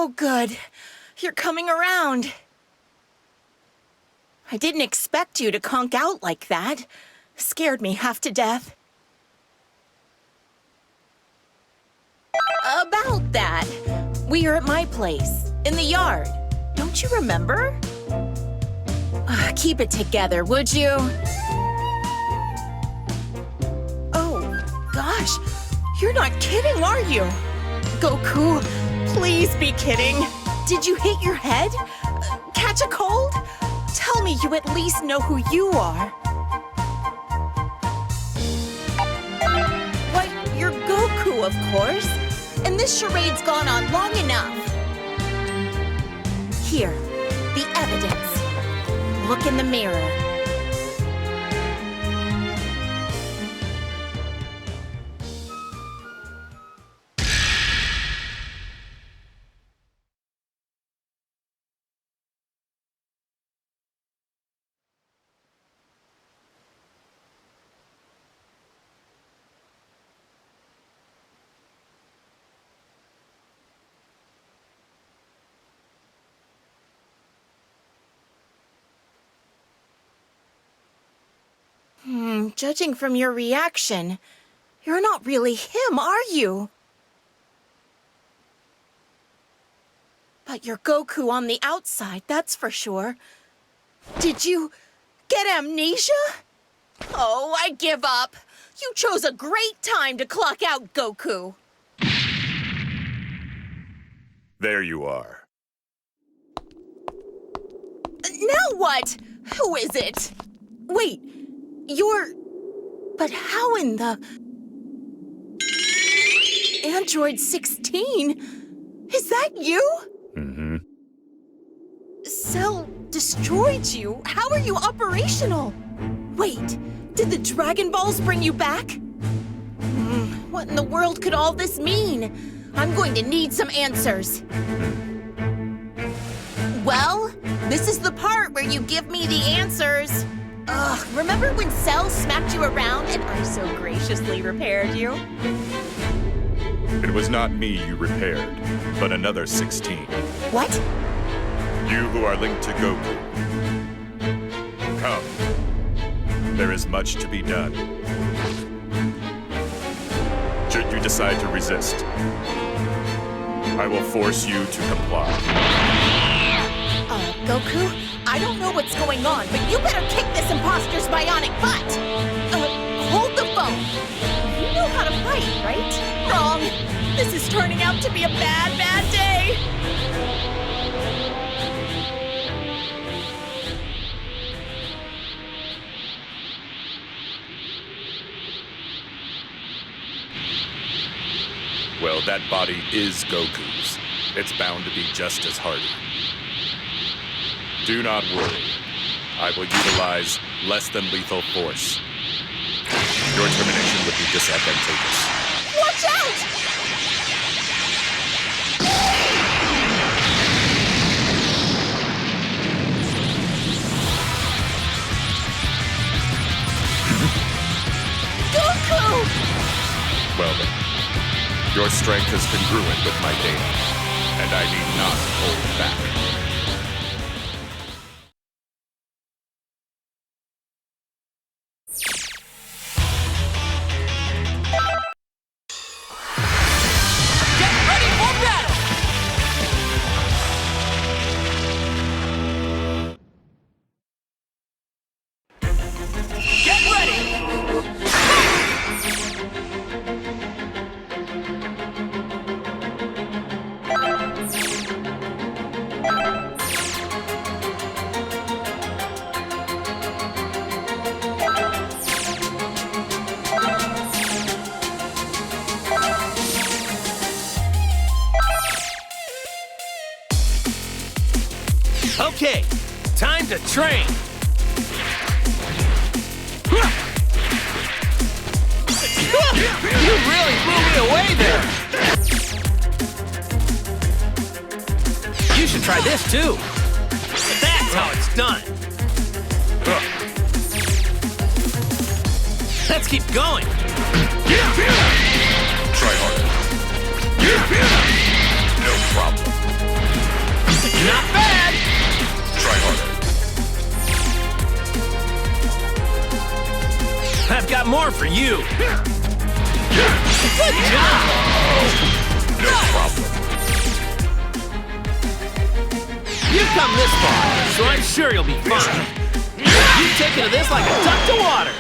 Oh, good. You're coming around. I didn't expect you to conk out like that. Scared me half to death. About that, we are at my place, in the yard. Don't you remember? Keep it together, would you? Oh, gosh. You're not kidding, are you? Goku, please be kidding. Did you hit your head? Catch a cold? Tell me you at least know who you are. Why, you're Goku, of course. And this charade's gone on long enough. Here, the evidence. Look in the mirror. Judging from your reaction, you're not really him, are you? But you're Goku on the outside, that's for sure. Did you get amnesia? Oh, I give up. You chose a great time to clock out, Goku. There you are. Now what? Who is it? Wait, you're... But how in the... Android 16? Is that you? Mm-hmm. Cell destroyed you? How are you operational? Wait, did the Dragon Balls bring you back? What in the world could all this mean? I'm going to need some answers. Well, this is the part where you give me the answers. Ugh, remember when Cell smacked you around and I so graciously repaired you? It was not me you repaired, but another 16. What? You who are linked to Goku. Come. There is much to be done. Should you decide to resist, I will force you to comply. Goku, I don't know what's going on, but you better kick this imposter's bionic butt! Hold the phone. You know how to fight, right? Wrong. This is turning out to be a bad, bad day. Well, that body is Goku's. It's bound to be just as hardy. Do not worry. I will utilize less than lethal force. Your termination would be disadvantageous. Watch out! Goku! Well then, your strength is congruent with my data, and I need not hold back. Okay, time to train! You really blew me away there! You should try this too! That's how it's done! Let's keep going! Try harder. No problem. for you. Good job! No problem. You've come this far, so I'm sure you'll be fine. You've taken to this like a duck to water.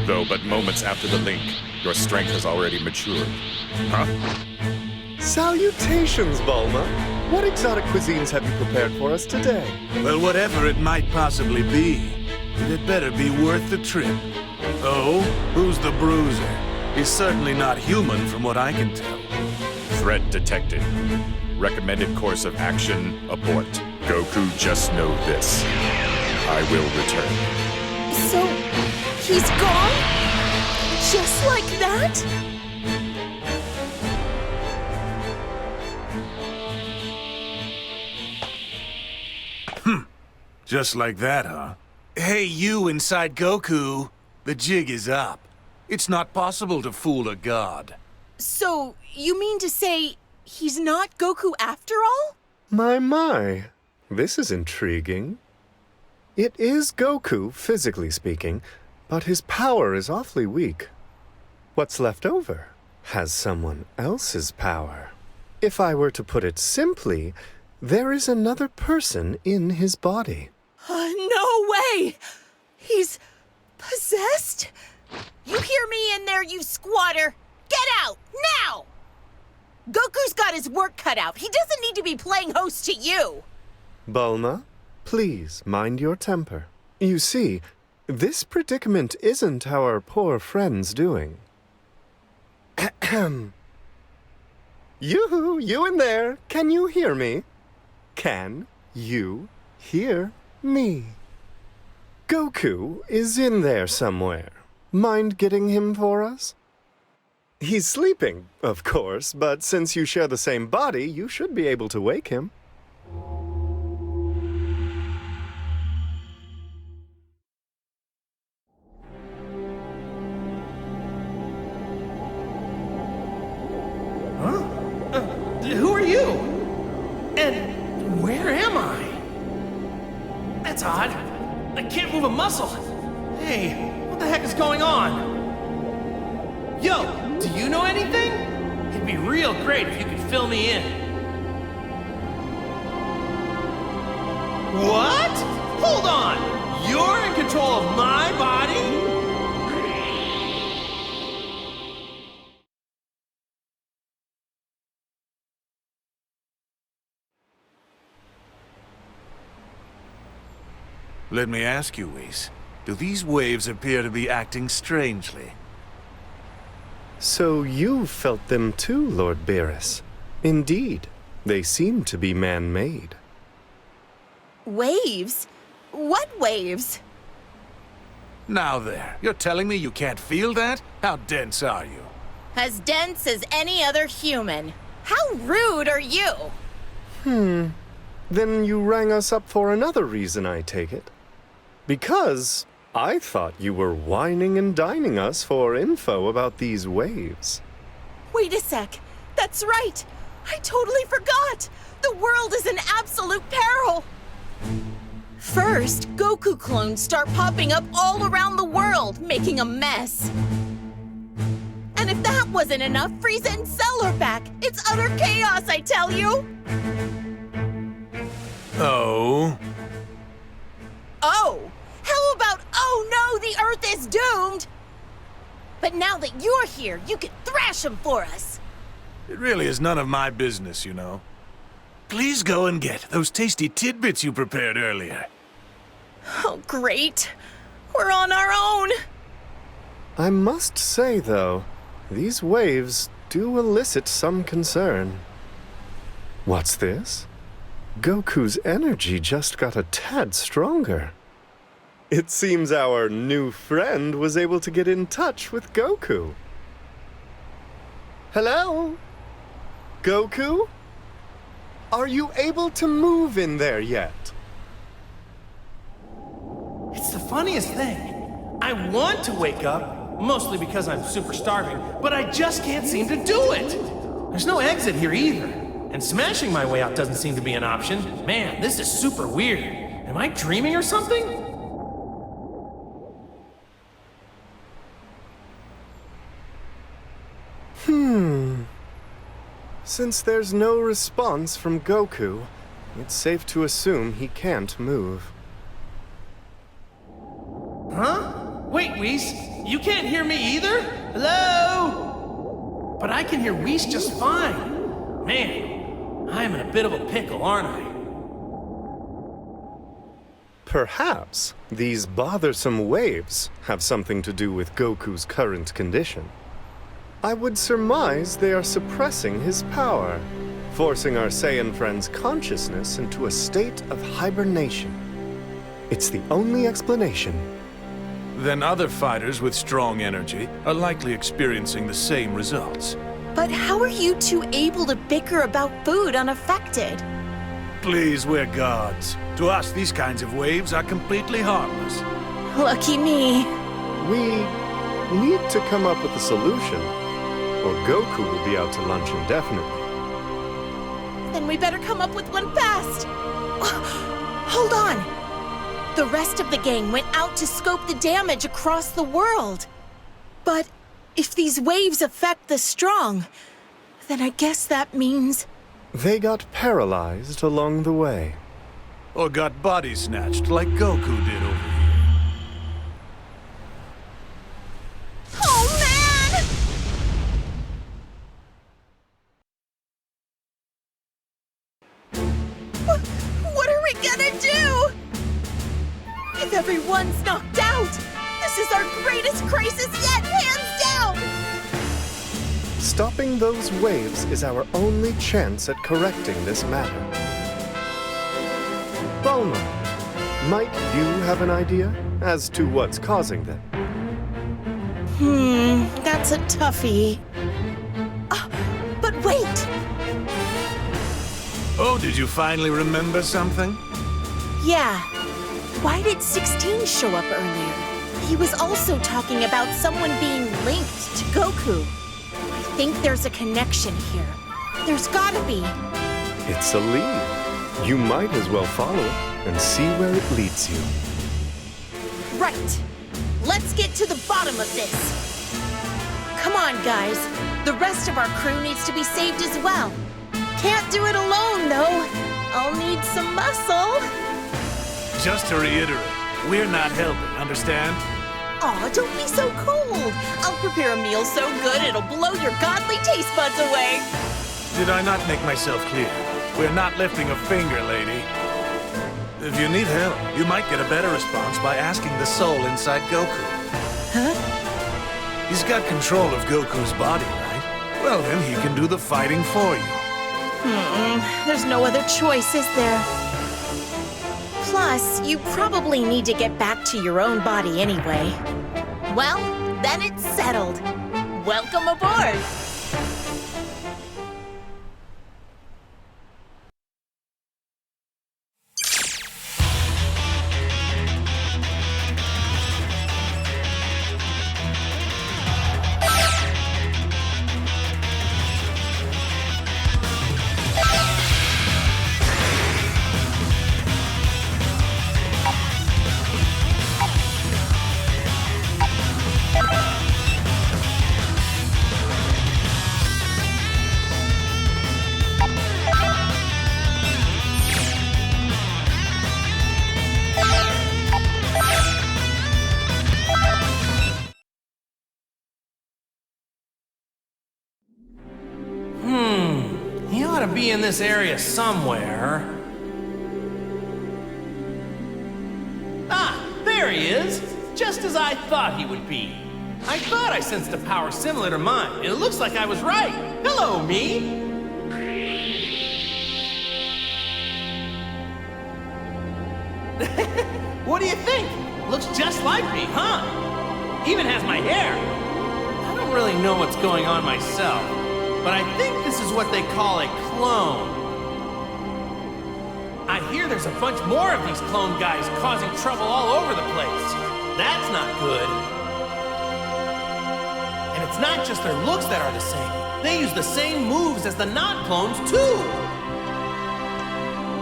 Though but moments after the link, your strength has already matured. Huh? Salutations, Bulma. What exotic cuisines have you prepared for us today? Well, whatever it might possibly be, it had better be worth the trip. Oh, who's the bruiser? He's certainly not human from what I can tell. Threat detected. Recommended course of action, abort. Goku, just know this. I will return. So, he's gone? Just like that? Just like that, huh? Hey, you inside Goku. The jig is up. It's not possible to fool a god. So, you mean to say he's not Goku after all? My. This is intriguing. It is Goku, physically speaking, but his power is awfully weak. What's left over has someone else's power. If I were to put it simply, there is another person in his body. No way! He's possessed? You hear me in there, you squatter! Get out, now! Goku's got his work cut out. He doesn't need to be playing host to you. Bulma, please mind your temper. You see, this predicament isn't our poor friend's doing. Ahem. You in there, can you hear me? Can you hear me? Goku is in there somewhere. Mind getting him for us? He's sleeping, of course, but since you share the same body, you should be able to wake him. Who are you? And where am I? That's odd. I can't move a muscle. Hey, what the heck is going on? Yo, do you know anything? It'd be real great if you could fill me in. What? Hold on! You're in control of my body? Let me ask you, Whis, do these waves appear to be acting strangely? So you felt them too, Lord Beerus. Indeed, they seem to be man-made. Waves? What waves? Now there, you're telling me you can't feel that? How dense are you? As dense as any other human. How rude are you? Then you rang us up for another reason, I take it. Because I thought you were whining and dining us for info about these waves. Wait a sec. That's right. I totally forgot. The world is in absolute peril. First, Goku clones start popping up all around the world, making a mess. And if that wasn't enough, Frieza and Cell are back. It's utter chaos, I tell you. Oh? Oh, how about, oh no, the Earth is doomed? But now that you're here, you can thrash him for us. It really is none of my business, you know. Please go and get those tasty tidbits you prepared earlier. Oh, great. We're on our own. I must say, though, these waves do elicit some concern. What's this? Goku's energy just got a tad stronger. It seems our new friend was able to get in touch with Goku. Hello? Goku? Are you able to move in there yet? It's the funniest thing. I want to wake up, mostly because I'm super starving, but I just can't seem to do it. There's no exit here either, and smashing my way out doesn't seem to be an option. Man, this is super weird. Am I dreaming or something? Since there's no response from Goku, it's safe to assume he can't move. Huh? Wait, Whis, you can't hear me either? Hello? But I can hear Whis just fine. Man, I'm in a bit of a pickle, aren't I? Perhaps these bothersome waves have something to do with Goku's current condition. I would surmise they are suppressing his power, forcing our Saiyan friend's consciousness into a state of hibernation. It's the only explanation. Then other fighters with strong energy are likely experiencing the same results. But how are you two able to bicker about food unaffected? Please, we're gods. To us, these kinds of waves are completely harmless. Lucky me. We need to come up with a solution, or Goku will be out to lunch indefinitely. Then we better come up with one fast. Hold on. The rest of the gang went out to scope the damage across the world. But if these waves affect the strong, then I guess that means... They got paralyzed along the way. Or got body snatched like Goku did over here. Oh, man! What are we gonna do? If everyone's knocked out, this is our greatest crisis yet, hands down! Stopping those waves is our only chance at correcting this matter. Bulma, might you have an idea as to what's causing them? That's a toughie. But wait! Oh, did you finally remember something? Yeah. Why did 16 show up earlier? He was also talking about someone being linked to Goku. I think there's a connection here. There's gotta be. It's a lead. You might as well follow it and see where it leads you. Right. Let's get to the bottom of this. Come on, guys. The rest of our crew needs to be saved as well. Can't do it alone, though. I'll need some muscle. Just to reiterate, we're not helping, understand? Aw, don't be so cold. I'll prepare a meal so good it'll blow your godly taste buds away. Did I not make myself clear? We're not lifting a finger, lady. If you need help, you might get a better response by asking the soul inside Goku. Huh? He's got control of Goku's body, right? Well, then he can do the fighting for you. There's no other choice, is there? Plus, you probably need to get back to your own body anyway. Well, then it's settled. Welcome aboard! He ought to be in this area somewhere. Ah, there he is! Just as I thought he would be. I thought I sensed a power similar to mine, and it looks like I was right. Hello, me! What do you think? Looks just like me, huh? Even has my hair. I don't really know what's going on myself, but I think this is what they call a clone. I hear there's a bunch more of these clone guys causing trouble all over the place. That's not good. And it's not just their looks that are the same. They use the same moves as the non-clones, too.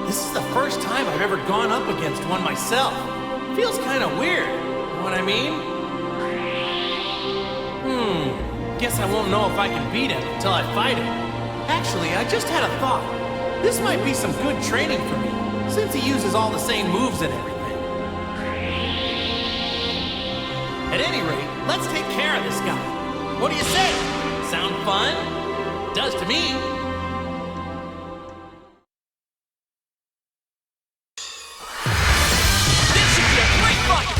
This is the first time I've ever gone up against one myself. Feels kind of weird, know what I mean? Guess I won't know if I can beat him until I fight him. Actually, I just had a thought. This might be some good training for me, since he uses all the same moves and everything. At any rate, let's take care of this guy. What do you say? Sound fun? Does to me. This should be a great fight!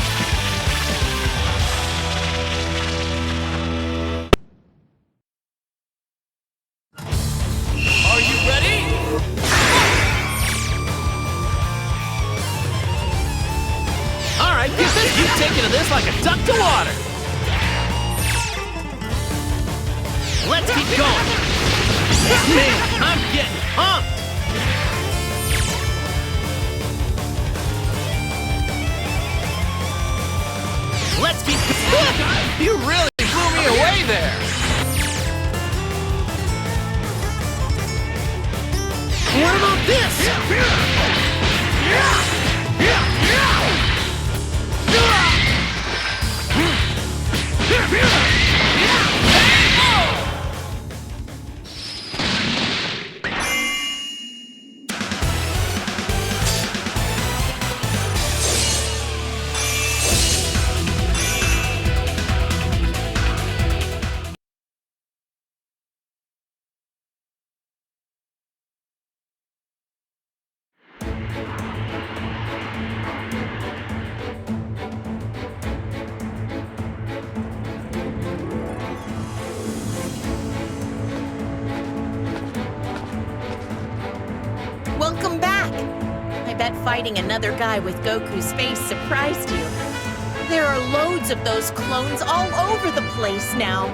Are you ready? All right, keep taking to this like a duck to water. Let's keep going. Man, I'm getting pumped. Let's keep going. You really blew me away there. What about this? Welcome back! I bet fighting another guy with Goku's face surprised you. There are loads of those clones all over the place now.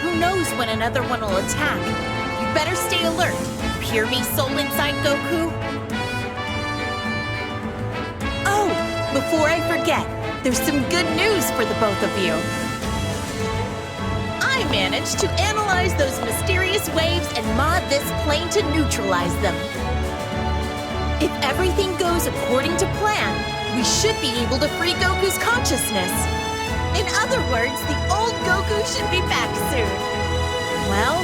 Who knows when another one will attack? You better stay alert. You hear me, soul inside Goku? Oh, before I forget, there's some good news for the both of you. I managed to analyze those mysterious waves and mod this plane to neutralize them. If everything goes according to plan, we should be able to free Goku's consciousness. In other words, the old Goku should be back soon. Well,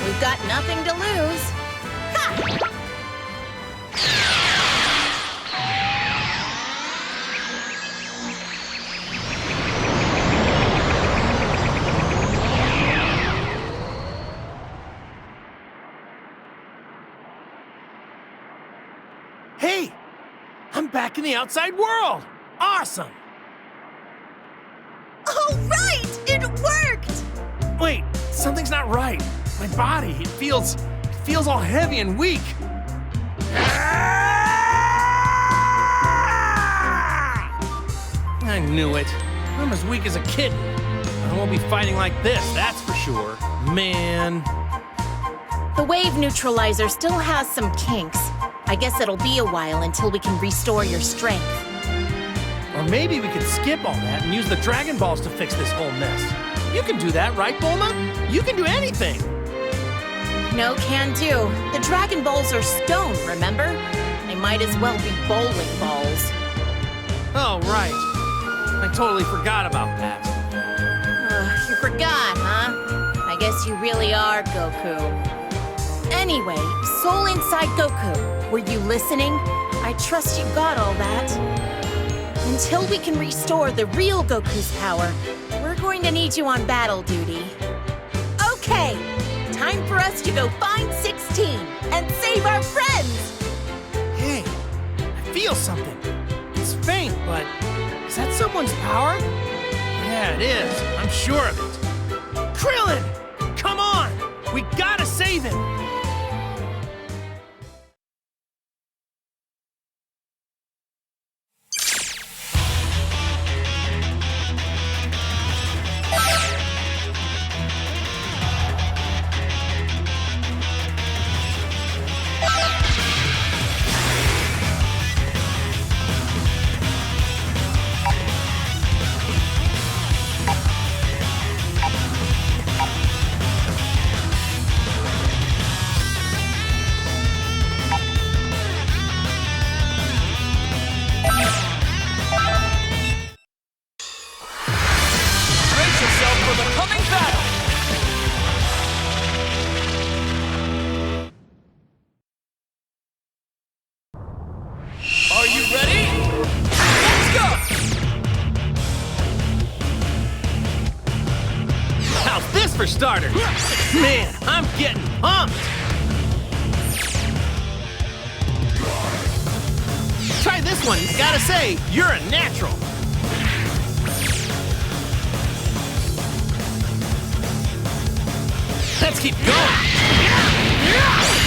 we've got nothing to lose. Ha! Hey, I'm back in the outside world. Awesome. All right! It worked! Wait, something's not right. My body, it feels all heavy and weak. I knew it. I'm as weak as a kitten. I won't be fighting like this, that's for sure. Man. The wave neutralizer still has some kinks. I guess it'll be a while until we can restore your strength. Or maybe we could skip all that and use the Dragon Balls to fix this whole mess. You can do that, right, Bulma? You can do anything. No can do. The Dragon Balls are stone, remember? They might as well be bowling balls. Oh, right. I totally forgot about that. You forgot, huh? I guess you really are Goku. Anyway, Soul Inside Goku, were you listening? I trust you got all that. Until we can restore the real Goku's power, we're going to need you on battle duty. Okay, time for us to go find 16 and save our friends! Hey, I feel something. It's faint, but is that someone's power? Yeah, it is. I'm sure of it. Krillin! Come on! We gotta save him! for starters. Man, I'm getting pumped. Try this one. Gotta say, you're a natural. Let's keep going.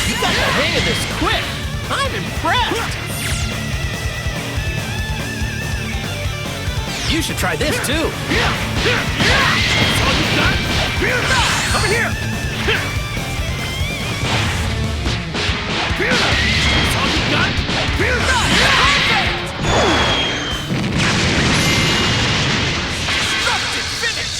You got the hang of this quick. I'm impressed. You should try this too. That's all you got? Over here. That's all you got? Destructive finish.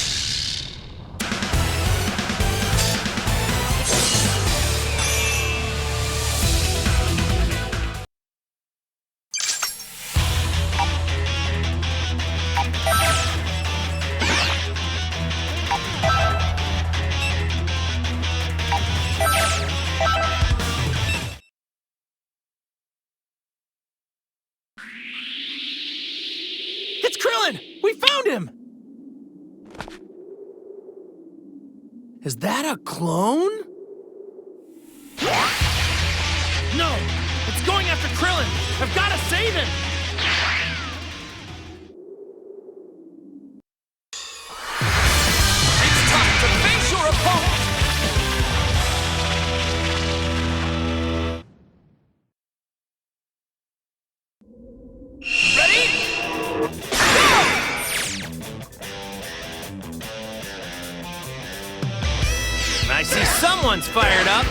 It's Krillin! We found him! Is that a clone? No! It's going after Krillin! I've got to save him! It's time to face your opponent! Ready? I see someone's fired up.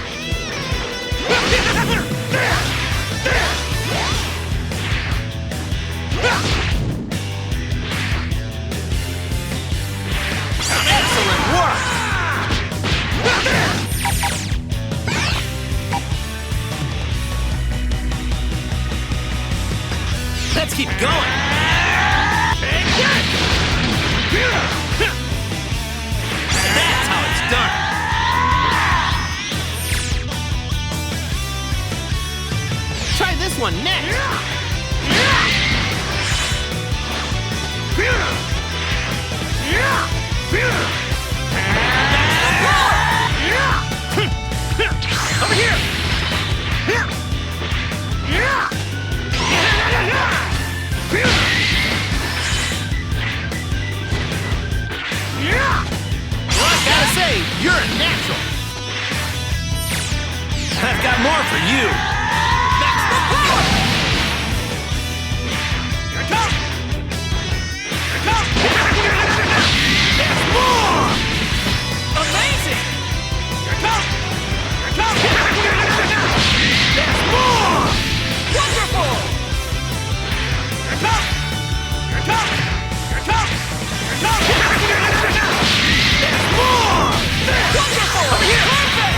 Excellent work. Let's keep going. That's how it's done. Try this one next. Over here. Well, I gotta say, you're a natural. I've got more for you. Here it comes! Here it comes! There's more! Amazing! Here it comes! Here it comes! There's more! Wonderful! Here it comes! Here it comes! Here it comes! Here it comes! There's more! Wonderful! Over here! Perfect!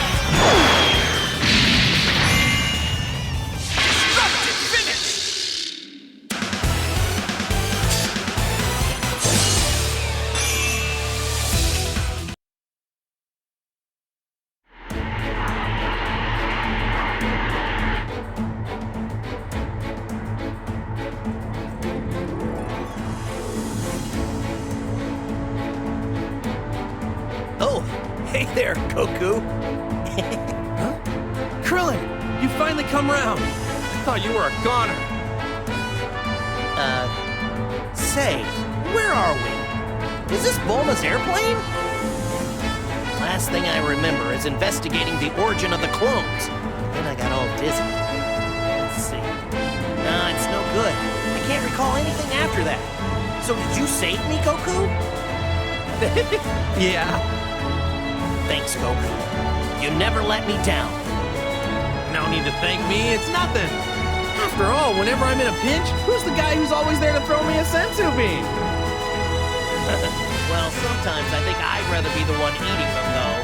Oh, hey there, Goku. Huh? Krillin, you finally come round. I thought you were a goner. Say, where are we? Is this Bulma's airplane? Last thing I remember is investigating the origin of the clones. Then I got all dizzy. Let's see. Nah, it's no good. I can't recall anything after that. So did you save me, Goku? Yeah. Thanks, Goku. You never let me down. No need to thank me, it's nothing. After all, whenever I'm in a pinch, who's the guy who's always there to throw me a senzu bean? Well, sometimes I think I'd rather be the one eating them, though.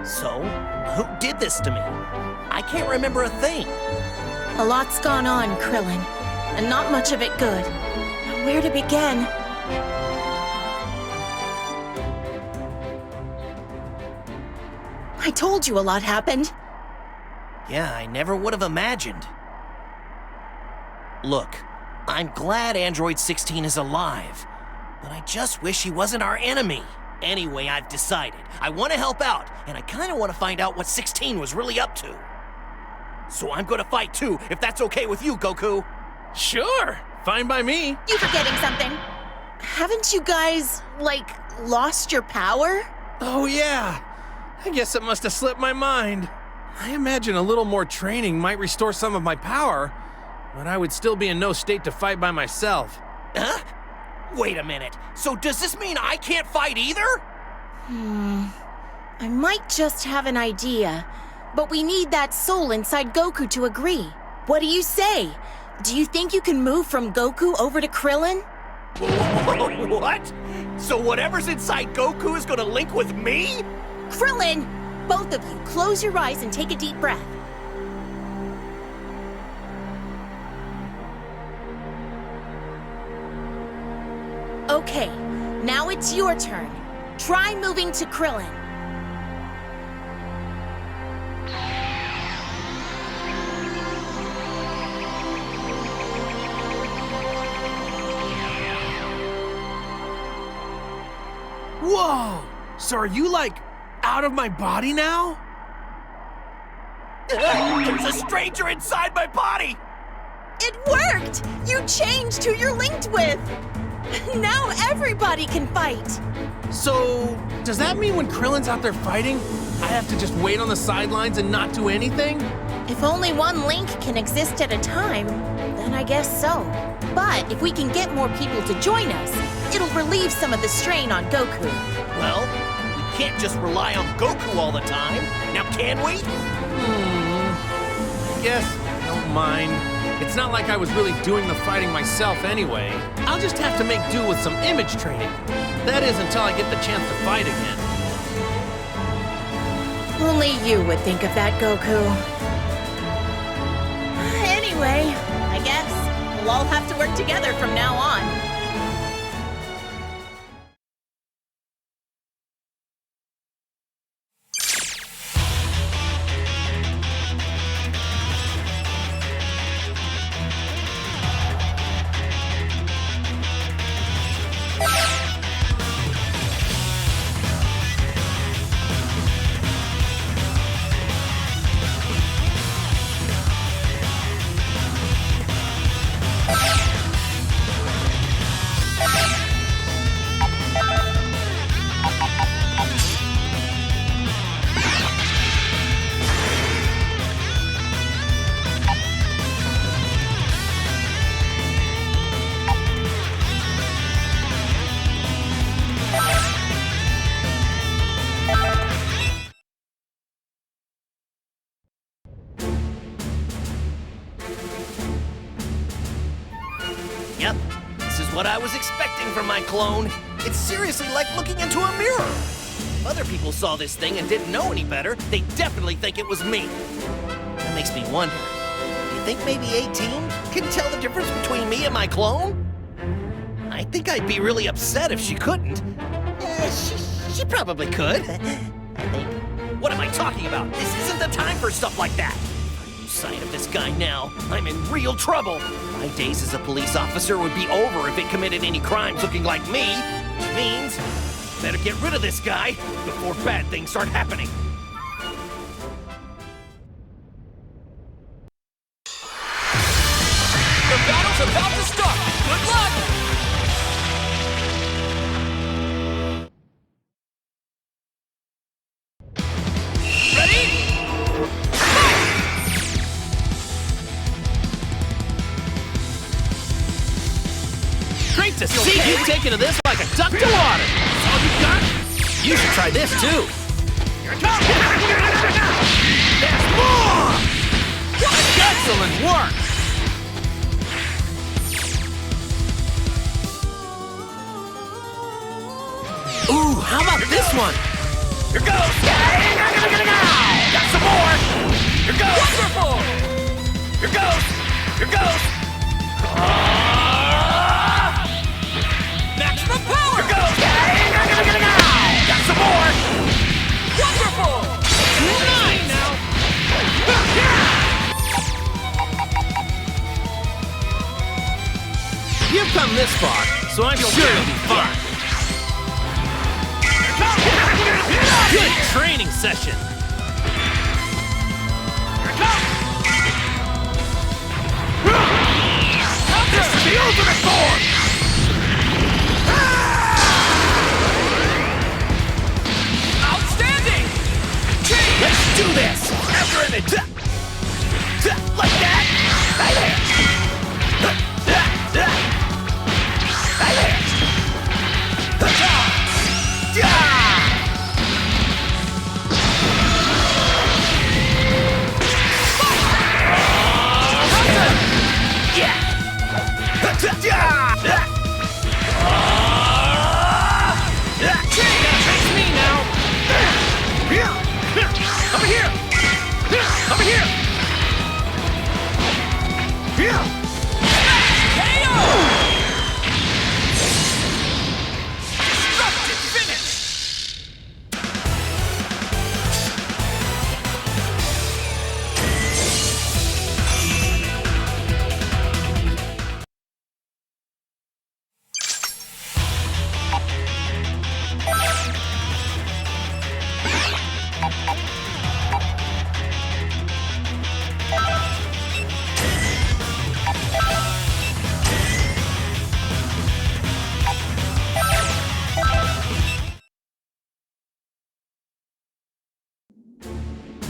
So, who did this to me? I can't remember a thing. A lot's gone on, Krillin, and not much of it good. Where to begin? I told you a lot happened. Yeah, I never would have imagined. Look, I'm glad Android 16 is alive, but I just wish he wasn't our enemy. Anyway, I've decided. I want to help out, and I kind of want to find out what 16 was really up to. So I'm going to fight too, if that's okay with you, Goku. Sure, fine by me. You forgetting something? Haven't you guys, like, lost your power? Oh yeah, I guess it must have slipped my mind. I imagine a little more training might restore some of my power, but I would still be in no state to fight by myself. Huh? Wait a minute. So does this mean I can't fight either? I might just have an idea, but we need that soul inside Goku to agree. What do you say? Do you think you can move from Goku over to Krillin? What? So whatever's inside Goku is gonna link with me? Krillin! Both of you, close your eyes and take a deep breath. Okay, now it's your turn. Try moving to Krillin. Whoa! So are you, like, out of my body now? There's a stranger inside my body! It worked! You changed who you're linked with! Now everybody can fight! So, does that mean when Krillin's out there fighting, I have to just wait on the sidelines and not do anything? If only one link can exist at a time, then I guess so. But if we can get more people to join us, it'll relieve some of the strain on Goku. Well, we can't just rely on Goku all the time. Now can we? I guess I don't mind. It's not like I was really doing the fighting myself anyway. I'll just have to make do with some image training. That is until I get the chance to fight again. Only you would think of that, Goku. Anyway, I guess we'll all have to work together from now on. Yep, this is what I was expecting from my clone. It's seriously like looking into a mirror. If other people saw this thing and didn't know any better, they'd definitely think it was me. That makes me wonder, do you think maybe 18 can tell the difference between me and my clone? I think I'd be really upset if she couldn't. She probably could, I think. What am I talking about? This isn't the time for stuff like that. If I lose sight of this guy now, I'm in real trouble. My days as a police officer would be over if it committed any crimes looking like me, which means better get rid of this guy before bad things start happening. The battle's about to start! Good luck! Ready? Great to see you taking to this like a duck to water. That's all you got? You should try this too. Here it comes! There's more! Excellent work. Ooh, how about this one? Here goes! Got some more! Here goes! Wonderful! Here goes! Here goes! Maximum power! Here goes! Got some more! Wonderful! sure it'll be fun. Good training session. This is the ultimate form! Outstanding! Let's do this! After an like that! Right there! Right there! Chase me now! Over here! Over here! Disruptive finish!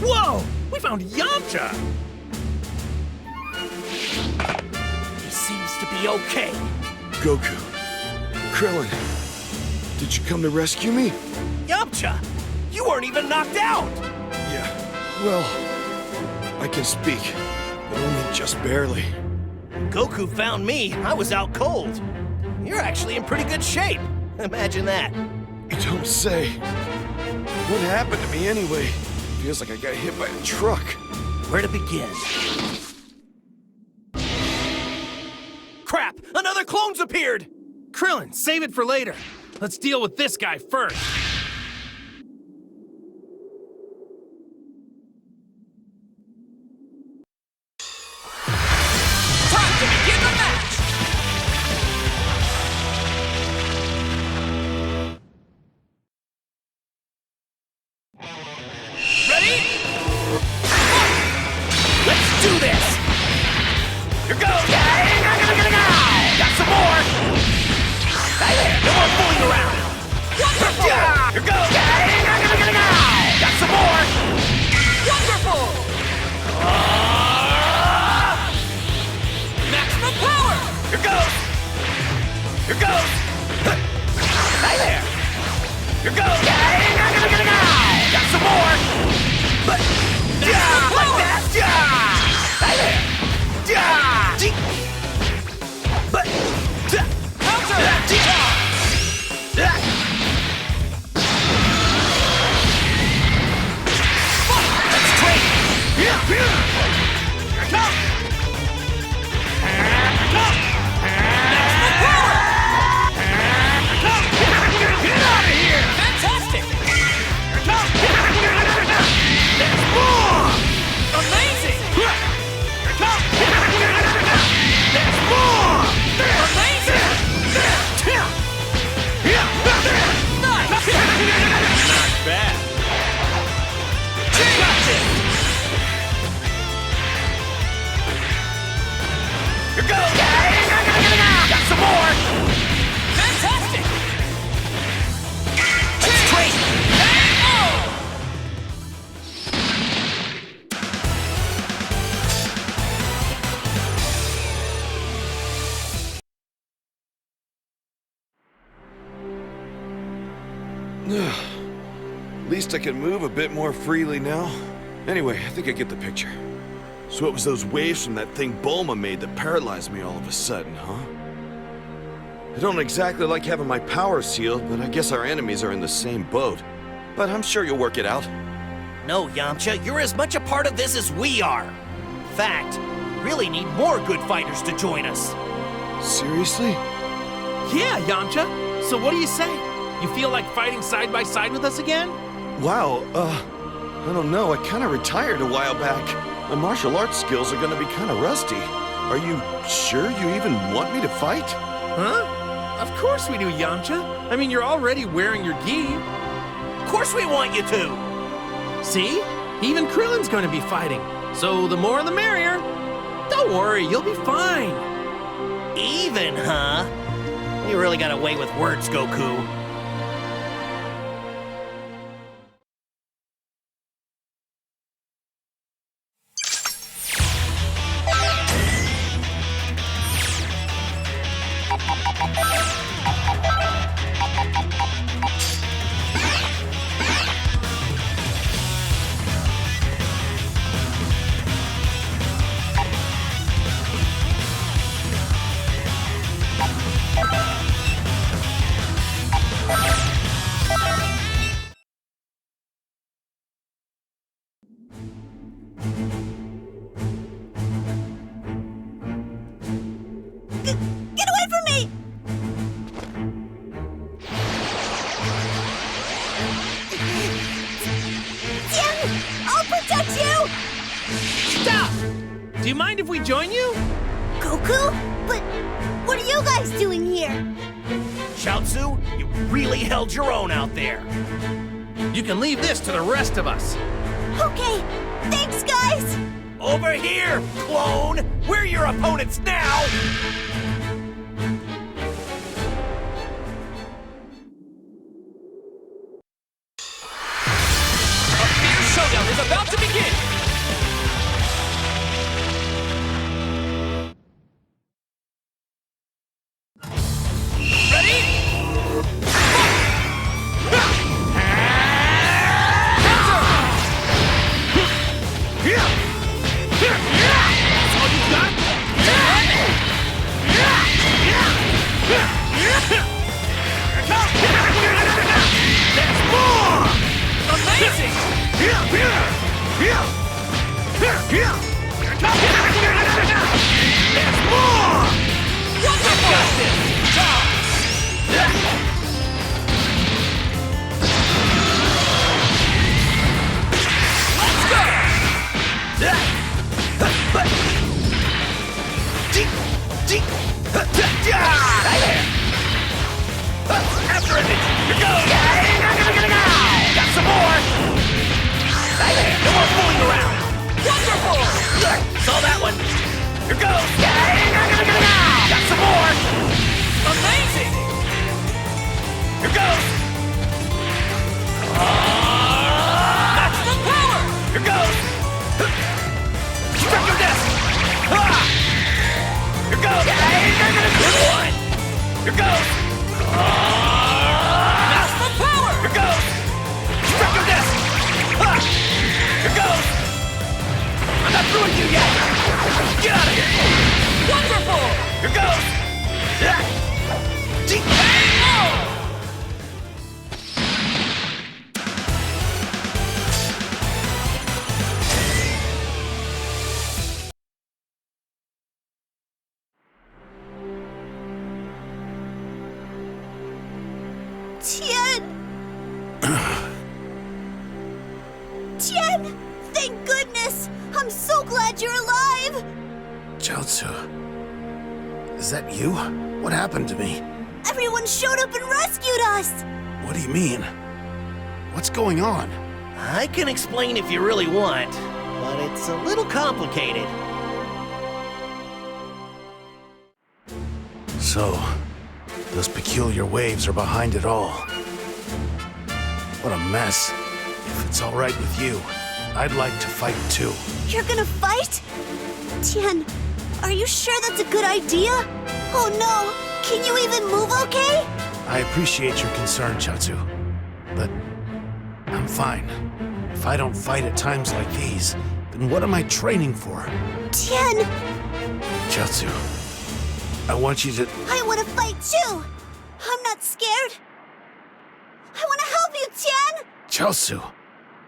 Whoa! We found Yamcha! He seems to be okay. Goku. Krillin. Did you come to rescue me? Yamcha! You weren't even knocked out! Yeah. Well, I can speak, but only just barely. Goku found me. I was out cold. You're actually in pretty good shape. Imagine that. You don't say. What happened to me anyway? Feels like I got hit by a truck. Where to begin? Crap! Another clone's appeared! Krillin, save it for later. Let's deal with this guy first. Time to begin the match! Ready? Let's do this! Here goes! Got some more! Right there! No more fooling around! Wonderful! Here goes! Got some more! Wonderful! Maximum power! Here goes! Here goes! Right there! Here goes! Got some more! But, like that! Right there! But, let's trade! Here it comes! Get out of here! Fantastic! There's more! Amazing! There's more! Amazing! Nice! Not bad. Gotcha! Here goes! Got some more! Fantastic! Let's trade! KO! At least I can move a bit more freely now. Anyway, I think I get the picture. So it was those waves from that thing Bulma made that paralyzed me all of a sudden, huh? I don't exactly like having my power sealed, but I guess our enemies are in the same boat. But I'm sure you'll work it out. No, Yamcha, you're as much a part of this as we are. In fact, really need more good fighters to join us. Seriously? Yeah, Yamcha. So what do you say? You feel like fighting side by side with us again? Wow, I don't know. I kind of retired a while back. My martial arts skills are gonna be kind of rusty. Are you sure you even want me to fight? Huh? Of course we do, Yamcha. I mean, you're already wearing your gi. Of course we want you to! See? Even Krillin's going to be fighting. So the more the merrier. Don't worry, you'll be fine. Even, huh? You really got away with words, Goku. Get away from me! Tien, I'll protect you! Stop! Do you mind if we join you? Goku? But what are you guys doing here? Chaozu, you really held your own out there. You can leave this to the rest of us. Okay, thanks, guys! Over here, clone! We're your opponents now! A fierce showdown is about to begin! Ready? Amazing! After it! Here goes! Got some more! No more fooling around! Wonderful! Saw that one! Here goes! Got some more! Amazing! Here goes! Maximum power! Here goes! Struck your desk! Here goes! Good one! Here goes! Maximum power! Here goes! Struck your desk! Here goes! I'm not through with you yet! Get out of here! Wonderful! Here goes! Tien! Tien! Thank goodness! I'm so glad you're alive! Chaozu, is that you? What happened to me? Everyone showed up and rescued us! What do you mean? What's going on? I can explain if you really want, but it's a little complicated. So, those peculiar waves are behind it all. What a mess. If it's all right with you, I'd like to fight too. You're gonna fight? Tien, are you sure that's a good idea? Oh no! Can you even move okay? I appreciate your concern, Chaozu, but I'm fine. If I don't fight at times like these, then what am I training for? Tien! Chaozu, I want you to... I wanna fight too! I'm not scared! I wanna help you, Tien! Chaozu!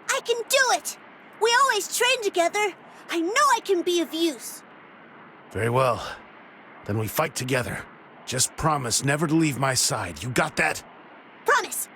I can do it! We always train together. I know I can be of use. Very well. Then we fight together. Just promise never to leave my side. You got that? Promise!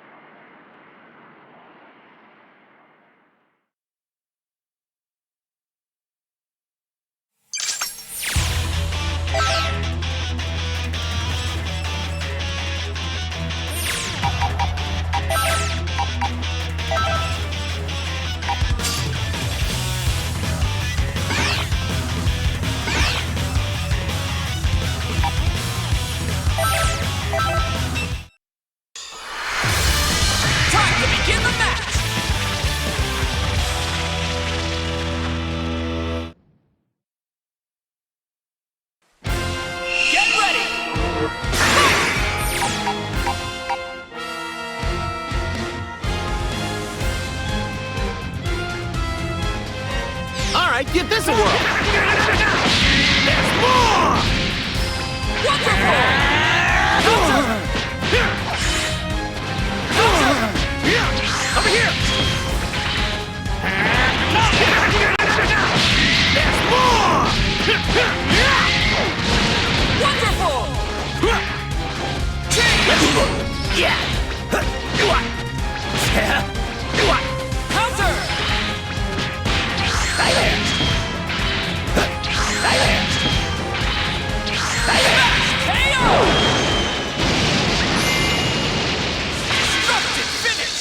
right, give this a whirl. There's more! Wonderful! Over here! There's more! Wonderful! Yeah! Counter! Stay there! Stay there! Stay there! KO! Destructive finish!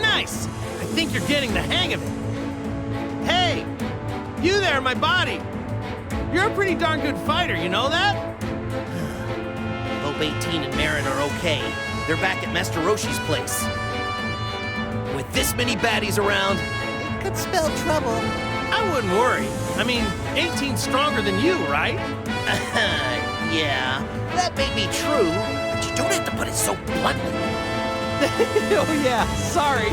Nice! I think you're getting the hang of it. Hey! You there, my body! You're a pretty darn good fighter, you know that? Hope 18 and Marin are okay. They're back at Master Roshi's place. With this many baddies around, it could spell trouble. I wouldn't worry. I mean, 18's stronger than you, right? Yeah, that may be true, but you don't have to put it so bluntly. Oh yeah, sorry.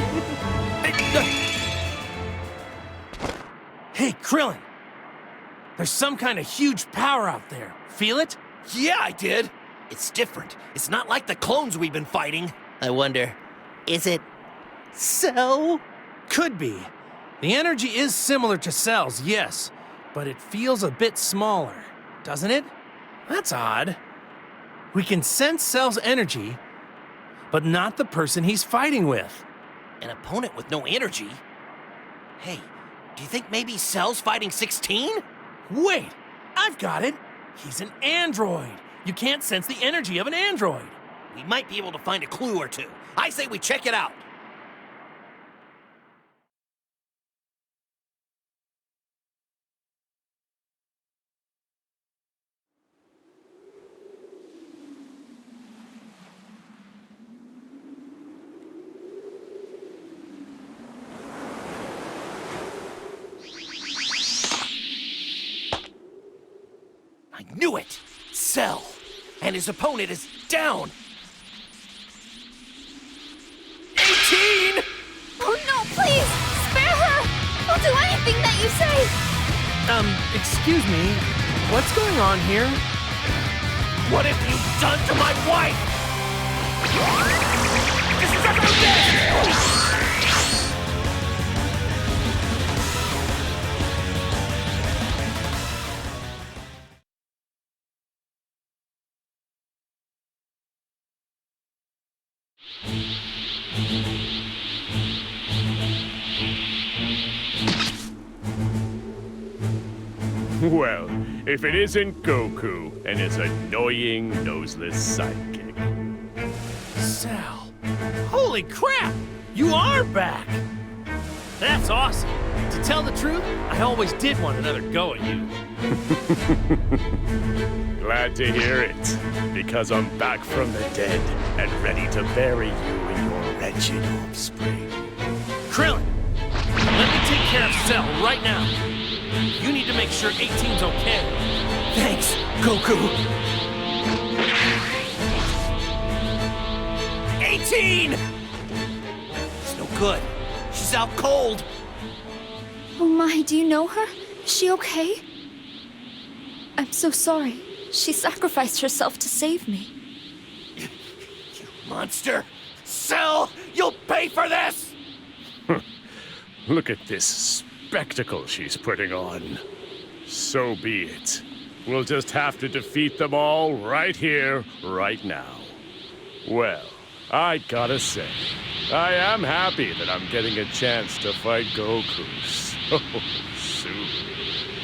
Hey, Krillin! There's some kind of huge power out there. Feel it? Yeah, I did. It's different. It's not like the clones we've been fighting. I wonder, is it Cell? Could be. The energy is similar to Cell's, yes, but it feels a bit smaller, doesn't it? That's odd. We can sense Cell's energy, but not the person he's fighting with. An opponent with no energy? Hey, do you think maybe Cell's fighting 16? Wait, I've got it. He's an android. You can't sense the energy of an android. We might be able to find a clue or two. I say we check it out. I knew it! Cell! And his opponent is down! 18! Oh no, please! Spare her! I'll do anything that you say! Excuse me. What's going on here? What have you done to my wife? Well, if it isn't Goku and his annoying noseless sidekick. Cell. Holy crap! You are back! That's awesome. To tell the truth, I always did want another go at you. Glad to hear it, because I'm back from the dead and ready to bury you in your wretched offspring. Krillin, let me take care of Cell right now. You need to make sure 18's okay. Thanks, Goku! 18! It's no good. She's out cold. Oh my, do you know her? Is she okay? I'm so sorry. She sacrificed herself to save me. You monster! Cell, you'll pay for this! Look at this spectacle she's putting on. So be it. We'll just have to defeat them all right here, right now. Well, I gotta say, I am happy that I'm getting a chance to fight Goku so soon.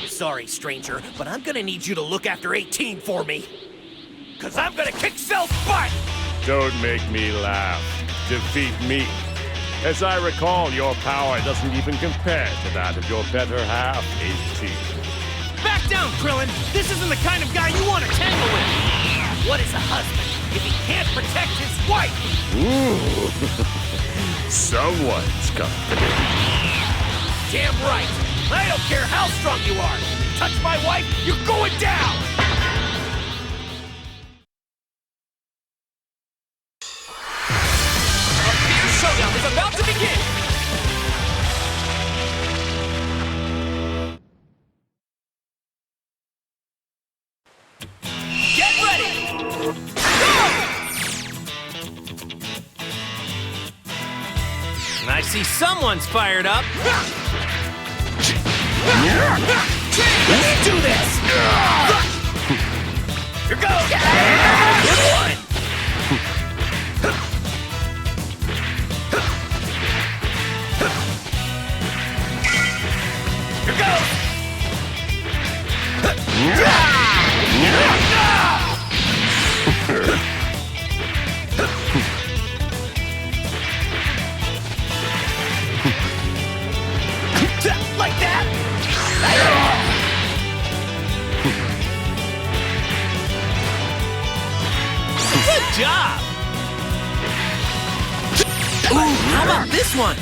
Sorry, stranger, but I'm gonna need you to look after 18 for me. 'Cause I'm gonna kick Cell's butt! Don't make me laugh. Defeat me, As I recall, your power doesn't even compare to that of your better half, 18. Back down, Krillin! This isn't the kind of guy you want to tangle with! What is a husband if he can't protect his wife? Ooh. Someone's company. Damn right! I don't care how strong you are! Touch my wife, you're going down! A fierce showdown is about to begin! Get ready! Go! I see someone's fired up. Let's do this! Here goes! Good one! Here goes! Like that? Good job! Ooh, how about this one?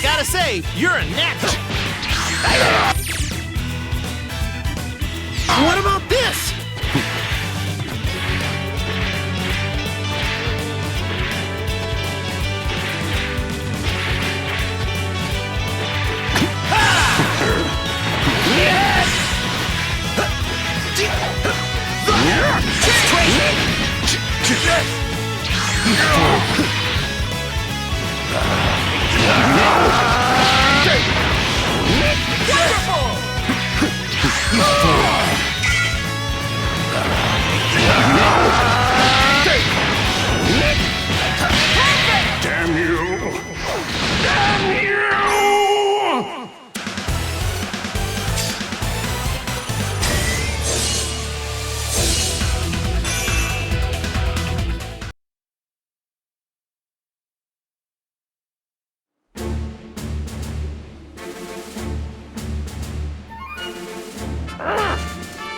Gotta say, you're a natural. What about this? Damn you! Damn you!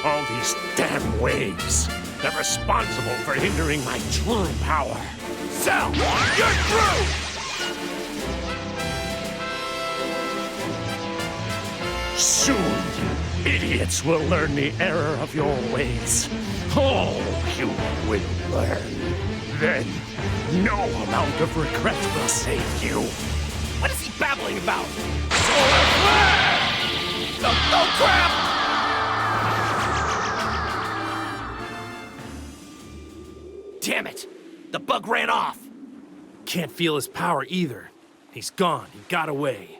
All these damn waves. They're responsible for hindering my true power. Cell, you're through! Soon, idiots will learn the error of your ways. Oh, you will learn. Then, no amount of regret will save you. What is he babbling about? Solar flare! Oh crap! Damn it! The bug ran off! Can't feel his power either. He's gone. He got away.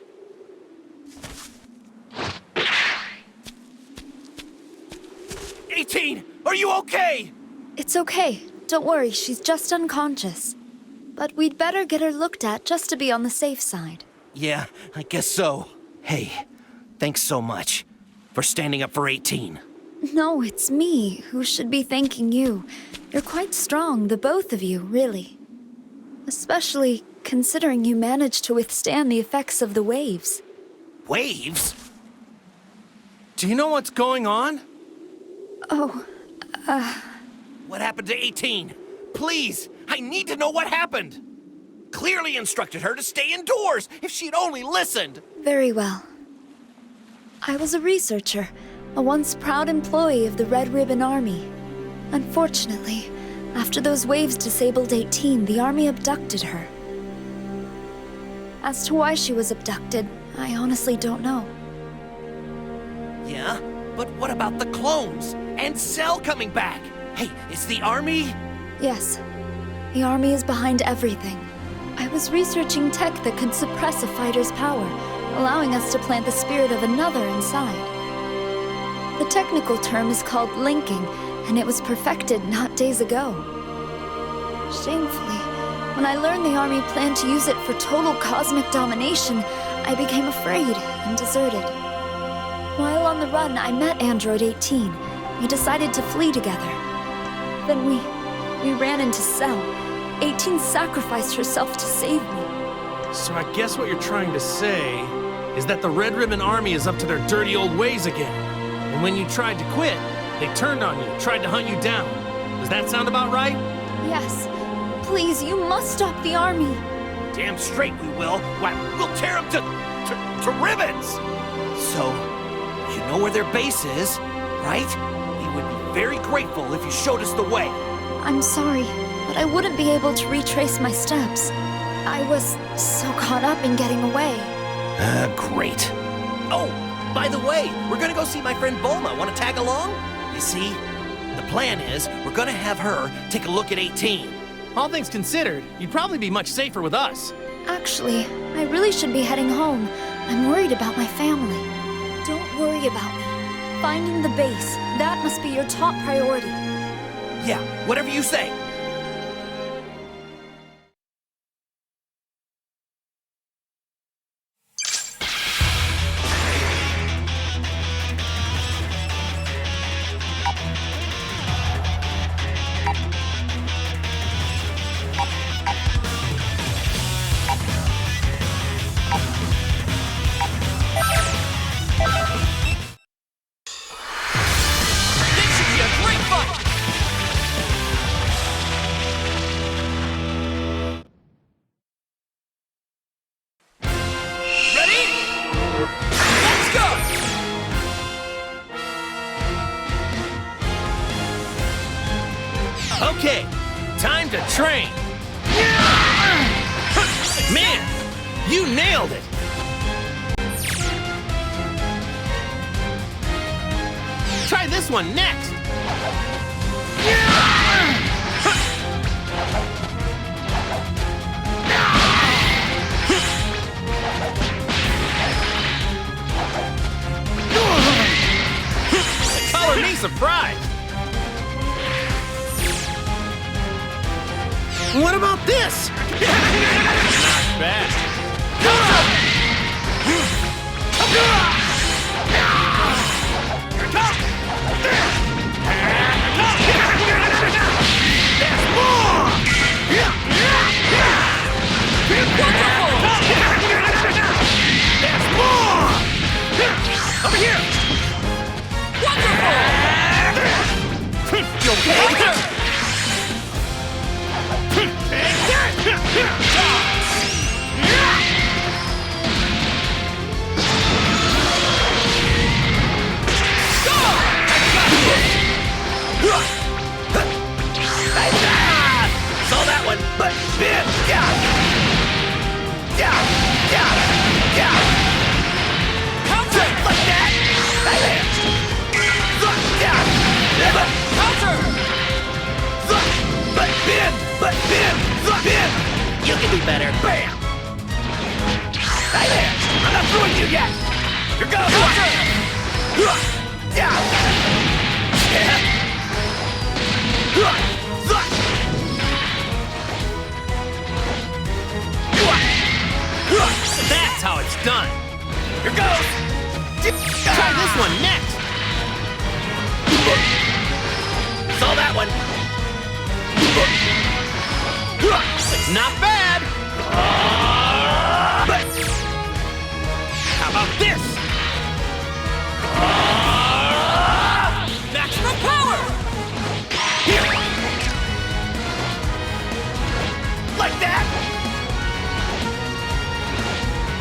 Are you okay? It's okay. Don't worry, she's just unconscious. But we'd better get her looked at just to be on the safe side. Yeah, I guess so. Hey, thanks so much for standing up for 18. No, it's me who should be thanking you. You're quite strong, the both of you, really. Especially considering you managed to withstand the effects of the waves. Waves? Do you know what's going on? Oh, What happened to 18? Please, I need to know what happened. Clearly instructed her to stay indoors if she'd only listened. very well. I was a researcher, a once proud employee of the Red Ribbon Army. Unfortunately, after those waves disabled 18, the Army abducted her. As to why she was abducted, I honestly don't know. Yeah, but what about the clones? And Cell coming back? Hey, is the Army... Yes, the Army is behind everything. I was researching tech that could suppress a fighter's power, allowing us to plant the spirit of another inside. The technical term is called linking, and it was perfected not days ago. Shamefully, when I learned the Army planned to use it for total cosmic domination, I became afraid and deserted. While on the run, I met Android 18. We decided to flee together. Then we ran into Cell. 18 sacrificed herself to save me. So I guess what you're trying to say is that the Red Ribbon Army is up to their dirty old ways again. And when you tried to quit, they turned on you, tried to hunt you down. Does that sound about right? Yes. Please, you must stop the army. Damn straight we will. Why, we'll tear them to ribbons. So, you know where their base is, right? We would be very grateful if you showed us the way. I'm sorry, but I wouldn't be able to retrace my steps. I was so caught up in getting away. Great. Oh, by the way, we're gonna go see my friend Bulma. Wanna tag along? You see, the plan is we're gonna have her take a look at 18. All things considered, you'd probably be much safer with us. Actually, I really should be heading home. I'm worried about my family. Don't worry about me. Finding the base, that must be your top priority. Yeah, whatever you say. Okay, time to train. Man, you nailed it. Try this one next. Color me surprised. What about this? Not bad. There's more! There's more! Over here! Wonderful! You okay? Saw that one, but bit. Counter like that. Counter. But bend. You can do better. Bam. Right there. I'm not throwing you yet. Here goes. Counter. That's how it's done. Here goes. Try this one next. Saw that one. Not bad. But how about this? Maximum power. Here. Like that.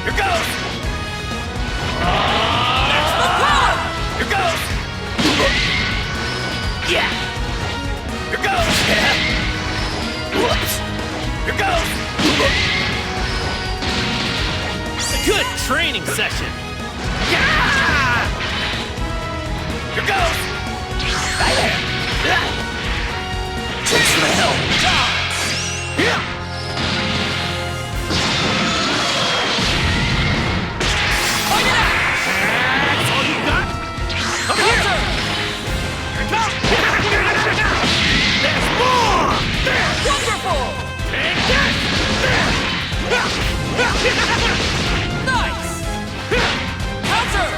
Here goes. Maximum power. Here goes. Yeah. Here goes. Whoops. Here goes. Good training session. Yeah. Here goes. Right there. Thanks for the help. Yeah. Oh yeah. That's all you got. Over here. Here it comes. There's more. Wonderful. Take this. Nice. Counter.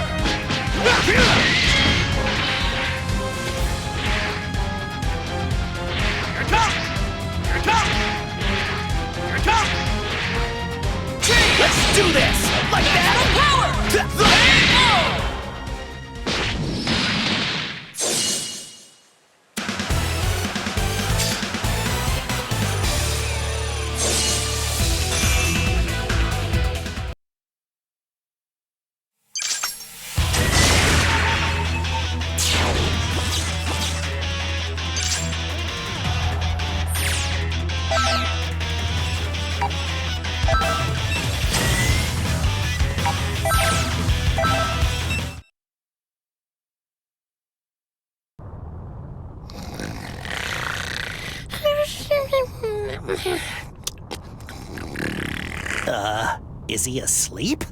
Is he asleep?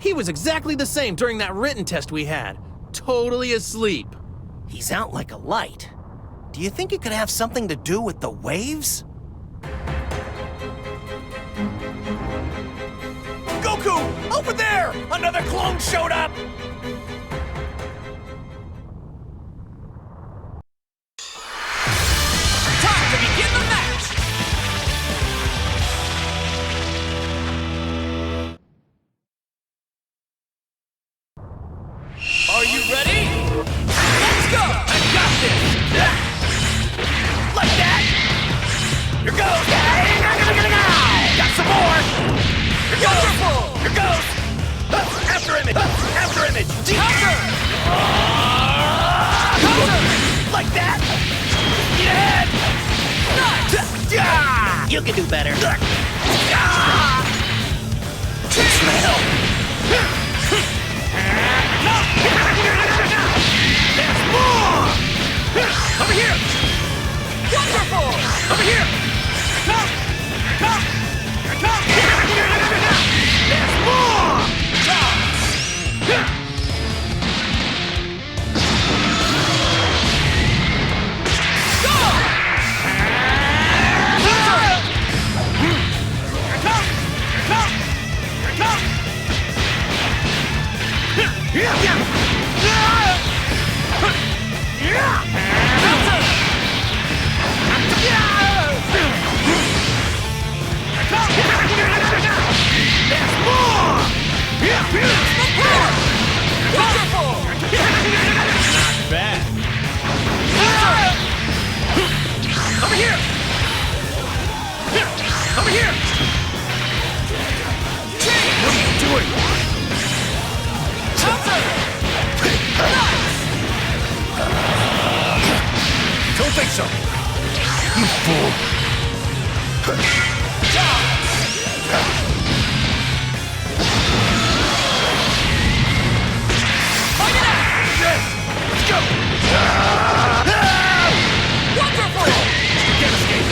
He was exactly the same during that written test we had. Totally asleep. He's out like a light. Do you think it could have something to do with the waves? Goku! Over there! Another clone showed up! Time to begin the match! Are you ready? Let's go! I got this! Like that! Here goes! Got some more! Here goes! Here goes! After image! After image! Counter! Counter! Like that! Get ahead! Nice! You can do better. Smell! There's more! Over here! Wonderful! Over here! Come! Come! Come! There's more! Go! Come! Come! Come! There's more! Wonderful! Not bad. Over here! Over here! What are you doing? Counter! Nice! Don't think so. You fool. Fight it out! Yes! Let's go! Wonderful! You can't escape.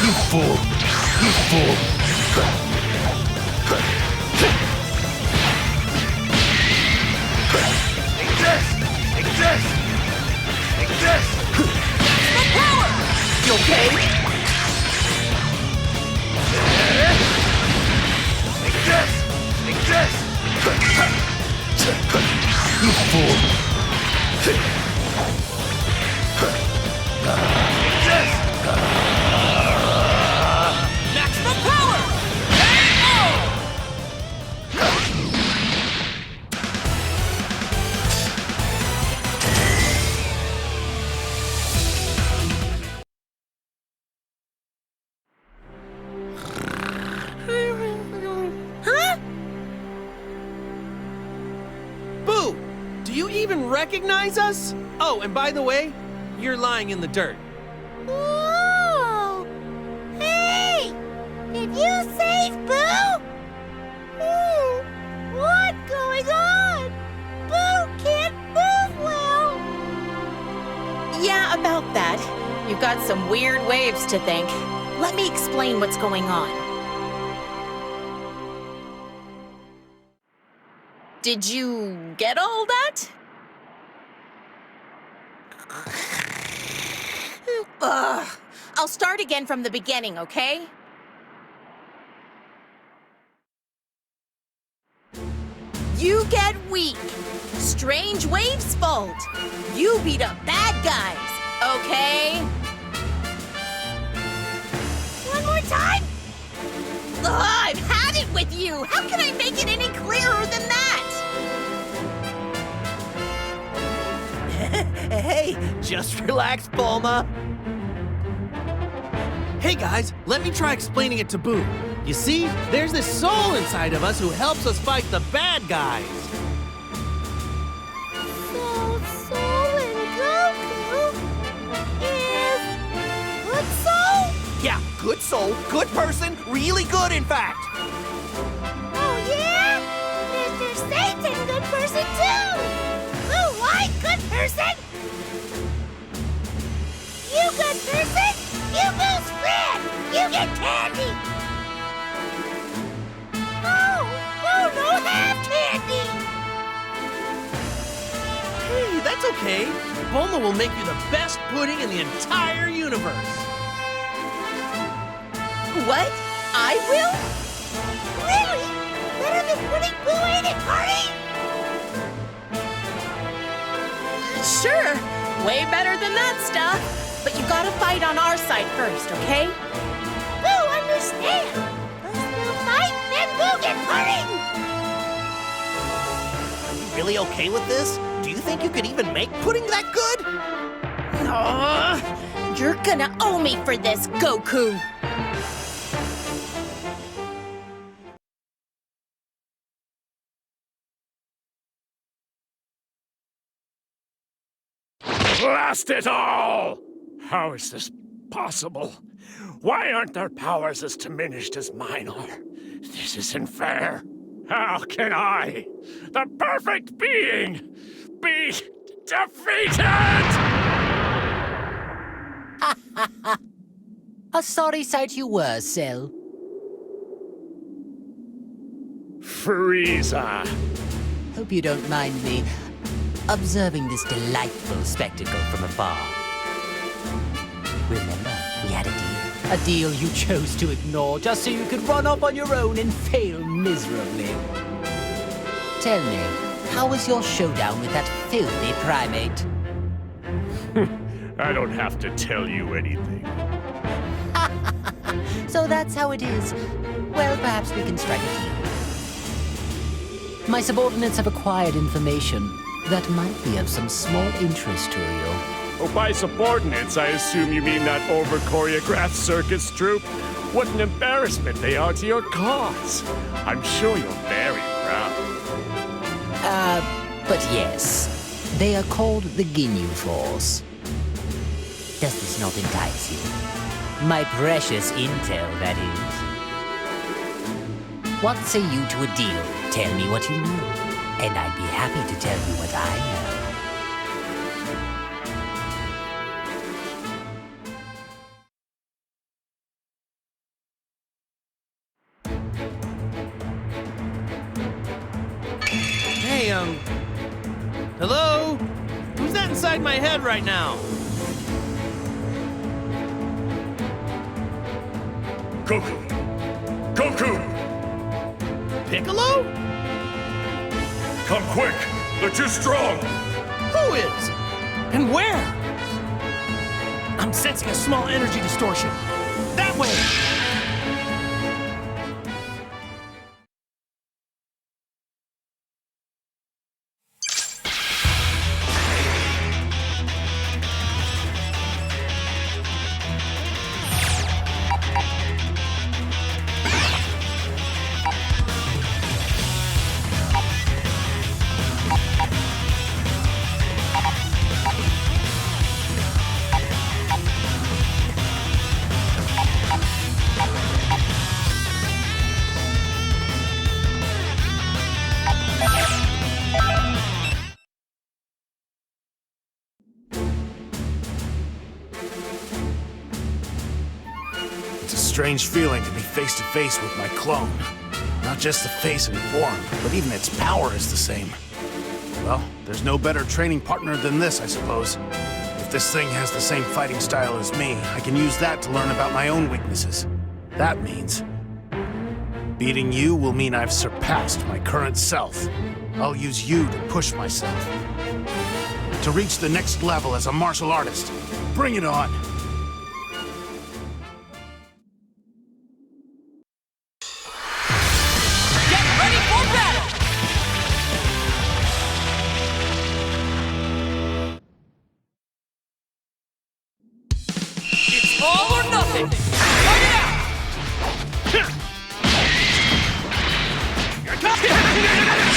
You fool. You fool. Take this! Take this! Take this! The power! You okay? Take this! Take this! You fool! Take this! Maximum power! KO! Huh? Boo! Do you even recognize us? Oh, and by the way, you're lying in the dirt. Whoa! Hey! Did you save Boo? What's going on? Boo can't move well. Yeah, about that. You've got some weird waves to thank. Let me explain what's going on. Did you get all that? Ugh. I'll start again from the beginning, okay? You get weak. Strange Wave's fault. You beat up bad guys, okay? One more time? Ugh, I've had it with you. How can I make it any clearer than that? Hey, just relax, Bulma. Hey guys, let me try explaining it to Boo. You see, there's this soul inside of us who helps us fight the bad guys. So, Soul and Goku is good soul? Yeah, good soul, good person, really good, in fact. Oh yeah? Mr. Satan, good person too! Oh, I good person? You good person? You Boo's get candy! Oh, no half candy! Hey, that's okay. Bulma will make you the best pudding in the entire universe. What? I will? Really? Better than putting Boo in at party? Sure. Way better than that stuff. But you gotta fight on our side first, okay? Boo understand. First Boo fight, then Boo get pudding! Are you really okay with this? Do you think you could even make pudding that good? You're gonna owe me for this, Goku. Blast it all! How is this possible? Why aren't their powers as diminished as mine are? This isn't fair. How can I, the perfect being, be defeated? A sorry sight you were, Cell. Frieza. Hope you don't mind me observing this delightful spectacle from afar. Remember, we had a deal. A deal you chose to ignore just so you could run off on your own and fail miserably. Tell me, how was your showdown with that filthy primate? I don't have to tell you anything. So that's how it is. Well, perhaps we can strike a deal. My subordinates have acquired information that might be of some small interest to you. Oh, by subordinates, I assume you mean that over-choreographed circus troupe? What an embarrassment they are to your cause. I'm sure you're very proud. But yes, they are called the Ginyu Force. Does this not entice you? My precious intel, that is. What say you to a deal? Tell me what you know, and I'd be happy to tell you what I know. Hey, hello? Who's that inside my head right now? Goku! Goku! Piccolo? Come quick! They're too strong! Who is? And where? I'm sensing a small energy distortion. That way! It's a strange feeling to be face to face with my clone. Not just the face and form, but even its power is the same. Well, there's no better training partner than this, I suppose. If this thing has the same fighting style as me, I can use that to learn about my own weaknesses. That means beating you will mean I've surpassed my current self. I'll use you to push myself. To reach the next level as a martial artist. Bring it on! Get ready for battle! It's all or nothing! Fight it out!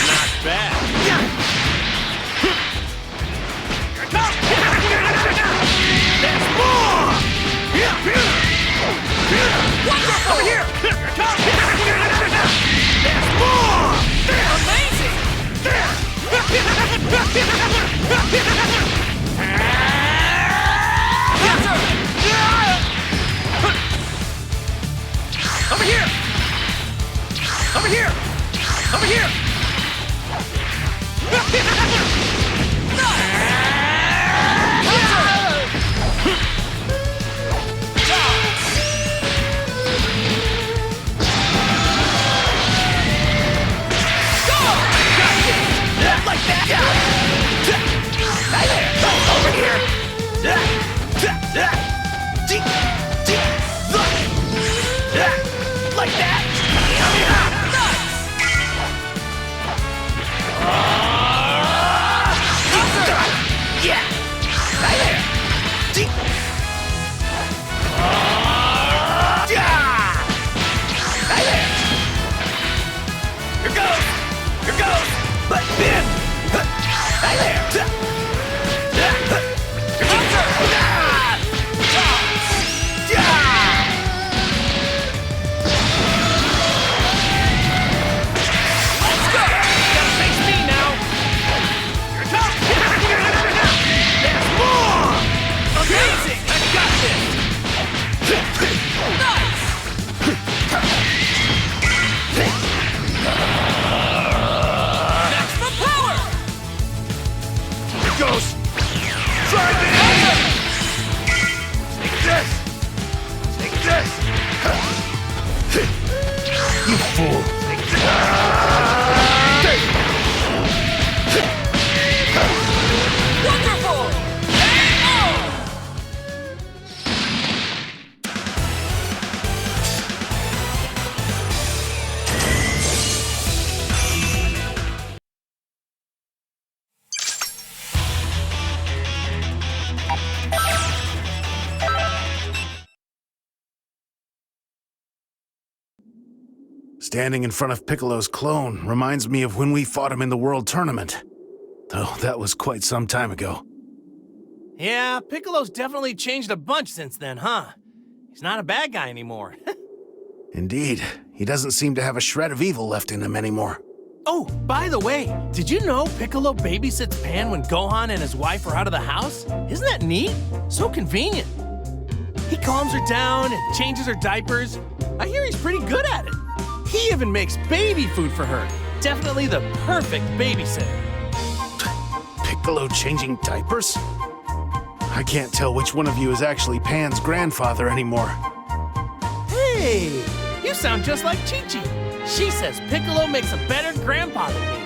Not bad. There's more! Wonderful! Over here! There's more! Amazing! Standing in front of Piccolo's clone reminds me of when we fought him in the World Tournament. Though that was quite some time ago. Yeah, Piccolo's definitely changed a bunch since then, huh? He's not a bad guy anymore. Indeed, he doesn't seem to have a shred of evil left in him anymore. Oh, by the way, did you know Piccolo babysits Pan when Gohan and his wife are out of the house? Isn't that neat? So convenient. He calms her down and changes her diapers. I hear he's pretty good at it. He even makes baby food for her. Definitely the perfect babysitter. Piccolo changing diapers? I can't tell which one of you is actually Pan's grandfather anymore. Hey, you sound just like Chi-Chi. She says Piccolo makes a better grandpa than me.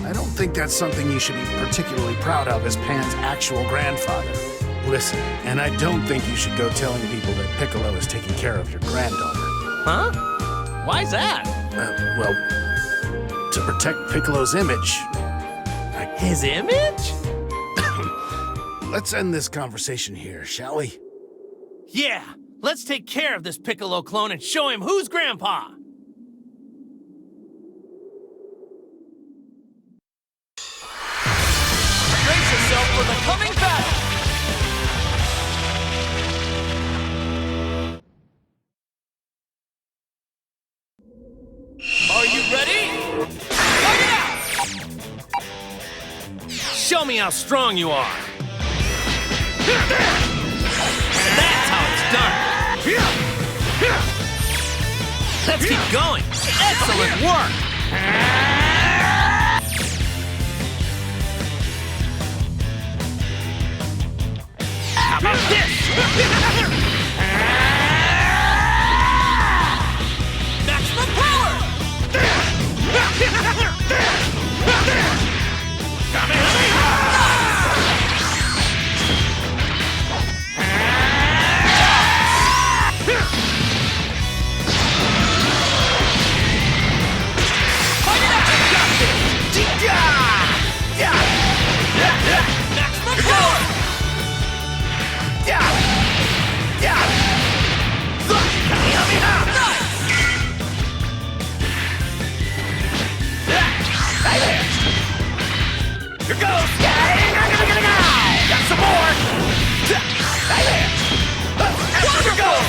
I don't think that's something you should be particularly proud of as Pan's actual grandfather. Listen, and I don't think you should go telling people that Piccolo is taking care of your granddaughter. Huh? Why's that? Well, to protect Piccolo's image. His image? Let's end this conversation here, shall we? Yeah, let's take care of this Piccolo clone and show him who's grandpa. Brace yourself for the coming battle! Are you ready? Fight it out! Show me how strong you are. That's how it's done. Let's keep going. Excellent work. How about this? Maximum power! Maximum power! Here goes! Got some more! Here goes!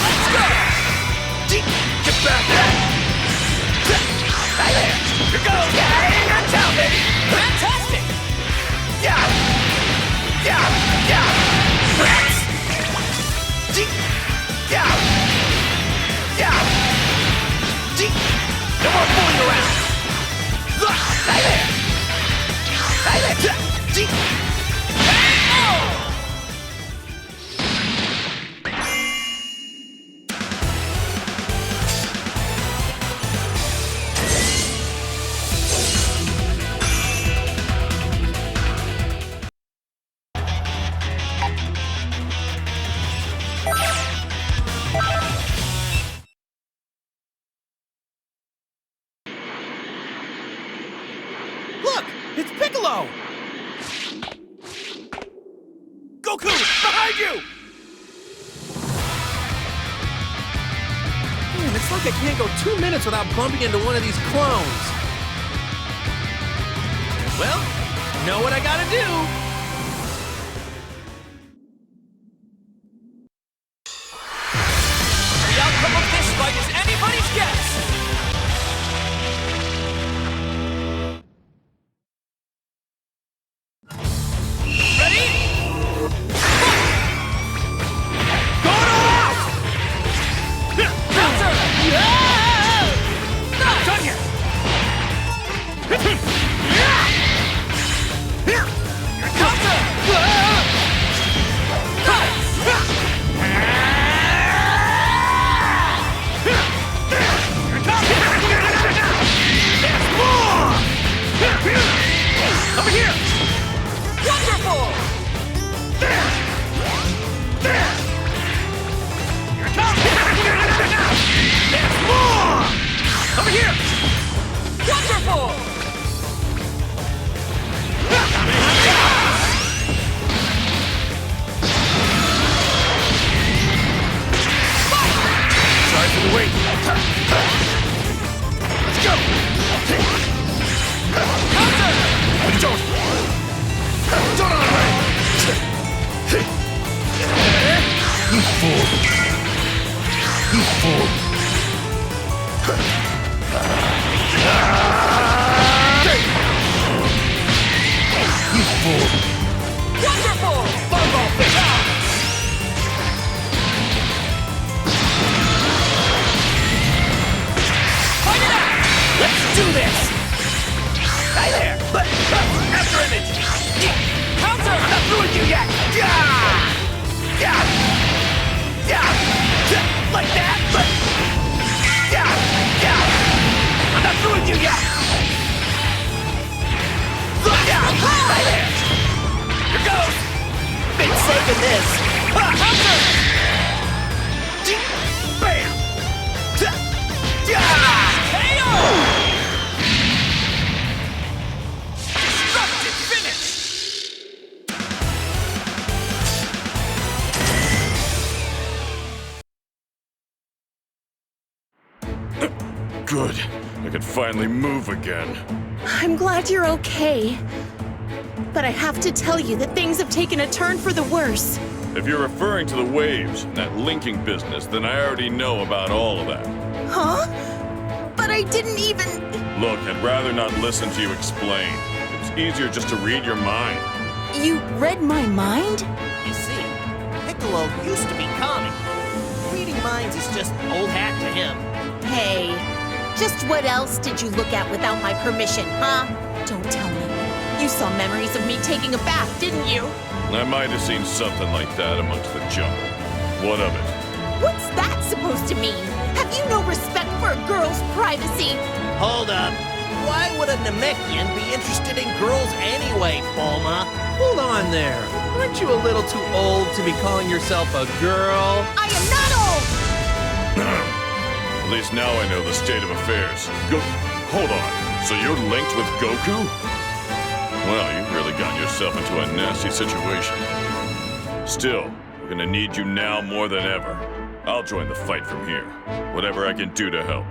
Let's go! Get back! Here goes! Watch out, baby! Fantastic! No more fooling around! Look, it's Piccolo. Goku, behind you! Man, it's like I can't go 2 minutes without bumping into one of these clones. Well, you know what I gotta do. The outcome of this fight is anybody's guess! Ready? Going all out! Bouncer! Not done yet! Here it comes! Wonderful! Wonderful! Ball fish! Fight it out! Let's do this! Right there! After image! Counter! I'm not through with you yet! Like that, but... I'm not through with you yet! Right there! Here goes! Been saving this! Counter! Bam! KO! Destructive finish! Good. I can finally move again. I'm glad you're okay. But I have to tell you that things have taken a turn for the worse. If you're referring to the waves and that linking business, then I already know about all of that. Huh? But I didn't even... Look, I'd rather not listen to you explain. It's easier just to read your mind. You read my mind? You see, Piccolo used to be calming. Reading minds is just old hat to him. Hey, just what else did you look at without my permission, huh? Don't tell me. You saw memories of me taking a bath, didn't you? I might have seen something like that amongst the jungle. What of it? What's that supposed to mean? Have you no respect for a girl's privacy? Hold up. Why would a Namekian be interested in girls anyway, Bulma? Hold on there. Aren't you a little too old to be calling yourself a girl? I am not old! At least now I know the state of affairs. Hold on. So you're linked with Goku? Well, you've really gotten yourself into a nasty situation. Still, we're gonna need you now more than ever. I'll join the fight from here. Whatever I can do to help.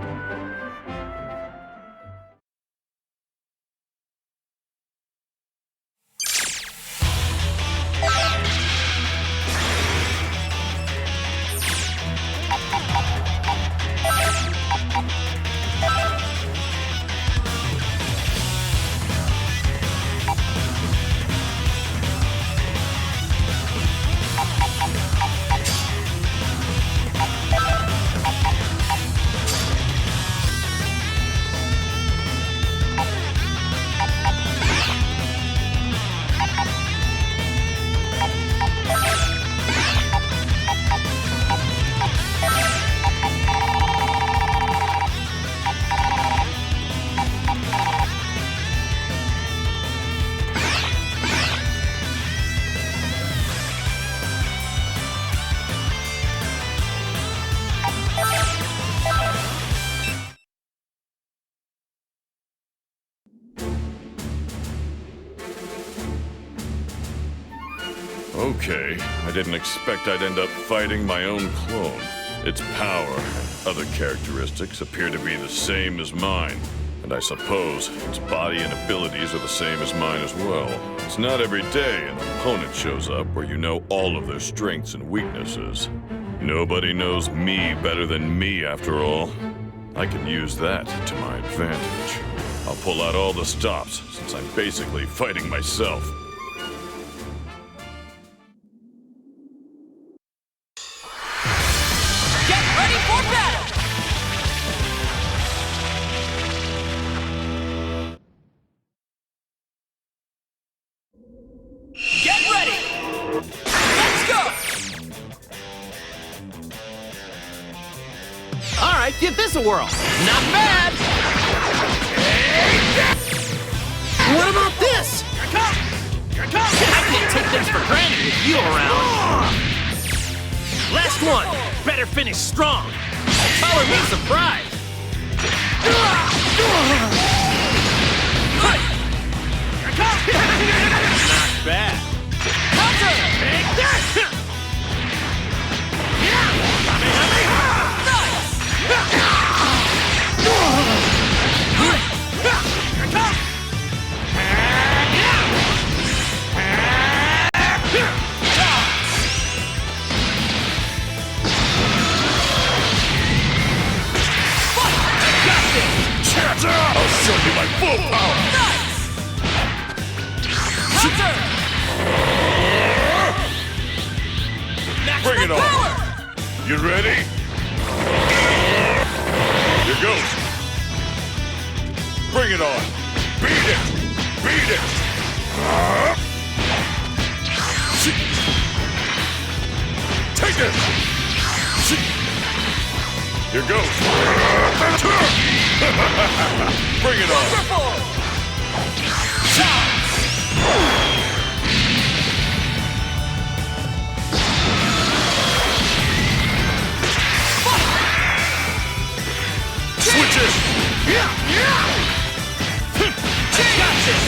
Okay, I didn't expect I'd end up fighting my own clone. Its power and other characteristics appear to be the same as mine, and I suppose its body and abilities are the same as mine as well. It's not every day an opponent shows up where you know all of their strengths and weaknesses. Nobody knows me better than me, after all. I can use that to my advantage. I'll pull out all the stops, since I'm basically fighting myself. Give this a whirl. Not bad. What about this? Here it comes! Here it comes! I can't take things for granted with you around. Last one. Better finish strong. Color me surprised. Here it comes! Not bad. Counter! Take that! I'll show you my full power! Counter! You ready? Here goes. Bring it on. Beat it. Beat it. Take it. Here goes. Bring it on. Switches! Yeah! Got this!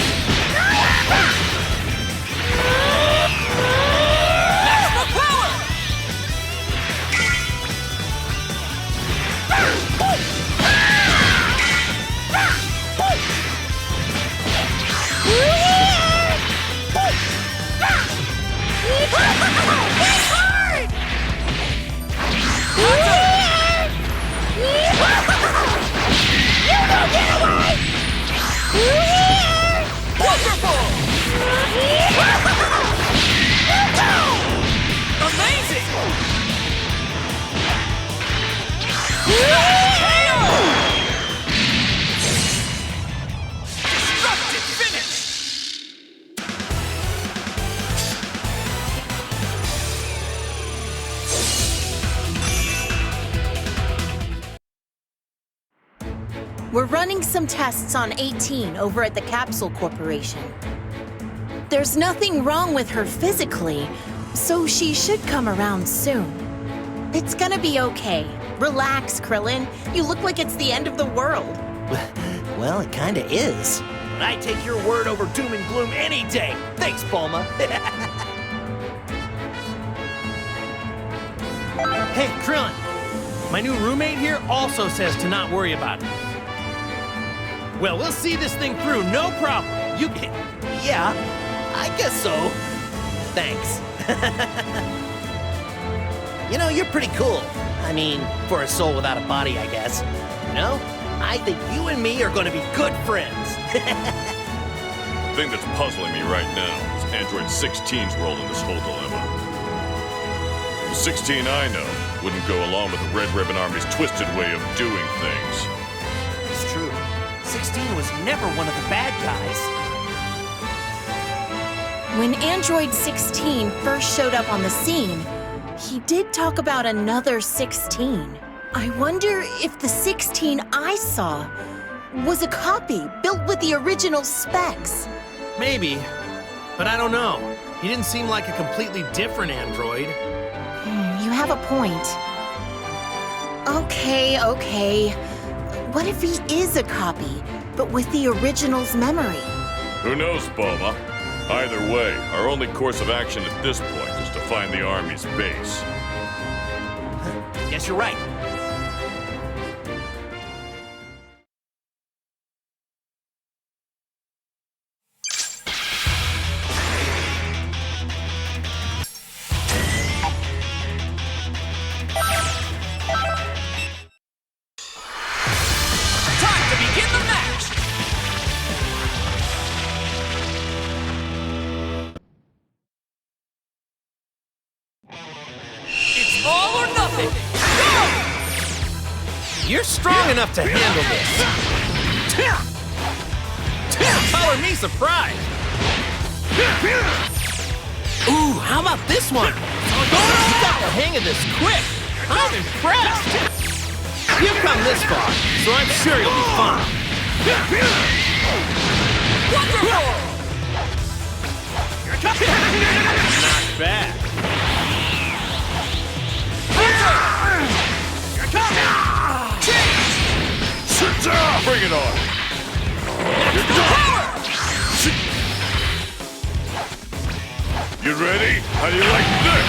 Maximum power! Amazing! Destructive finish! We're running some tests on 18 over at the Capsule Corporation. There's nothing wrong with her physically, so she should come around soon. It's gonna be okay. Relax, Krillin. You look like it's the end of the world. Well, it kinda is. But I take your word over doom and gloom any day. Thanks, Bulma. Hey, Krillin. My new roommate here also says to not worry about it. Well, we'll see this thing through, no problem. You can... Yeah, I guess so. Thanks. You know, you're pretty cool. I mean, for a soul without a body, I guess. You know, I think you and me are gonna be good friends. The thing that's puzzling me right now is Android 16's role in this whole dilemma. The 16 I know wouldn't go along with the Red Ribbon Army's twisted way of doing things. It's true. 16 was never one of the bad guys. When Android 16 first showed up on the scene, he did talk about another 16. I wonder if the 16 I saw was a copy built with the original specs. Maybe, but I don't know. He didn't seem like a completely different android. You have a point. Okay. What if he is a copy, but with the original's memory? Who knows, Bulma? Either way, our only course of action at this point is to find the Army's base. Guess you're right. You're strong enough to handle this. Color me surprised. Ooh, how about this one? You got the hang of this quick. I'm impressed. You've come this far, so I'm sure you'll be fine. Wonderful! Not bad. Bring it on! You ready? How do you like this?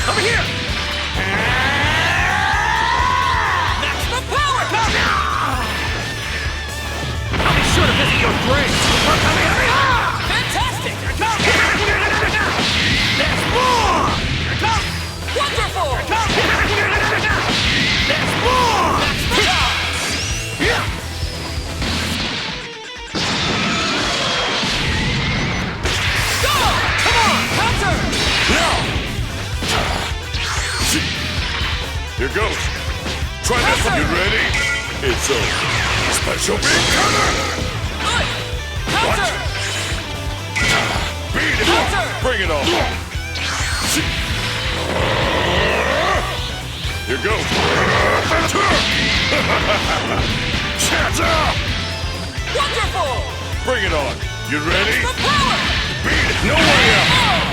Over here! ready? It's over. Special beam counter! Counter! Beat it! Bring it on! Here goes! Wonderful! Bring it on! You ready? The power! Beat it! No way out!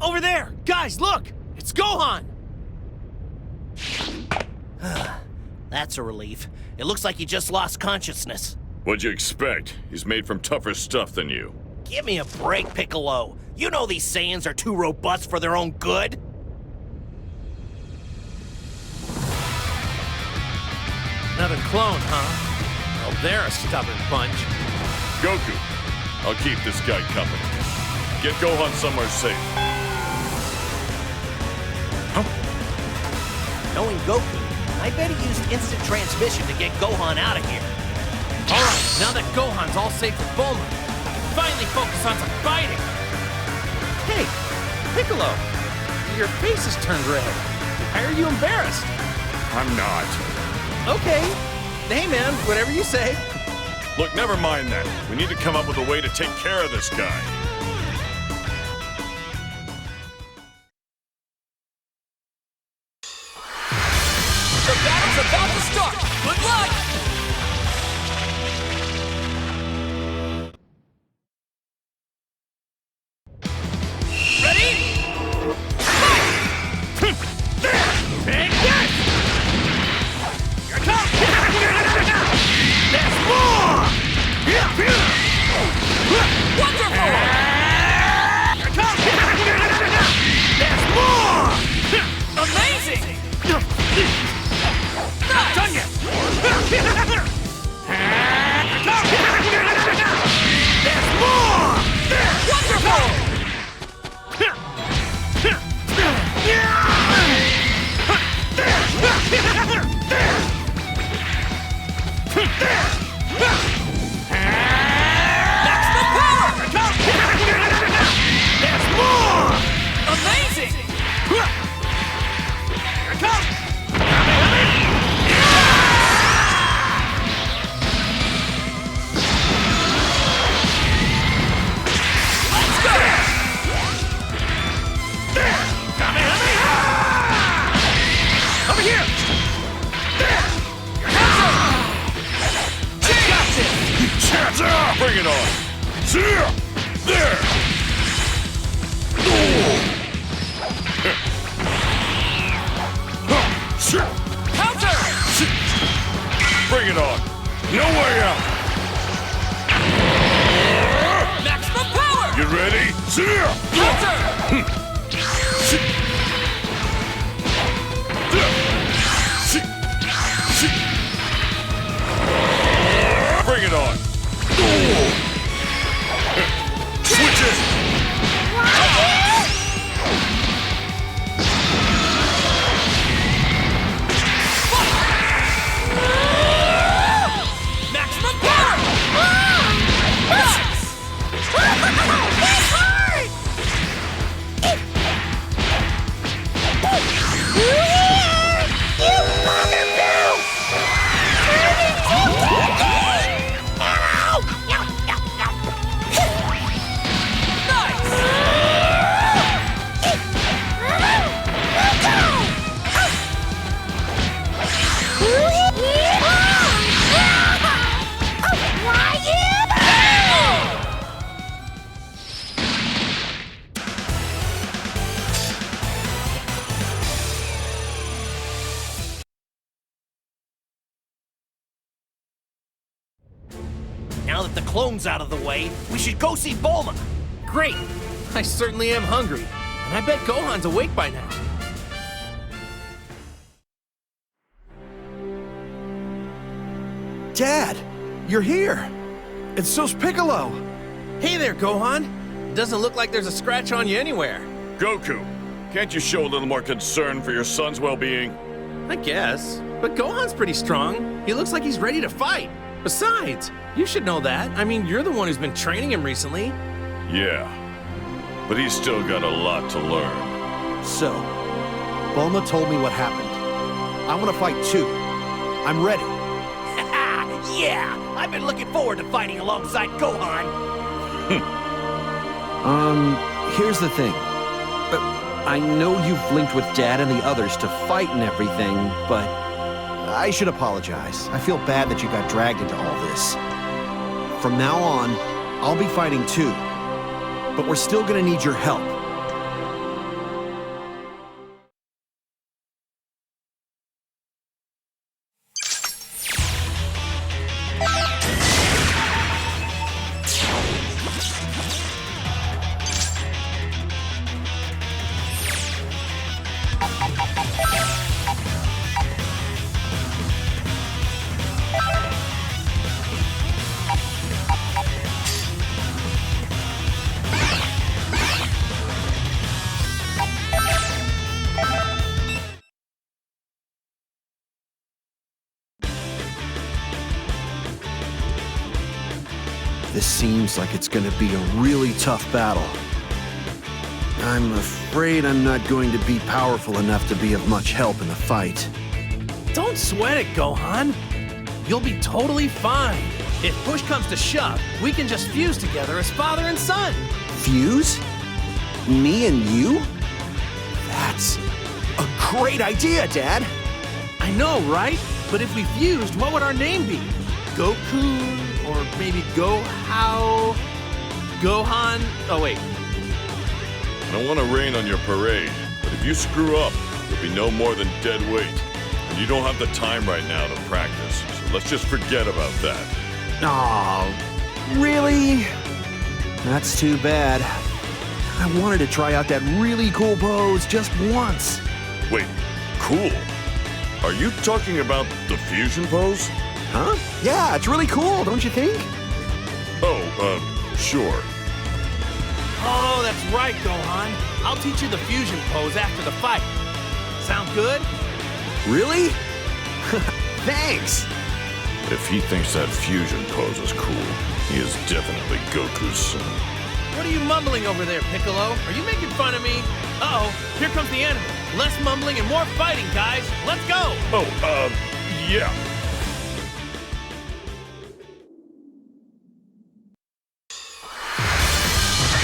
Over there! Guys, look! It's Gohan! That's a relief. It looks like he just lost consciousness. What'd you expect? He's made from tougher stuff than you. Give me a break, Piccolo. You know these Saiyans are too robust for their own good. Another clone, huh? Well, they're a stubborn bunch. Goku, I'll keep this guy company. Get Gohan somewhere safe. Knowing Goku, I bet he used instant transmission to get Gohan out of here. Alright, now that Gohan's all safe with Bulma, I can finally focus on some fighting! Hey, Piccolo! Your face is turned red. Why are you embarrassed? I'm not. Okay. Hey man, whatever you say. Look, never mind that. We need to come up with a way to take care of this guy. The battle's about to start! Good luck! Ready? Fight! Take this! Here it comes! There's more! Wonderful! Here it comes! There's more! Amazing! Not done yet! There's more! Wonderful! Maximum power! There's more! Amazing! Here it comes! Let's go! Over here! Bring it on! There! Counter! Bring it on! No way out! Maximum power! You ready? Counter! Bring it on! Switch it! Maximum power! Now that the clone's out of the way, we should go see Bulma. Great! I certainly am hungry, and I bet Gohan's awake by now. Dad, You're here! And so's Piccolo! Hey there, Gohan. Doesn't look like there's a scratch on you anywhere. Goku, can't you show a little more concern for your son's well-being? I guess. But Gohan's pretty strong. He looks like he's ready to fight. Besides, you should know that. I mean, you're the one who's been training him recently. Yeah, but he's still got a lot to learn. So, Bulma told me what happened. I want to fight too. I'm ready. Yeah! I've been looking forward to fighting alongside Gohan! Here's the thing. I know you've linked with Dad and the others to fight and everything, but I should apologize. I feel bad that you got dragged into all this. From now on, I'll be fighting too. But we're still gonna need your help. This seems like it's gonna be a really tough battle. I'm afraid I'm not going to be powerful enough to be of much help in the fight. Don't sweat it, Gohan. You'll be totally fine. If push comes to shove, we can just fuse together as father and son. Fuse? Me and you? That's a great idea, Dad! I know, right? But if we fused, what would our name be? Goku? Or maybe Go-How? Gohan? Oh, wait. I don't want to rain on your parade, but if you screw up, you'll be no more than dead weight. And you don't have the time right now to practice, so let's just forget about that. Aw, really? That's too bad. I wanted to try out that really cool pose just once. Wait, cool? Are you talking about the fusion pose? Huh? Yeah, it's really cool, don't you think? Oh, sure. Oh, that's right, Gohan. I'll teach you the fusion pose after the fight. Sound good? Really? Thanks! If he thinks that fusion pose is cool, he is definitely Goku's son. What are you mumbling over there, Piccolo? Are you making fun of me? Uh-oh, here comes the enemy. Less mumbling and more fighting, guys. Let's go! Oh, yeah.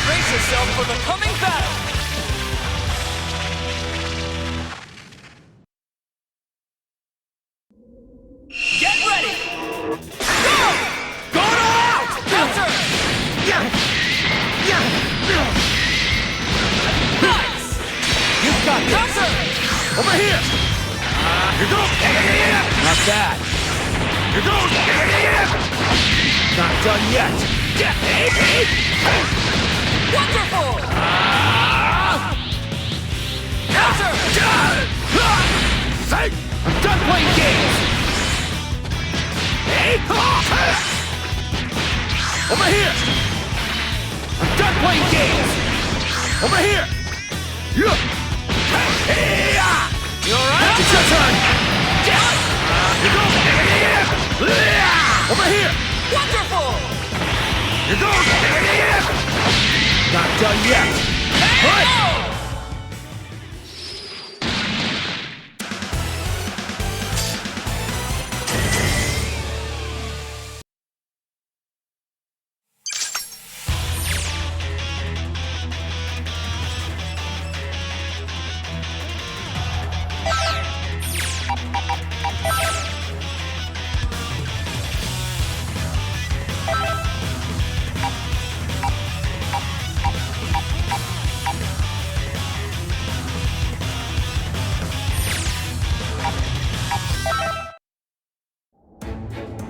Brace yourself for the coming battle! Get ready! Go! Going all out! Counter! Nice! You've got this! Counter! Over here! Here goes! Not bad! Here goes! Not done yet! Wonderful! Counter! I'm done playing games! Over here! I'm done playing games! Over here! You alright? It's your turn! Here goes! Over here! Wonderful! Here goes! Not done yet! Right.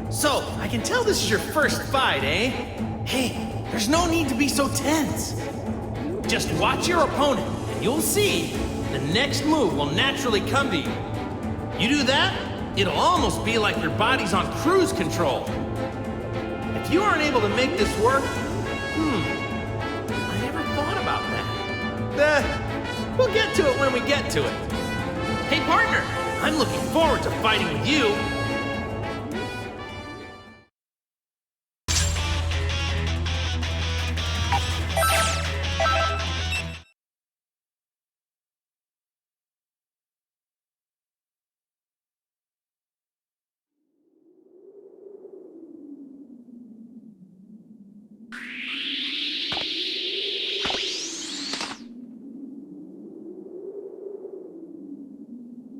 So, I can tell this is your first fight, eh? Hey, there's no need to be so tense. Just watch your opponent, and you'll see the next move will naturally come to you. You do that, it'll almost be like your body's on cruise control. if you aren't able to make this work, I never thought about that. We'll get to it when we get to it. Hey, partner, I'm looking forward to fighting with you.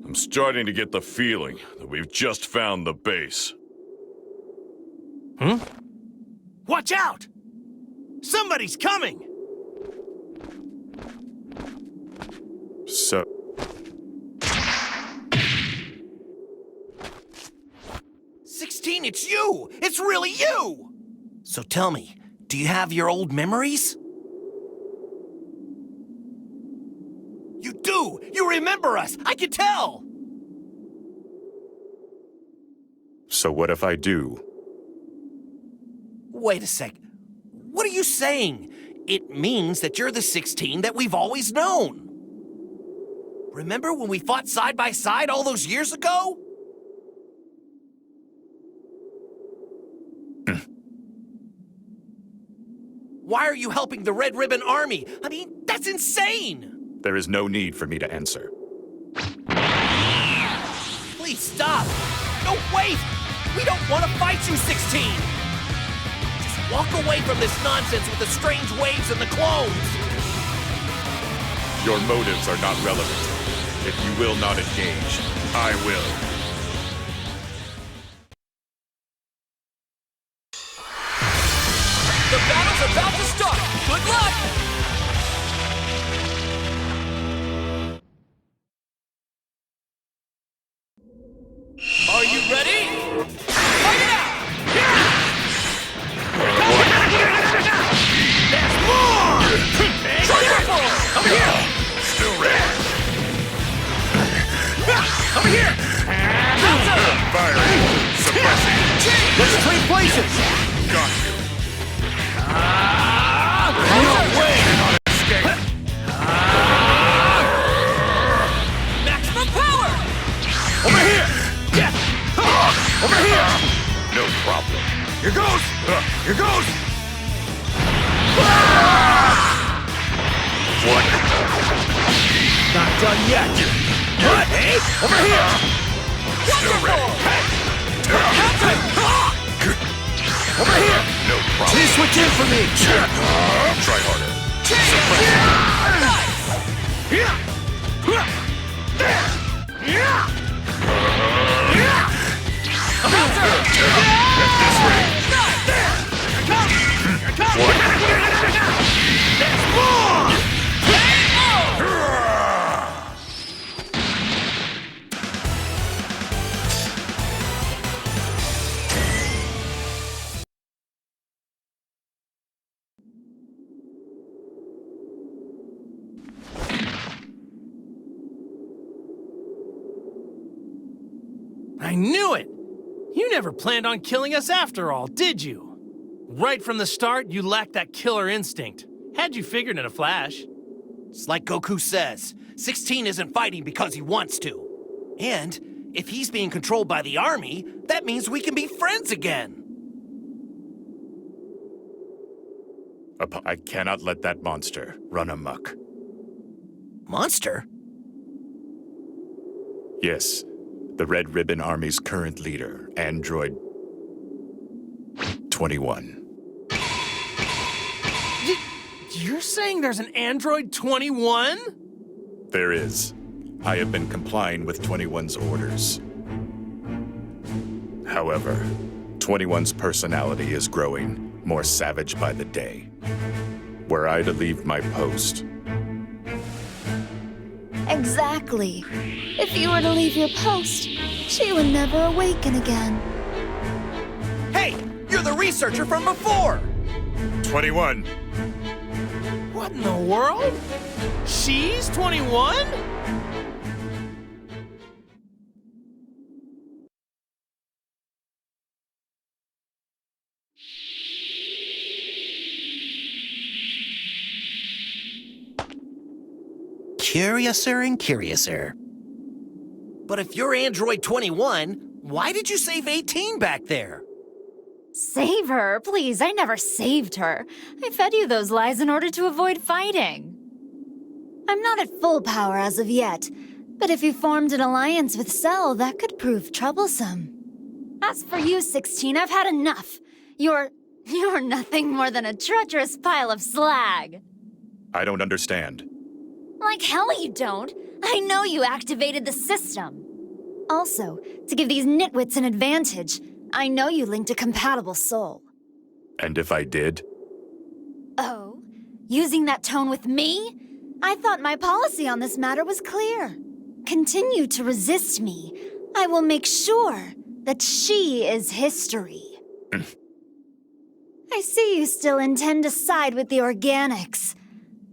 I'm starting to get the feeling that we've just found the base. Watch out! Somebody's coming! So, 16, it's you! It's really you! So tell me, do you have your old memories? You do! You remember us! I can tell! so what if I do? Wait a sec. What are you saying? It means that you're the 16 that we've always known. Remember when we fought side by side all those years ago? Why are you helping the Red Ribbon Army? I mean, that's insane! There is no need for me to answer. Please stop! No, wait! We don't want to fight you, 16! Just walk away from this nonsense with the strange waves and the clones! Your motives are not relevant. If you will not engage, I will. The battle's about to start! Good luck! Are you ready? Fight it out! There's more! Triple! Over here! Still ready. Over here! Firing. Suppressing. Let's trade places! Got you. No way! Cannot escape. Maximum power! Over here. Yeah! Over here. No problem. Here goes! Here goes! What? Not done yet! What? Hey? Over here. Still ready. Over here! No problem. Please switch in for me! Try harder. At this rate. What? There's more! I knew it! You never planned on killing us after all, did you? Right from the start, you lacked that killer instinct. Had you figured in a flash. It's like Goku says, 16 isn't fighting because he wants to. And if he's being controlled by the army, that means we can be friends again. I cannot let that monster run amok. Monster? Yes, the Red Ribbon Army's current leader, Android 21. You're saying there's an Android 21? There is. I have been complying with 21's orders. However, 21's personality is growing more savage by the day. Were I to leave my post, Exactly. If you were to leave your post, she would never awaken again. Hey, you're the researcher from before! 21! What in the world? She's 21? curiouser and curiouser. But if you're Android 21, why did you save 18 back there? Save her? Please, I never saved her. I fed you those lies in order to avoid fighting. I'm not at full power as of yet, but if you formed an alliance with Cell, that could prove troublesome. As for you, 16, I've had enough. You're nothing more than a treacherous pile of slag. I don't understand. Like hell you don't. I know you activated the system. Also, to give these nitwits an advantage, I know you linked a compatible soul. And if I did? Oh? Using that tone with me? I thought my policy on this matter was clear. Continue to resist me. I will make sure that she is history. I see you still intend to side with the organics.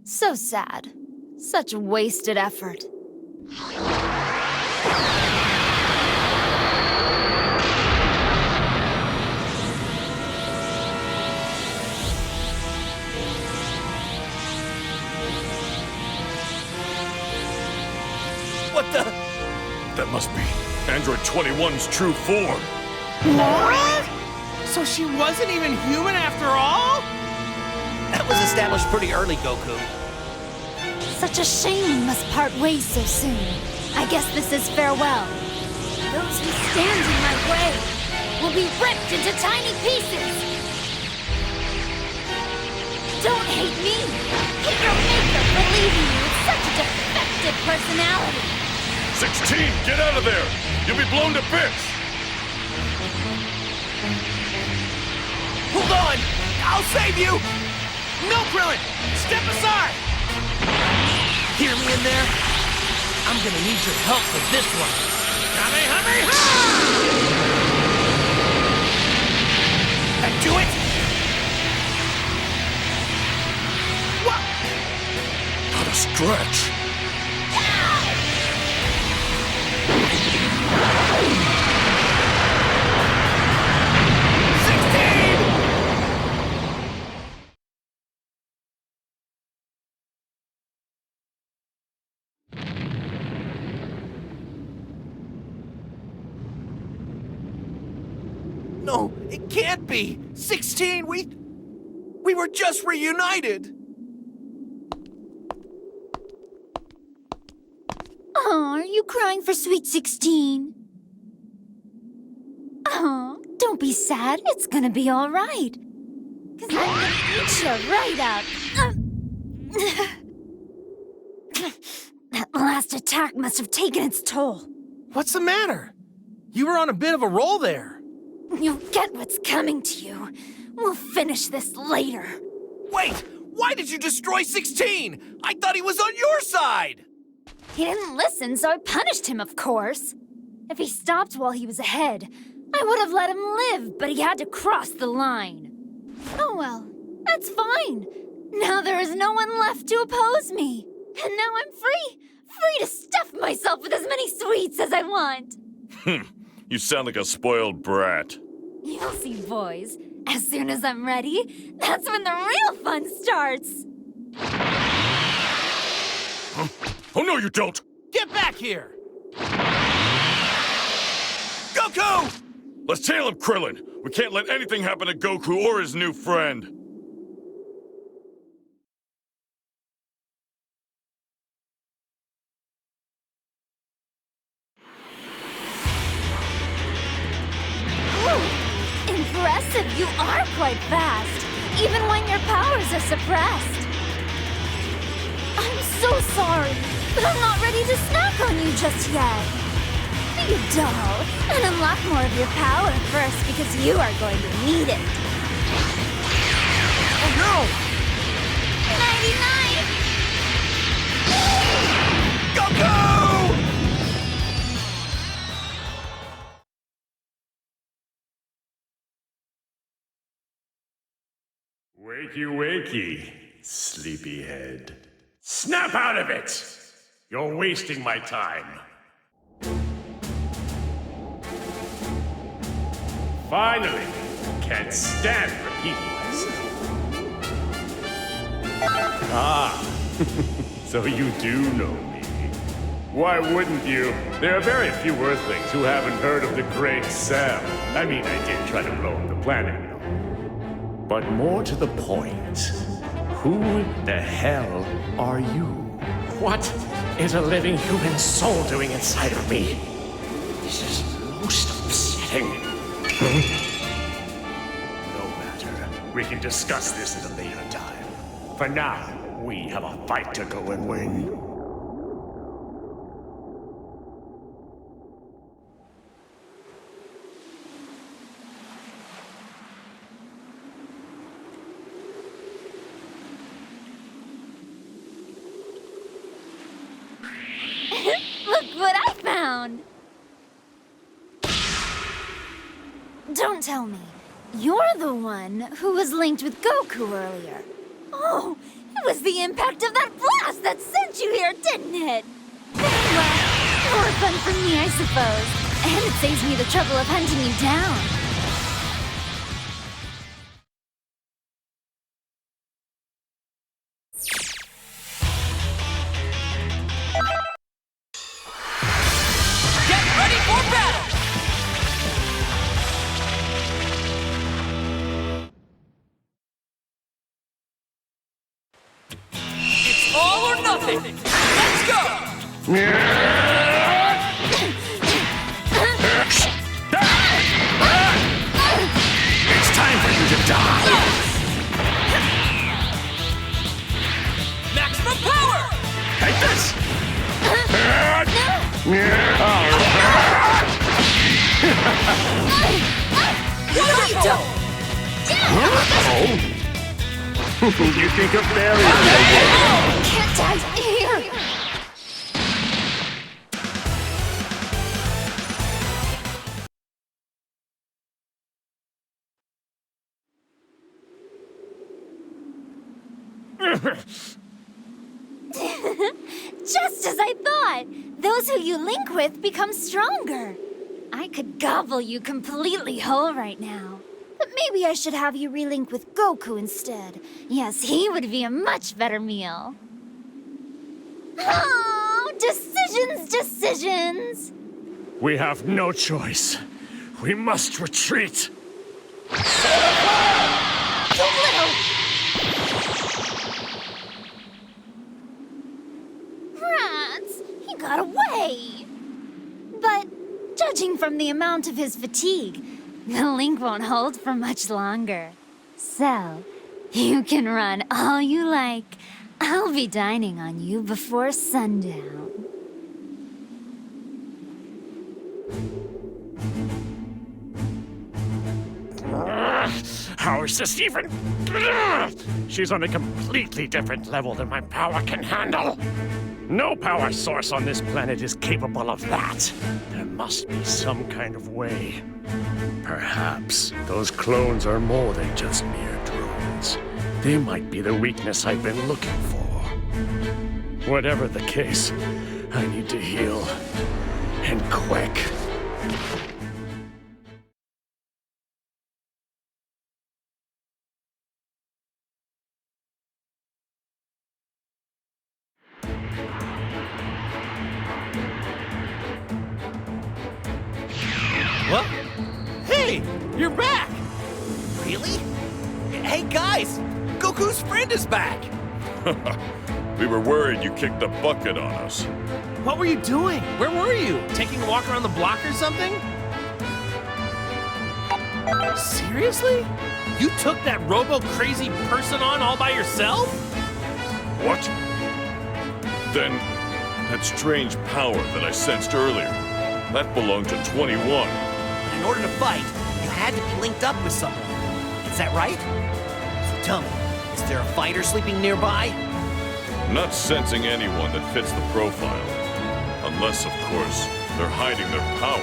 So sad. Such wasted effort. What the? That must be Android 21's true form. What? So she wasn't even human after all? That was established pretty early, Goku. Such a shame we must part ways so soon. I guess this is farewell. Those who stand in my way will be ripped into tiny pieces. Don't hate me. Hate your maker for leaving you with such a defective personality. 16, get out of there! You'll be blown to bits! Hold on! I'll save you! No, Krillin! Step aside! Hear me in there? I'm gonna need your help for this one. Kamehameha! And do it! What? Not a stretch. No, it can't be! 16, we were just reunited! Oh, are you crying for sweet 16? Oh, don't be sad. It's gonna be all right. 'Cause I'm gonna eat you right out. That last attack must have taken its toll. What's the matter? You were on a bit of a roll there. You'll get what's coming to you. We'll finish this later. Wait! Why did you destroy 16? I thought he was on your side! He didn't listen, so I punished him, of course. If he stopped while he was ahead, I would have let him live, but he had to cross the line. Oh well, that's fine. Now there is no one left to oppose me. And now I'm free. Free to stuff myself with as many sweets as I want. You sound like a spoiled brat. You'll see, boys. As soon as I'm ready, that's when the real fun starts. Huh? Oh, no, you don't! Get back here! Goku! Let's tail him, Krillin! We can't let anything happen to Goku or his new friend. Impressive, you are quite fast, even when your powers are suppressed. I'm so sorry, but I'm not ready to snack on you just yet. You doll, and unlock more of your power first because you are going to need it. Oh no! 99! Goku! Wakey, wakey, sleepyhead. Snap out of it! You're wasting my time. Finally, can't stand repeating myself. Ah, so you do know me. Why wouldn't you? There are very few Earthlings who haven't heard of the Great Cell. I mean, I did try to blow up the planet, you know. But more to the point, who the hell are you? What is a living human soul doing inside of me? This is most upsetting. No matter. We can discuss this at a later time. For now, we have a fight to go and win. Look what I found! Don't tell me. You're the one who was linked with Goku earlier. Oh, it was the impact of that blast that sent you here, didn't it? Very well. More fun for me, I suppose. And it saves me the trouble of hunting you down. All or nothing! Let's go! It's time for you to die! Maximum power! Take this! Wonderful! You think a fairy will Can't die here! Just as I thought! Those who you link with become stronger. I could gobble you completely whole right now. But maybe I should have you relink with Goku instead. Yes, he would be a much better meal. Oh, decisions! We have no choice. We must retreat. You little... Rats! He got away! But, judging from the amount of his fatigue, the link won't hold for much longer. So, you can run all you like. I'll be dining on you before sundown. How is this even? She's on a completely different level than my power can handle. No power source on this planet is capable of that. There must be some kind of way. Perhaps those clones are more than just mere drones. They might be the weakness I've been looking for. Whatever the case, I need to heal. And quick. What? Hey, you're back! Really? Hey guys, Goku's friend is back! We were worried you kicked the bucket on us. What were you doing? Where were you? Taking a walk around the block or something? Seriously? You took that robo-crazy person on all by yourself? What? Then, that strange power that I sensed earlier, that belonged to 21. In order to fight, you had to be linked up with someone. Is that right? So tell me, is there a fighter sleeping nearby? Not sensing anyone that fits the profile. Unless, of course, they're hiding their power.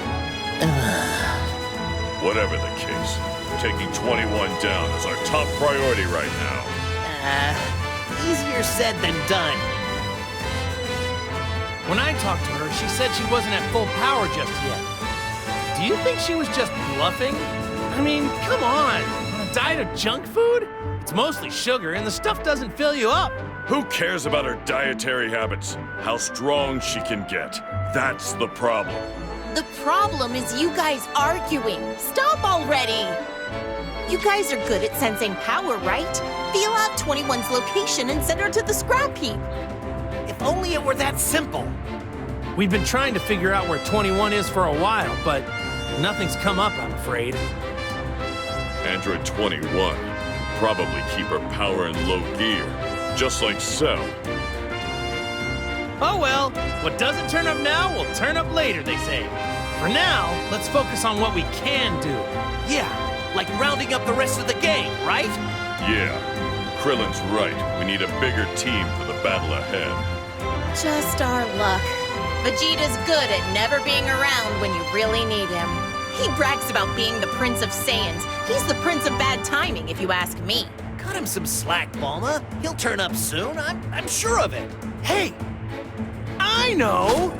Whatever the case, taking 21 down is our top priority right now. Easier said than done. When I talked to her, she said she wasn't at full power just yet. Do you think she was just bluffing? I mean, come on. On a diet of junk food? It's mostly sugar, and the stuff doesn't fill you up. Who cares about her dietary habits? How strong she can get. That's the problem. The problem is you guys arguing. Stop already! You guys are good at sensing power, right? Feel out 21's location and send her to the scrap heap. If only it were that simple. We've been trying to figure out where 21 is for a while, but nothing's come up, I'm afraid. Android 21 probably keep her power in low gear, just like Cell. Oh well, what doesn't turn up now will turn up later, they say. For now, let's focus on what we can do. Yeah, like rounding up the rest of the gang, right? Yeah, Krillin's right. We need a bigger team for the battle ahead. Just our luck. Vegeta's good at never being around when you really need him. He brags about being the Prince of Saiyans. He's the Prince of Bad Timing, if you ask me. Cut him some slack, Bulma. He'll turn up soon. I'm sure of it. Hey! I know!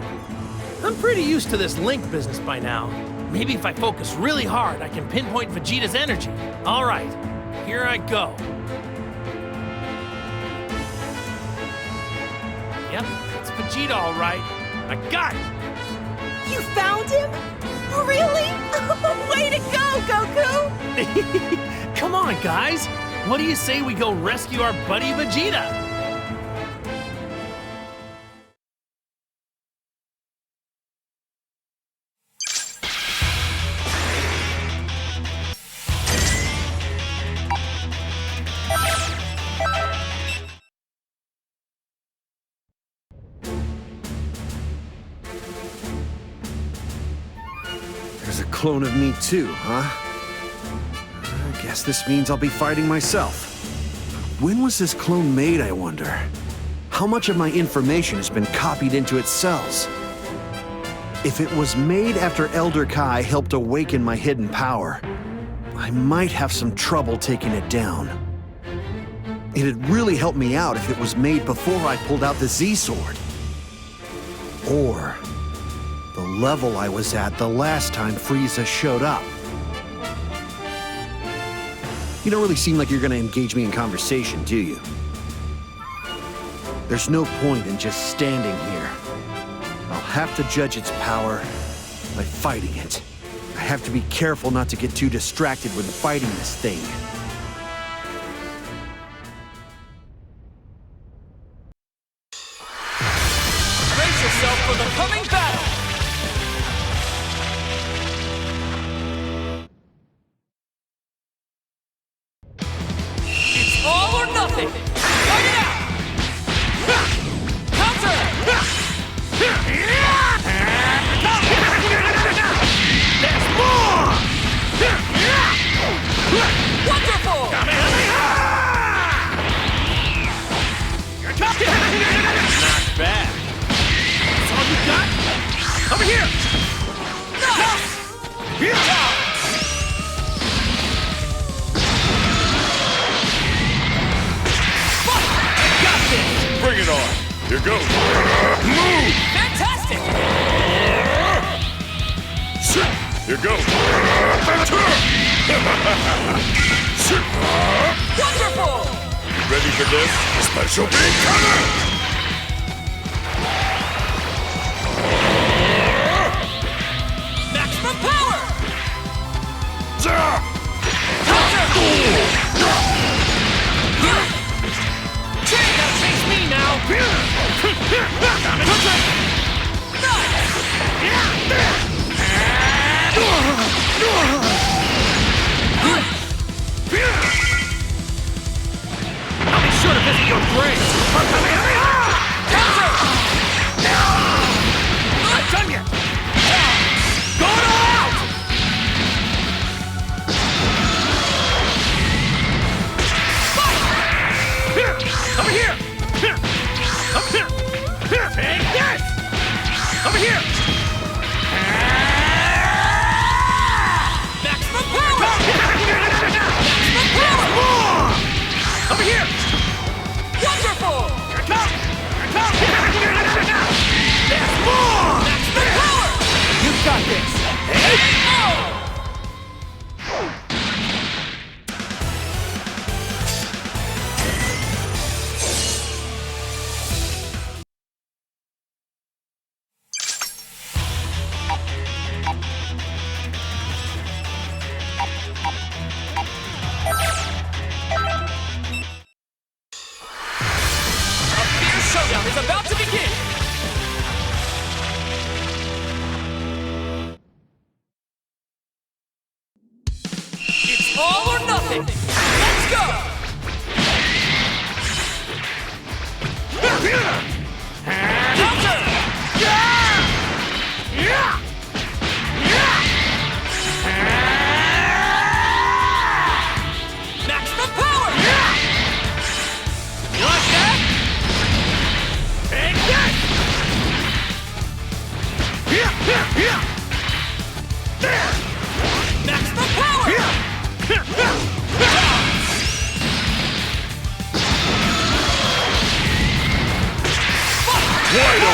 I'm pretty used to this Link business by now. Maybe if I focus really hard, I can pinpoint Vegeta's energy. All right, here I go. Yep, it's Vegeta all right. I got it! You found him? Really? Way to go, Goku! Come on, guys. What do you say we go rescue our buddy Vegeta? There's a clone of me too, huh? I guess this means I'll be fighting myself. When was this clone made, I wonder? How much of my information has been copied into its cells? If it was made after Elder Kai helped awaken my hidden power, I might have some trouble taking it down. It'd really help me out if it was made before I pulled out the Z-Sword. Or the level I was at the last time Frieza showed up. You don't really seem like you're gonna engage me in conversation, do you? There's no point in just standing here. I'll have to judge its power by fighting it. I have to be careful not to get too distracted when fighting this thing. Brace yourself for the coming battle! It's all or nothing! Fight it out! Counter! There's more! Wonderful! Not bad. That's all you got? Over here! Nice! Got this! Bring it on! Here goes! Move! Fantastic! Here goes! Wonderful! You ready for this? Special beam cutter! Maximum power! Change gotta face me now! I'll be sure to visit your grave! Not done yet! Going all out!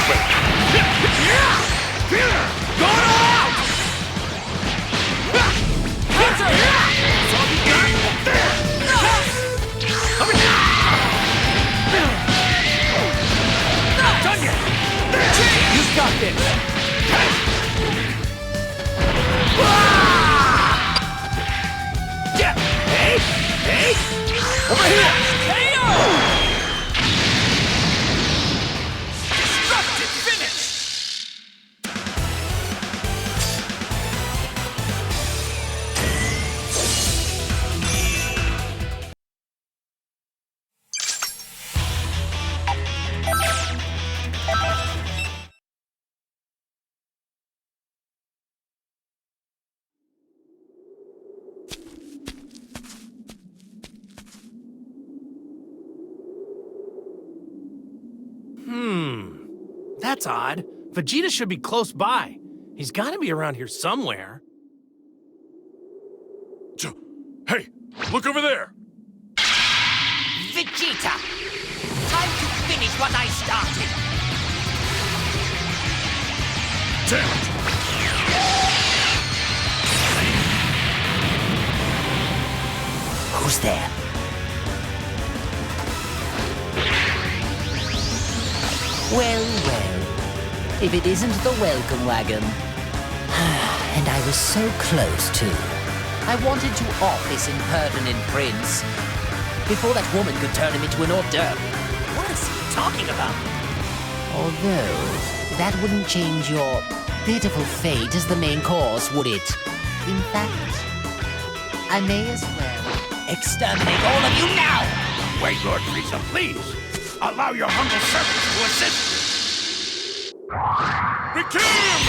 open! Going all out! Counter! That's all you got? Done yet! You've got this! Yeah! Hey! Hey! Over here! KO! Destructive finish! That's odd. Vegeta should be close by. He's gotta be around here somewhere. Hey, look over there! Vegeta! Time to finish what I started! Damn it! Who's there? Well, well. If it isn't the welcome wagon. And I was so close, too. I wanted to off this impertinent prince before that woman could turn him into an hors d'oeuvre. What is he talking about? Although, that wouldn't change your pitiful fate as the main course, would it? In fact, I may as well exterminate all of you now! Wait, Lord Frieza, please! Allow your humble servants to assist you! We kill him!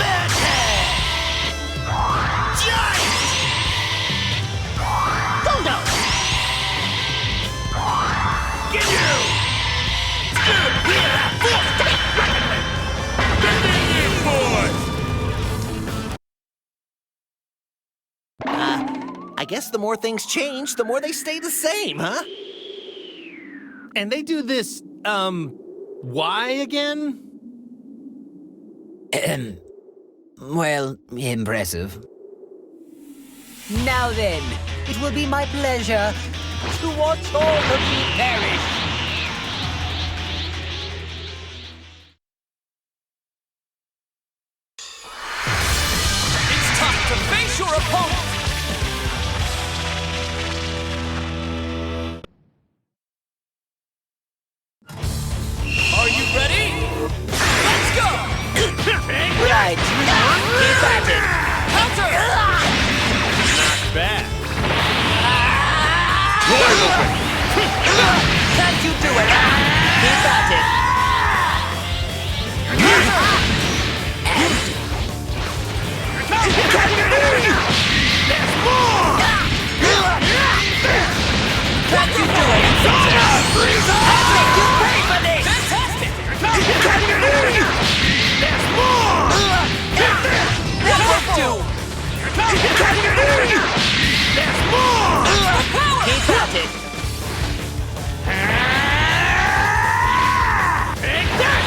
Bedhead! Giant! Bulldoze! Get you! I guess the more things change, the more they stay the same, huh? And they do this, why again? Well, impressive. Now then, it will be my pleasure to watch all of you perish. It's time to face your opponent! Are you ready? Let's go! Right, keep at it. Counter! Not bad. Wide open! Can't you do it? Keep at it. There's more! Can't you do it? I'll make you pay for this! Fantastic! There's more! That won't do! There's more! Keep at it. Take that!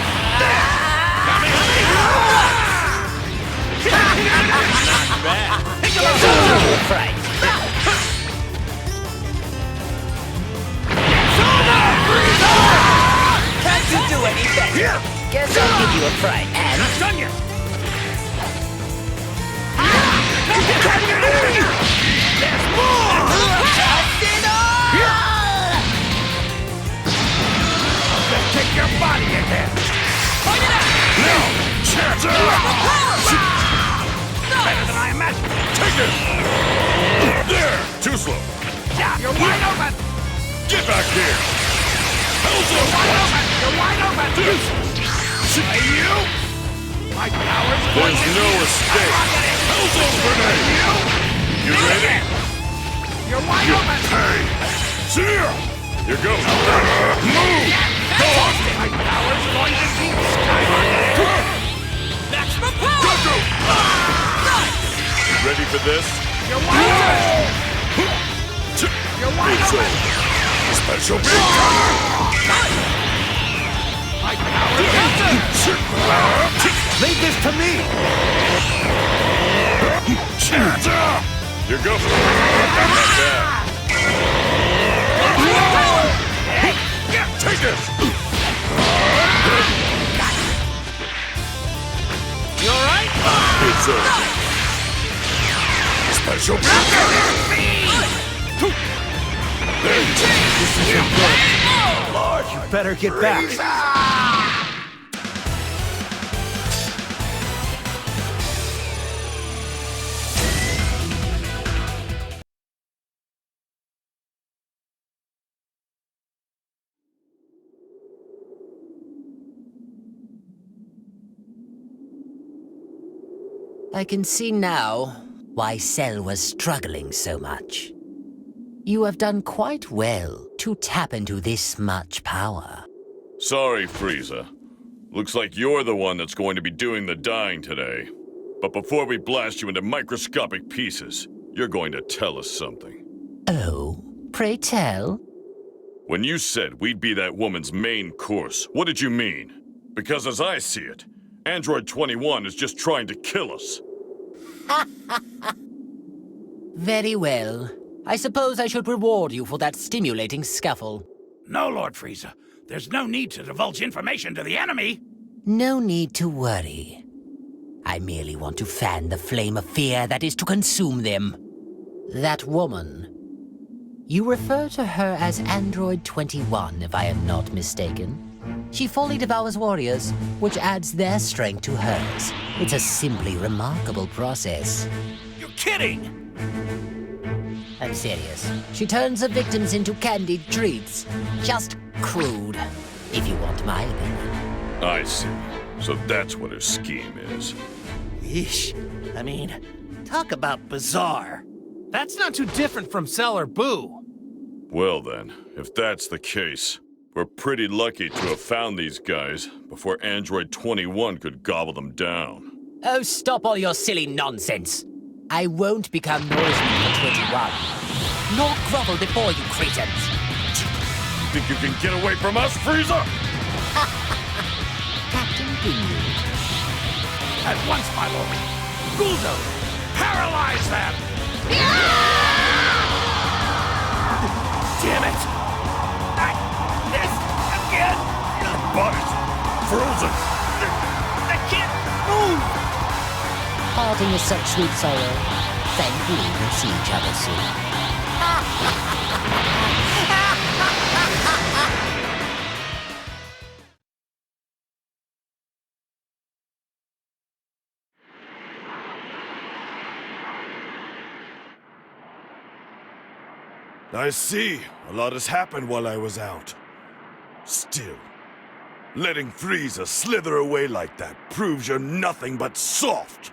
Not bad. Take a Give look! you a fright. Can't you do anything? Guess I'll give you a fright and... Not done yet! There's more! Then take your body in there! No! Chance! Better than I imagined! Take it! There! Too slow! Yeah, you're wide open! Get back here! You're wide open! You're wide open! Hey, you! My power's going There's to no you. escape! Skyrocketing. Hell's grenade! You ready? You're wide open! Hey! Here! Here goes! Move! Go on! My power's going to be skyrocketing! Maximum power! Go! Nice! You ready for this? You're wide open! You're wide It's open! a special big counter! My power counter! Leave this to me! You go. Not bad. Take this! You alright? It's over. Special Lord, you better get back. I can see now why Cell was struggling so much. You have done quite well to tap into this much power. Sorry, Frieza. Looks like you're the one that's going to be doing the dying today. But before we blast you into microscopic pieces, you're going to tell us something. Oh, pray tell? When you said we'd be that woman's main course, what did you mean? Because as I see it, Android 21 is just trying to kill us. Very well. I suppose I should reward you for that stimulating scuffle. No, Lord Frieza. There's no need to divulge information to the enemy. No need to worry. I merely want to fan the flame of fear that is to consume them. That woman. You refer to her as Android 21, if I am not mistaken. She fully devours warriors, which adds their strength to hers. It's a simply remarkable process. You're kidding! I'm serious. She turns her victims into candied treats. Just crude, if you want my opinion. I see. So that's what her scheme is. Yeesh. I mean, talk about bizarre. That's not too different from Cell or Boo. Well then, if that's the case, we're pretty lucky to have found these guys before Android 21 could gobble them down. Oh, stop all your silly nonsense. I won't become noisemaker for 21. Nor grovel before you cretins. You think you can get away from us, Frieza? Captain Ginyu. At once, my lord. Guldo, paralyze them! Damn it! Not this again! Body's frozen. I can't move! Parting with such sweet sorrow. Thankfully, we'll see each other soon. I see. A lot has happened while I was out. Still, letting Frieza slither away like that proves you're nothing but soft.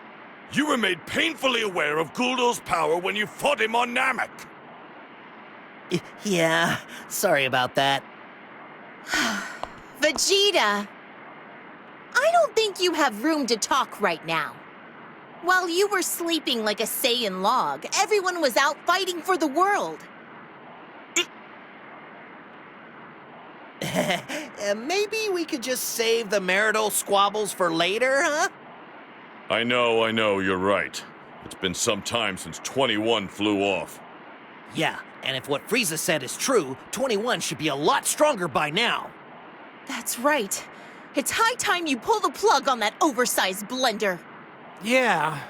You were made painfully aware of Guldo's power when you fought him on Namek. Yeah, sorry about that. Vegeta! I don't think you have room to talk right now. While you were sleeping like a Saiyan log, everyone was out fighting for the world. Maybe we could just save the marital squabbles for later, huh? I know, you're right. It's been some time since 21 flew off. Yeah, and if what Frieza said is true, 21 should be a lot stronger by now. That's right. It's high time you pull the plug on that oversized blender. Yeah,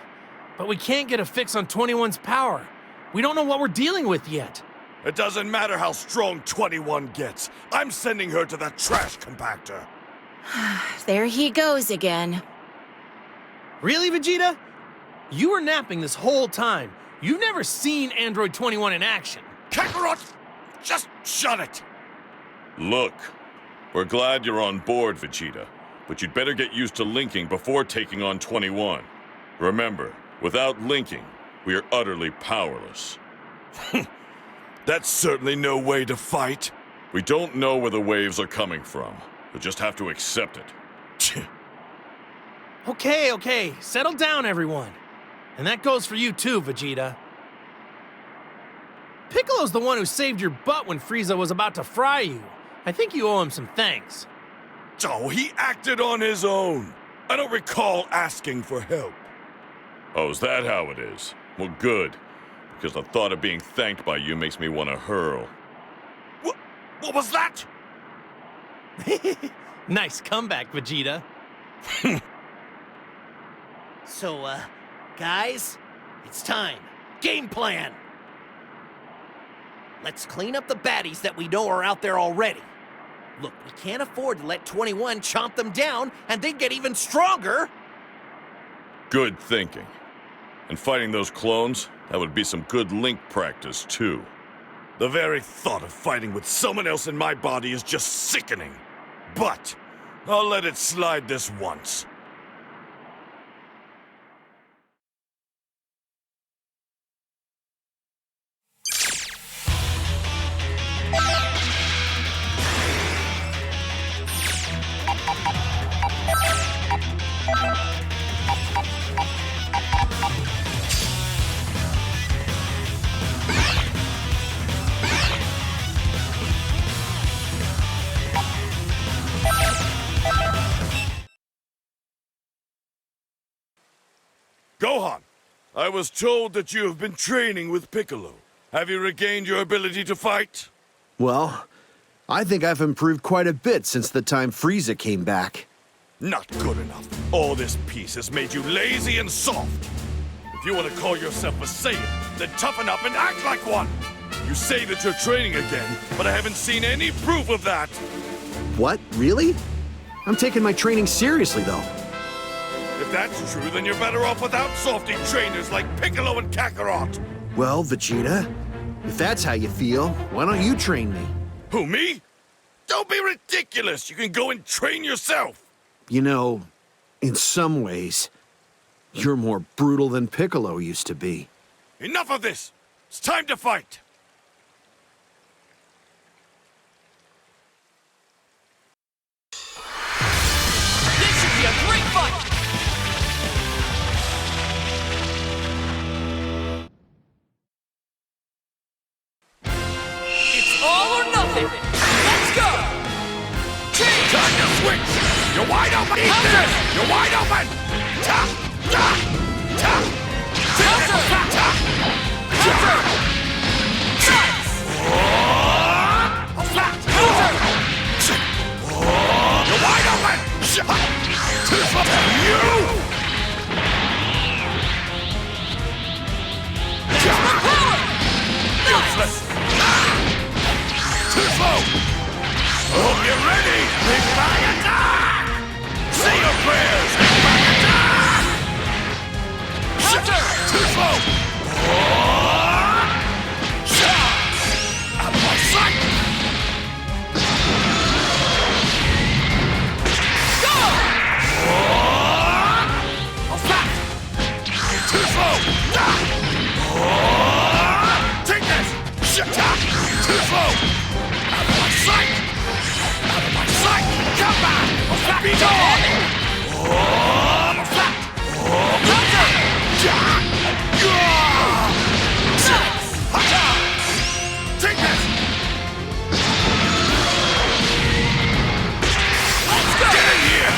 but we can't get a fix on 21's power. We don't know what we're dealing with yet. It doesn't matter how strong 21 gets. I'm sending her to the trash compactor. There he goes again. Really, Vegeta? You were napping this whole time. You've never seen Android 21 in action. Kakarot! Just shut it! Look, we're glad you're on board, Vegeta, but you'd better get used to linking before taking on 21. Remember, without linking, we are utterly powerless. That's certainly no way to fight. We don't know where the waves are coming from. We'll just have to accept it. Okay, settle down, everyone. And that goes for you too, Vegeta. Piccolo's the one who saved your butt when Frieza was about to fry you. I think you owe him some thanks. Oh, he acted on his own. I don't recall asking for help. Oh, is that how it is? Well, good. Because the thought of being thanked by you makes me want to hurl. What was that? Nice comeback, Vegeta. So, guys, it's time. Game plan! Let's clean up the baddies that we know are out there already. Look, we can't afford to let 21 chomp them down and then get even stronger. Good thinking. And fighting those clones, that would be some good link practice, too. The very thought of fighting with someone else in my body is just sickening. But I'll let it slide this once. Gohan, I was told that you have been training with Piccolo. Have you regained your ability to fight? Well, I think I've improved quite a bit since the time Frieza came back. Not good enough. All this peace has made you lazy and soft. If you want to call yourself a Saiyan, then toughen up and act like one. You say that you're training again, but I haven't seen any proof of that. What? Really? I'm taking my training seriously, though. If that's true, then you're better off without softy trainers like Piccolo and Kakarot. Well, Vegeta, if that's how you feel, why don't you train me? Who, me? Don't be ridiculous. You can go and train yourself. You know, in some ways, you're more brutal than Piccolo used to be. Enough of this. It's time to fight. This should be a great fight! It's all or nothing! Let's go! Change! Time to switch! You're wide open! Eat this! You're wide open! Ta! Ta! Ta! Counter! Ta! Counter! Nice! Flat! Counter! You're wide open! You! Useless! Too slow! Hope you're ready! Big Bang attack! Say your prayers! Big Bang attack! Too slow! Out of my sight! Go! Flat! Too slow! Take this! Too slow! Out of my sight! Out of my sight! Come back! Be gone! Flat! Take this! Let's go! Get in here!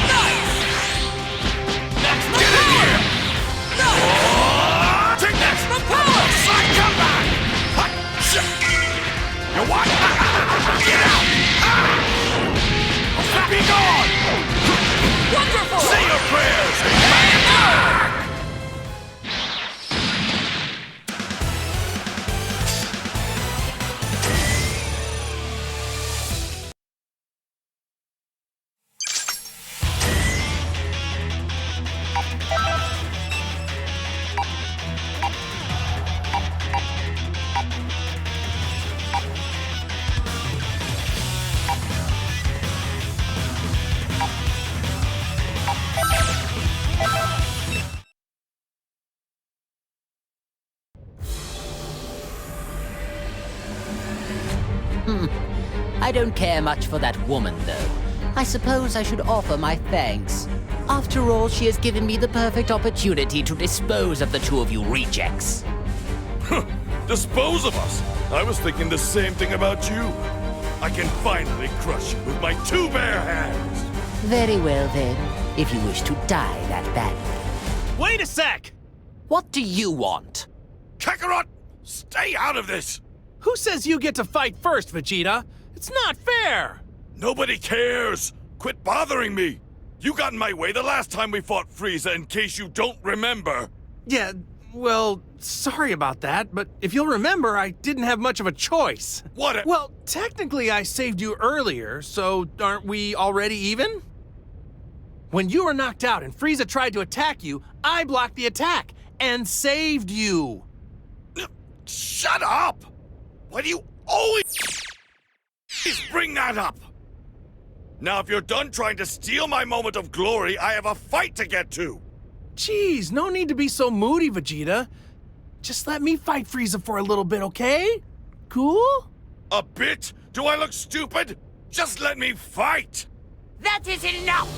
Nice! That's my Get in power! here! Nice! Take this! My power! Side, come back! You're what? Get out! Be gone! Wonderful! Say your prayers! I don't care much for that woman, though. I suppose I should offer my thanks. After all, she has given me the perfect opportunity to dispose of the two of you rejects. Dispose of us? I was thinking the same thing about you. I can finally crush you with my 2 bare hands! Very well then, if you wish to die that badly. Wait a sec! What do you want? Kakarot! Stay out of this! Who says you get to fight first, Vegeta? It's not fair! Nobody cares! Quit bothering me! You got in my way the last time we fought Frieza, in case you don't remember! Yeah, well, sorry about that, but if you'll remember, I didn't have much of a choice. What? Well, technically I saved you earlier, so aren't we already even? When you were knocked out and Frieza tried to attack you, I blocked the attack and saved you. Shut up! Why do you always bring that up? Now, if you're done trying to steal my moment of glory, I have a fight to get to! Jeez, no need to be so moody, Vegeta. Just let me fight Frieza for a little bit, okay? Cool? A bit? Do I look stupid? Just let me fight! That is enough!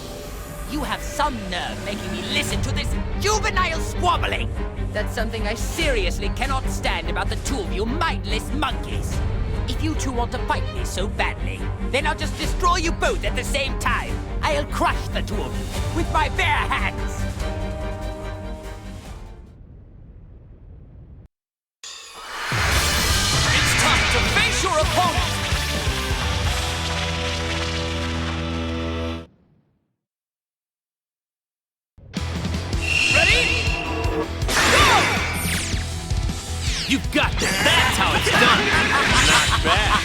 You have some nerve making me listen to this juvenile squabbling! That's something I seriously cannot stand about the two of you mindless monkeys. If you two want to fight me so badly, then I'll just destroy you both at the same time. I'll crush the two of you with my bare hands. It's time to face your opponent! You've got this. That's how it's done. Not bad.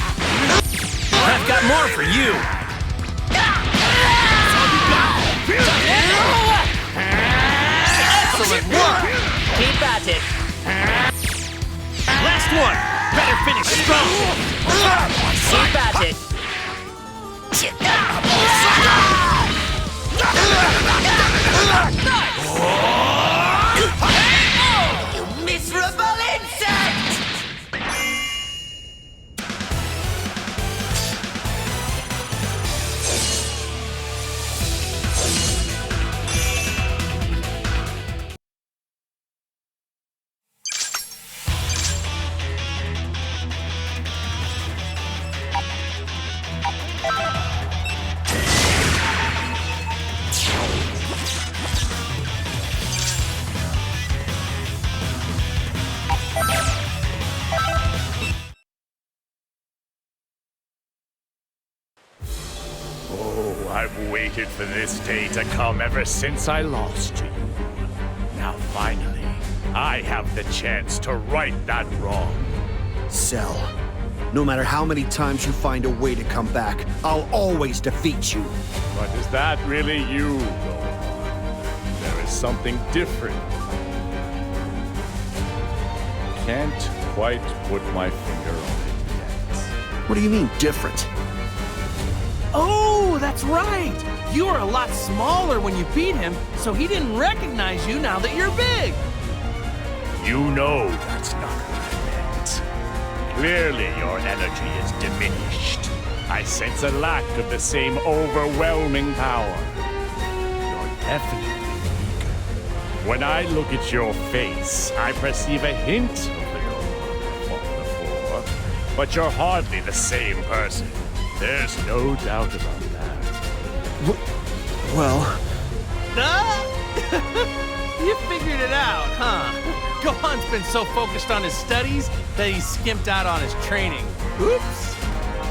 I've got more for you. Excellent work. Keep at it. Last one. Better finish strong. Keep at it. You miserable insect! I've waited for this day to come ever since I lost to you. Now finally, I have the chance to right that wrong. Cell, no matter how many times you find a way to come back, I'll always defeat you. But is that really you, Gohan? There is something different. Can't quite put my finger on it yet. What do you mean, different? Oh, that's right. You were a lot smaller when you beat him, so he didn't recognize you now that you're big. You know that's not what I meant. Clearly your energy is diminished. I sense a lack of the same overwhelming power. You're definitely weaker. When I look at your face, I perceive a hint of the Gohan I fought before, but you're hardly the same person. There's no doubt about that. Well... You figured it out, huh? Gohan's been so focused on his studies that he's skimped out on his training. Oops.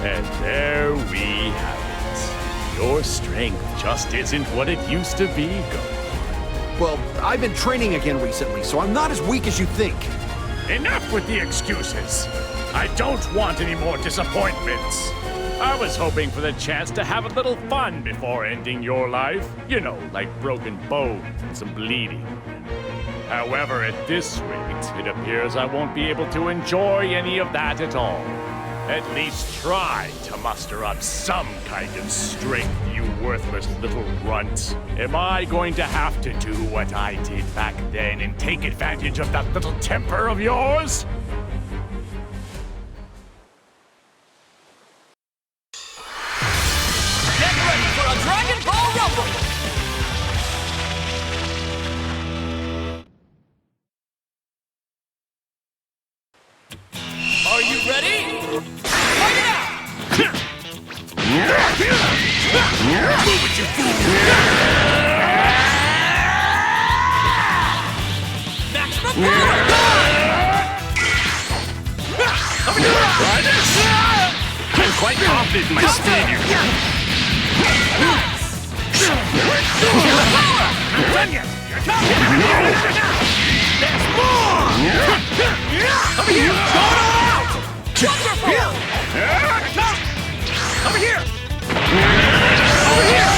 And there we have it. Your strength just isn't what it used to be, Gohan. Well, I've been training again recently, so I'm not as weak as you think. Enough with the excuses. I don't want any more disappointments. I was hoping for the chance to have a little fun before ending your life. You know, like broken bones and some bleeding. However, at this rate, it appears I won't be able to enjoy any of that at all. At least try to muster up some kind of strength, you worthless little runt. Am I going to have to do what I did back then and take advantage of that little temper of yours? Dragon Ball Rumble! Are you ready? Fight it out! Move it, you fool! Maximum power! Try this! I'm quite confident in my speed here. I'm done yet! Here comes! There's more! Over here! Going all out! Wonderful! Here comes! Over here! Over here!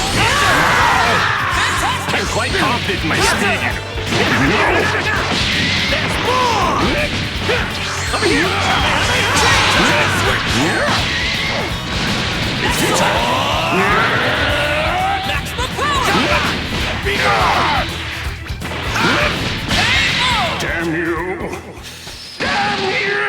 Fantastic! I'm quite confident in my speed here. There's more! Over here! Maximum power! Be gone! Damn you! Damn you!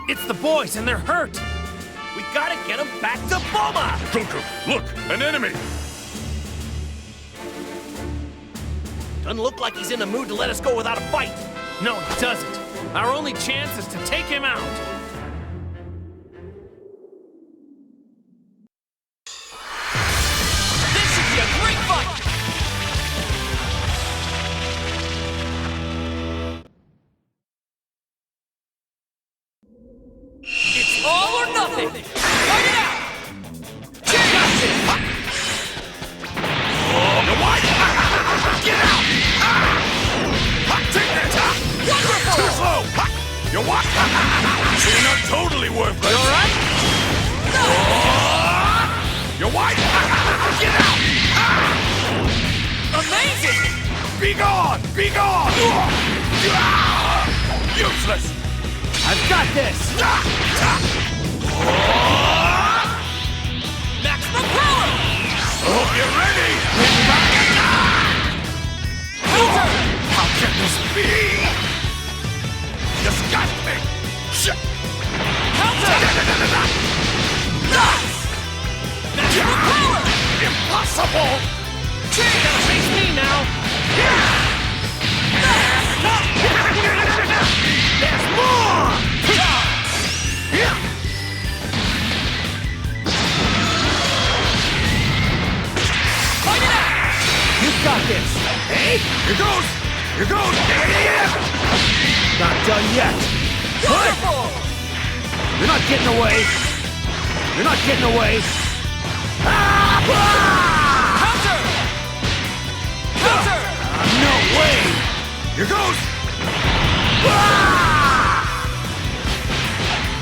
It's the boys, and they're hurt. We gotta get him back to Bulma! Goku, look! An enemy! Doesn't look like he's in the mood to let us go without a fight. No, he doesn't. Our only chance is to take him out. This should be a great fight! It's all or nothing! Fight it out! Check out this! The white! Get out! Take that! Wonderful! Too slow! You're what? So you're not totally worthless! You alright? No! You're white! Get out! Amazing! Be gone! Be gone! Useless! I've got this! Maximum power! Hope you're ready! Counter! How can this be? Disgusting! Counter! Maximum power! Impossible! You gotta face me now! There's more! Fight it out! You've got this! Hey! Here goes! Here goes! Not done yet! Wonderful! You're not getting away! You're not getting away! Counter! Counter! No way! Here goes!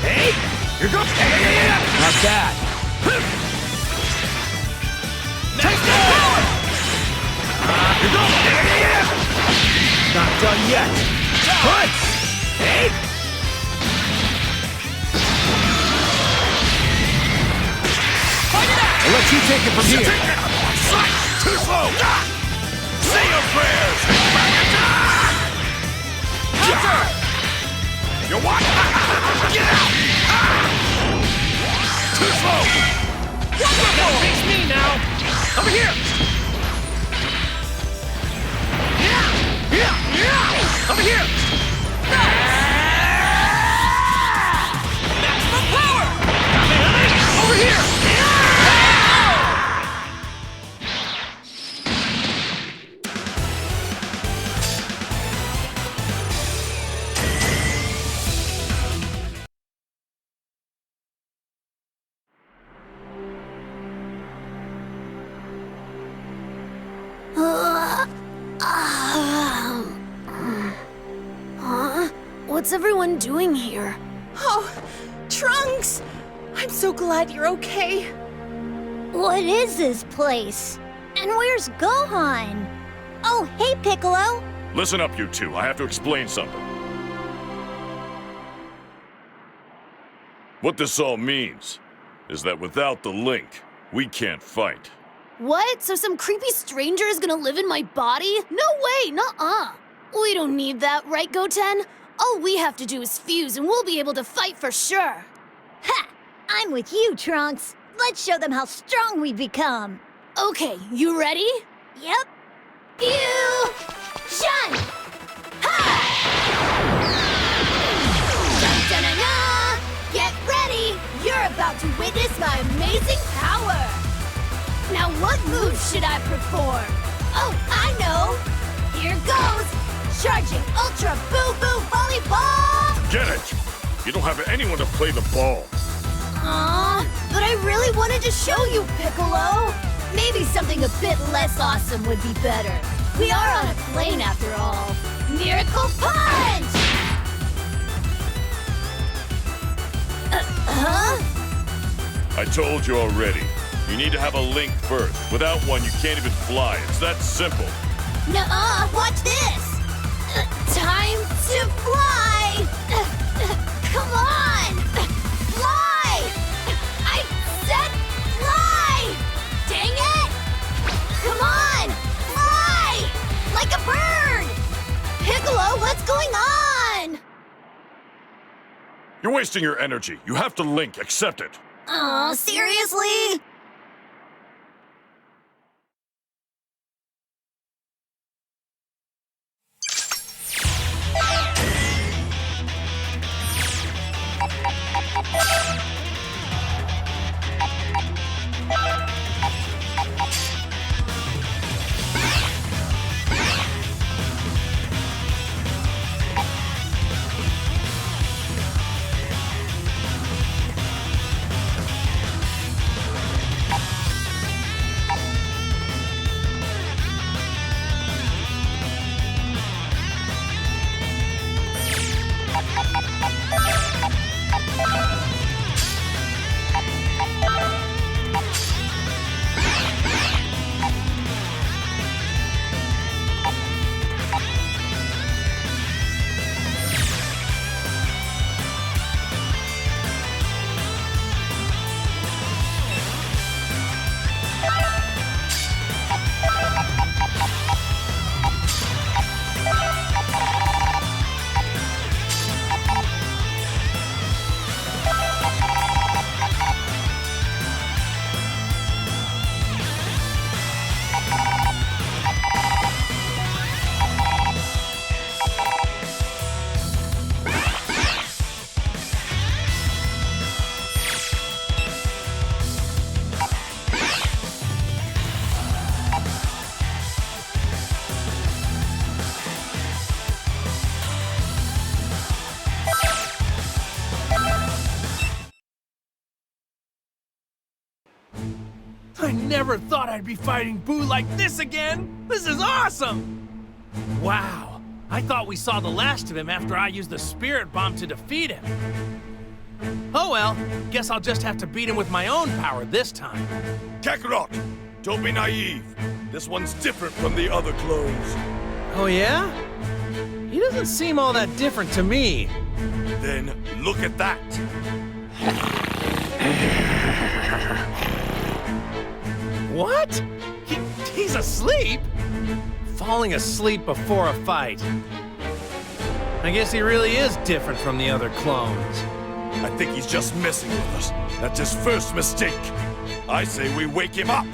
Hey! Here goes! Not bad! Maximum power! Here goes! Not done yet! What? Hey! Fight it out! I'll let you take it from here! Too slow! Say your prayers! Counter! You what? Get out! Too slow! Wonderful! Face me now! Over here! Over here! Maximum power! Over here! What's everyone doing here? Oh, Trunks! I'm so glad you're okay. What is this place? And where's Gohan? Oh, hey, Piccolo. Listen up, you two. I have to explain something. What this all means is that without the link, we can't fight. What? So some creepy stranger is gonna live in my body? No way, nuh-uh. We don't need that, right, Goten? All we have to do is fuse and we'll be able to fight for sure. Ha! I'm with you, Trunks. Let's show them how strong we've become. Okay, you ready? Yep. Fusion! Ha! Dun-dun-dun-dun! Get ready! You're about to witness my amazing power! Now what moves should I perform? Oh, I know! Here goes! Charging Ultra Boo Boo Volleyball! Get it! You don't have anyone to play the ball. But I really wanted to show you, Piccolo! Maybe something a bit less awesome would be better. We are on a plane after all. Miracle Punch! I told you already. You need to have a link first. Without one, you can't even fly. It's that simple. Nuh-uh, watch this! Time to fly! Come on! Fly! I said fly! Dang it! Come on! Fly! Like a bird! Piccolo, what's going on? You're wasting your energy. You have to link. Accept it. Aw, seriously? I never thought I'd be fighting Boo like this again! This is awesome! Wow, I thought we saw the last of him after I used the Spirit Bomb to defeat him. Oh well, guess I'll just have to beat him with my own power this time. Kakarot, don't be naive. This one's different from the other clones. Oh yeah? He doesn't seem all that different to me. Then look at that. What? He's asleep? Falling asleep before a fight. I guess he really is different from the other clones. I think he's just messing with us. That's his first mistake. I say we wake him up.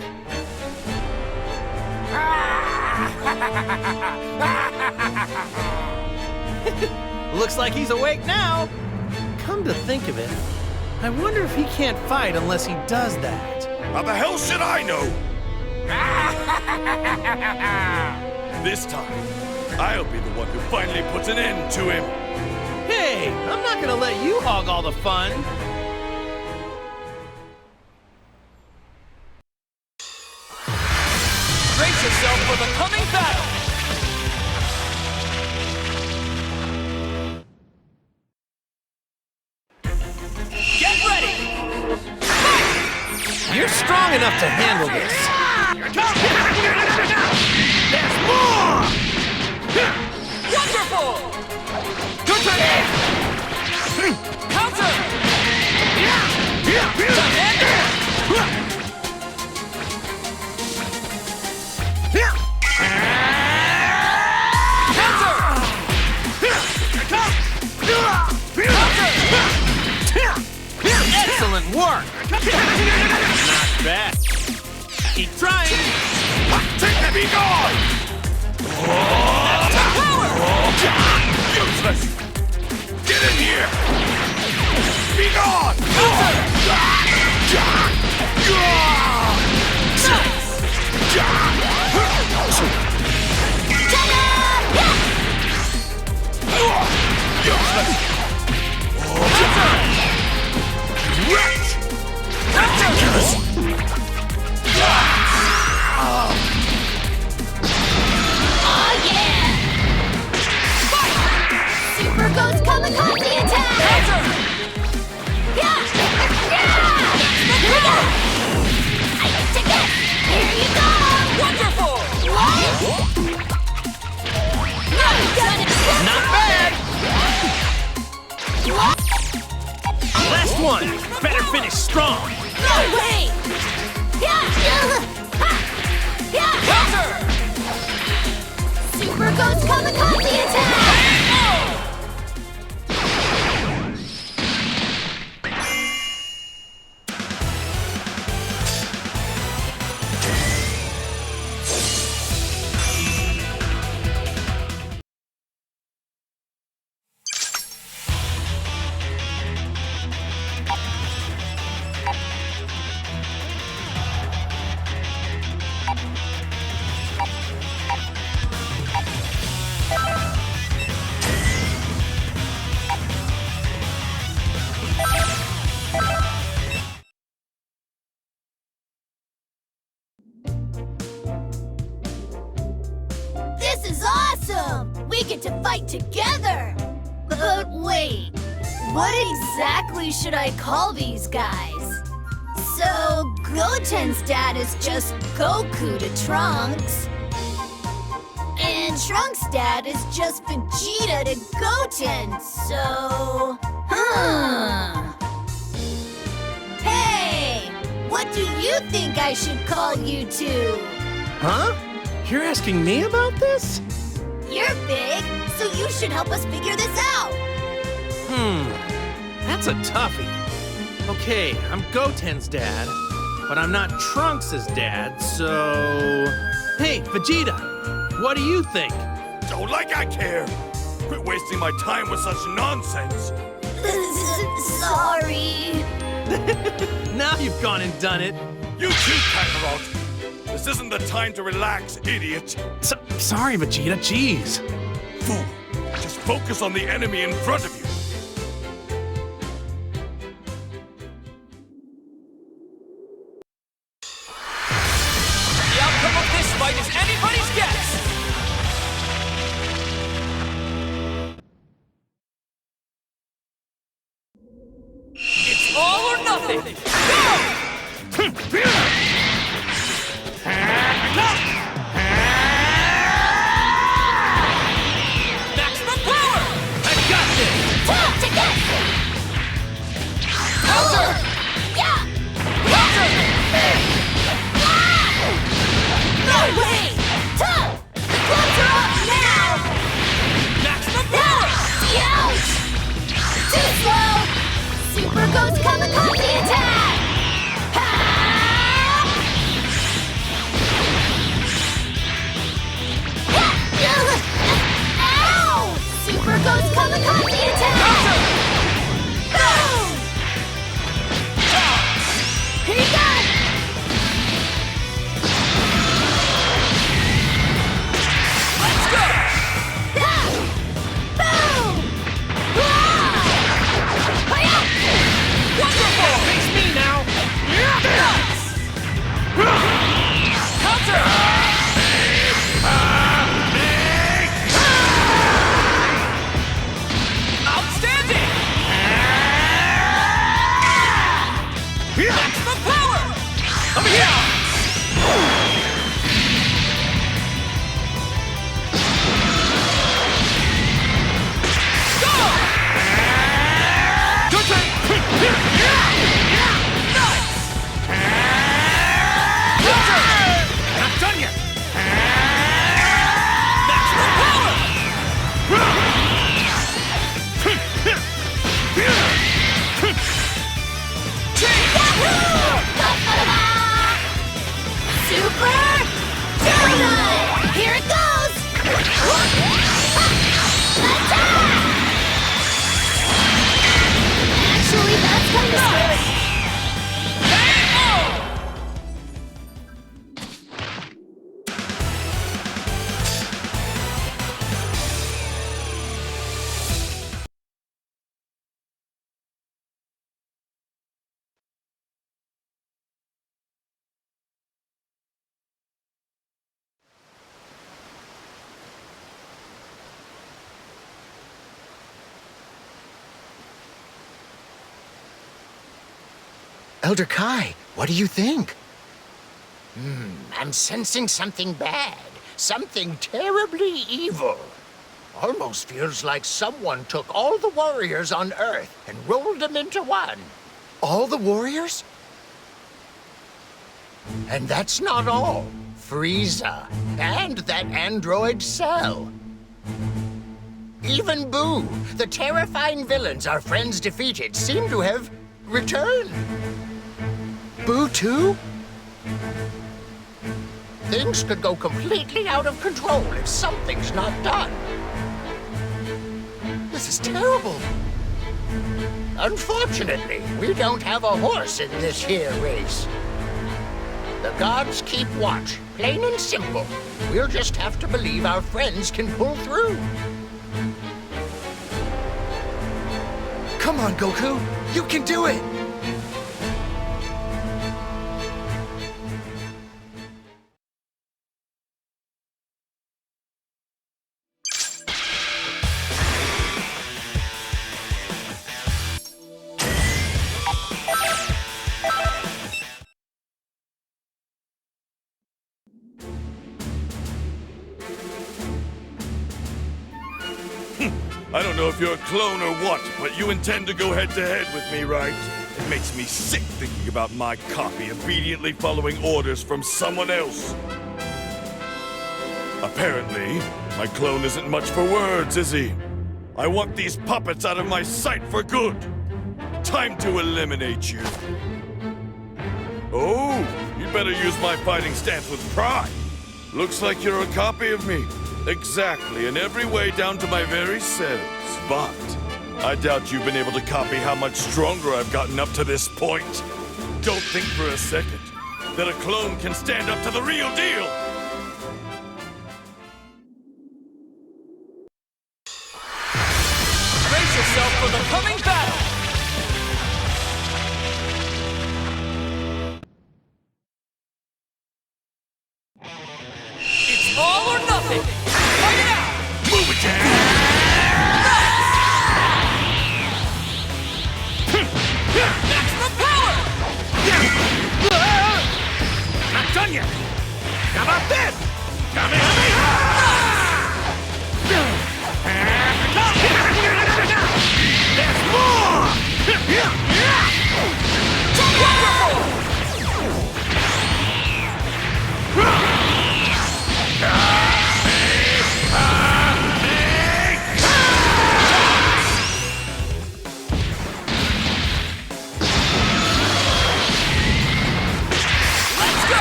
Looks like he's awake now. Come to think of it, I wonder if he can't fight unless he does that. How the hell should I know? This time, I'll be the one who finally puts an end to him. Hey, I'm not gonna let you hog all the fun. Brace yourself for the coming battle! Get ready! You're strong enough to handle this. There's more! Wonderful! Good Counter! work! Not bad. Keep trying! Take that, be gone! Useless! Get in here! Be gone! Super Ghost Kamikaze attack! Yeah! Here we go! Here you go! Wonderful! What? No, you done it! Not bad! What? Last one! Better finish strong! No way! Yeah! Ha! Yeah! Super Ghost Kamikaze attack! This is awesome! We get to fight together! But wait, what exactly should I call these guys? So, Goten's dad is just Goku to Trunks. And Trunks' dad is just Vegeta to Goten, so... Hey! What do you think I should call you two? Huh? You're asking me about this? You're big, so you should help us figure this out. That's a toughie. Okay, I'm Goten's dad, but I'm not Trunks' dad, so... Hey, Vegeta, what do you think? Don't like I care! Quit wasting my time with such nonsense! Sorry. Now you've gone and done it. You too, Kakarot! This isn't the time to relax, idiot! Sorry, Vegeta, jeez. Fool! Just focus on the enemy in front of you! The outcome of this fight is anybody's guess! It's all or nothing! Go! Maximum power! I got this! Counter! Yeah! Counter! No way! The gloves are up now! Maximum power! Ouch! Too slow! Super Ghost Kamikaze attack! Ha! Ow! Super Ghost Kamikaze attack! Boom! Here you go! Let's go! Boom! Wonderful! Elder Kai, what do you think? I'm sensing something bad. Something terribly evil. Almost feels like someone took all the warriors on Earth and rolled them into one. All the warriors? And that's not all. Frieza, and that android Cell. Even Boo, the terrifying villains our friends defeated, seem to have returned. Boo too? Things could go completely out of control if something's not done. This is terrible. Unfortunately, we don't have a horse in this here race. The gods keep watch, plain and simple. We'll just have to believe our friends can pull through. Come on, Goku. You can do it! I don't know if you're a clone or what, but you intend to go head-to-head with me, right? It makes me sick thinking about my copy obediently following orders from someone else. Apparently, my clone isn't much for words, is he? I want these puppets out of my sight for good. Time to eliminate you. Oh, you better use my fighting stance with pride. Looks like you're a copy of me. Exactly, in every way down to my very cells. But I doubt you've been able to copy how much stronger I've gotten up to this point. Don't think for a second that a clone can stand up to the real deal. Brace yourself for the coming battle! It's all or nothing! Fight it out! Move it, Jack! Maximum power! Not done yet! How about this? There's more! Let's go!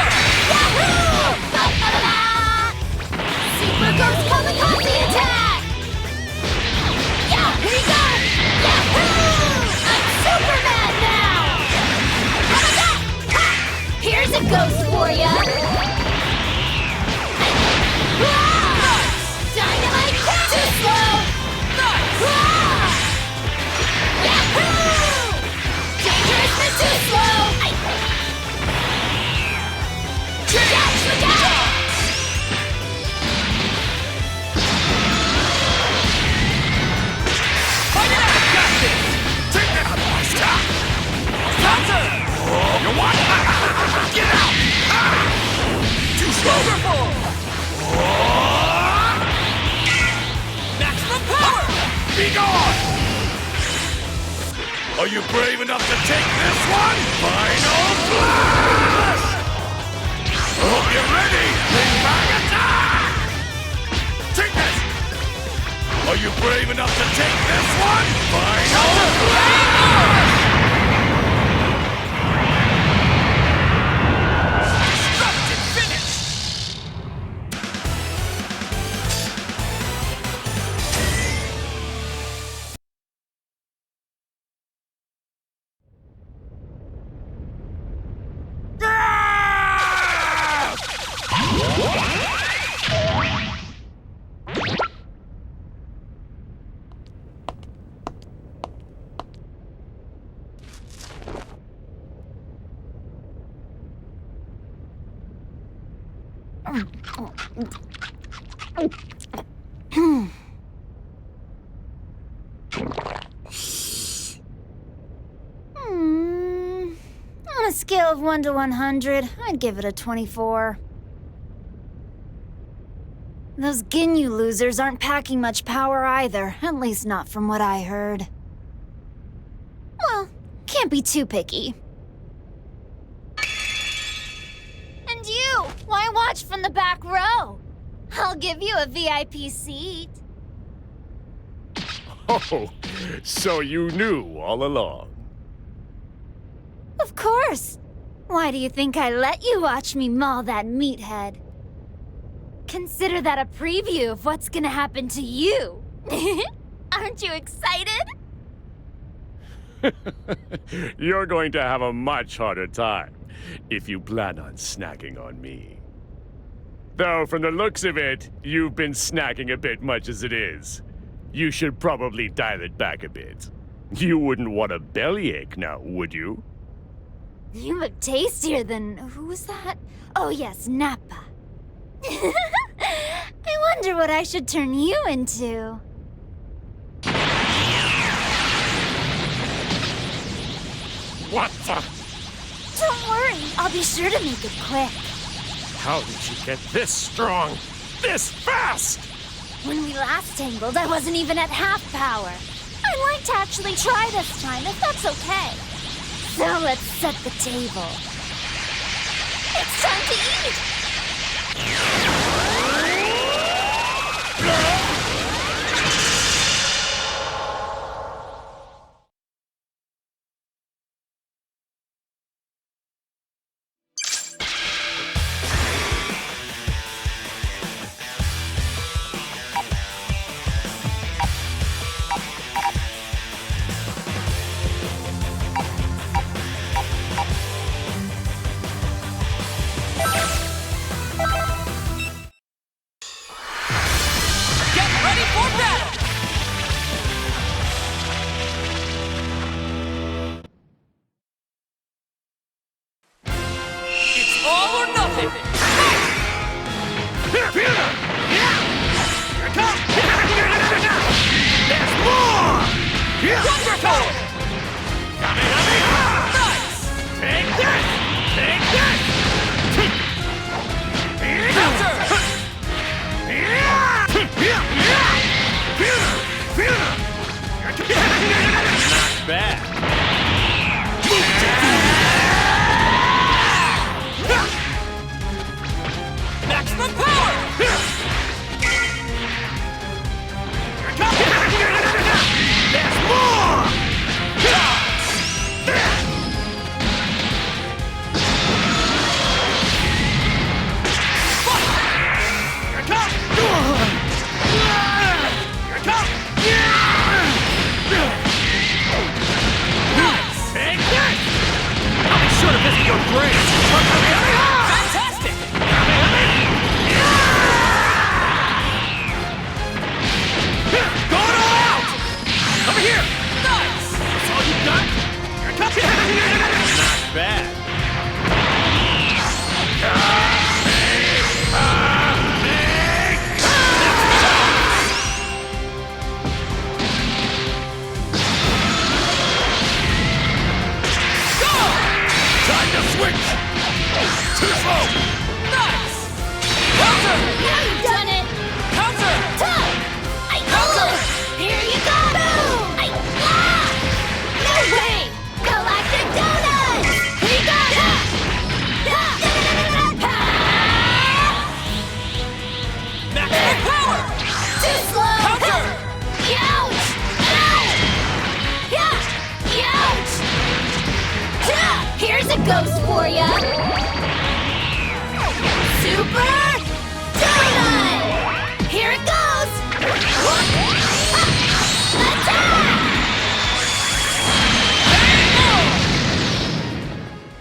Super Ghost Kamikaze attack! Yeah, here he goes! Yahoo! I'm Superman now! How about that? Ha! Here's a ghost for ya! Dynamite catch! Too slow! Yahoo! Dangerousness too slow! Catch the down! Fight it out! Got this! Take that! Stop! Counter! You what? Get out! Too powerful! Maximum power! Be gone! Are you brave enough to take this one? Final blast! Hope you're ready! Big bang attack! Take this! Are you brave enough to take this one? Final blast! Destructive finish! On a scale of 1 to 100, I'd give it a 24. Those Ginyu losers aren't packing much power either, at least not from what I heard. Well, can't be too picky. And you, why watch from the back row? I'll give you a VIP seat. Oh, so you knew all along. Of course. Why do you think I let you watch me maul that meathead? Consider that a preview of what's gonna happen to you. Aren't you excited? You're going to have a much harder time if you plan on snacking on me. Though, from the looks of it, you've been snacking a bit much as it is. You should probably dial it back a bit. You wouldn't want a bellyache now, would you? You look tastier than... who was that? Oh yes, Nappa. I wonder what I should turn you into. What the? Don't worry, I'll be sure to make it quick. How did you get this strong? This fast? When we last tangled, I wasn't even at half power. I'd like to actually try this time, if that's okay. So let's set the table. It's time to eat! Ghost for ya! Super Donut! Here it goes! Attack!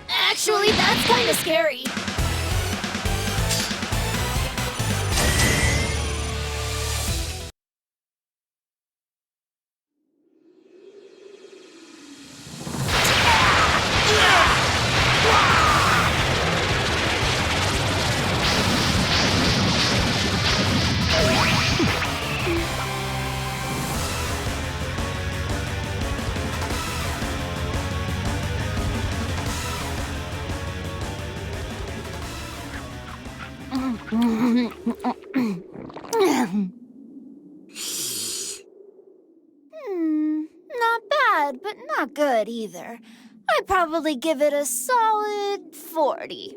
Actually, that's kinda scary. Not bad, but not good either. I'd probably give it a solid 40.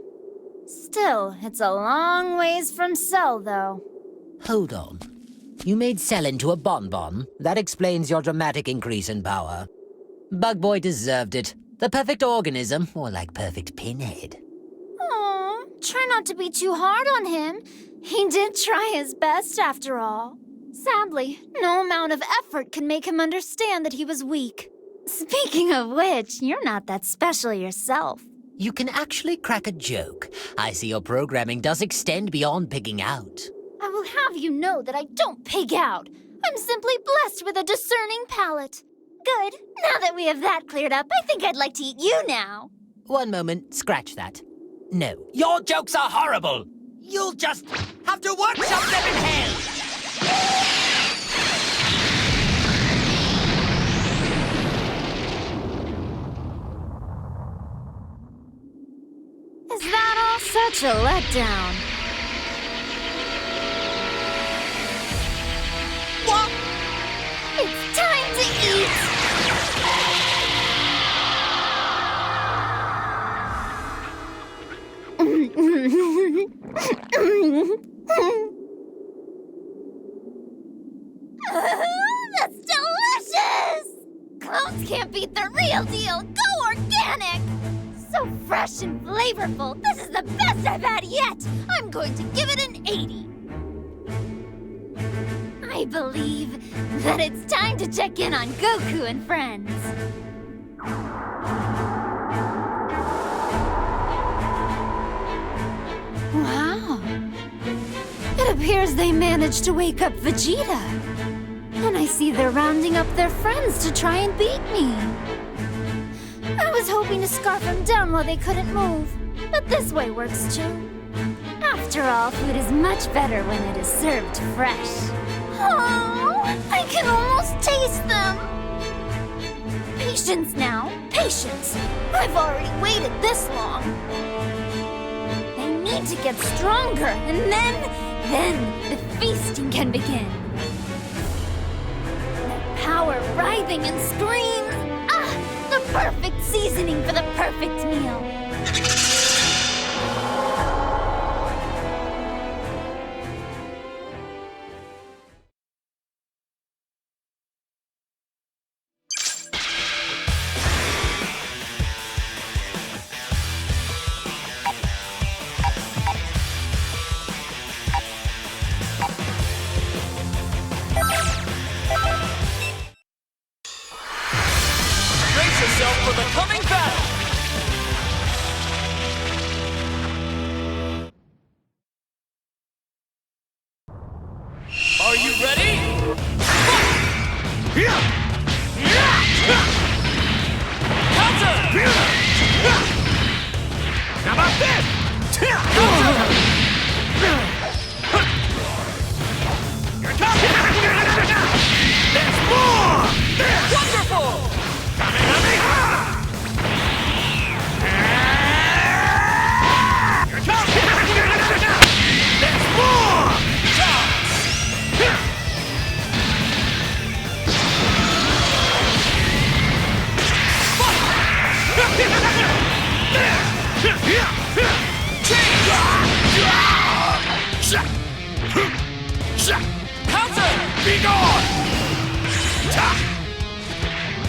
Still, it's a long ways from Cell, though. Hold on. You made Cell into a bonbon. That explains your dramatic increase in power. Bug Boy deserved it. The perfect organism, or like perfect pinhead. Aw, try not to be too hard on him. He did try his best, after all. Sadly, no amount of effort can make him understand that he was weak. Speaking of which, you're not that special yourself. You can actually crack a joke. I see your programming does extend beyond pigging out. I will have you know that I don't pig out. I'm simply blessed with a discerning palate. Good. Now that we have that cleared up, I think I'd like to eat you now. One moment, scratch that. No, your jokes are horrible. You'll just have to workshop them in hell. Is that all such a letdown? What? It's time to eat! That's delicious! Clones can't beat the real deal! Go organic! So fresh and flavorful. This is the best I've had yet. I'm going to give it an 80. I believe that it's time to check in on Goku and friends. Wow. It appears they managed to wake up Vegeta. And I see they're rounding up their friends to try and beat me. I was hoping to scarf them down while they couldn't move, but this way works too. After all, food is much better when it is served fresh. Oh, I can almost taste them. Patience now, patience. I've already waited this long. They need to get stronger, and then the feasting can begin. Their power writhing and screams. The perfect seasoning for the perfect meal. For the coming battle! Are you ready? Counter! How about this? Counter! Here it comes! There's more! Wonderful! Kamehameha! Here it comes! There's more! Counter! Be gone!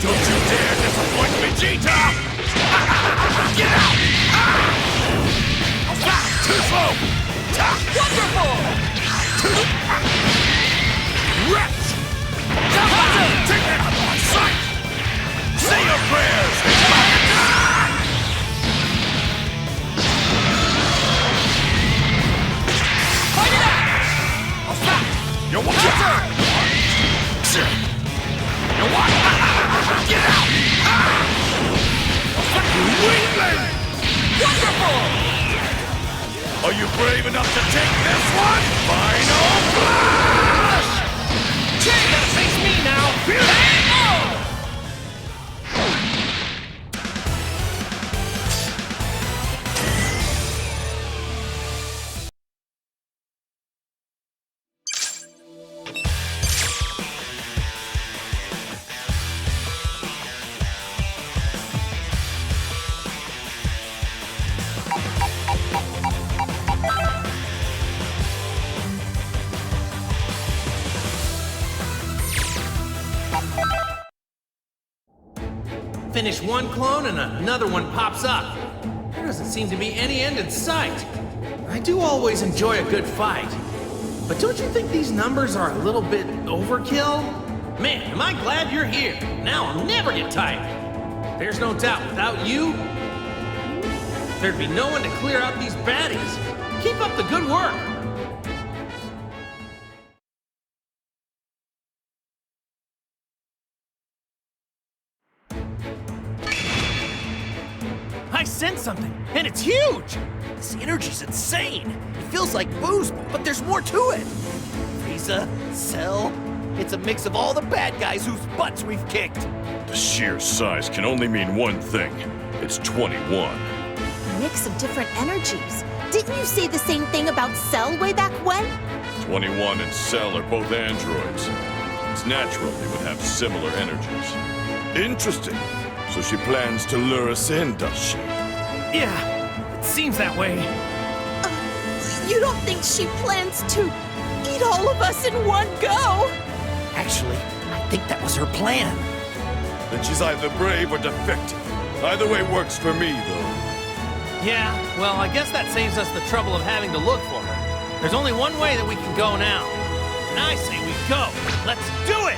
Don't you dare disappoint Vegeta! Get out! Too slow! Wonderful! Wretch! Counter! Take that out of my sight! Say your prayers! Fight it out! I'll stop! You're what? You what? Get out! Weakling! Wonderful! Are you brave enough to take this one? Final Flash! Jay, gotta face me now! Finish one clone and another one pops up. There doesn't seem to be any end in sight. I do always enjoy a good fight. But don't you think these numbers are a little bit overkill? Man, am I glad you're here. Now I'll never get tired. There's no doubt, without you, there'd be no one to clear out these baddies. Keep up the good work. I sense something, and it's huge! This energy's insane. It feels like boost, but there's more to it. Frieza, Cell, it's a mix of all the bad guys whose butts we've kicked. The sheer size can only mean one thing. It's 21. A mix of different energies. Didn't you say the same thing about Cell way back when? 21 and Cell are both androids. It's natural they would have similar energies. Interesting. So she plans to lure us in, does she? Yeah, it seems that way. You don't think she plans to eat all of us in one go? Actually, I think that was her plan. Then she's either brave or defective. Either way works for me, though. Yeah, well, I guess that saves us the trouble of having to look for her. There's only one way that we can go now. And I say we go. Let's do it!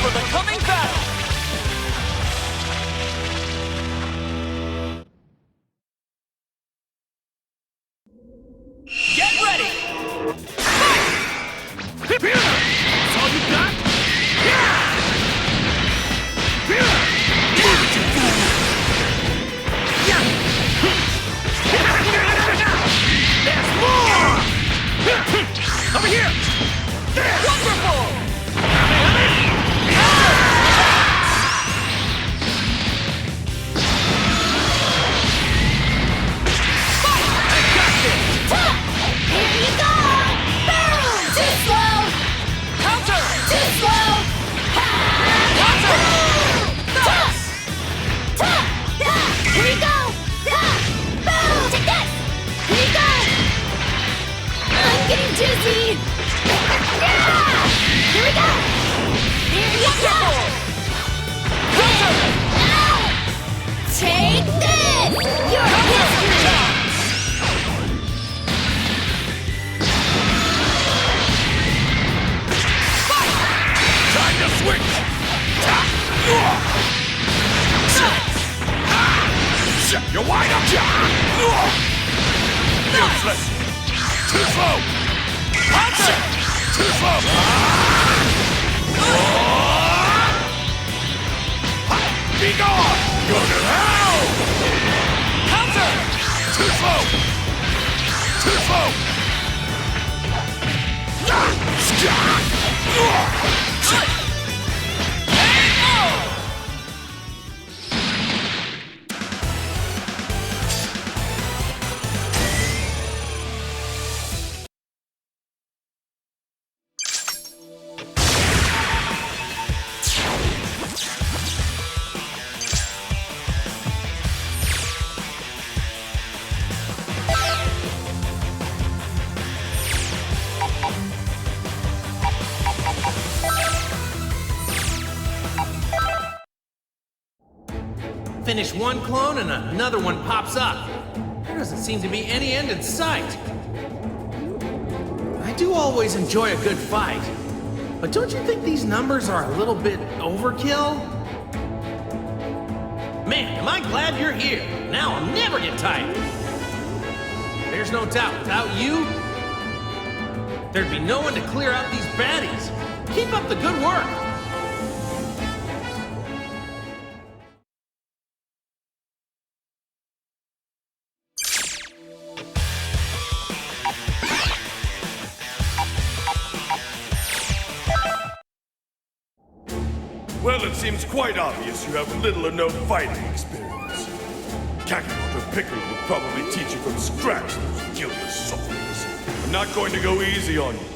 For the coming battle! Get ready! Fight! That's all you got? There's more! Over here! Wonderful! Dizzy! Here we go! Here you go! Take this! Your history! Time to switch! You're wide up! Useless! Too slow! Too slow! Be gone! Go to hell! Counter! Too slow! Too slow! Finish one clone and another one pops up. There doesn't seem to be any end in sight. I do always enjoy a good fight. But don't you think these numbers are a little bit overkill? Man, am I glad you're here. Now I'll never get tired. There's no doubt, without you, there'd be no one to clear out these baddies. Keep up the good work. Well, it seems quite obvious you have little or no fighting experience. Kakarot or Piccolo would probably teach you from scratch those guiltless souls. I'm not going to go easy on you.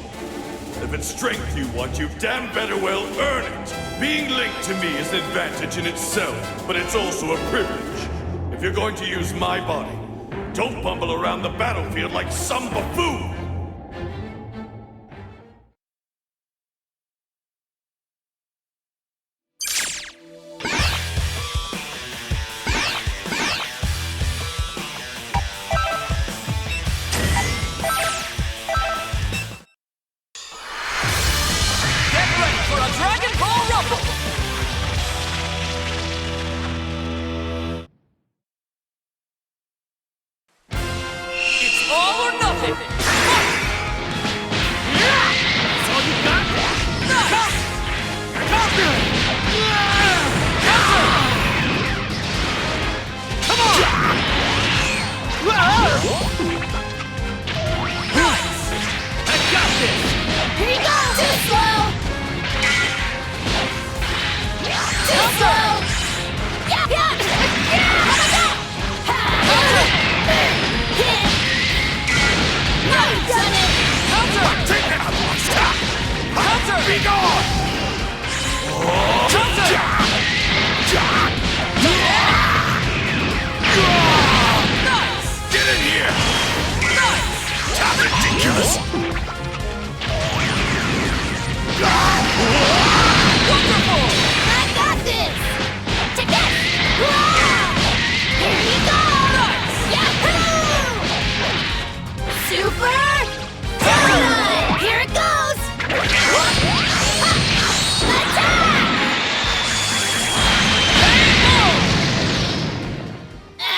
If it's strength you want, you damn better well earn it. Being linked to me is an advantage in itself, but it's also a privilege. If you're going to use my body, don't bumble around the battlefield like some buffoon!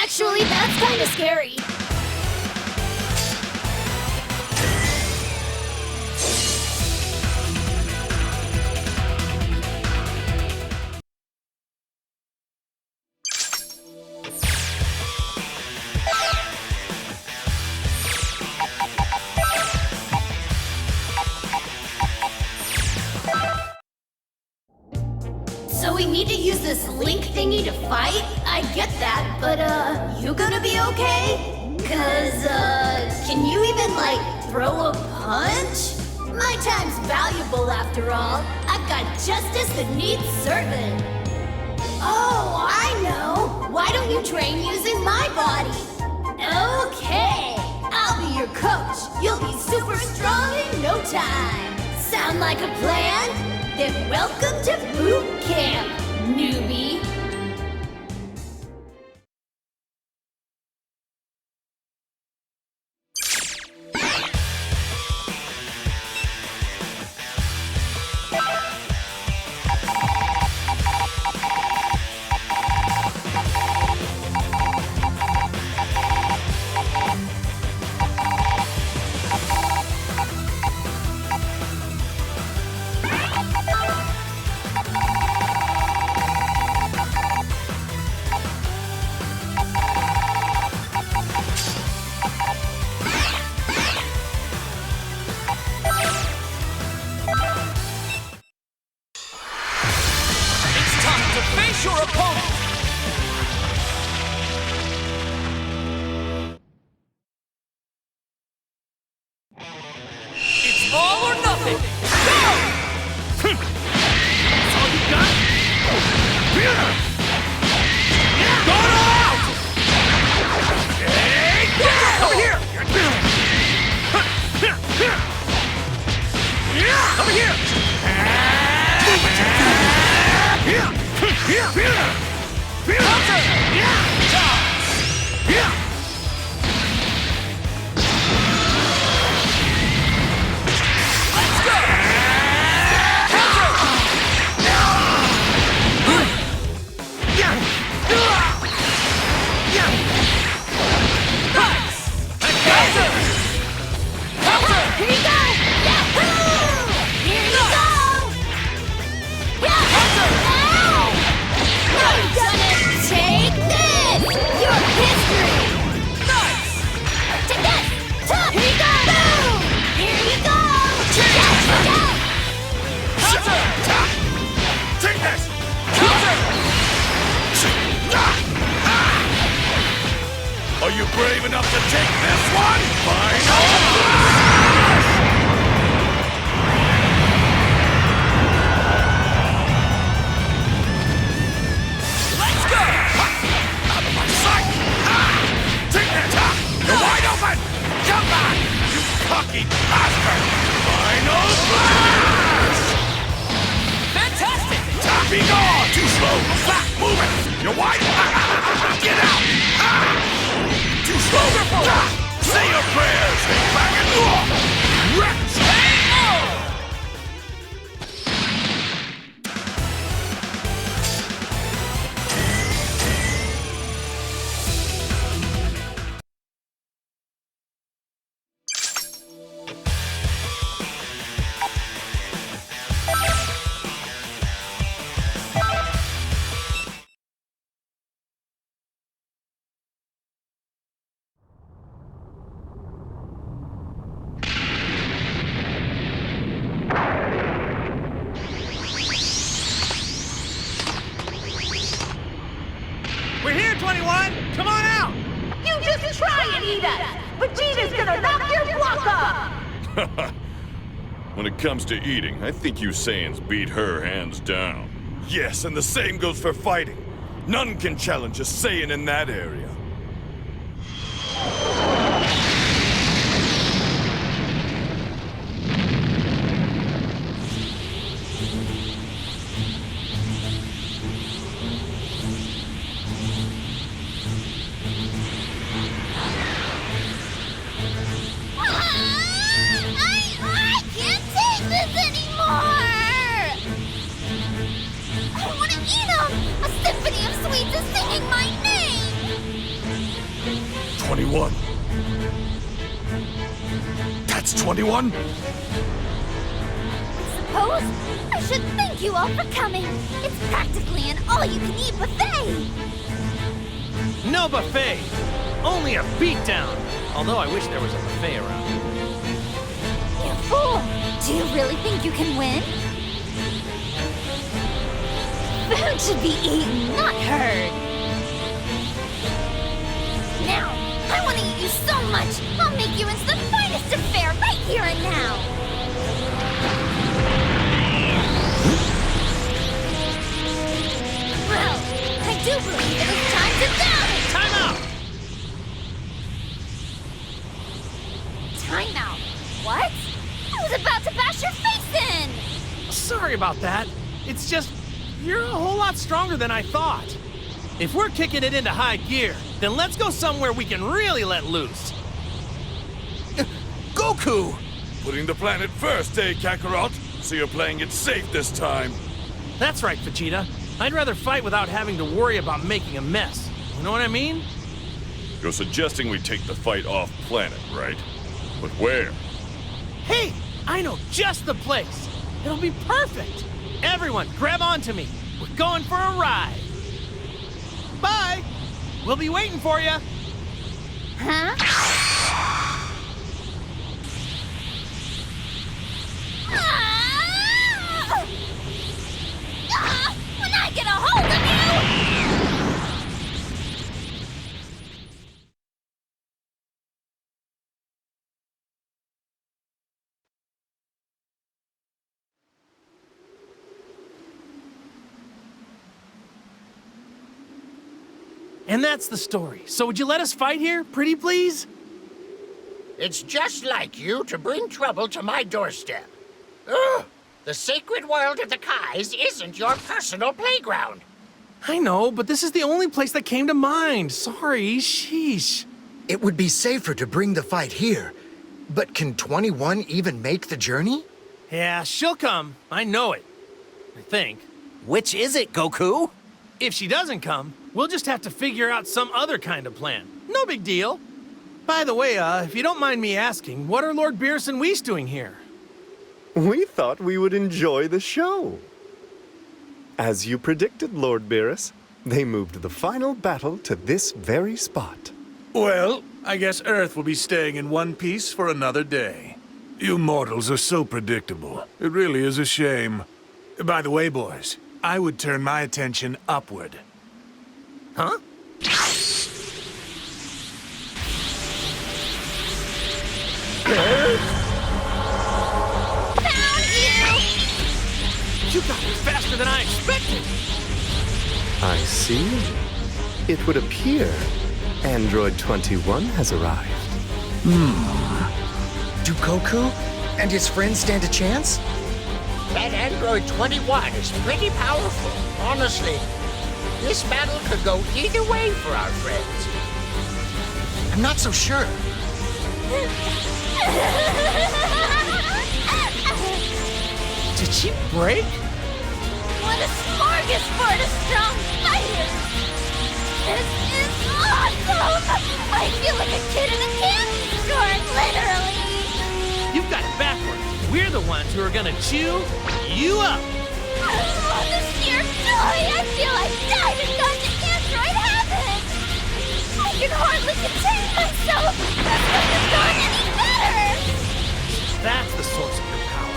Actually, that's kind of scary. So we need to use this link thingy to fight? I get that, but you gonna be okay? Cause, can you even, like, throw a punch? My time's valuable after all. I've got justice that needs serving. Oh, I know! Why don't you train using my body? Okay, I'll be your coach. You'll be super strong in no time. Sound like a plan? Then welcome to boot camp, newbie. brave enough to take this one? Final Flash! Let's go! Out of my sight! Take that! You're wide open! Jump back! You cocky bastard! Final Flash! Fantastic! Be gone! Too slow! Back! Move it! You're wide! Get out! Too slow! Say your prayers! Back and off! Wretch! We're here, 21! Come on out! You just try and eat us! Vegeta's gonna knock your block off! When it comes to eating, I think you Saiyans beat her hands down. Yes, and the same goes for fighting. None can challenge a Saiyan in that area. I can't take this anymore! I want to eat them! A symphony of sweets is singing my name! 21. That's 21? Suppose I should thank you all for coming. It's practically an all-you-can-eat buffet. No buffet! Only a beatdown! Although I wish there was a buffet around. You fool! Do you really think you can win? Food should be eaten, not heard. Now, I want to eat you so much, I'll make you into the finest affair right here and now. Well, I do believe it is time to die! Time out! Time out? What? I was about to bash your face in! Sorry about that. It's just, you're a whole lot stronger than I thought. If we're kicking it into high gear, then let's go somewhere we can really let loose. Goku! Putting the planet first, eh, Kakarot? So you're playing it safe this time. That's right, Vegeta. I'd rather fight without having to worry about making a mess. You know what I mean? You're suggesting we take the fight off planet, right? But where? Hey, I know just the place. It'll be perfect. Everyone, grab onto me. We're going for a ride. Bye. We'll be waiting for you. Huh? When I get a hold of you! And that's the story. So would you let us fight here, pretty please? It's just like you to bring trouble to my doorstep. Ugh! The sacred world of the Kais isn't your personal playground. I know, but this is the only place that came to mind. Sorry, sheesh. It would be safer to bring the fight here. But can 21 even make the journey? Yeah, she'll come. I know it. I think. Which is it, Goku? If she doesn't come, we'll just have to figure out some other kind of plan. No big deal. By the way, if you don't mind me asking, what are Lord Beerus and Whis doing here? We thought we would enjoy the show. As you predicted, Lord Beerus, they moved the final battle to this very spot. Well, I guess Earth will be staying in one piece for another day. You mortals are so predictable. It really is a shame. By the way, boys, I would turn my attention upward. Huh? faster than I expected. I see. It would appear Android 21 has arrived. Do Goku and his friends stand a chance? That Android 21 is pretty powerful, honestly. This battle could go either way for our friends. I'm not so sure. Did she break? What a smorgasbord of strong fighters! This is awesome! I feel like a kid in a candy store, literally! You've got it backwards. We're the ones who are gonna chew you up. Oh, the sheer joy! I feel I've died and gone to android heaven! I can hardly contain myself! This couldn't have gone any better! That's the source of your power.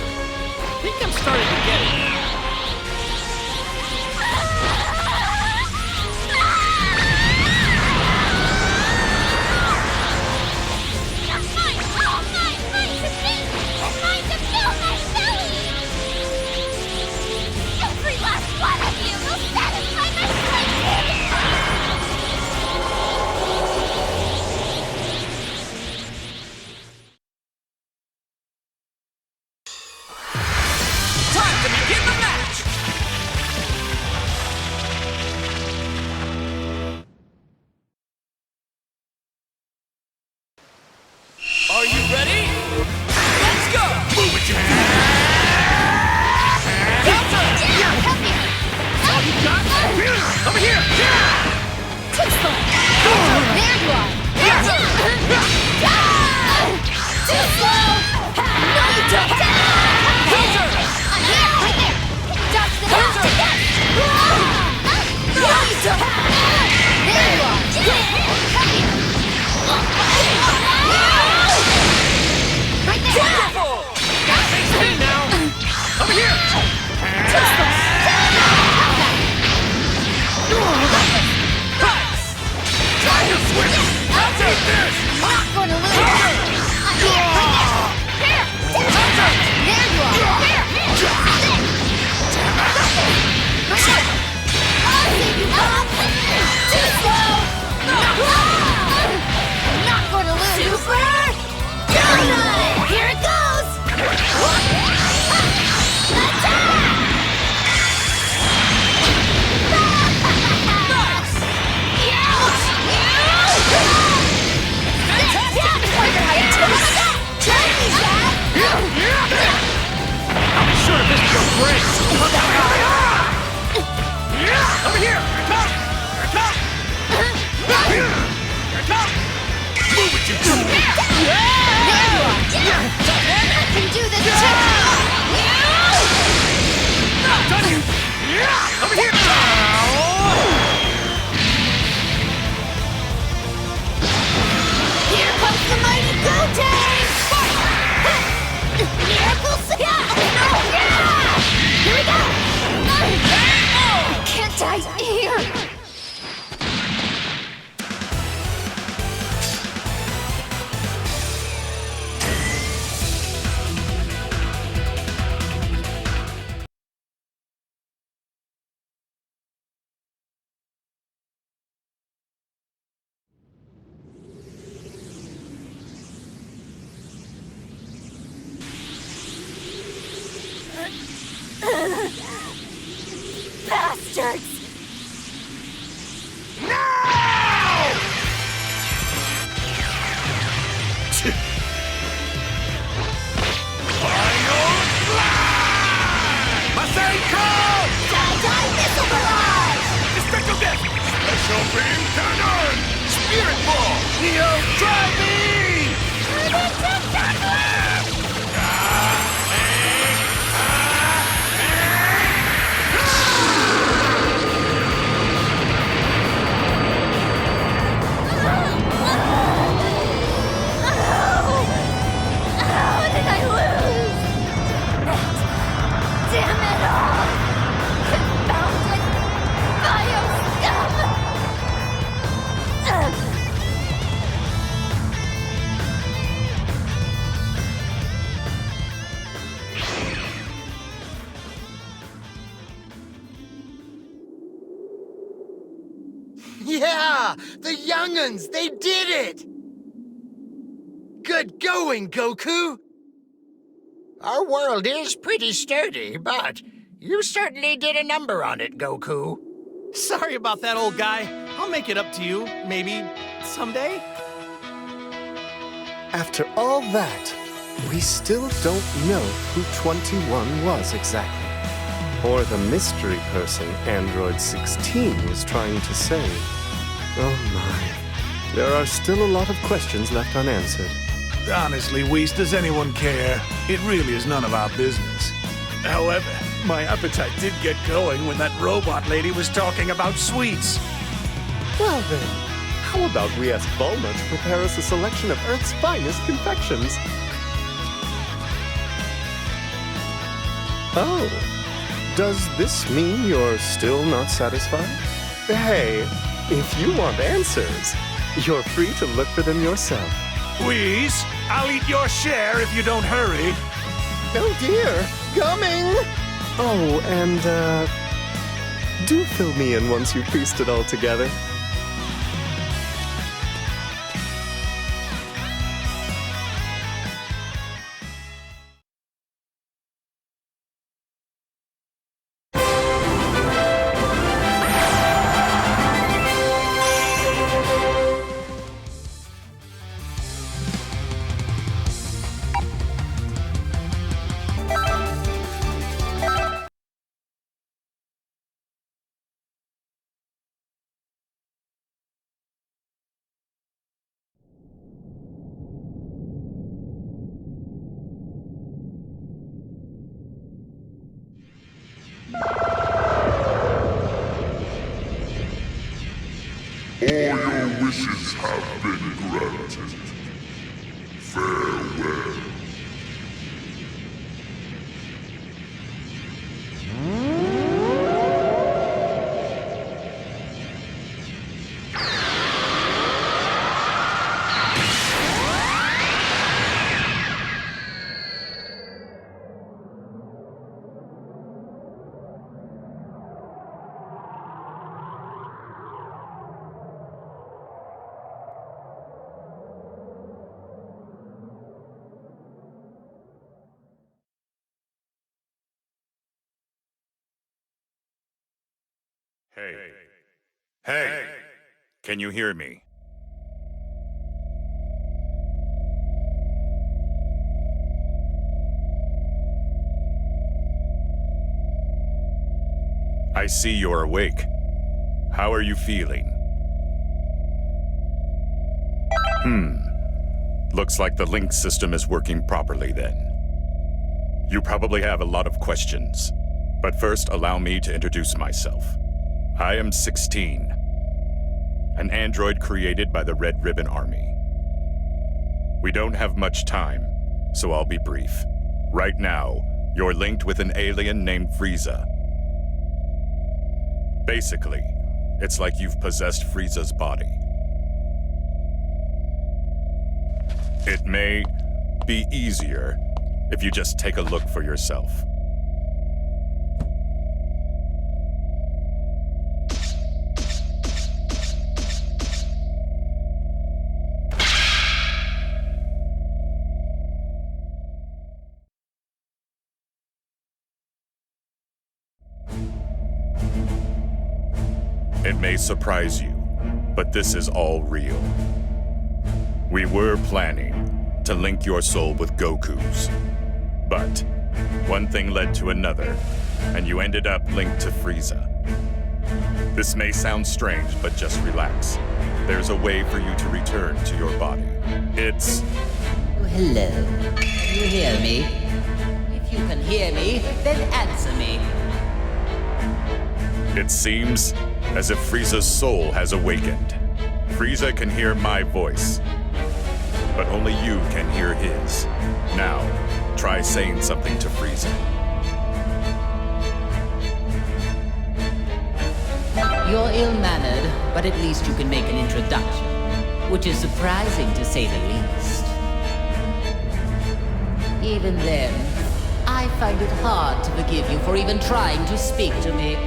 I think I'm starting to get it now. Every last one of you will satisfy my craving! Time to begin the match! Are you ready? Let's go! Move it, you All you got? Over here! Too slow! There you are! Too slow! No, you don't! Counter! Here, right there! Dodge the dodge to get! No, you don't! There you are! Come here! Right there! Wonderful! Face me now! Over here! Too slow! Try to switch! I'll take this! Not gonna lose! Here, there you are! Right there! I'll save you up! Too slow! Not gonna lose! Super! Donut! Here it goes! Attack! I'll be sure to miss your break. Over here! Come! Come! Here come! Move it, you two! There you are! I can do this too! Done you! Over here! Here comes the mighty Goten! Miracle yeah! Here we go! I can't die here! Bastards! Missile barrage! Destructo Death! Special Beam Cannon! Spirit Ball! Neo, try me! How did I lose? Damn it all! Confounded bio scum! The young'uns, they did it! Good going, Goku! Our world is pretty sturdy, but you certainly did a number on it, Goku. Sorry about that, old guy. I'll make it up to you, maybe someday. After all that, we still don't know who 21 was exactly. Or the mystery person Android 16 was trying to save. Oh my. There are still a lot of questions left unanswered. Honestly, Whis, does anyone care? It really is none of our business. However, my appetite did get going when that robot lady was talking about sweets. Well then, how about we ask Bulma to prepare us a selection of Earth's finest confections? Oh, does this mean you're still not satisfied? Hey, if you want answers, you're free to look for them yourself. Whis, I'll eat your share if you don't hurry. Oh dear, coming! Oh, and do fill me in once you've pieced it all together. All your wishes have been granted. Farewell. Hey. Hey! Can you hear me? I see you're awake. How are you feeling? Looks like the link system is working properly then. You probably have a lot of questions, but first allow me to introduce myself. I am 16, an android created by the Red Ribbon Army. We don't have much time, so I'll be brief. Right now, you're linked with an alien named Frieza. Basically, it's like you've possessed Frieza's body. It may be easier if you just take a look for yourself. It may surprise you, but this is all real. We were planning to link your soul with Goku's, but one thing led to another, and you ended up linked to Frieza. This may sound strange, but just relax. There's a way for you to return to your body. It's... Hello. Can you hear me? If you can hear me, then answer me. It seems as if Frieza's soul has awakened. Frieza can hear my voice, but only you can hear his. Now, try saying something to Frieza. You're ill-mannered, but at least you can make an introduction, which is surprising to say the least. Even then, I find it hard to forgive you for even trying to speak to me.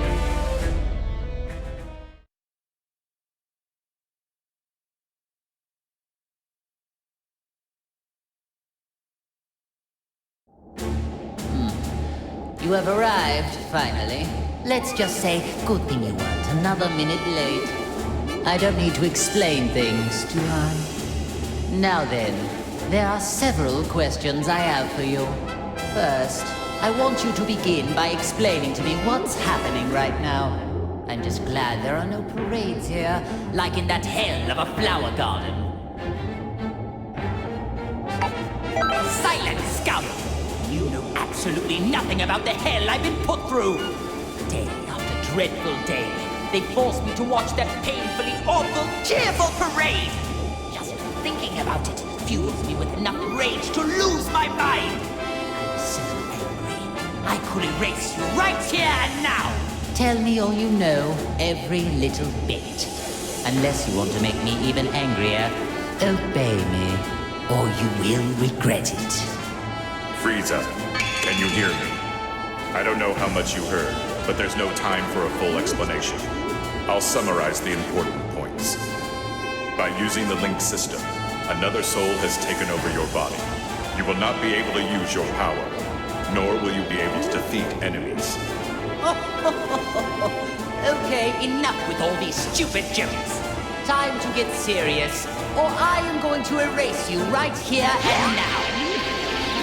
You have arrived, finally. Let's just say, good thing you weren't another minute late. I don't need to explain things, do I? Now then, there are several questions I have for you. First, I want you to begin by explaining to me what's happening right now. I'm just glad there are no parades here, like in that hell of a flower garden. Silence, scoundrel! You know absolutely nothing about the hell I've been put through! Day after dreadful day, they forced me to watch that painfully awful, cheerful parade! Just thinking about it fuels me with enough rage to lose my mind! I'm so angry, I could erase you right here and now! Tell me all you know, every little bit. Unless you want to make me even angrier, obey me, or you will regret it. Frieza, can you hear me? I don't know how much you heard, but there's no time for a full explanation. I'll summarize the important points. By using the link system, another soul has taken over your body. You will not be able to use your power, nor will you be able to defeat enemies. Okay, enough with all these stupid jokes. Time to get serious, or I am going to erase you right here and now.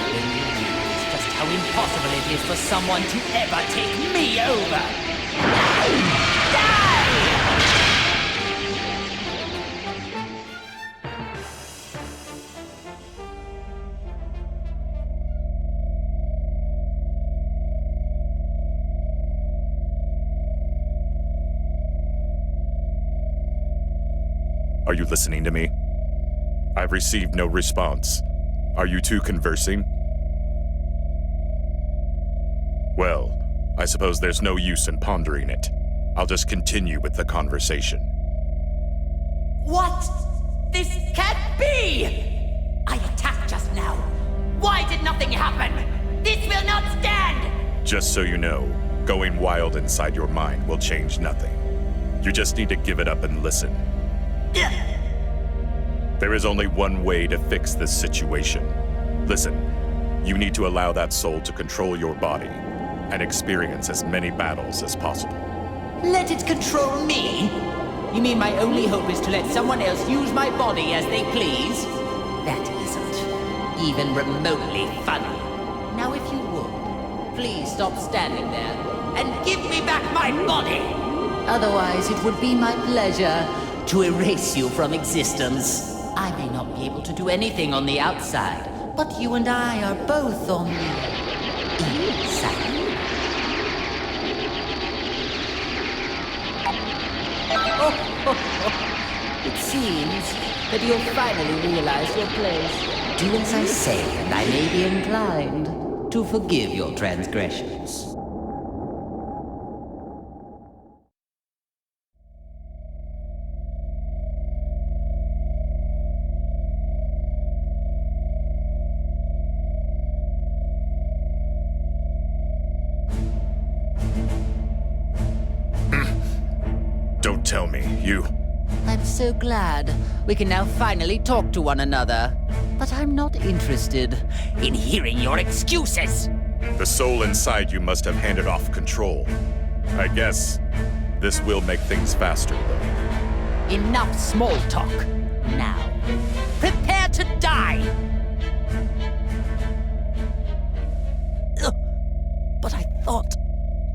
Then you realize just how impossible it is for someone to ever take me over. Die! Are you listening to me? I've received no response. Are you two conversing? Well, I suppose there's no use in pondering it. I'll just continue with the conversation. What? This can't be! I attacked just now. Why did nothing happen? This will not stand! Just so you know, going wild inside your mind will change nothing. You just need to give it up and listen. There is only one way to fix this situation. Listen, you need to allow that soul to control your body and experience as many battles as possible. Let it control me? You mean my only hope is to let someone else use my body as they please? That isn't even remotely funny. Now if you would, please stop standing there and give me back my body! Otherwise, it would be my pleasure to erase you from existence. I may not be able to do anything on the outside, but you and I are both on the inside. It seems that you'll finally realize your place. Do as I say, and I may be inclined to forgive your transgressions. Don't tell me, you... I'm so glad we can now finally talk to one another. But I'm not interested in hearing your excuses. The soul inside you must have handed off control. I guess this will make things faster, though. Enough small talk. Now, prepare to die! Ugh. But I thought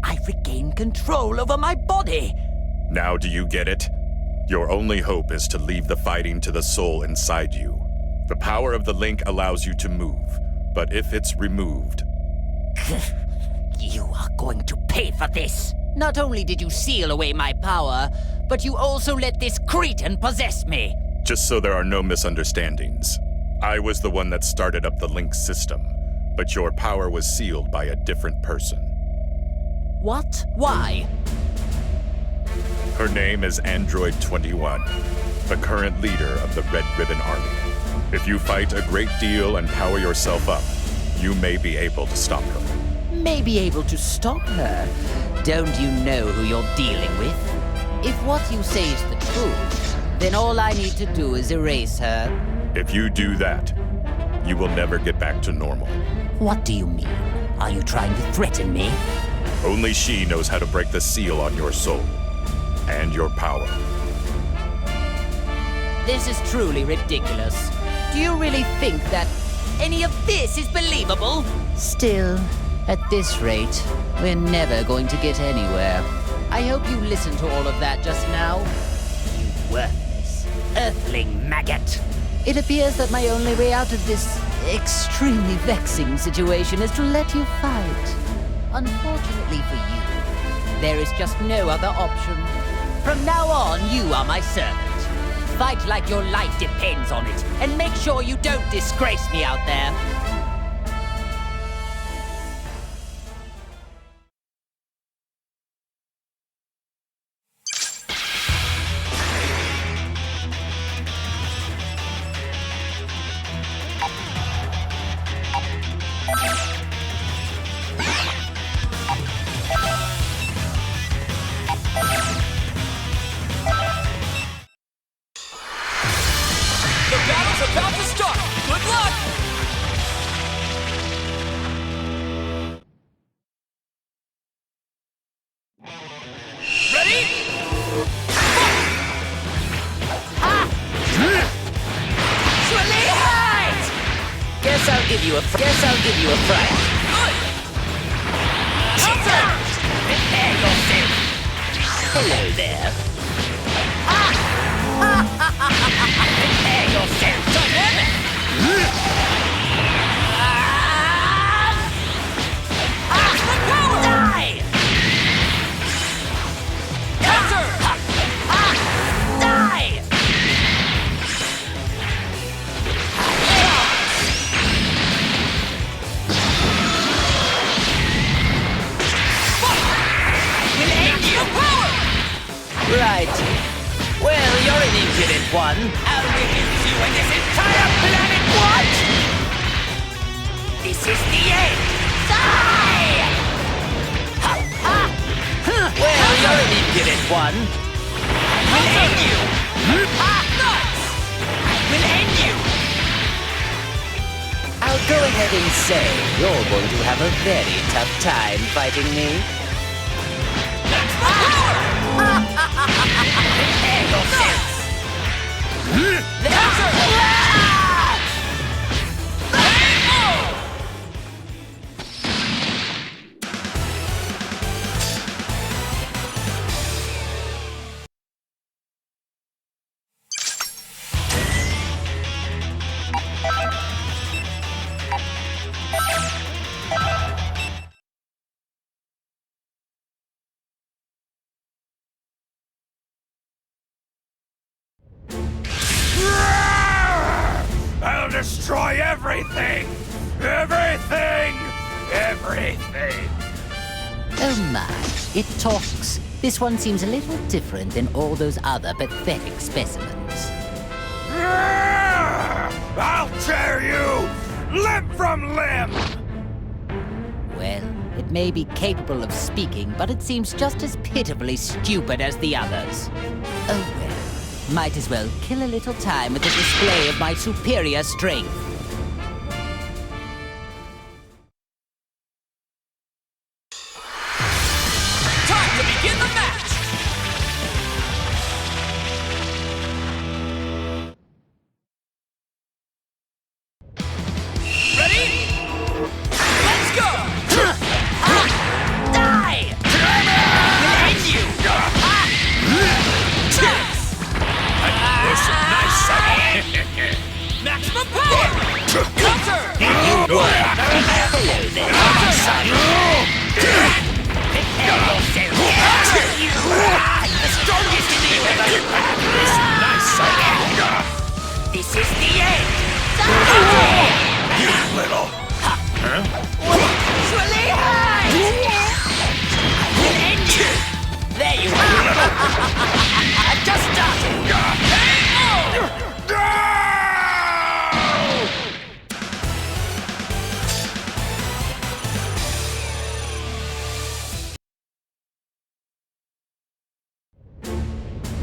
I regained control over my body. Now do you get it? Your only hope is to leave the fighting to the soul inside you. The power of the link allows you to move, but if it's removed... You are going to pay for this! Not only did you seal away my power, but you also let this cretin possess me! Just so there are no misunderstandings, I was the one that started up the link system, but your power was sealed by a different person. What? Why? Her name is Android 21, the current leader of the Red Ribbon Army. If you fight a great deal and power yourself up, you may be able to stop her. May be able to stop her? Don't you know who you're dealing with? If what you say is the truth, then all I need to do is erase her. If you do that, you will never get back to normal. What do you mean? Are you trying to threaten me? Only she knows how to break the seal on your soul. And your power. This is truly ridiculous. Do you really think that any of this is believable? Still, at this rate, we're never going to get anywhere. I hope you listened to all of that just now. You worthless, earthling maggot. It appears that my only way out of this extremely vexing situation is to let you fight. Unfortunately for you, there is just no other option. From now on, you are my servant. Fight like your life depends on it, and make sure you don't disgrace me out there. About to start! Good luck! Ready? Guess I'll give you a fright. Prepare yourself. Hello there. Prepare yourself. Die! Counter! Die! Will end you! Power! Right. Well, you're an impudent one. I'll reduce you and this entire planet what? This is the end. Die! Ha! Ha! Well, you're an impudent one. I will end you. Nuts! I will end you. I'll go ahead and say you're going to have a very tough time fighting me. Prepare yourself! I'll destroy everything! Everything! Everything! Oh my, it talks. This one seems a little different than all those other pathetic specimens. I'll tear you limb from limb! Well, it may be capable of speaking, but it seems just as pitifully stupid as the others. Oh well. Might as well kill a little time with the display of my superior strength. Time to begin the match! Ready? Let's go! Die! We'll end you! Maximum power! Counter! Hello there. Prepare yourself. The strongest in the universe. Nice. This is the end. You little... Surely hide! I will end you. There you are. I've just started.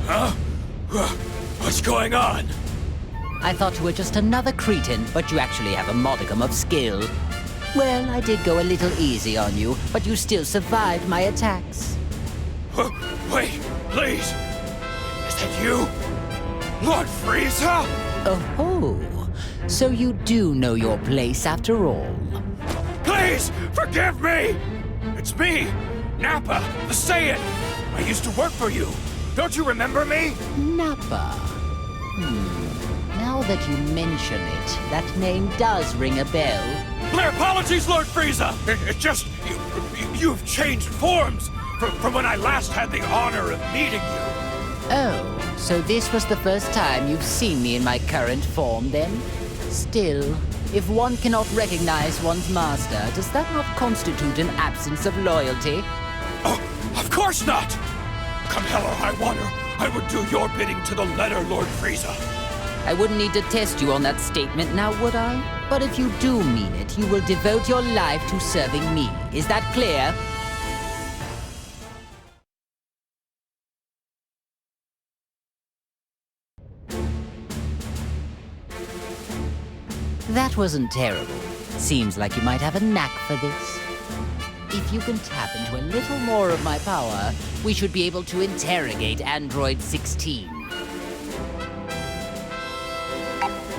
Huh? What's going on? I thought you were just another cretin, but you actually have a modicum of skill. Well, I did go a little easy on you, but you still survived my attacks. Wait, please! Is that you? Lord Frieza? Oh, so you do know your place after all. Please, forgive me! It's me, Nappa, the Saiyan. I used to work for you. Don't you remember me? Nappa. Now that you mention it, that name does ring a bell. My apologies, Lord Frieza! It just... You've changed forms from when I last had the honor of meeting you. Oh, so this was the first time you've seen me in my current form, then? Still, if one cannot recognize one's master, does that not constitute an absence of loyalty? Oh, of course not! Come hell or high water, I would do your bidding to the letter, Lord Frieza. I wouldn't need to test you on that statement now, would I? But if you do mean it, you will devote your life to serving me. Is that clear? That wasn't terrible. Seems like you might have a knack for this. If you can tap into a little more of my power, we should be able to interrogate Android 16.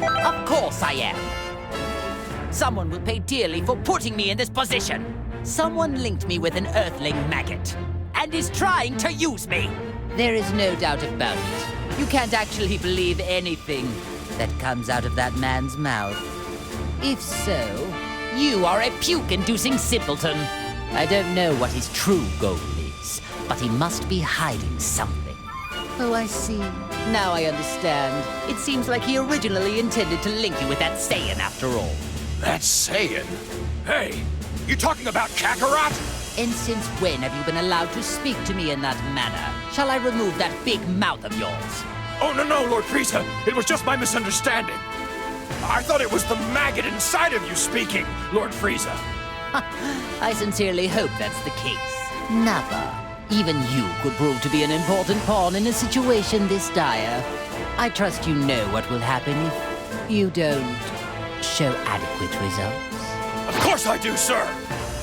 Of course I am! Someone will pay dearly for putting me in this position! Someone linked me with an Earthling maggot, and is trying to use me! There is no doubt about it. You can't actually believe anything that comes out of that man's mouth. If so, you are a puke-inducing simpleton. I don't know what his true goal is, but he must be hiding something. Oh, I see. Now I understand. It seems like he originally intended to link you with that Saiyan after all. That Saiyan? Hey, you talking about Kakarot? And since when have you been allowed to speak to me in that manner? Shall I remove that big mouth of yours? Oh, no, Lord Frieza. It was just my misunderstanding. I thought it was the maggot inside of you speaking, Lord Frieza. I sincerely hope that's the case. Nappa, even you could prove to be an important pawn in a situation this dire. I trust you know what will happen if you don't show adequate results. Of course I do, sir.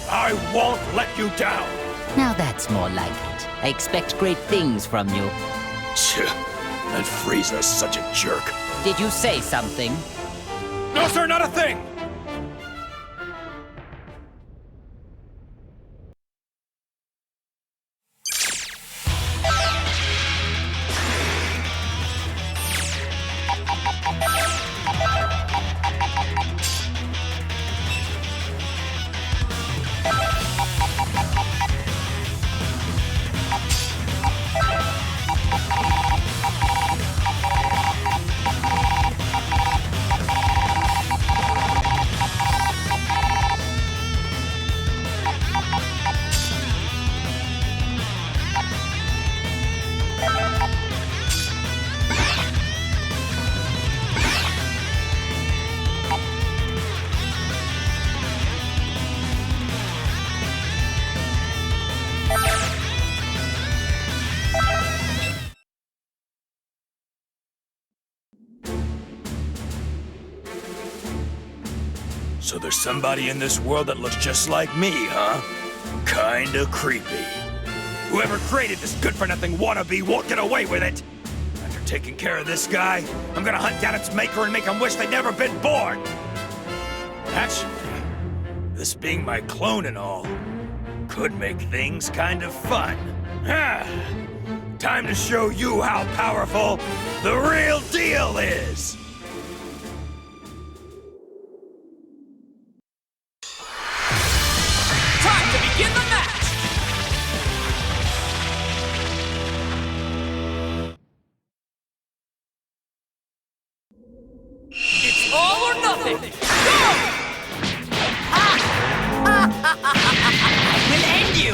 I won't let you down. Now that's more like it. I expect great things from you. That Frieza's such a jerk. Did you say something? No, sir, not a thing! So there's somebody in this world that looks just like me, huh? Kinda creepy. Whoever created this good-for-nothing wannabe won't get away with it! After taking care of this guy, I'm gonna hunt down its maker and make him wish they'd never been born! Actually, this being my clone and all, could make things kind of fun. Time to show you how powerful the real deal is! Begin the match! It's all or nothing! Go! I will end you!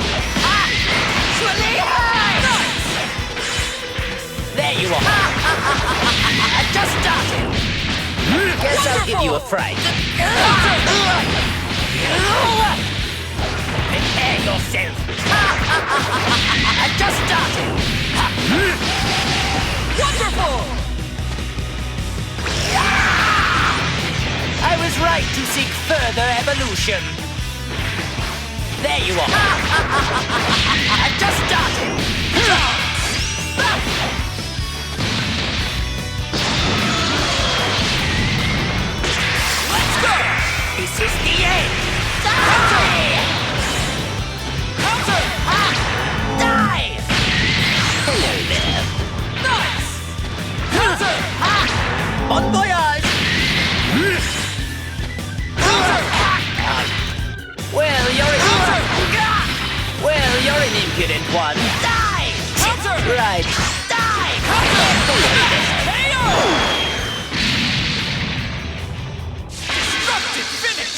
There you are! Just started! Guess I'll give you a fright. Prepare yourself! Just started! Wonderful! I was right to seek further evolution. evolution. There you are. I've just started. Let's go. This is the end. Die! Counter! Die! Hello there. Nice! Counter! Bon voyage! Well, you're an impudent one. Die! Counter! Right. Die! KO! Destructive finish!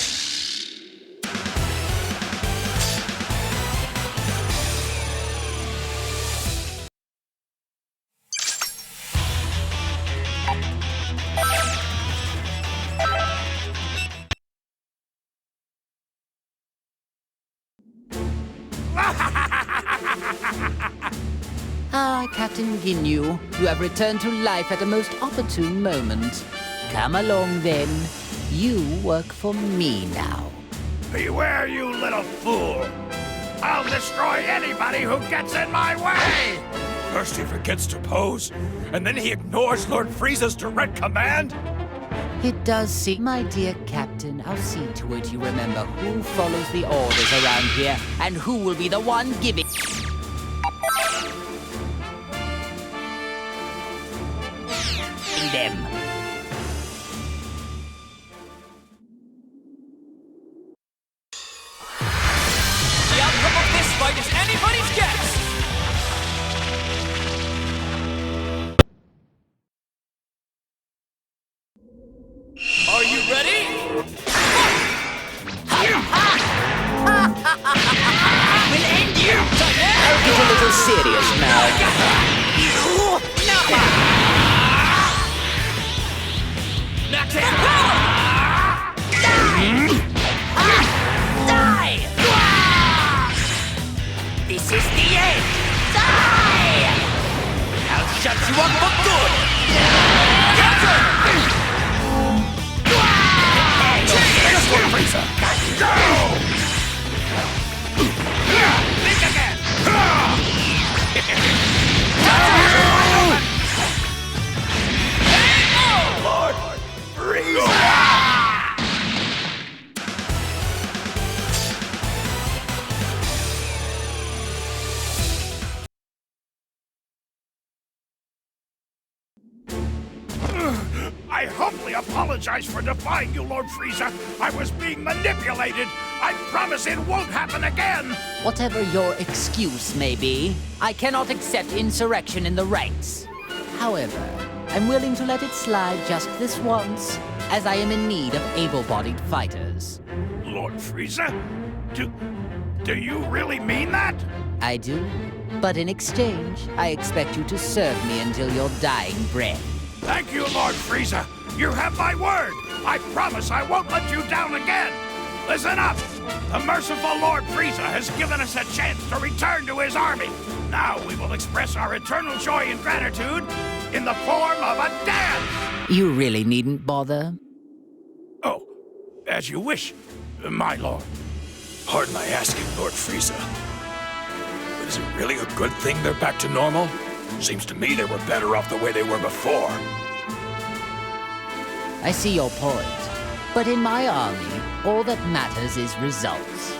Ah, Captain Ginyu, you have returned to life at a most opportune moment. Come along, then. You work for me now. Beware, you little fool! I'll destroy anybody who gets in my way! First he forgets to pose, and then he ignores Lord Frieza's direct command? It does seem, my dear Captain, I'll see to it you remember who follows the orders around here, and who will be the one giving them. The outcome of this fight is anybody's guess! Are you ready? We'll end you! I'll get a little serious now. Max power! Die! This is the end! Die! I'll shut you up for good! Counter! This one, Frieza! Go! Think again! Lord Frieza! I humbly apologize for defying you, Lord Frieza. I was being manipulated. I promise it won't happen again. Whatever your excuse may be, I cannot accept insurrection in the ranks. However, I'm willing to let it slide just this once, as I am in need of able-bodied fighters. Lord Frieza? Do you really mean that? I do, but in exchange, I expect you to serve me until your dying breath. Thank you, Lord Frieza. You have my word. I promise I won't let you down again. Listen up. The merciful Lord Frieza has given us a chance to return to his army. Now we will express our eternal joy and gratitude in the form of a dance. You really needn't bother. Oh, as you wish, my lord. Pardon my asking, Lord Frieza. But is it really a good thing they're back to normal? Seems to me they were better off the way they were before. I see your point. But in my army, all that matters is results.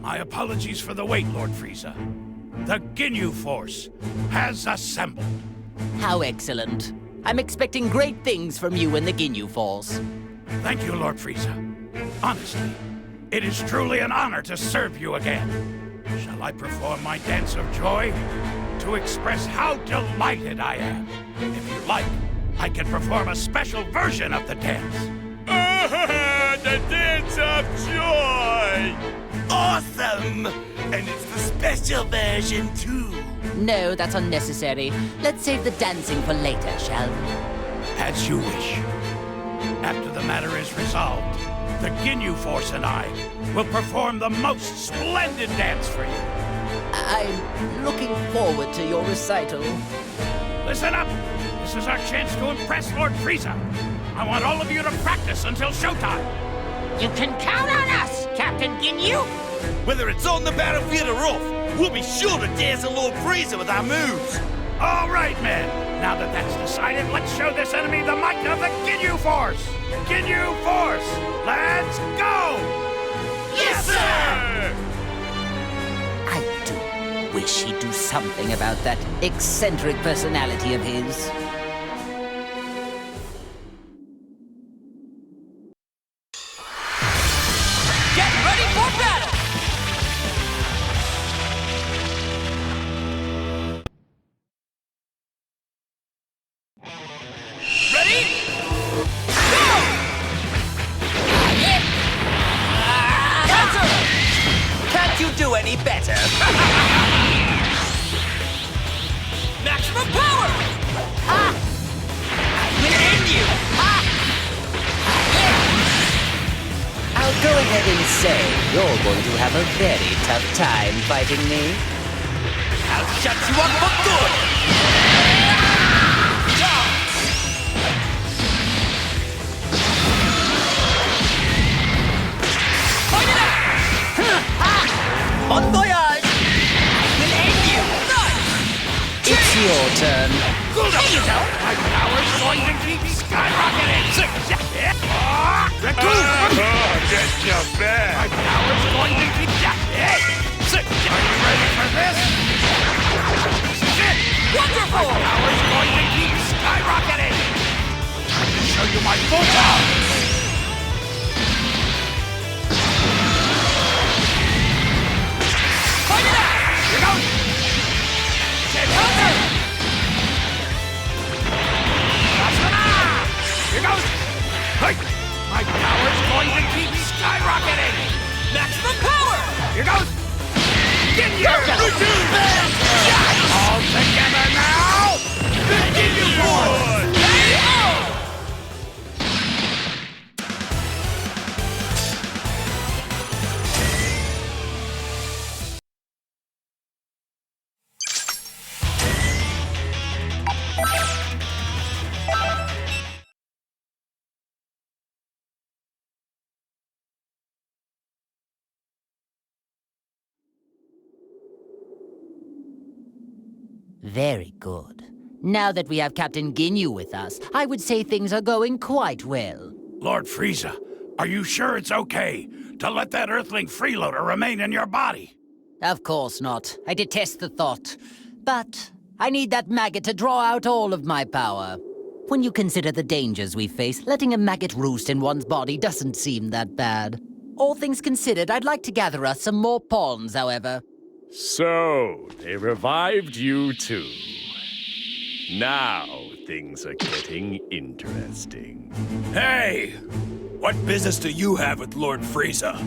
My apologies for the wait, Lord Frieza. The Ginyu Force has assembled. How excellent. I'm expecting great things from you and the Ginyu Force. Thank you, Lord Frieza. Honestly, it is truly an honor to serve you again. Shall I perform my dance of joy to express how delighted I am? If you like, I can perform a special version of the dance. The dance of joy! awesome! And it's the special version, too. No, that's unnecessary. Let's save the dancing for later, shall we? As you wish. After the matter is resolved, the Ginyu Force and I will perform the most splendid dance for you. I'm looking forward to your recital. Listen up! This is our chance to impress Lord Frieza. I want all of you to practice until showtime. You can count on us, Captain Ginyu. Whether it's on the battlefield or off, we'll be sure to dance Lord Frieza with our moves. All right, men. Now that that's decided, let's show this enemy the might of the Ginyu Force. Ginyu Force, let's go! Yes, sir! I do wish he'd do something about that eccentric personality of his. Get ready for battle! Ready? Go! Counter! Can't you do any better? Maximum power! I will end you! I'll go ahead and say you're going to have a very tough time fighting me. I'll shut you up for good! Fight it out! Bon voyage! Will end you! It's your turn. Hey, you know! My power's going to keep skyrocketing! Get your back! My power's going to keep... Are you ready for this? Wonderful! My power's going to keep skyrocketing! I can show you my full power! Fight it out! Here goes! Counter! Here goes! Hey! My power's going to keep skyrocketing! Maximum power! Here goes! Ginyu! All together now! The Ginyu Force! Very good. Now that we have Captain Ginyu with us, I would say things are going quite well. Lord Frieza, are you sure it's okay to let that Earthling freeloader remain in your body? Of course not. I detest the thought. But I need that maggot to draw out all of my power. When you consider the dangers we face, letting a maggot roost in one's body doesn't seem that bad. All things considered, I'd like to gather us some more pawns, however. So, they revived you too. Now, things are getting interesting. Hey! What business do you have with Lord Frieza?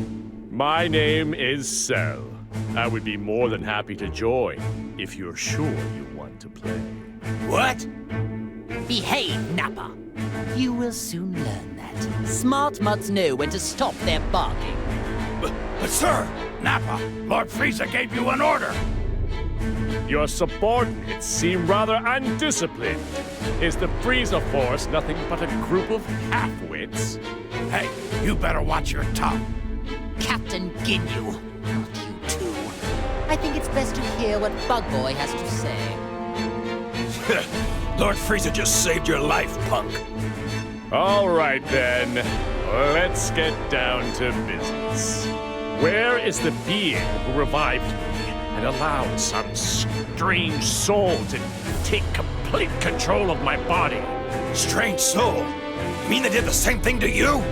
My name is Cell. I would be more than happy to join, if you're sure you want to play. What? Behave, Nappa. You will soon learn that. Smart mutts know when to stop their barking. But sir, Nappa, Lord Frieza gave you an order. Your subordinates seem rather undisciplined. Is the Frieza Force nothing but a group of half-wits? Hey, you better watch your tongue. Captain Ginyu, not you too. I think it's best to hear what Bug Boy has to say. Lord Frieza just saved your life, punk. All right, then. Let's get down to business. Where is the being who revived me and allowed some strange soul to take complete control of my body? Strange soul? You mean they did the same thing to you?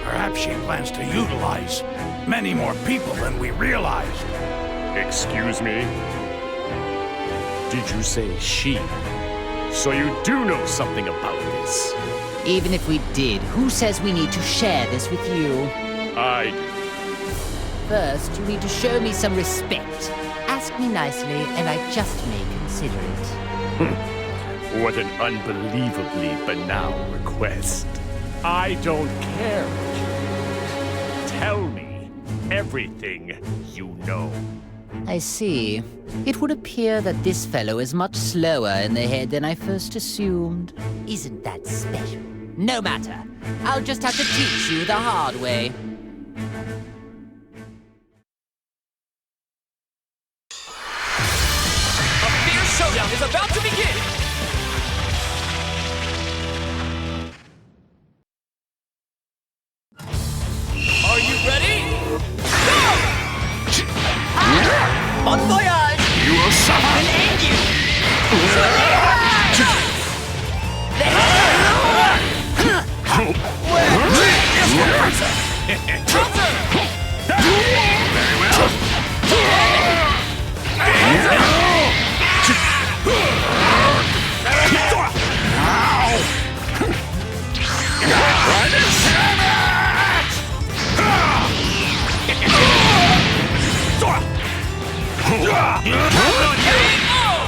Perhaps she plans to utilize many more people than we realized. Excuse me? Did you say she? So you do know something about this? Even if we did, who says we need to share this with you? I do. First, you need to show me some respect. Ask me nicely, and I just may consider it. What an unbelievably banal request. I don't care what you want. Tell me everything you know. I see. It would appear that this fellow is much slower in the head than I first assumed. Isn't that special? No matter. I'll just have to teach you the hard way. A fierce showdown is about to begin! Are you ready? Go! Bon voyage! You will suffer! I'll end you! Very well.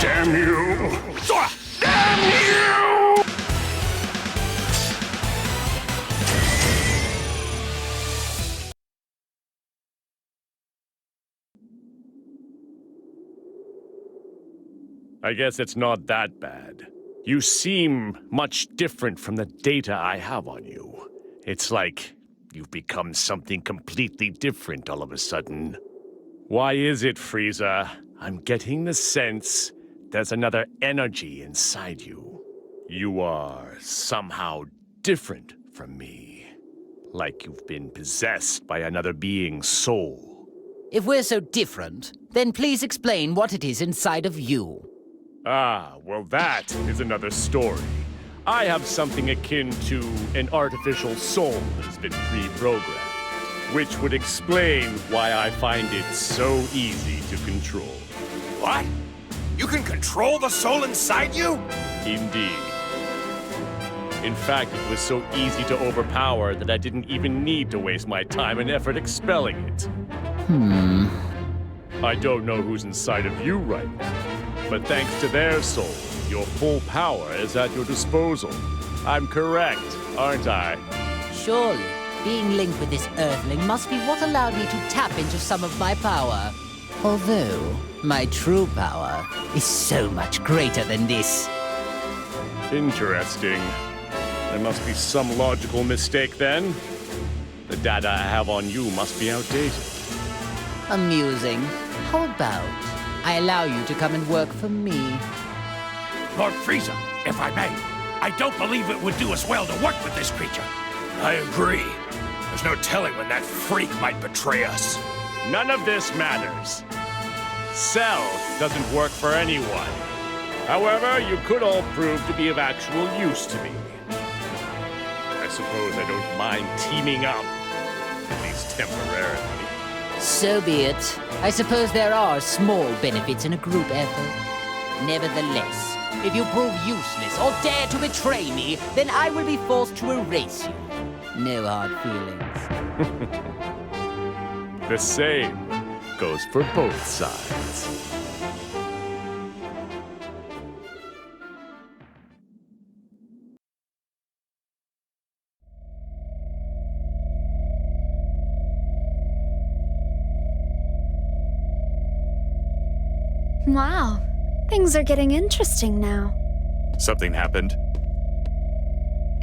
Damn you! Damn you! I guess it's not that bad. You seem much different from the data I have on you. It's like you've become something completely different all of a sudden. Why is it, Frieza? I'm getting the sense there's another energy inside you. You are somehow different from me. Like you've been possessed by another being's soul. If we're so different, then please explain what it is inside of you. Ah, well that is another story. I have something akin to an artificial soul that's been pre-programmed, which would explain why I find it so easy to control. What? You can control the soul inside you? Indeed. In fact, it was so easy to overpower that I didn't even need to waste my time and effort expelling it. I don't know who's inside of you right now, but thanks to their soul, your full power is at your disposal. I'm correct, aren't I? Surely, being linked with this Earthling must be what allowed me to tap into some of my power. Although, my true power is so much greater than this. Interesting. There must be some logical mistake then. The data I have on you must be outdated. Amusing. How about I allow you to come and work for me? Lord Frieza, if I may, I don't believe it would do us well to work with this creature. I agree. There's no telling when that freak might betray us. None of this matters. Cell doesn't work for anyone. However, you could all prove to be of actual use to me. I suppose I don't mind teaming up, at least temporarily. So be it. I suppose there are small benefits in a group effort. Nevertheless, if you prove useless or dare to betray me, then I will be forced to erase you. No hard feelings. The same goes for both sides. Wow, things are getting interesting now. Something happened?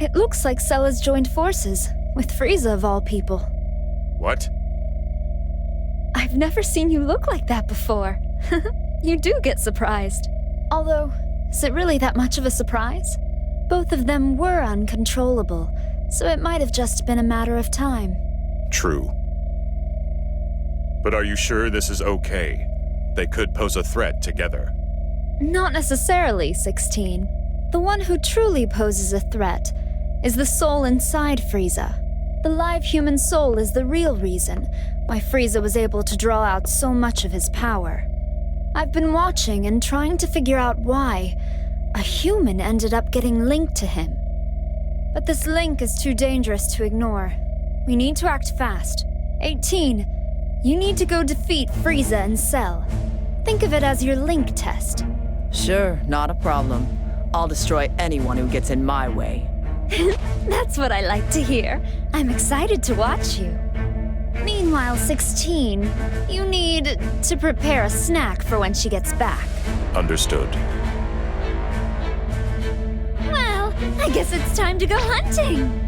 It looks like Cell has joined forces, with Frieza of all people. What? I've never seen you look like that before. You do get surprised. Although, is it really that much of a surprise? Both of them were uncontrollable, so it might have just been a matter of time. True. But are you sure this is okay? They could pose a threat together. Not necessarily, 16. The one who truly poses a threat is the soul inside Frieza. The live human soul is the real reason why Frieza was able to draw out so much of his power. I've been watching and trying to figure out why a human ended up getting linked to him. But this link is too dangerous to ignore. We need to act fast. 18, You need to go defeat Frieza and Cell. Think of it as your link test. Sure, not a problem. I'll destroy anyone who gets in my way. That's what I like to hear. I'm excited to watch you. Meanwhile, 16, you need to prepare a snack for when she gets back. Understood. Well, I guess it's time to go hunting.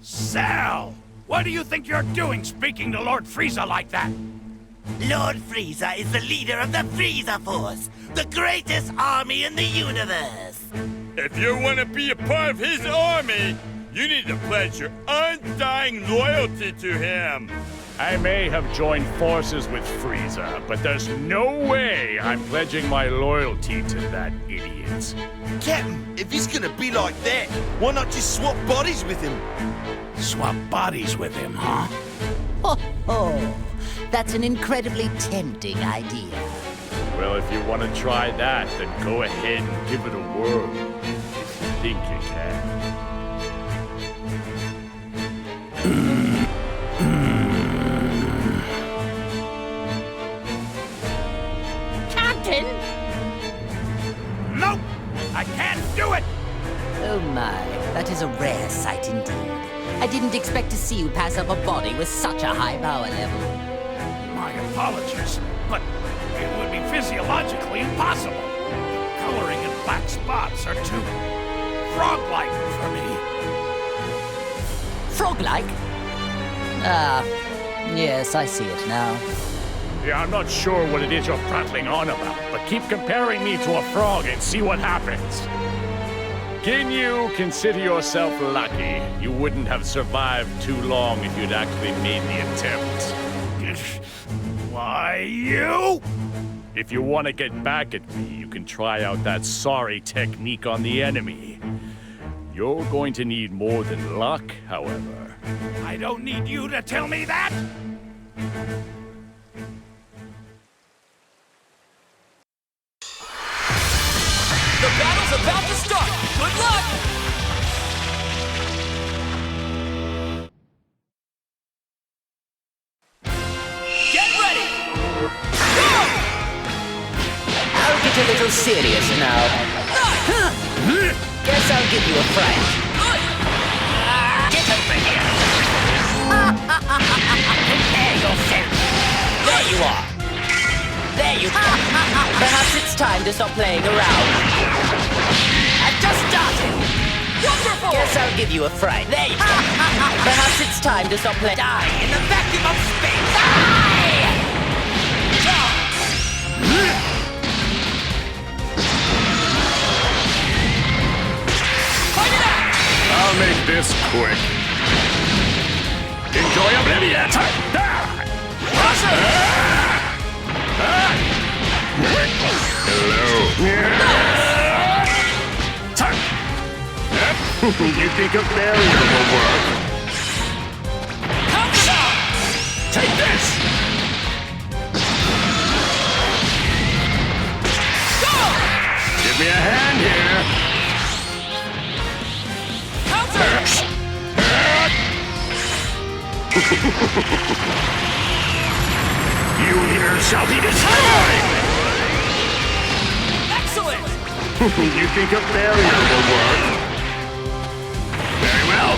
Cell! What do you think you're doing speaking to Lord Frieza like that? Lord Frieza is the leader of the Frieza Force, the greatest army in the universe. If you want to be a part of his army, you need to pledge your undying loyalty to him. I may have joined forces with Frieza, but there's no way I'm pledging my loyalty to that idiot. Captain, if he's gonna be like that, why not just swap bodies with him? Swap bodies with him, huh? Oh, that's an incredibly tempting idea. Well, if you want to try that, then go ahead and give it a whirl. If you think you can. Captain! Nope! I can't do it! Oh my, that is a rare sight indeed. I didn't expect to see you pass up a body with such a high power level. My apologies, but it would be physiologically impossible. Coloring in black spots are too frog-like for me. Frog-like? Ah, yes, I see it now. Yeah, I'm not sure what it is you're prattling on about, but keep comparing me to a frog and see what happens. Can you consider yourself lucky? You wouldn't have survived too long if you'd actually made the attempt. Why, you? If you want to get back at me, you can try out that sorry technique on the enemy. You're going to need more than luck, however. I don't need you to tell me that! The battle's about to start! Good luck! Get ready! Go! I'll get a little serious now. Guess I'll give you a fright. Get over here! Prepare yourself! There you are! There you go! Perhaps it's time to stop playing around. I've just started! Wonderful! Guess I'll give you a fright. There you go! Perhaps it's time to stop playing. Die in the vacuum of space! Die! Fight it out! I'll make this quick. Enjoy oblivion! Hello. You think a barrier will work? Take this! Go! Give me a hand here. You here shall be destroyed! Excellent! You think a barrier will work? Very well.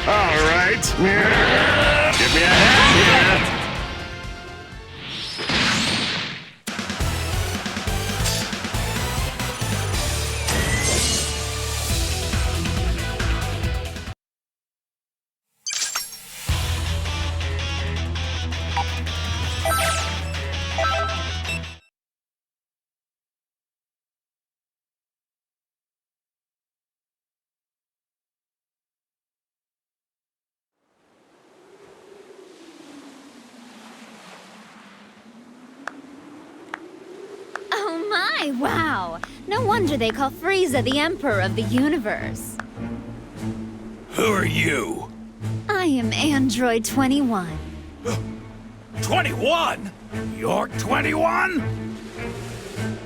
All right. Give me a hand here. My wow! No wonder they call Frieza the Emperor of the Universe. Who are you? I am Android 21. 21? You're 21?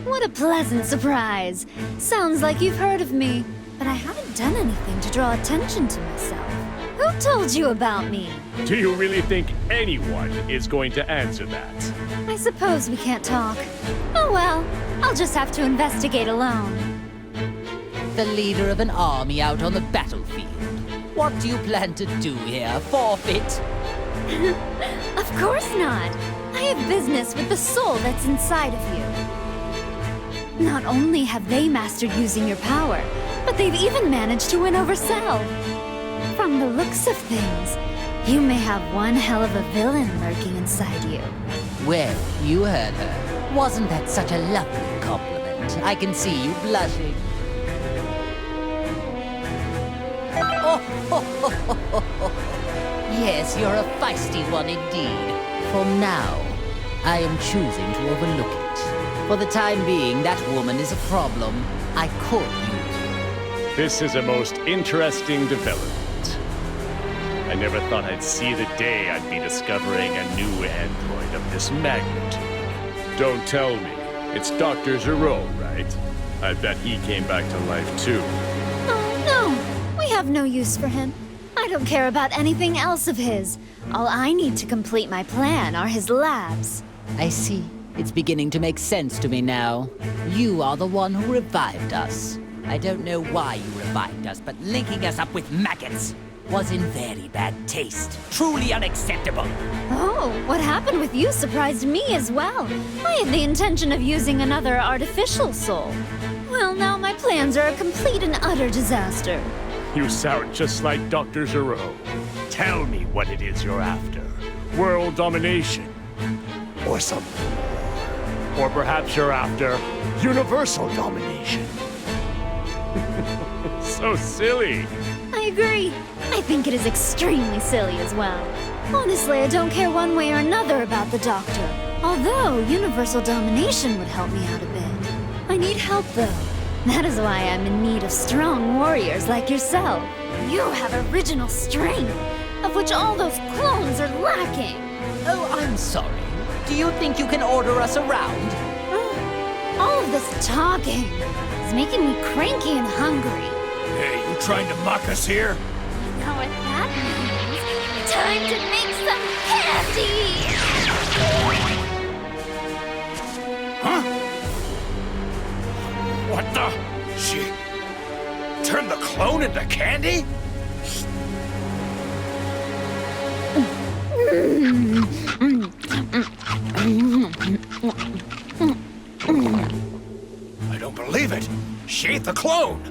What a pleasant surprise. Sounds like you've heard of me, but I haven't done anything to draw attention to myself. Who told you about me? Do you really think anyone is going to answer that? I suppose we can't talk. Oh well, I'll just have to investigate alone. The leader of an army out on the battlefield. What do you plan to do here? Forfeit? Of course not. I have business with the soul that's inside of you. Not only have they mastered using your power, but they've even managed to win over Cell. From the looks of things, you may have one hell of a villain lurking inside you. Well, you heard her. Wasn't that such a lovely compliment? I can see you blushing. Yes, you're a feisty one indeed. For now, I am choosing to overlook it. For the time being, that woman is a problem. I could use you. This is a most interesting development. I never thought I'd see the day I'd be discovering a new android of this magnitude. Don't tell me. It's Dr. Zero, right? I bet he came back to life too. Oh, no. We have no use for him. I don't care about anything else of his. All I need to complete my plan are his labs. I see. It's beginning to make sense to me now. You are the one who revived us. I don't know why you revived us, but linking us up with maggots was in very bad taste. Truly unacceptable. Oh, what happened with you surprised me as well. I had the intention of using another artificial soul. Well, now my plans are a complete and utter disaster. You sound just like Dr. Zero. Tell me what it is you're after. World domination. Or something more. Or perhaps you're after universal domination. So silly. I agree. I think it is extremely silly as well. Honestly, I don't care one way or another about the Doctor. Although universal domination would help me out a bit. I need help though. That is why I'm in need of strong warriors like yourself. You have original strength, of which all those clones are lacking. Oh, I'm sorry. Do you think you can order us around? All of this talking is making me cranky and hungry. Hey, you trying to mock us here? You know what that means? Time to make some candy! Huh? What the? She turned the clone into candy? I don't believe it. She ate the clone.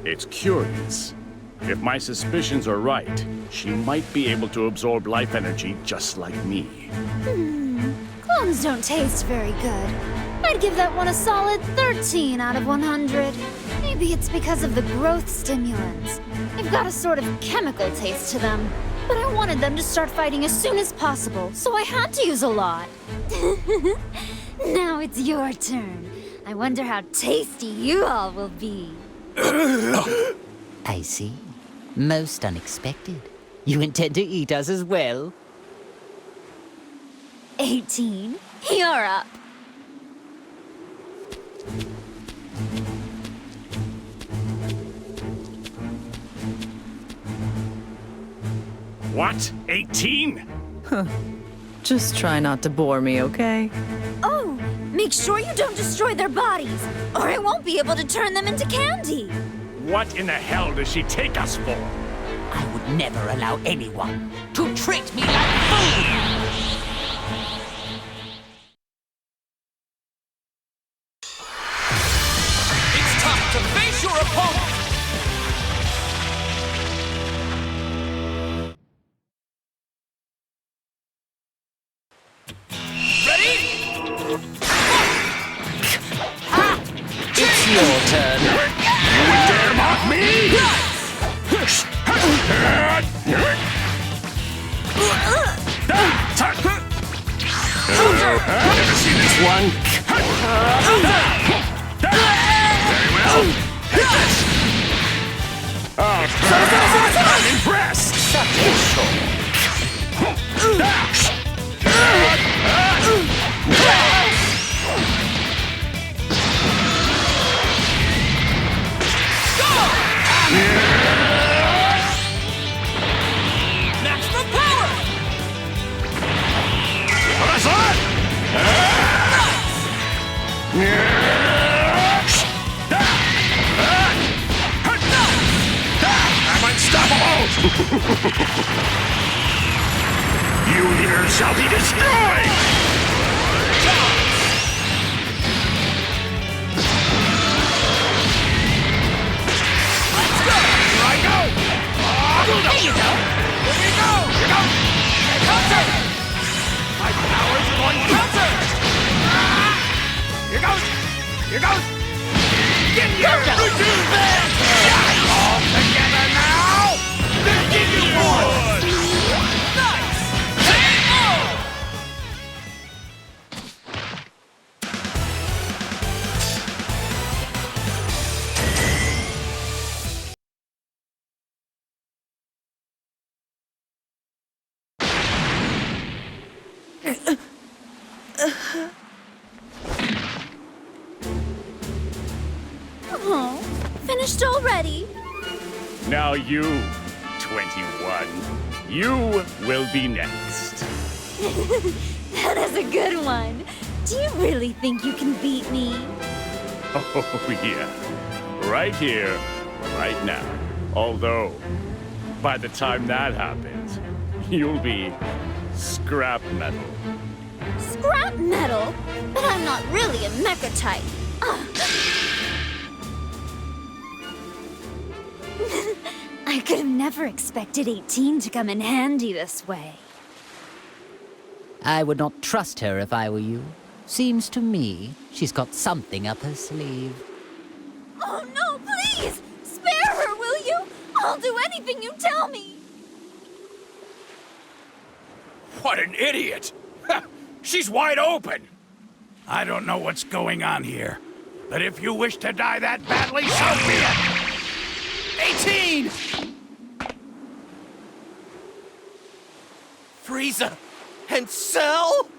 It's curious. If my suspicions are right, she might be able to absorb life energy just like me. Clones don't taste very good. I'd give that one a solid 13 out of 100. Maybe it's because of the growth stimulants. They've got a sort of chemical taste to them. But I wanted them to start fighting as soon as possible, so I had to use a lot. Now it's your turn. I wonder how tasty you all will be. I see. Most unexpected. You intend to eat us as well? 18. You're up. What? 18? Huh. Just try not to bore me, okay? Oh, make sure you don't destroy their bodies, or I won't be able to turn them into candy. What in the hell does she take us for? I would never allow anyone to treat me like food! It's time to face your opponent! Ready? It's your turn. You would dare mock me? Never seen this one. I'm impressed! Maximum power! That's on! I'm unstoppable! You here shall be destroyed! Let's go! Here I go! There you go! Here we go! Here goes! Counter! My power's going Counter! Here goes! Here goes! Get Go, go. all together now! Then give you one! Nice! Oh, finished already? Now you, 21, you will be next. That is a good one. Do you really think you can beat me? Oh, yeah. Right here, right now. Although, by the time that happens, you'll be scrap metal. Scrap metal? But I'm not really a mecha type. I could have never expected 18 to come in handy this way. I would not trust her if I were you. Seems to me she's got something up her sleeve. Oh no, please! Spare her, will you? I'll do anything you tell me. What an idiot! She's wide open! I don't know what's going on here, but if you wish to die that badly, so be it! 18! Frieza and Cell?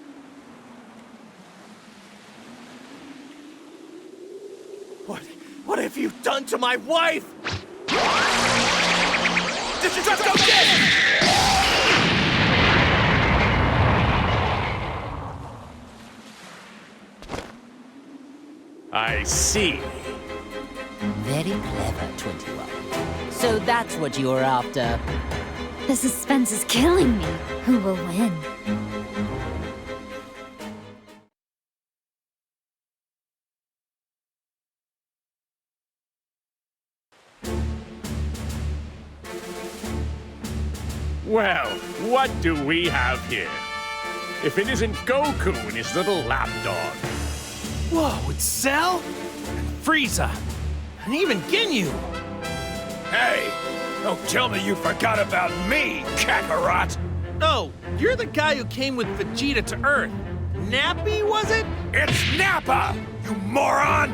What have you done to my wife? Just go get it! I see. Very clever, 21. So that's what you were after. The suspense is killing me. Who will win? Well, what do we have here? If it isn't Goku and his little lapdog. Whoa, it's Cell? Frieza. And even Ginyu. Hey, don't tell me you forgot about me, Kakarot! No, you're the guy who came with Vegeta to Earth. Nappy, was it? It's Nappa, you moron!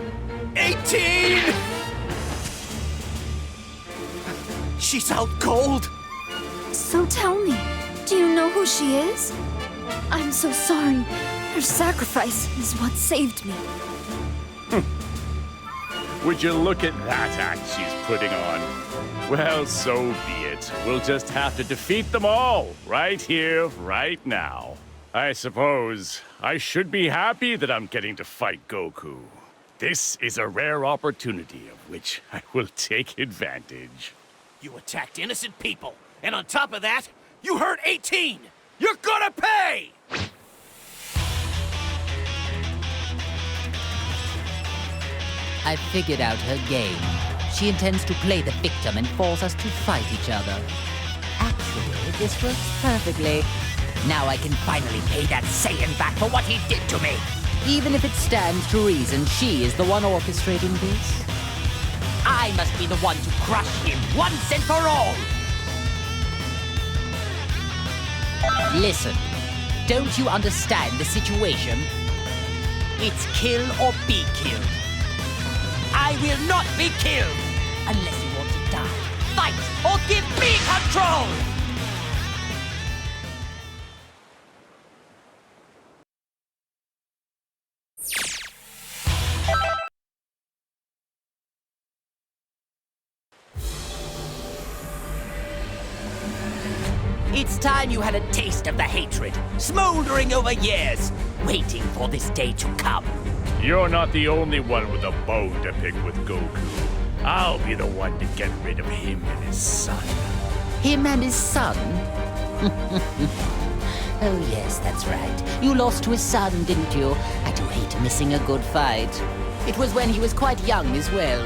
18! She's out cold. So tell me, do you know who she is? I'm so sorry. Her sacrifice is what saved me. Would you look at that act she's putting on? Well, so be it. We'll just have to defeat them all, right here, right now. I suppose I should be happy that I'm getting to fight Goku. This is a rare opportunity of which I will take advantage. You attacked innocent people, and on top of that, you hurt 18! You're gonna pay! I figured out her game. She intends to play the victim and force us to fight each other. Actually, this works perfectly. Now I can finally pay that Saiyan back for what he did to me. Even if it stands to reason she is the one orchestrating this. I must be the one to crush him once and for all. Listen, don't you understand the situation? It's kill or be killed. I will not be killed unless you want to die. Fight or give me control! It's time you had a taste of the hatred, smoldering over years, waiting for this day to come. You're not the only one with a bone to pick with Goku. I'll be the one to get rid of him and his son. Him and his son? Oh yes, that's right. You lost to his son, didn't you? I do hate missing a good fight. It was when he was quite young as well.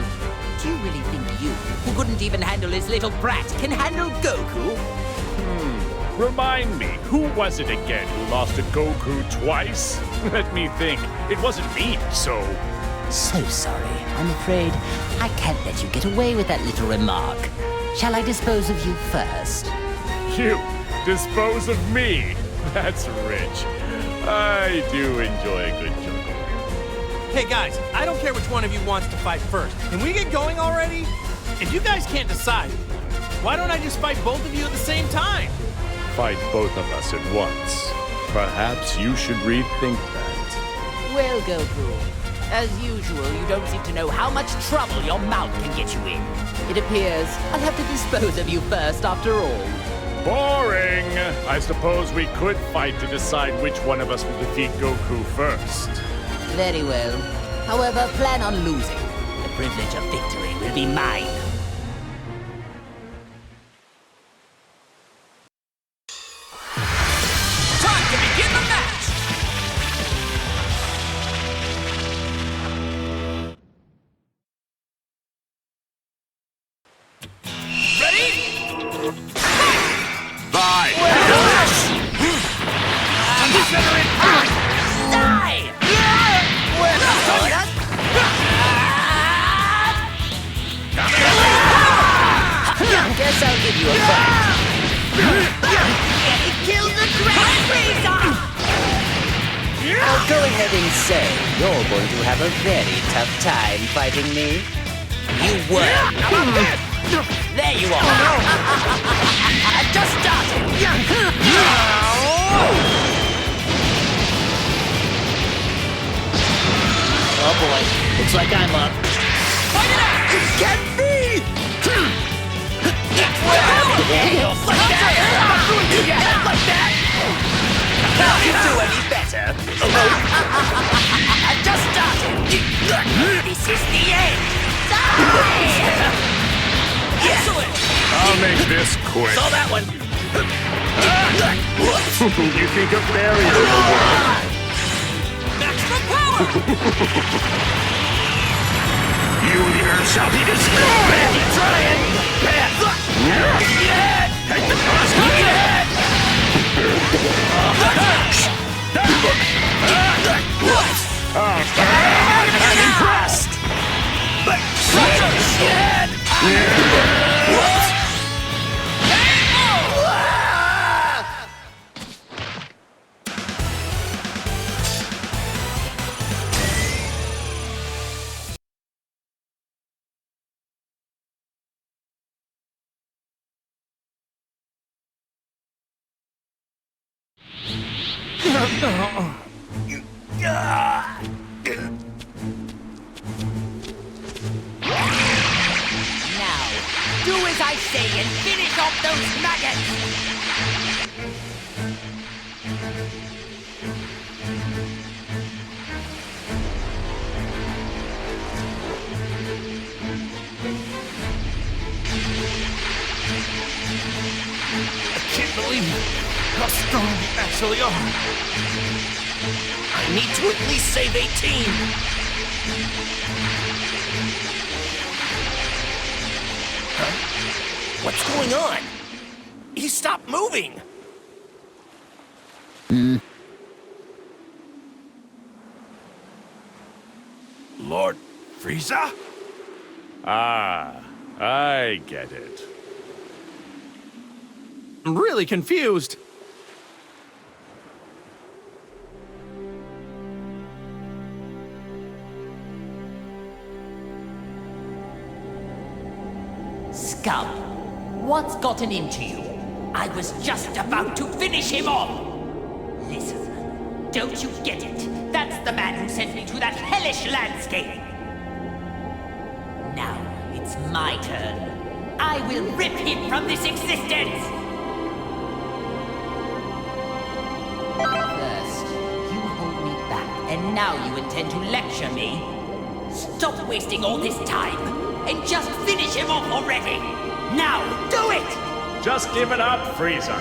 Do you really think you, who couldn't even handle his little brat, can handle Goku? Remind me, who was it again who lost to Goku twice? Let me think. It wasn't me, so... So sorry. I'm afraid I can't let you get away with that little remark. Shall I dispose of you first? You dispose of me? That's rich. I do enjoy a good juggle. Hey guys, I don't care which one of you wants to fight first. Can we get going already? If you guys can't decide, why don't I just fight both of you at the same time? Fight both of us at once. Perhaps you should rethink that. Well, Goku, as usual, you don't seem to know how much trouble your mouth can get you in. It appears I'll have to dispose of you first after all. Boring! I suppose we could fight to decide which one of us will defeat Goku first. Very well. However, plan on losing. The privilege of victory will be mine. Guess I'll give you a fight. Kill the Grand Frieza! I'll go ahead and say you're going to have a very tough time fighting me. You were. How about this? There you are. I've just started. Oh boy, looks like I'm up. Fight it out! It can't be! Like that! Like that! Can't you do any better? I've just started! This is the end! Excellent! I'll make this quick. Saw that one! You think a barrier will work? Maximum power! You and the Earth shall be destroyed! Trying! Take the cross! I'm impressed! But such a shit! Now, do as I say and finish off those maggots! I can't believe how strong you actually are. I need to at least save 18. Huh? What's going on? He stopped moving. Lord Frieza? Ah, I get it. I'm really confused. scum! What's gotten into you? I was just about to finish him off! Listen, don't you get it? That's the man who sent me to that hellish landscape! Now it's my turn. I will rip him from this existence! First, you hold me back, and now you intend to lecture me? Stop wasting all this time, and just finish him off already! Now, do it! Just give it up, Frieza.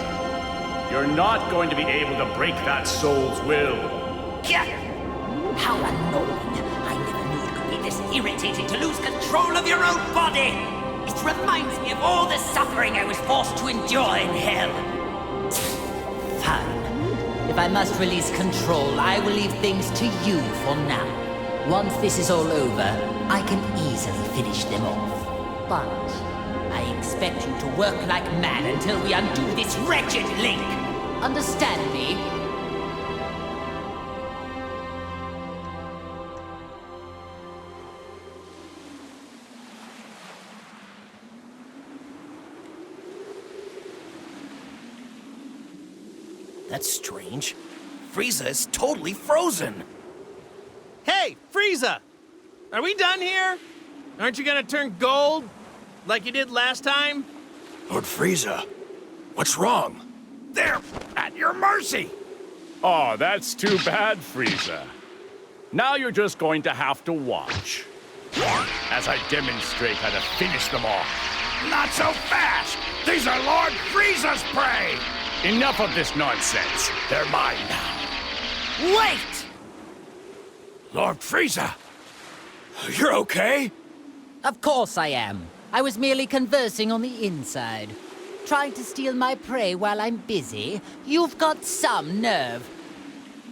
You're not going to be able to break that soul's will. How annoying! I never knew it could be this irritating to lose control of your own body! It reminds me of all the suffering I was forced to endure in hell. Fine. If I must release control, I will leave things to you for now. Once this is all over, I can easily finish them off. But I expect you to work like mad until we undo this wretched link. Understand me? That's strange. Frieza is totally frozen. Hey, Frieza! Are we done here? Aren't you gonna turn gold like you did last time? Lord Frieza, what's wrong? They're at your mercy! Oh, that's too bad, Frieza. Now you're just going to have to watch as I demonstrate how to finish them off. Not so fast! These are Lord Frieza's prey! Enough of this nonsense. They're mine now. Wait! Lord Frieza! You're okay? Of course I am. I was merely conversing on the inside. Trying to steal my prey while I'm busy? You've got some nerve.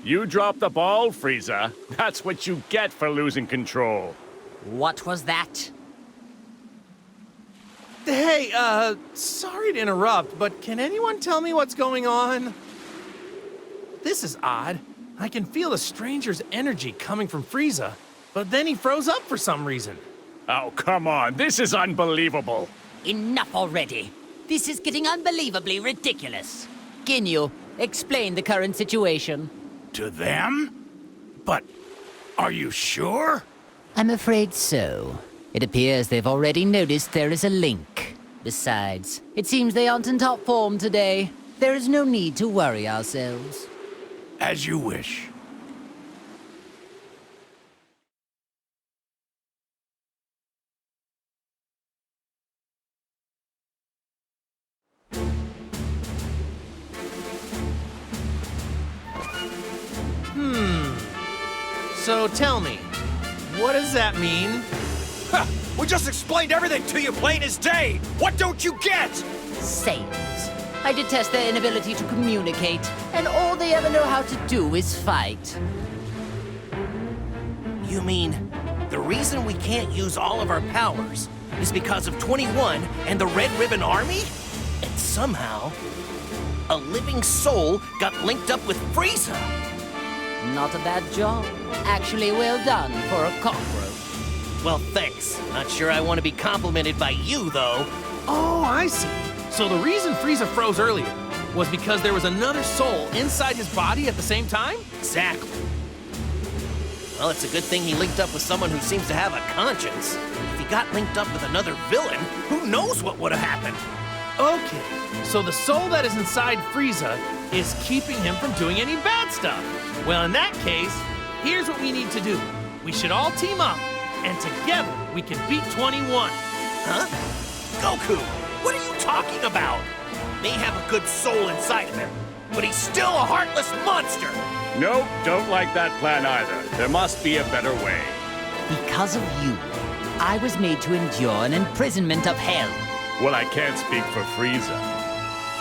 You dropped the ball, Frieza. That's what you get for losing control. What was that? Hey, sorry to interrupt, but can anyone tell me what's going on? This is odd. I can feel a stranger's energy coming from Frieza, but then he froze up for some reason. Oh, come on. This is unbelievable. Enough already. This is getting unbelievably ridiculous. Ginyu, explain the current situation. To them? But are you sure? I'm afraid so. It appears they've already noticed there is a link. Besides, it seems they aren't in top form today. There is no need to worry ourselves. As you wish. So tell me, what does that mean? Ha! We just explained everything to you plain as day! What don't you get? Saiyans. I detest their inability to communicate, and all they ever know how to do is fight. You mean, the reason we can't use all of our powers is because of 21 and the Red Ribbon Army? And somehow, a living soul got linked up with Frieza. Not a bad job. Actually, well done for a cockroach. Well, thanks. Not sure I want to be complimented by you, though. Oh, I see. So the reason Frieza froze earlier was because there was another soul inside his body at the same time? Exactly. Well, it's a good thing he linked up with someone who seems to have a conscience. If he got linked up with another villain, who knows what would have happened? Okay, so the soul that is inside Frieza is keeping him from doing any bad stuff. Well, in that case, here's what we need to do. We should all team up, and together we can beat 21. Huh? Goku, what are you talking about? May have a good soul inside of him, but he's still a heartless monster. Nope, don't like that plan either. There must be a better way. Because of you, I was made to endure an imprisonment of hell. Well, I can't speak for Frieza,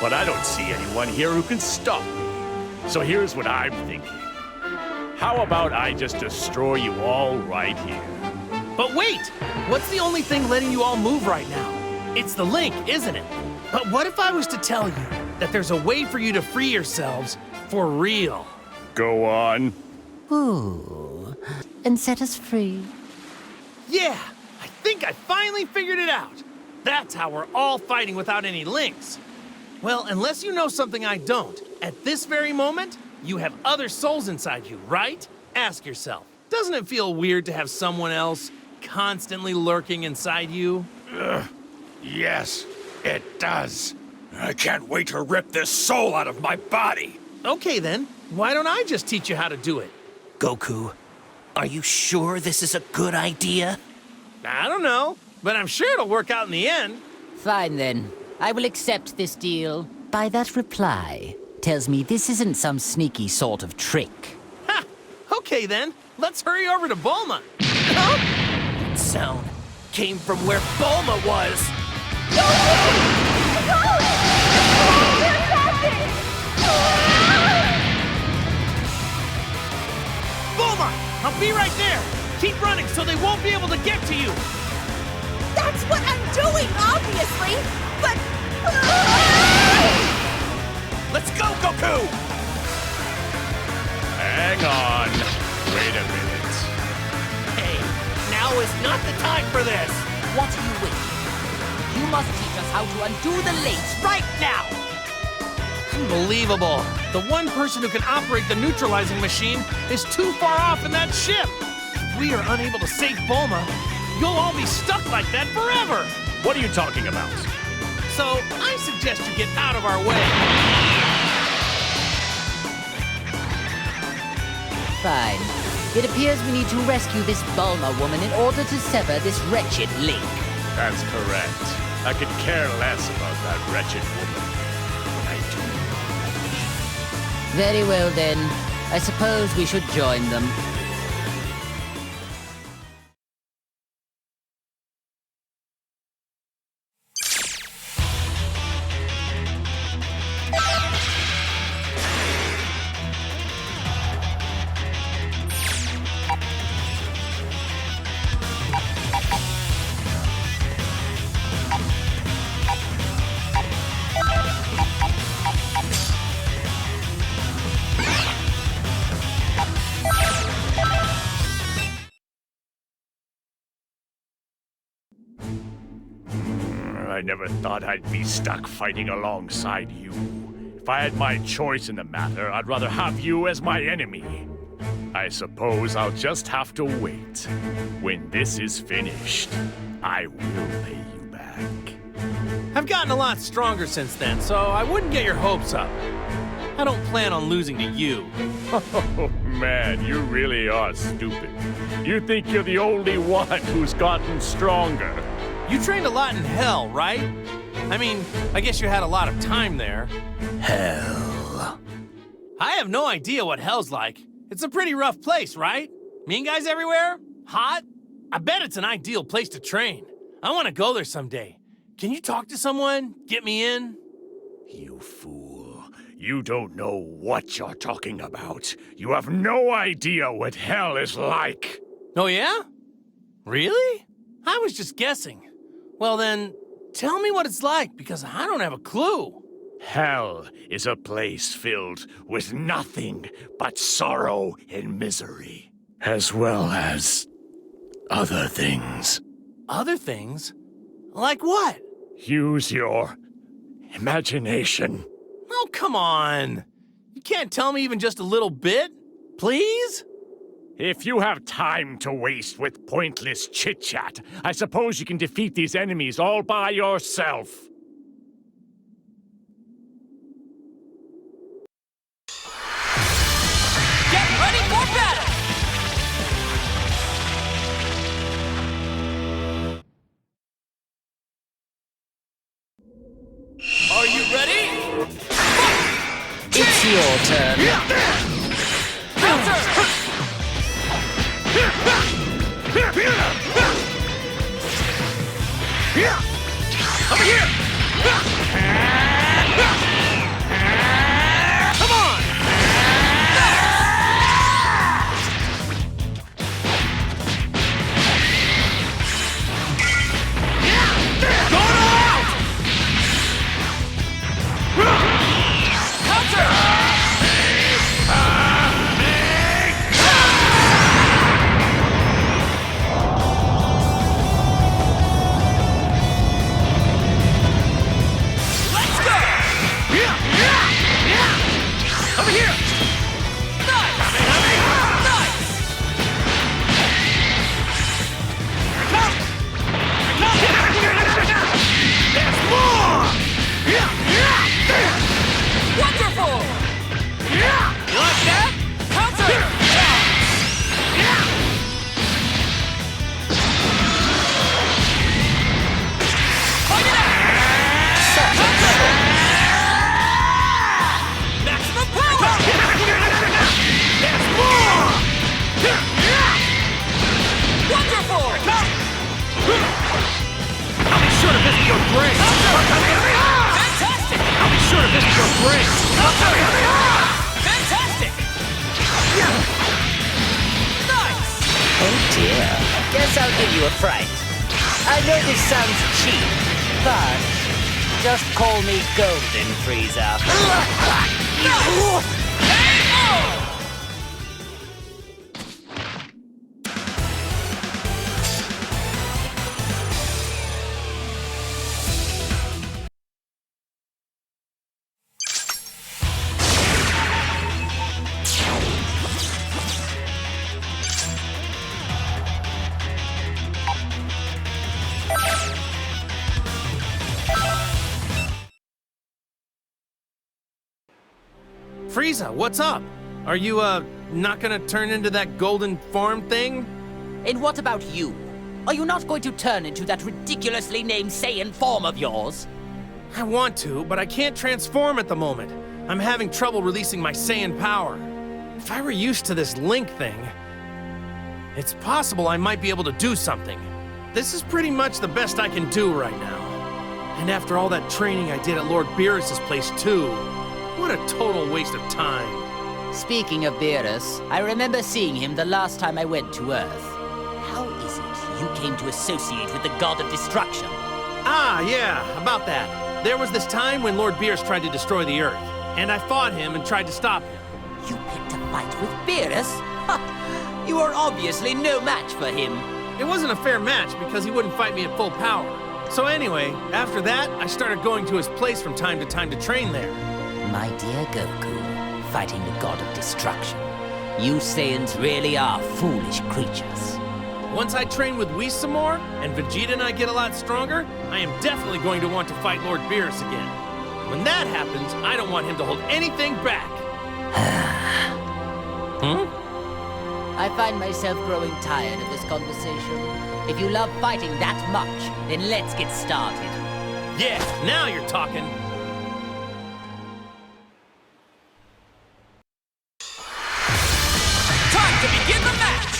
but I don't see anyone here who can stop me. So here's what I'm thinking. How about I just destroy you all right here? But wait! What's the only thing letting you all move right now? It's the link, isn't it? But what if I was to tell you that there's a way for you to free yourselves for real? Go on. Ooh, and set us free. Yeah, I think I finally figured it out. That's how we're all fighting without any links. Well, unless you know something I don't, at this very moment, you have other souls inside you, right? Ask yourself, doesn't it feel weird to have someone else constantly lurking inside you? Yes, it does. I can't wait to rip this soul out of my body. Okay then, why don't I just teach you how to do it? Goku, are you sure this is a good idea? I don't know, but I'm sure it'll work out in the end. Fine then. I will accept this deal. By that reply, tells me this isn't some sneaky sort of trick. Ha! Okay then, let's hurry over to Bulma. That sound came from where Bulma was. Bulma, I'll be right there. Keep running so they won't be able to get to you. That's what I'm doing, obviously, but... Let's go, Goku! Hang on. Wait a minute. Hey, now is not the time for this. What are you waiting? You must teach us how to undo the links right now! Unbelievable. The one person who can operate the neutralizing machine is too far off in that ship. If we are unable to save Bulma, you'll all be stuck like that forever. What are you talking about? So, I suggest you get out of our way. Fine. It appears we need to rescue this Bulma woman in order to sever this wretched link. That's correct. I could care less about that wretched woman. I do. Very well then. I suppose we should join them. I never thought I'd be stuck fighting alongside you. If I had my choice in the matter, I'd rather have you as my enemy. I suppose I'll just have to wait. When this is finished, I will pay you back. I've gotten a lot stronger since then, so I wouldn't get your hopes up. I don't plan on losing to you. Oh, man, you really are stupid. You think you're the only one who's gotten stronger. You trained a lot in hell, right? I mean, I guess you had a lot of time there. Hell. I have no idea what hell's like. It's a pretty rough place, right? Mean guys everywhere? Hot? I bet it's an ideal place to train. I want to go there someday. Can you talk to someone? Get me in? You fool. You don't know what you're talking about. You have no idea what hell is like. Oh, yeah? Really? I was just guessing. Well then, tell me what it's like, because I don't have a clue. Hell is a place filled with nothing but sorrow and misery, as well as other things. Other things? Like what? Use your imagination. Oh, come on. You can't tell me even just a little bit? Please? If you have time to waste with pointless chit-chat, I suppose you can defeat these enemies all by yourself. Get ready for battle! Are you ready? It's your turn. Counter! Over here! Come on! Going all out! Counter! here! Nice! Nice! There's more! Wonderful! You like that? Counter! Fight it out! Maximum power! There's more! Wonderful! I'll be sure to visit your grave! Fantastic! I'll be sure to visit your grave! Fantastic! Nice! Oh dear. Guess I'll give you a fright. I know this sounds cheap, but just call me Golden Frieza. Frieza, what's up? Are you, not gonna turn into that golden form thing? And what about you? Are you not going to turn into that ridiculously named Saiyan form of yours? I want to, but I can't transform at the moment. I'm having trouble releasing my Saiyan power. If I were used to this Link thing, it's possible I might be able to do something. This is pretty much the best I can do right now. And after all that training I did at Lord Beerus' place too, what a total waste of time. Speaking of Beerus, I remember seeing him the last time I went to Earth. How is it you came to associate with the God of Destruction? Ah, yeah, about that. There was this time when Lord Beerus tried to destroy the Earth, and I fought him and tried to stop him. You picked a fight with Beerus? Ha! You are obviously no match for him. It wasn't a fair match because he wouldn't fight me at full power. So anyway, after that, I started going to his place from time to train there. My dear Goku, fighting the God of Destruction. You Saiyans really are foolish creatures. Once I train with Whis some more, and Vegeta and I get a lot stronger, I am definitely going to want to fight Lord Beerus again. When that happens, I don't want him to hold anything back. I find myself growing tired of this conversation. If you love fighting that much, then let's get started. Yeah, now you're talking. Time to begin the match!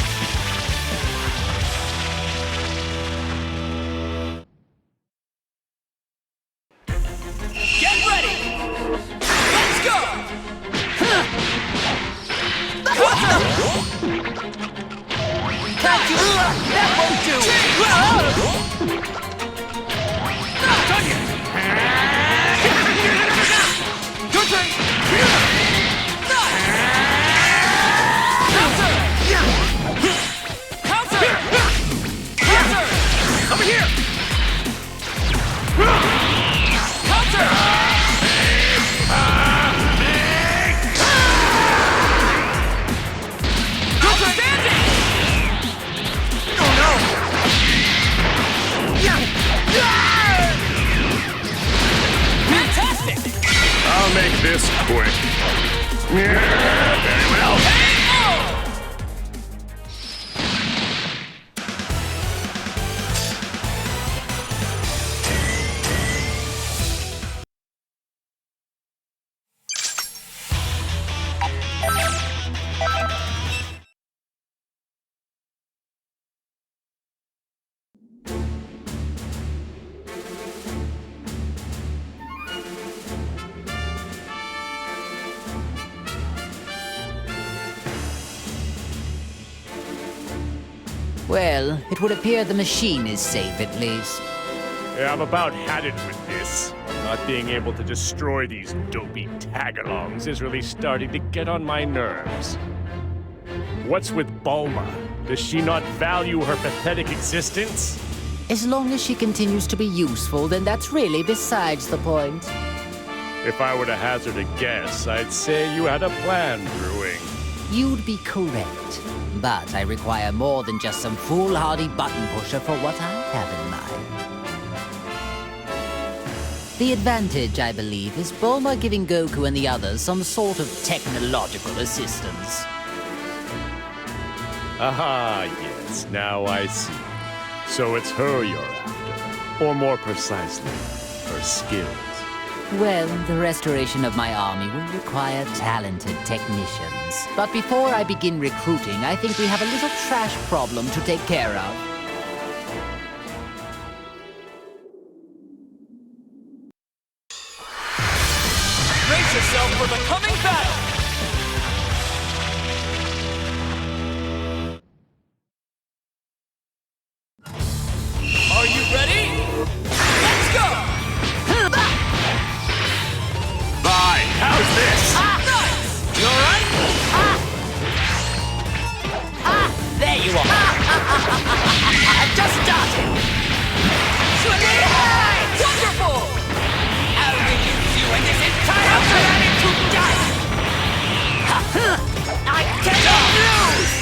Get ready! Let's go! Can't you? That won't do! Good thing! Counter! Counter! Over here! Counter! Outstanding! Oh no! Fantastic! I'll make this quick. Very well. Well, it would appear the machine is safe at least. Yeah, I've about had it with this. Not being able to destroy these dopey tag-alongs is really starting to get on my nerves. What's with Bulma? Does she not value her pathetic existence? As long as she continues to be useful, then that's really besides the point. If I were to hazard a guess, I'd say you had a plan brewing. You'd be correct. But I require more than just some foolhardy button pusher for what I have in mind. The advantage, I believe, is Bulma giving Goku and the others some sort of technological assistance. Aha, yes, now I see. So it's her you're after. Or more precisely, her skills. Well, the restoration of my army will require talented technicians. But before I begin recruiting, I think we have a little trash problem to take care of. Brace yourself for the coming battle! Are you ready? Let's go! Fine, how's this? Nice! You alright? There you are! Just started! Wonderful! I'll reduce you and this entire planet to dust! I cannot lose!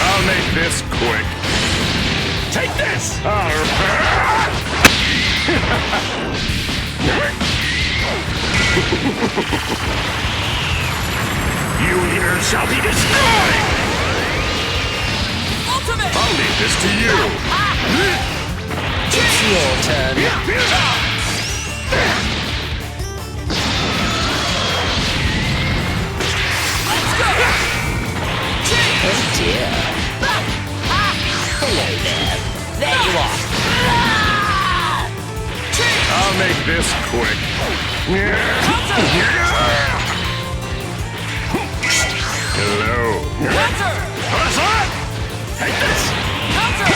I'll make this quick. Take this! You here shall be destroyed! Ultimate! I'll leave this to you! It's your turn. Let's go! Oh dear. Hello there. There you are. I'll make this quick. Hello. Counter! What's that? Take this! Counter!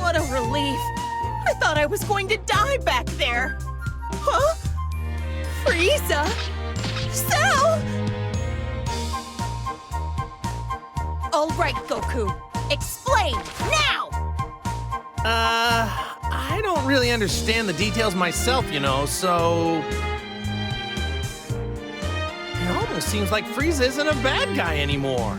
What a relief. I thought I was going to die back there. Huh? Frieza? Cell? All right, Goku. Explain, now! I don't really understand the details myself, you know, so... It almost seems like Frieza isn't a bad guy anymore.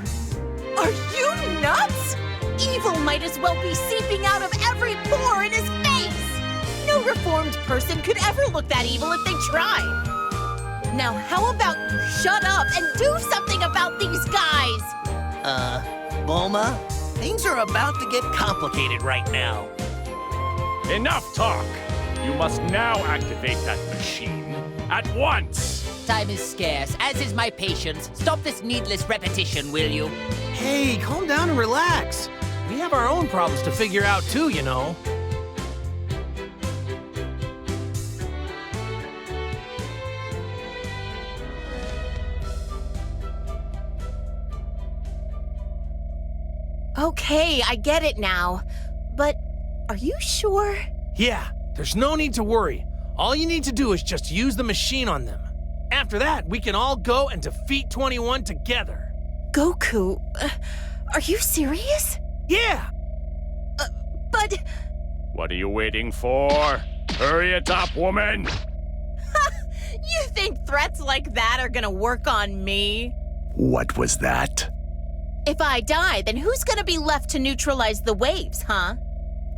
Are you nuts? Evil might as well be seeping out of every pore in his face! No reformed person could ever look that evil if they tried. Now, how about you shut up and do something about these guys? Bulma, things are about to get complicated right now. Enough talk! You must now activate that machine. At once! Time is scarce, as is my patience. Stop this needless repetition, will you? Hey, calm down and relax. We have our own problems to figure out too, you know. Okay, I get it now. But are you sure? Yeah, there's no need to worry. All you need to do is just use the machine on them. After that, we can all go and defeat 21 together. Goku, are you serious? Yeah! But... What are you waiting for? Hurry it up, woman! You think threats like that are gonna work on me? What was that? If I die, then who's gonna be left to neutralize the waves, huh?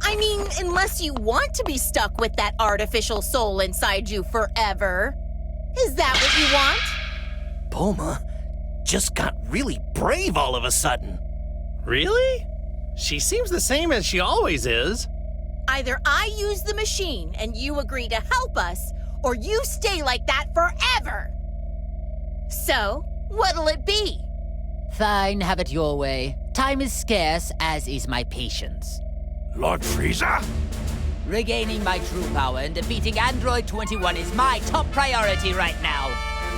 I mean, unless you want to be stuck with that artificial soul inside you forever. Is that what you want? Bulma just got really brave all of a sudden. Really? She seems the same as she always is. Either I use the machine and you agree to help us, or you stay like that forever. So, what'll it be? Fine, have it your way. Time is scarce, as is my patience. Lord Frieza? Regaining my true power and defeating Android 21 is my top priority right now.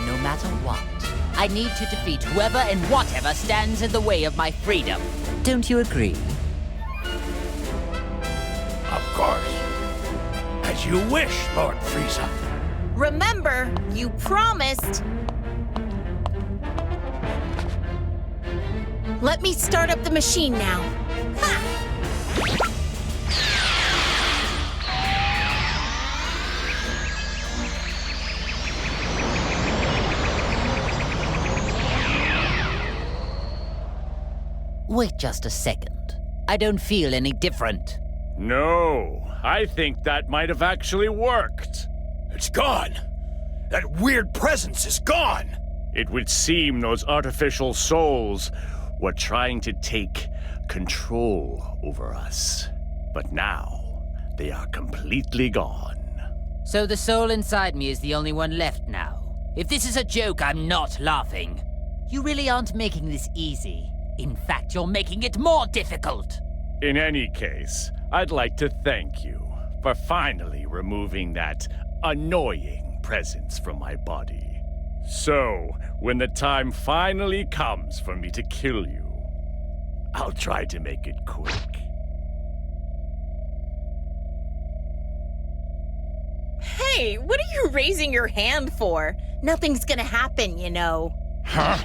No matter what, I need to defeat whoever and whatever stands in the way of my freedom. Don't you agree? Of course. As you wish, Lord Frieza. Remember, you promised. Let me start up the machine now. Ha! Wait just a second. I don't feel any different. No, I think that might have actually worked. It's gone. That weird presence is gone. It would seem those artificial souls were trying to take control over us. But now, they are completely gone. So the soul inside me is the only one left now. If this is a joke, I'm not laughing. You really aren't making this easy. In fact, you're making it more difficult. In any case, I'd like to thank you for finally removing that annoying presence from my body. So, when the time finally comes for me to kill you, I'll try to make it quick. Hey, what are you raising your hand for? Nothing's gonna happen, you know. Huh?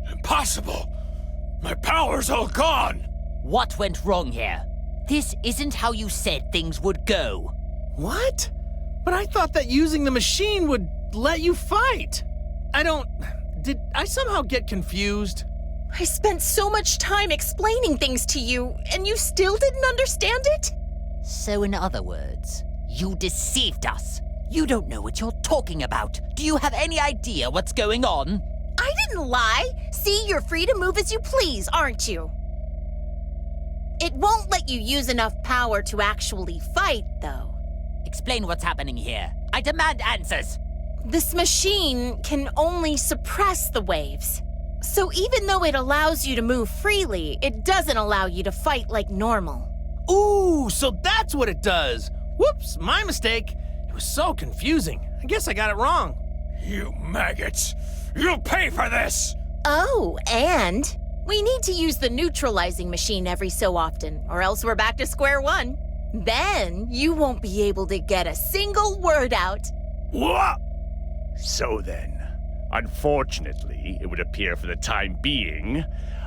Impossible! My power's all gone! What went wrong here? This isn't how you said things would go. What? But I thought that using the machine would let you fight. Did I somehow get confused? I spent so much time explaining things to you, and you still didn't understand it? So in other words, you deceived us. You don't know what you're talking about. Do you have any idea what's going on? I didn't lie. See, you're free to move as you please, aren't you? It won't let you use enough power to actually fight, though. Explain what's happening here. I demand answers. This machine can only suppress the waves. So even though it allows you to move freely, it doesn't allow you to fight like normal. Ooh, so that's what it does. Whoops, my mistake. It was so confusing. I guess I got it wrong. You maggots! You'll pay for this! Oh, and we need to use the neutralizing machine every so often, or else we're back to square one. Then you won't be able to get a single word out. What? So then, unfortunately, it would appear for the time being,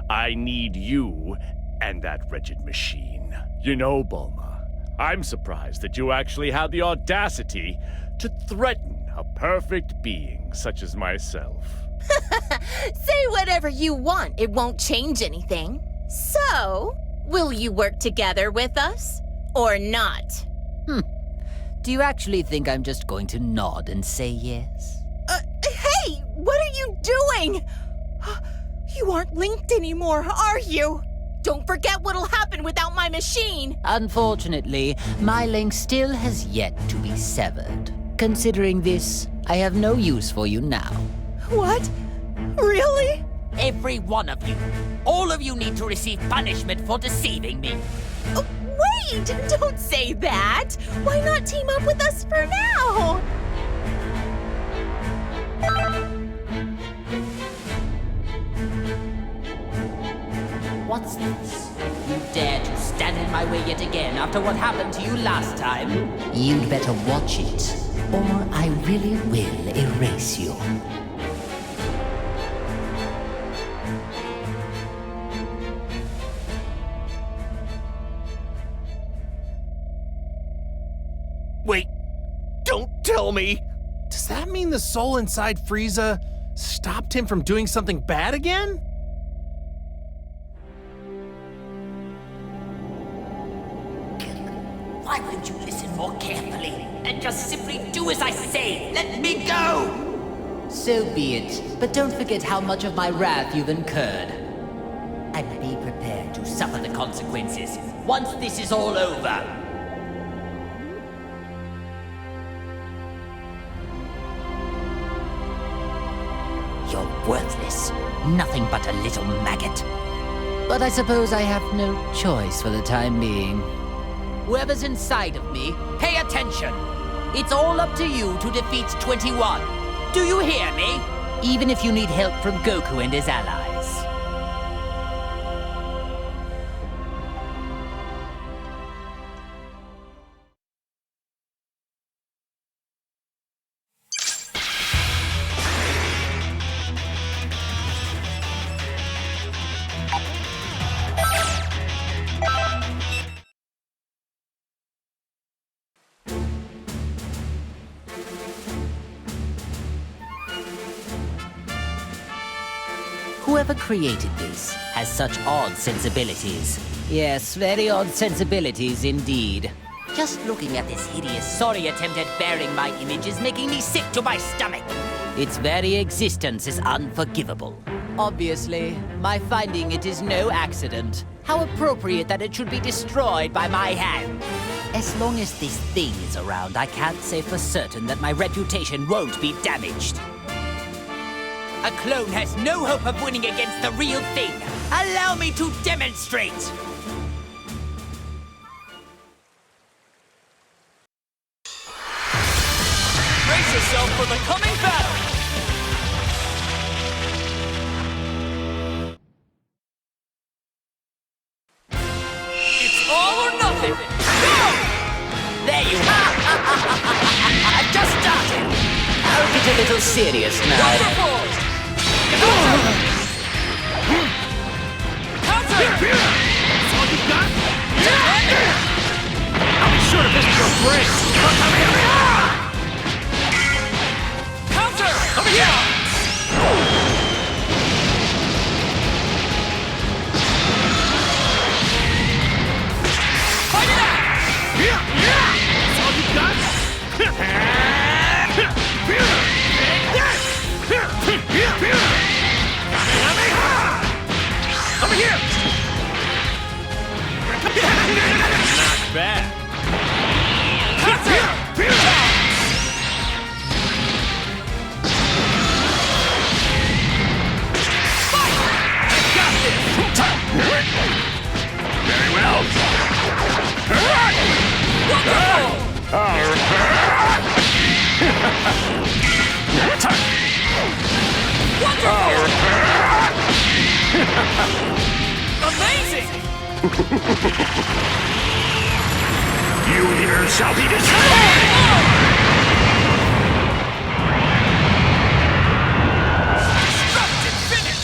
I need you and that wretched machine. You know, Bulma, I'm surprised that you actually had the audacity to threaten a perfect being such as myself. Say whatever you want, it won't change anything. So, will you work together with us, or not? Do you actually think I'm just going to nod and say yes? Hey, what are you doing? You aren't linked anymore, are you? Don't forget what'll happen without my machine. Unfortunately, my link still has yet to be severed. Considering this, I have no use for you now. What? Really? Every one of you. All of you need to receive punishment for deceiving me. Wait! Don't say that! Why not team up with us for now? What's this? You dare to stand in my way yet again after what happened to you last time? You'd better watch it, or I really will erase you. Wait, don't tell me! Does that mean the soul inside Frieza stopped him from doing something bad again? Why won't you listen more carefully and just simply do as I say? Let me go! So be it, but don't forget how much of my wrath you've incurred. And be prepared to suffer the consequences once this is all over. You're worthless. Nothing but a little maggot. But I suppose I have no choice for the time being. whoever's inside of me, pay attention. It's all up to you to defeat 21. Do you hear me? Even if you need help from Goku and his allies. Whoever created this has such odd sensibilities. Yes, very odd sensibilities indeed. Just looking at this hideous, sorry attempt at bearing my image is making me sick to my stomach. Its very existence is unforgivable. Obviously, my finding it is no accident. How appropriate that it should be destroyed by my hand. As long as this thing is around, I can't say for certain that my reputation won't be damaged. A clone has no hope of winning against the real thing. Allow me to demonstrate! Brace yourself for the coming battle! It's all or nothing! Go! There you are! I've just started! I'll get a little serious now. Wonderful! Counter! Counter! That's all you got? I'll be sure to visit your grave! Counter! Over here! Fight it out! That's all you got? Over here! Not bad. Very well. Amazing! You here shall be destroyed! Destructive finish!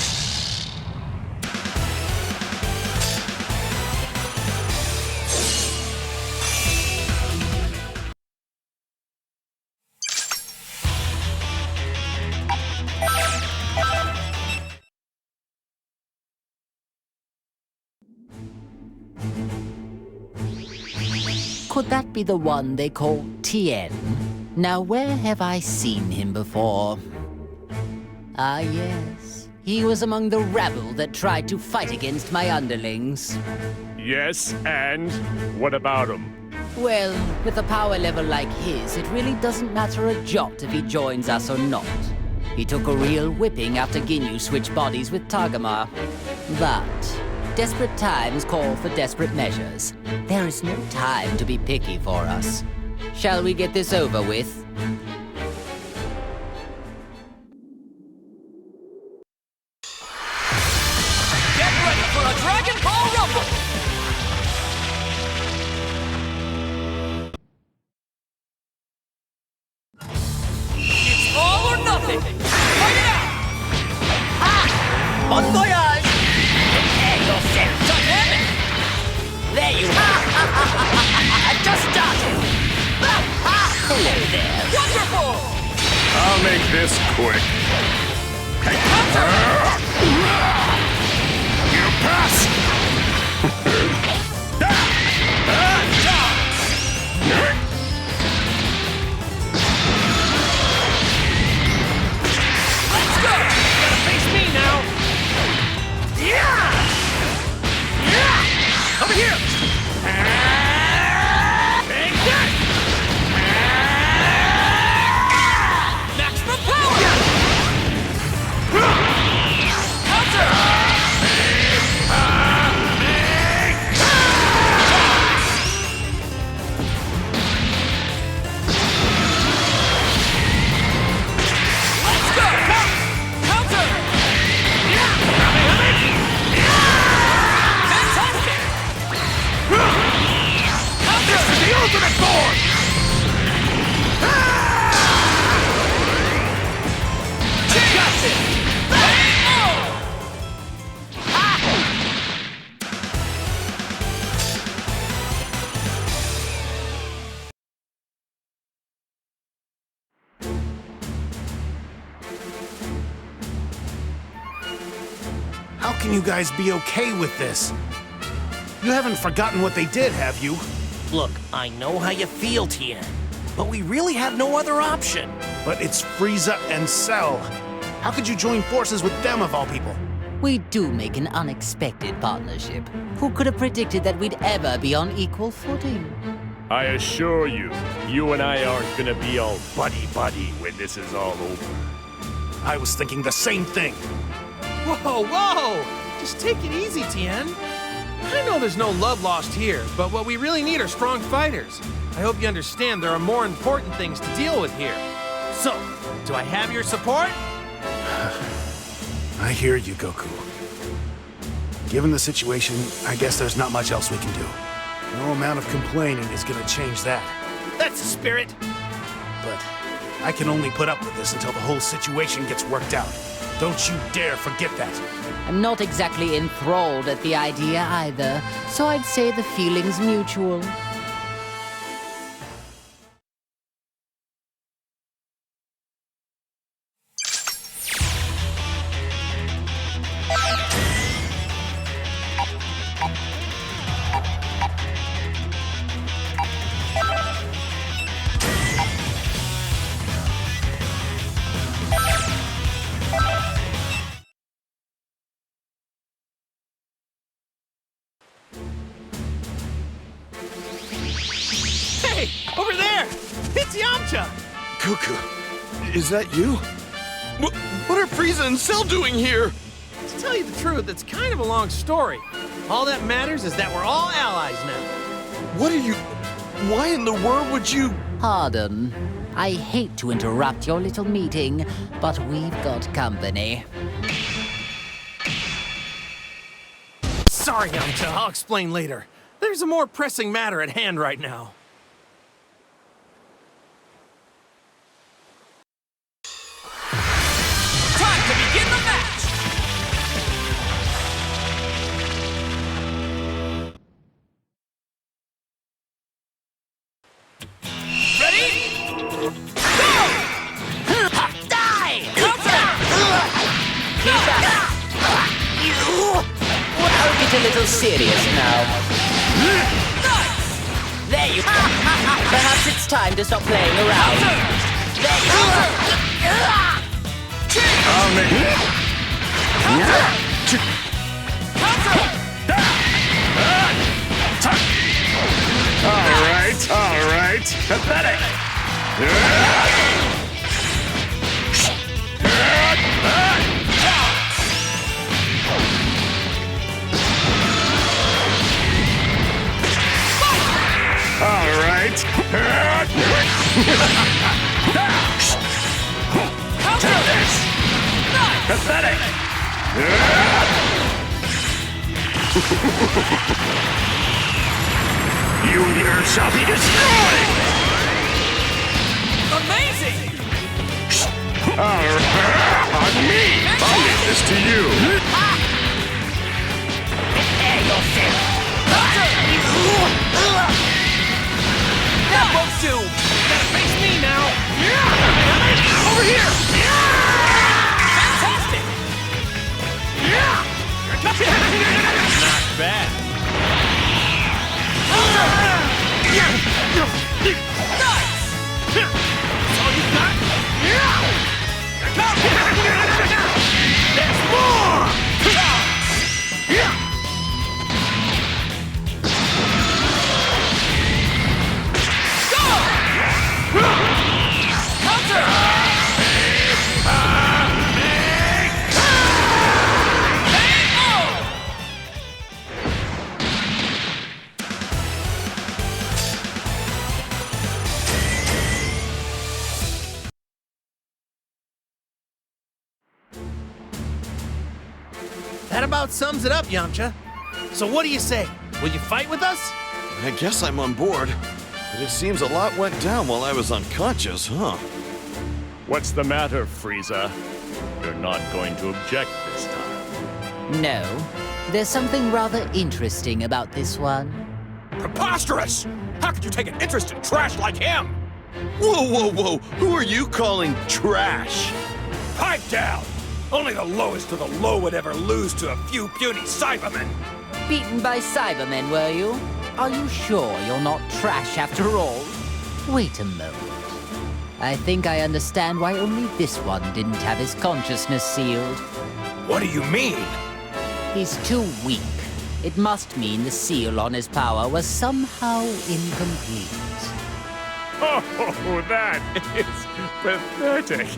Could that be the one they call Tien? Now, where have I seen him before? Ah, yes. He was among the rabble that tried to fight against my underlings. Yes, and what about him? Well, with a power level like his, it really doesn't matter a jot if he joins us or not. He took a real whipping after Ginyu switched bodies with Tagama. But desperate times call for desperate measures. There is no time to be picky for us. Shall we get this over with? Get ready for a Dragon Ball Rumble! It's all or nothing! Fight it out! Bon voyage! Prepare yourself! Dynamic! There you are! I've just started! Hello there! Wonderful! I'll make this quick. You pass! Let's go! Gotta face me now! Over here! Take that! Maximum power! How can you guys be okay with this? You haven't forgotten what they did, have you? Look, I know how you feel, Tien, but we really have no other option. But it's Frieza and Cell. How could you join forces with them of all people? We do make an unexpected partnership. Who could have predicted that we'd ever be on equal footing? I assure you, you and I aren't gonna be all buddy-buddy when this is all over. I was thinking the same thing. Whoa, whoa! Just take it easy, Tien. I know there's no love lost here, but what we really need are strong fighters. I hope you understand there are more important things to deal with here. So, do I have your support? I hear you, Goku. Given the situation, I guess there's not much else we can do. No amount of complaining is gonna change that. That's the spirit. But I can only put up with this until the whole situation gets worked out. Don't you dare forget that. I'm not exactly enthralled at the idea either, so I'd say the feeling's mutual. Hey, over there! It's Yamcha! Goku, is that you? What are Frieza and Cell doing here? To tell you the truth, it's kind of a long story. All that matters is that we're all allies now. What are you... Why in the world would you... Pardon. I hate to interrupt your little meeting, but we've got company. Sorry, Yamcha. I'll explain later. There's a more pressing matter at hand right now. Time to begin the match! Ready? Go! Die! Counter! Keep up! I'll get a little serious now. There you go. Perhaps it's time to stop playing around. There you go. I'll make it. All right. Pathetic. All right. Take this. Pathetic. You here shall be destroyed. Amazing! On me. I'll leave this to you. That won't do! Gotta face me now! Over here! Fantastic! Not bad. Nice! All you got? There's more! That about sums it up, Yamcha. So what do you say? Will you fight with us? I guess I'm on board. But it seems a lot went down while I was unconscious, huh? What's the matter, Frieza? You're not going to object this time. No. There's something rather interesting about this one. Preposterous! How could you take an interest in trash like him? Whoa! Who are you calling trash? Pipe down! Only the lowest of the low would ever lose to a few puny Cybermen. Beaten by Cybermen, were you? Are you sure you're not trash after all? Wait a moment. I think I understand why only this one didn't have his consciousness sealed. What do you mean? He's too weak. It must mean the seal on his power was somehow incomplete. Oh, that is pathetic.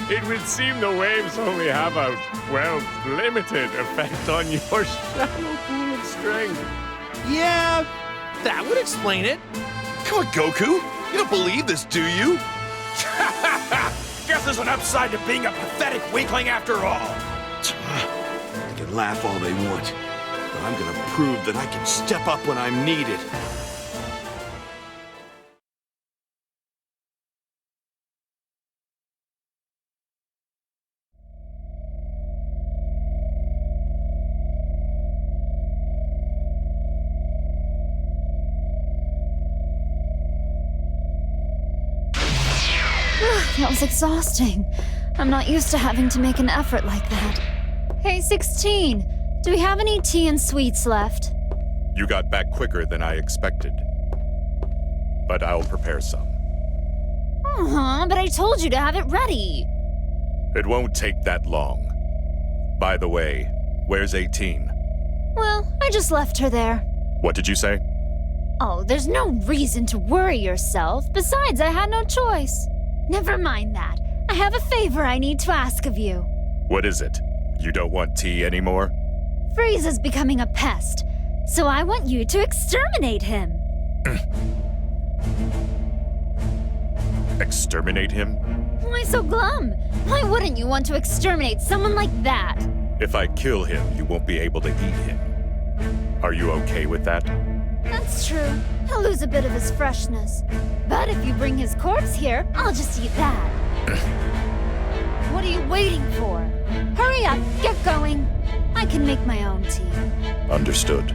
It would seem the waves only have a, well, limited effect on your shallow pool of strength. Yeah, that would explain it. Come on, Goku. You don't believe this, do you? Guess there's an upside to being a pathetic weakling after all. They can laugh all they want, but I'm gonna prove that I can step up when I'm needed. That was exhausting. I'm not used to having to make an effort like that. Hey, 16, do we have any tea and sweets left? You got back quicker than I expected. But I'll prepare some. But I told you to have it ready. It won't take that long. By the way, where's 18? Well, I just left her there. What did you say? Oh, there's no reason to worry yourself. Besides, I had no choice. Never mind that. I have a favor I need to ask of you. What is it? You don't want tea anymore? Frieza's becoming a pest, so I want you to exterminate him. Exterminate him? Why so glum? Why wouldn't you want to exterminate someone like that? If I kill him, you won't be able to eat him. Are you okay with that? That's true. He'll lose a bit of his freshness. But if you bring his corpse here, I'll just eat that. What are you waiting for? Hurry up, get going. I can make my own tea. Understood.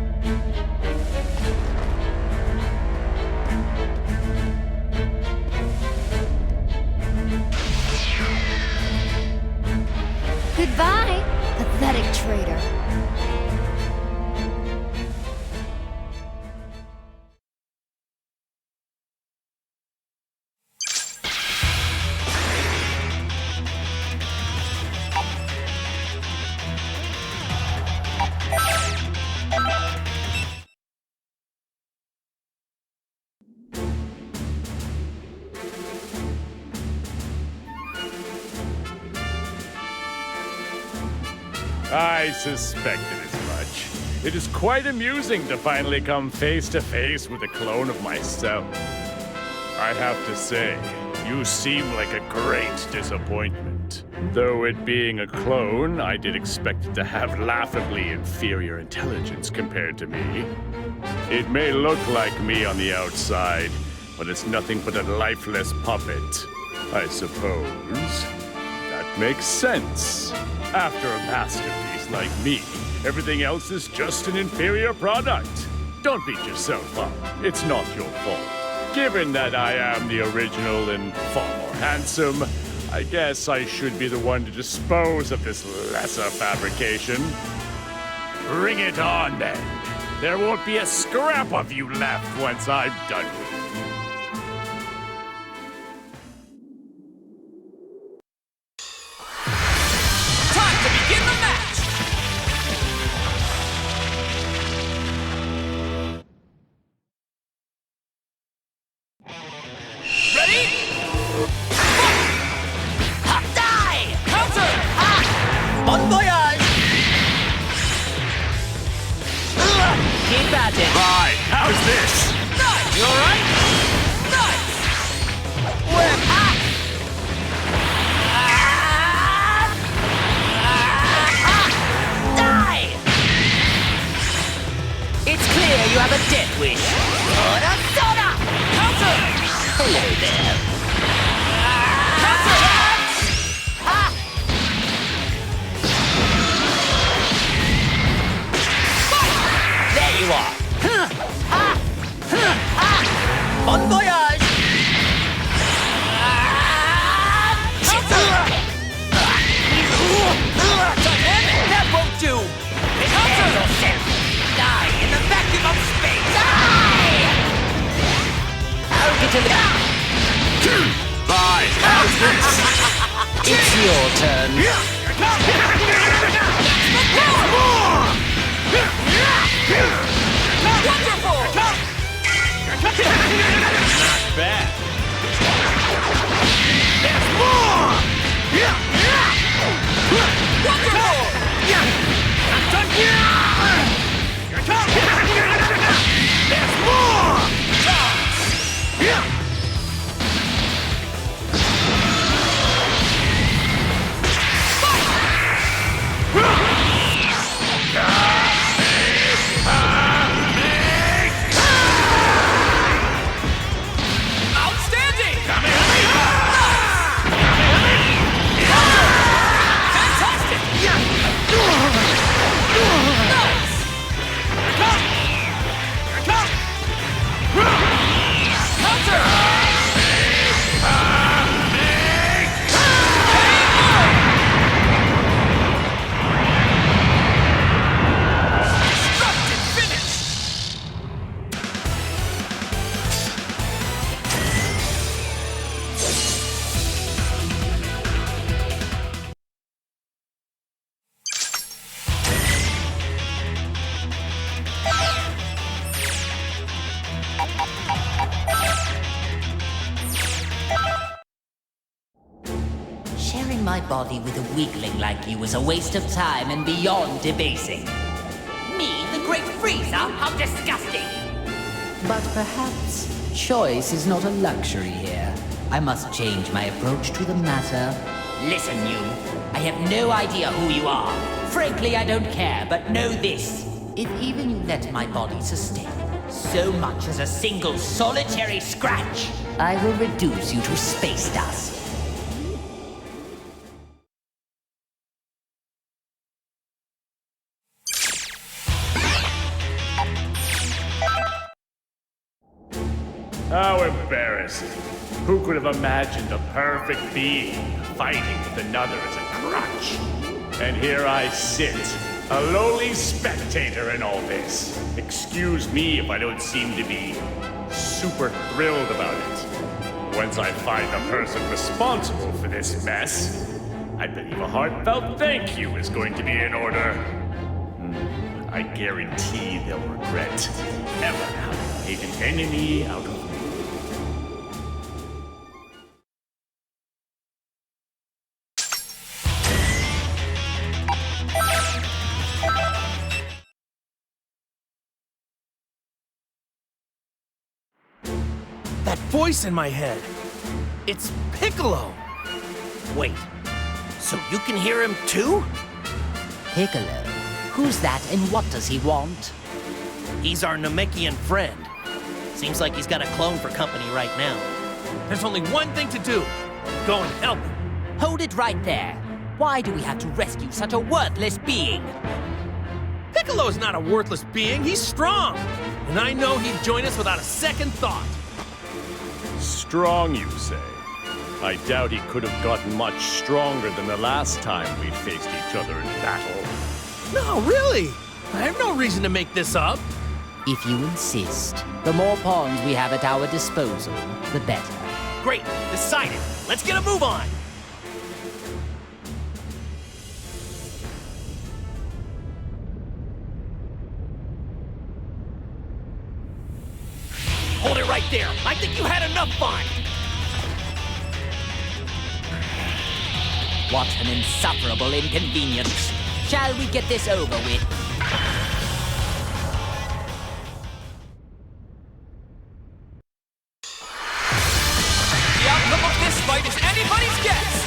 Goodbye, pathetic traitor. I suspected as much. It is quite amusing to finally come face to face with a clone of myself. I have to say, you seem like a great disappointment. Though it being a clone, I did expect it to have laughably inferior intelligence compared to me. It may look like me on the outside, but it's nothing but a lifeless puppet, I suppose. That makes sense. After a masterpiece like me, everything else is just an inferior product. Don't beat yourself up. It's not your fault. Given that I am the original and far more handsome, I guess I should be the one to dispose of this lesser fabrication. Bring it on, then. There won't be a scrap of you left once I'm done with it. Right, how's this? Nice! You alright? Nice! Whip! Die! It's clear you have a death wish. Soda! Counter! Hello there. Counter! There you are. Bon voyage! your turn. Wonderful! Not bad. There's more! Wonderful! I'm done here! There's more! Outstanding! Fantastic! Nice! Counter! Destructive finish! Sharing my body with a weakling like you is a waste of time and beyond debasing. Me, the Great Freezer? How disgusting! But perhaps choice is not a luxury here. I must change my approach to the matter. Listen, you. I have no idea who you are. Frankly, I don't care, but know this. If even you let my body sustain, So much as a single solitary scratch. I will reduce you to space dust. How embarrassing. Who could have imagined a perfect being fighting with another as a crutch? And here I sit, a lowly spectator in all this. Excuse me if I don't seem to be super thrilled about it. Once I find the person responsible for this mess, I believe a heartfelt thank you is going to be in order. I guarantee they'll regret ever having made an enemy out of me. That voice in my head. It's Piccolo. Wait, so you can hear him too? Piccolo? Who's that and what does he want? He's our Namekian friend. Seems like he's got a clone for company right now. There's only one thing to do. Go and help him. Hold it right there. Why do we have to rescue such a worthless being? Piccolo's not a worthless being. He's strong. And I know he'd join us without a second thought. Strong, you say? I doubt he could have gotten much stronger than the last time we faced each other in battle. No, really. I have no reason to make this up. If you insist, the more pawns we have at our disposal, the better. Great, decided. Let's get a move on. Hold it right there. I think you had enough fun. What an insufferable inconvenience. Shall we get this over with? The outcome of this fight is anybody's guess.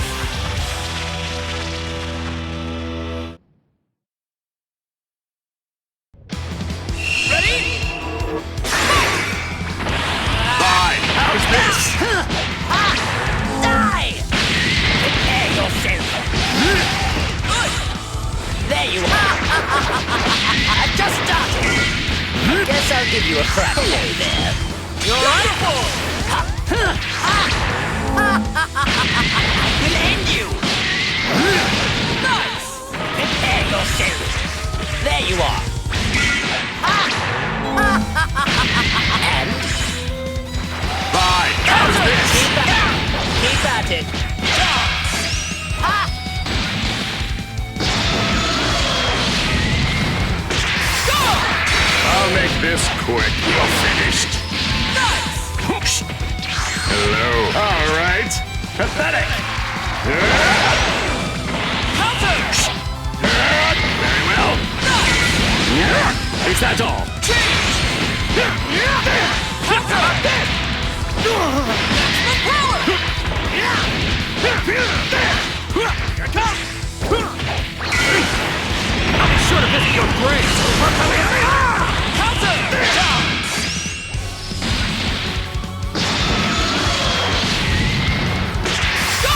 Ready? Fine, how's this? Die! Prepare yourself. There you are. I've just started. Guess I'll give you a crack. Hello there. You're wonderful. We'll end you. Nice. Prepare yourself. There you are. And Fine, how's this? keep at it. I'll make this quick. You're finished. Hello. All right. Pathetic. Very well. Is that all? I'll be sure to visit your grave. Counter! Down! Go!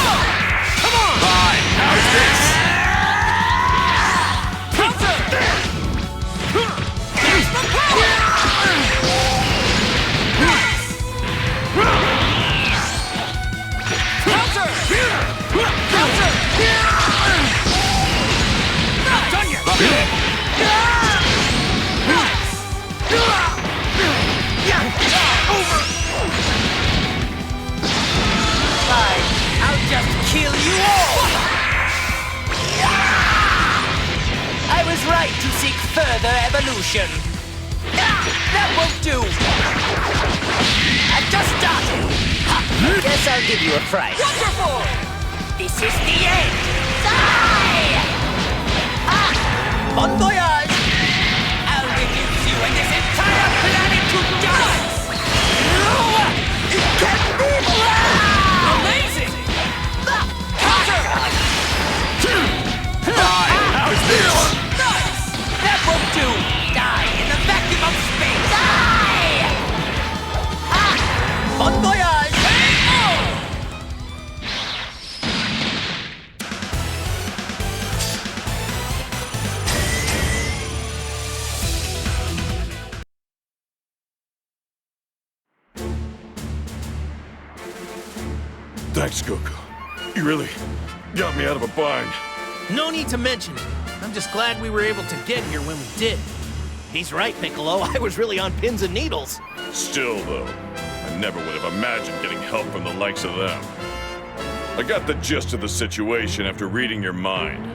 Come on! Fine. How's this? Counter! Use the power! Counter! Counter! Not done yet! Fine, I'll just kill you all! I was right to seek further evolution. That won't do! I've just started! Guess I'll give you a fright. Wonderful! This is the end! Die! Bon voyage! I'll reduce you and this entire planet to dust! It can't be! Amazing! Counter! Fine. How's this? Nice! That won't do! Die in the vacuum of space! Die! Bon voyage! Thanks, Goku. You really got me out of a bind. No need to mention it. I'm just glad we were able to get here when we did. He's right, Piccolo. I was really on pins and needles. Still, though, I never would have imagined getting help from the likes of them. I got the gist of the situation after reading your mind.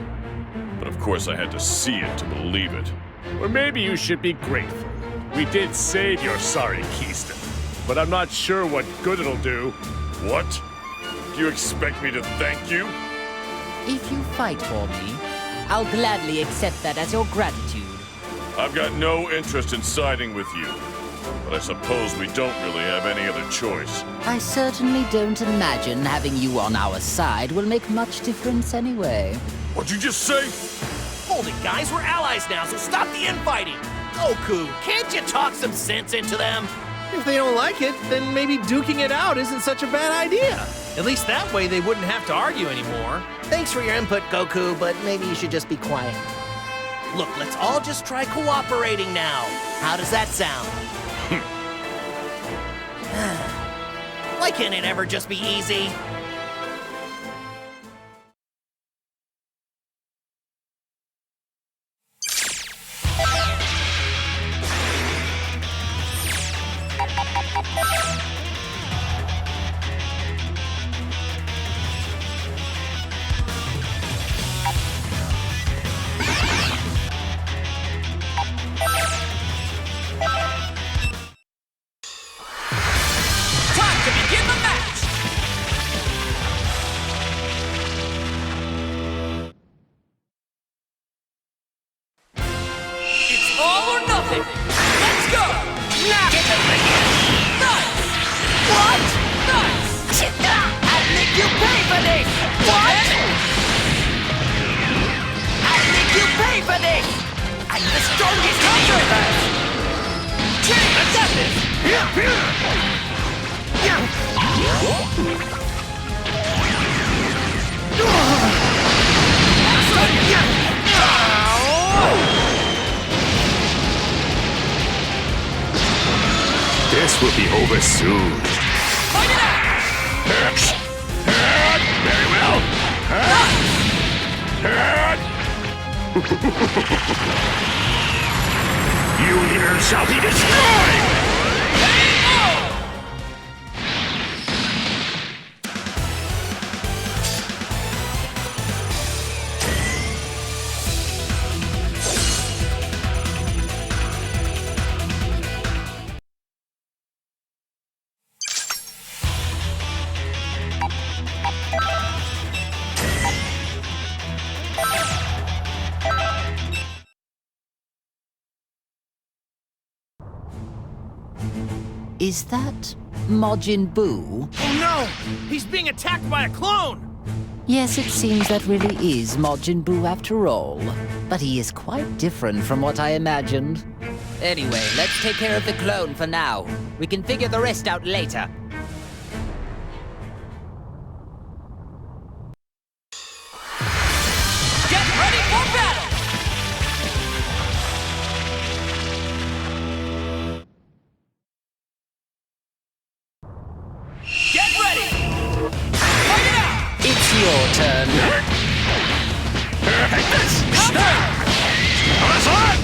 But of course I had to see it to believe it. Or maybe you should be grateful. We did save your sorry Keystone, but I'm not sure what good it'll do. What? Do you expect me to thank you? If you fight for me, I'll gladly accept that as your gratitude. I've got no interest in siding with you, but I suppose we don't really have any other choice. I certainly don't imagine having you on our side will make much difference anyway. What'd you just say? Hold it, guys. We're allies now, so stop the infighting. Goku, can't you talk some sense into them? If they don't like it, then maybe duking it out isn't such a bad idea. At least that way they wouldn't have to argue anymore. Thanks for your input, Goku, but maybe you should just be quiet. Look, let's all just try cooperating now. How does that sound? Why can't it ever just be easy? This will be over soon. Fight it out! Very well. You here shall be destroyed! Is that Majin Buu? Oh no! He's being attacked by a clone! Yes, it seems that really is Majin Buu after all. But he is quite different from what I imagined. Anyway, let's take care of the clone for now. We can figure the rest out later. Get ready for battle! Get ready! Fight it out! It's your turn. Take this! That's on!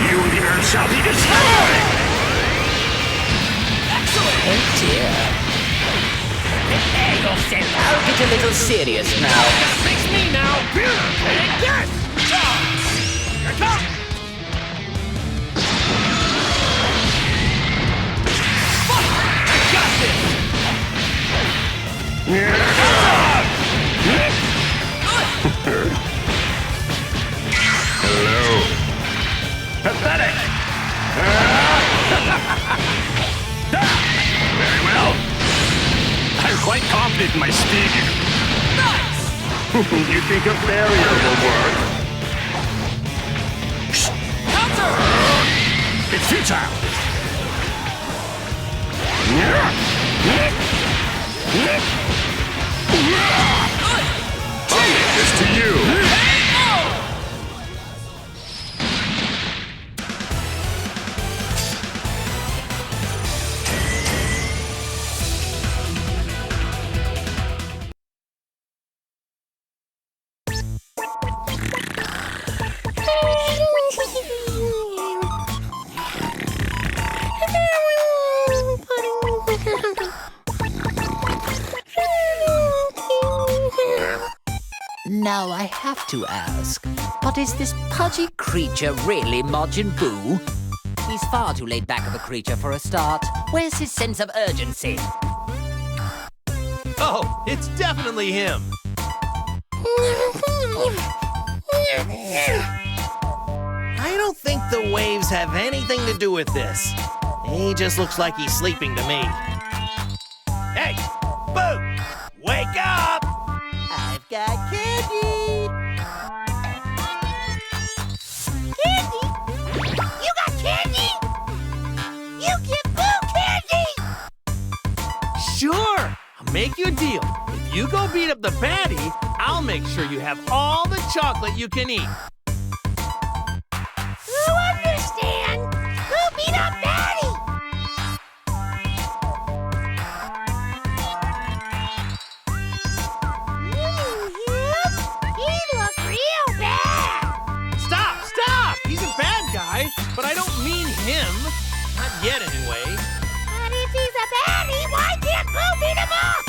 You and the earth shall be destroyed! Oh dear. Prepare yourself! I'll get a little serious now. Face me now! Take this! Here it comes! I got this! Hello. Pathetic! Very well. I'm quite confident in my speed. Nice! You think a barrier will work? Counter! It's futile! I'll leave this to you! Now I have to ask, but is this pudgy creature really Majin Buu? He's far too laid back of a creature for a start. Where's his sense of urgency? Oh, it's definitely him! I don't think the waves have anything to do with this. He just looks like he's sleeping to me. Hey, Boo! Wake up! I've got candy! Candy? You got candy? You give Boo candy! Sure! I'll make you a deal. If you go beat up the baddie, I'll make sure you have all the chocolate you can eat. You understand? Who beat up Daddy? He looked real bad. Stop! He's a bad guy, but I don't mean him. Not yet, anyway. But if he's a baddie, why can't Boo beat him up?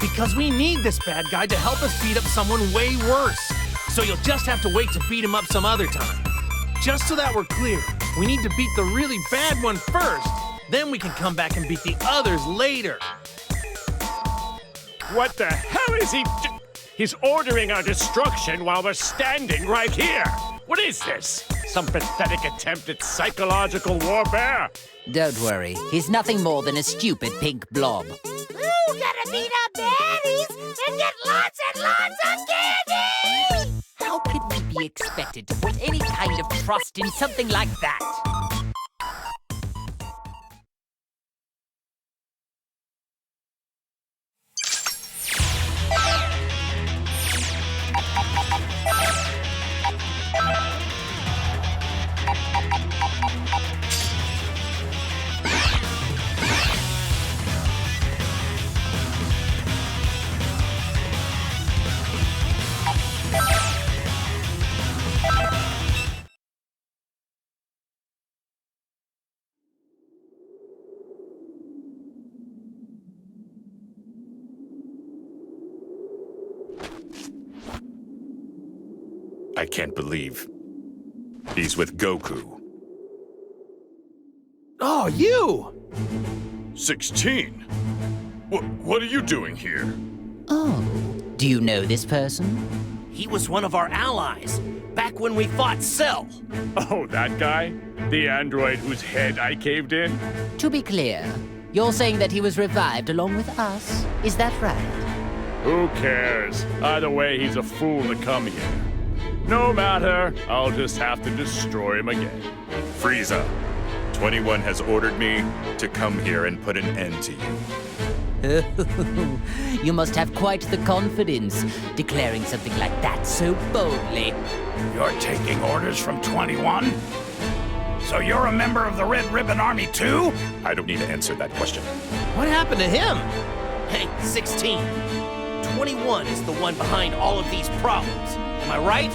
Because we need this bad guy to help us beat up someone way worse. So you'll just have to wait to beat him up some other time. Just so that we're clear, we need to beat the really bad one first. Then we can come back and beat the others later. What the hell is he do? He's ordering our destruction while we're standing right here. What is this? Some pathetic attempt at psychological warfare? Don't worry, he's nothing more than a stupid pink blob. Boo gotta beat up baddies and get lots and lots of candy! How could we be expected to put any kind of trust in something like that? I can't believe he's with Goku. Oh, you! 16? What are you doing here? Oh, do you know this person? He was one of our allies, back when we fought Cell. Oh, that guy? The android whose head I caved in? To be clear, you're saying that he was revived along with us. Is that right? Who cares? Either way, he's a fool to come here. No matter, I'll just have to destroy him again. Frieza, 21 has ordered me to come here and put an end to you. You must have quite the confidence, declaring something like that so boldly. You're taking orders from 21? So you're a member of the Red Ribbon Army too? I don't need to answer that question. What happened to him? Hey, 16. 21 is the one behind all of these problems. Am I right?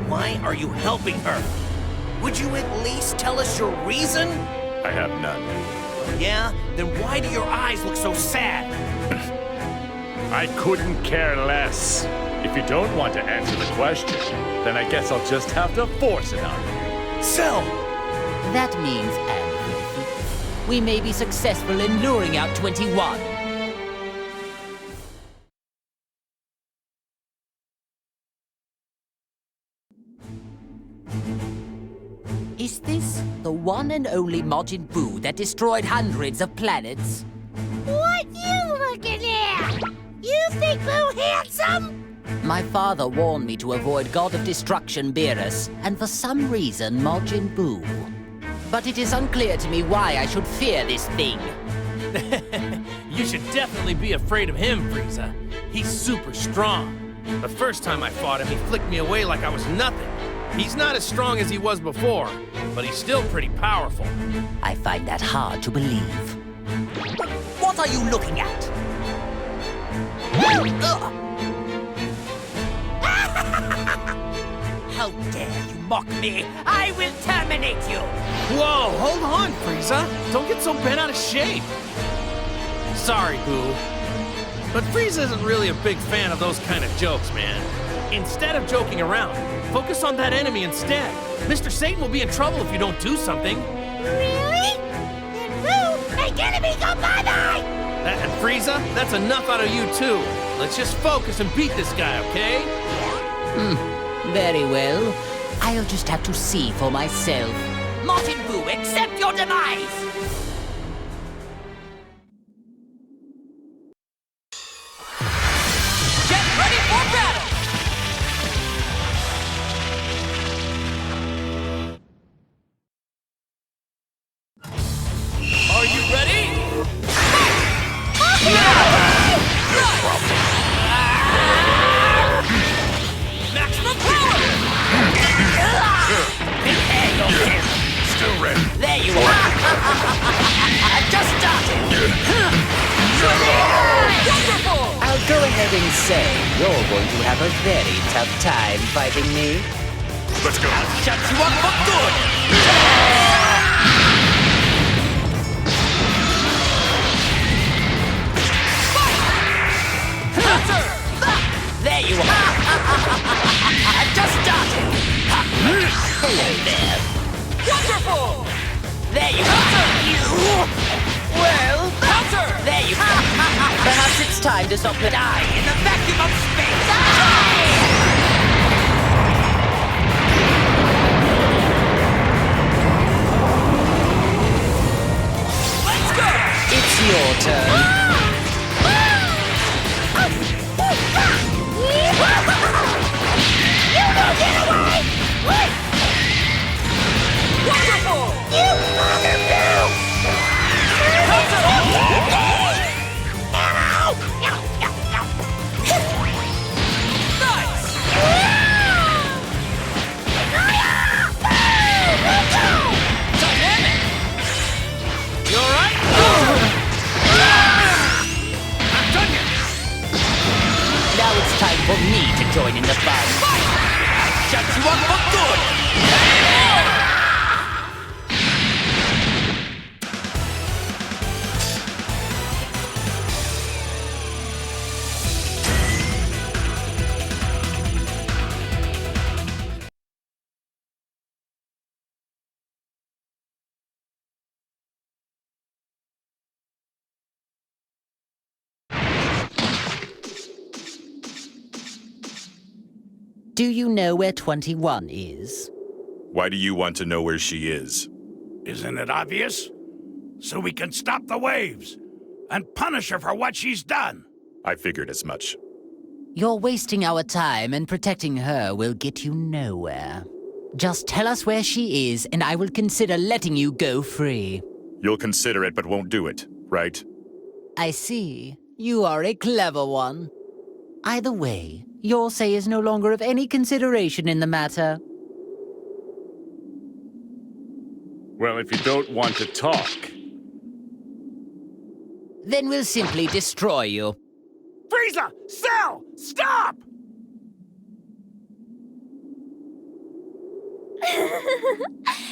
Why are you helping her? Would you at least tell us your reason? I have none. Yeah? Then why do your eyes look so sad? I couldn't care less. If you don't want to answer the question, then I guess I'll just have to force it out of you. Cell! That means everything. We may be successful in luring out 21. Is this the one and only Majin Buu that destroyed hundreds of planets? What you looking at? You think Boo handsome? My father warned me to avoid God of Destruction Beerus, and for some reason Majin Buu. But it is unclear to me why I should fear this thing. You should definitely be afraid of him, Frieza. He's super strong. The first time I fought him, he flicked me away like I was nothing. He's not as strong as he was before, but he's still pretty powerful. I find that hard to believe. What are you looking at? How dare you mock me? I will terminate you! Whoa, hold on, Frieza. Don't get so bent out of shape. Sorry, Boo. But Frieza isn't really a big fan of those kind of jokes, man. Instead of joking around, focus on that enemy instead. Mr. Satan will be in trouble if you don't do something. Really? Then Boo, make enemy go bye-bye! And Frieza, that's enough out of you too. Let's just focus and beat this guy, okay? Very well. I'll just have to see for myself. Majin Buu, accept your demise! Get ready for battle! Are you ready? Maximum power! Still ready. There you are! Just started! Wonderful! I'll go ahead and say you're going to have a very tough time fighting me. Let's go. I'll shut you up for good! There you are! I've just started! Hello there! Wonderful! There you are! Well, Counter! There you are! Perhaps it's time to stop the die in the vacuum of space! Let's go! It's your turn. You won't get away! Wonderful! You bugger-boo! Dynamic! You alright? I'm done here! Now it's time for me to join in the fun. I'll shut you up for good! Do you know where 21 is? Why do you want to know where she is? Isn't it obvious? So we can stop the waves and punish her for what she's done. I figured as much. You're wasting our time, and protecting her will get you nowhere. Just tell us where she is, and I will consider letting you go free. You'll consider it, but won't do it, right? I see. You are a clever one. Either way, your say is no longer of any consideration in the matter. Well, if you don't want to talk... Then we'll simply destroy you. Frieza! Cell! Stop!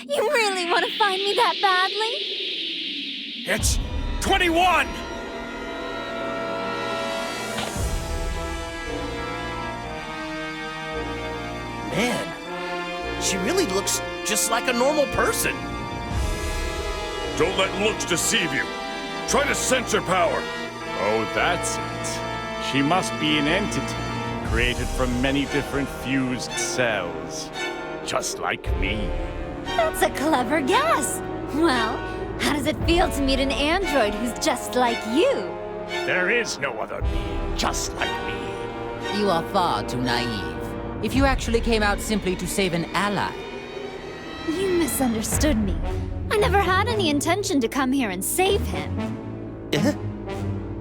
You really want to find me that badly? It's 21! Man, she really looks just like a normal person. Don't let looks deceive you. Try to sense her power. Oh, that's it. She must be an entity created from many different fused cells. Just like me. That's a clever guess. Well, how does it feel to meet an android who's just like you? There is no other being just like me. You are far too naive. If you actually came out simply to save an ally... You misunderstood me. I never had any intention to come here and save him.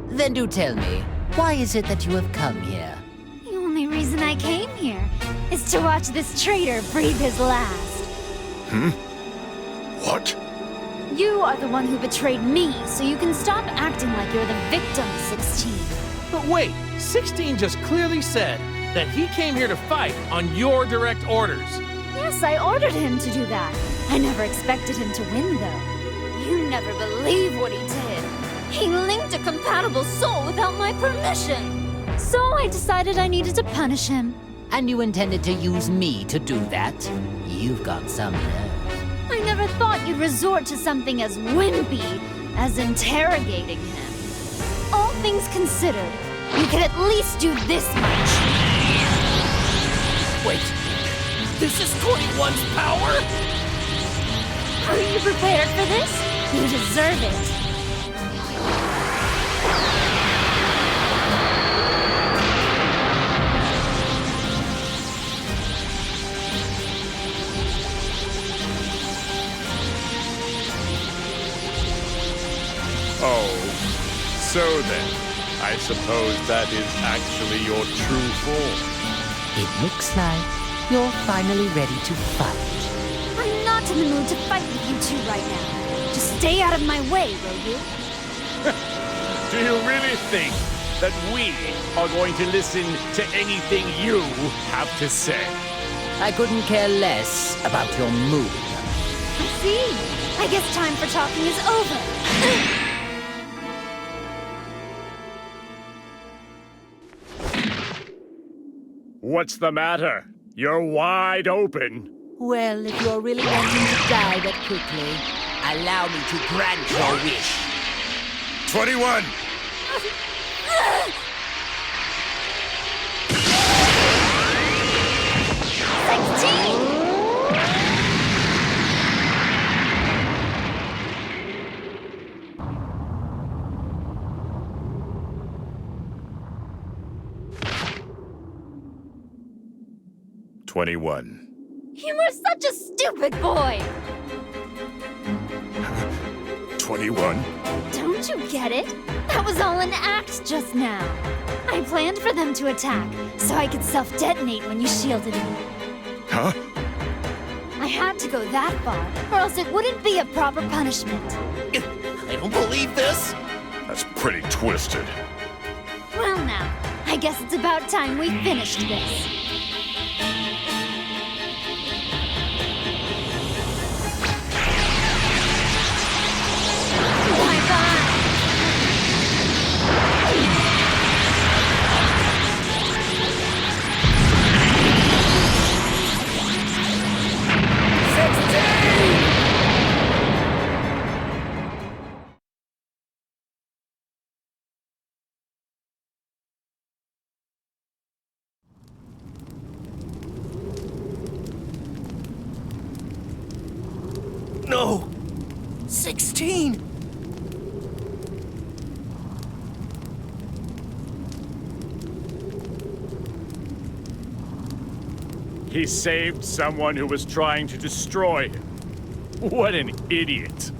Then do tell me, why is it that you have come here? The only reason I came here is to watch this traitor breathe his last. What? You are the one who betrayed me, so you can stop acting like you're the victim, 16. But wait, 16 just clearly said that he came here to fight on your direct orders. Yes, I ordered him to do that. I never expected him to win, though. You never believe what he did. He linked a compatible soul without my permission. So I decided I needed to punish him. And you intended to use me to do that? You've got some nerve. I never thought you'd resort to something as wimpy as interrogating him. All things considered, you could at least do this much. Wait, this is 21's power? Are you prepared for this? You deserve it. Oh, so then, I suppose that is actually your true form. It looks like you're finally ready to fight. I'm not in the mood to fight with you two right now. Just stay out of my way, will you? Do you really think that we are going to listen to anything you have to say? I couldn't care less about your mood. I see. I guess time for talking is over. What's the matter? You're wide open. Well, if you're really wanting to die that quickly, allow me to grant your wish. 21! You were such a stupid boy! 21? Don't you get it? That was all an act just now. I planned for them to attack, so I could self-detonate when you shielded me. Huh? I had to go that far, or else it wouldn't be a proper punishment. I don't believe this. That's pretty twisted. Well now, I guess it's about time we finished this. no! 16! He saved someone who was trying to destroy him. What an idiot.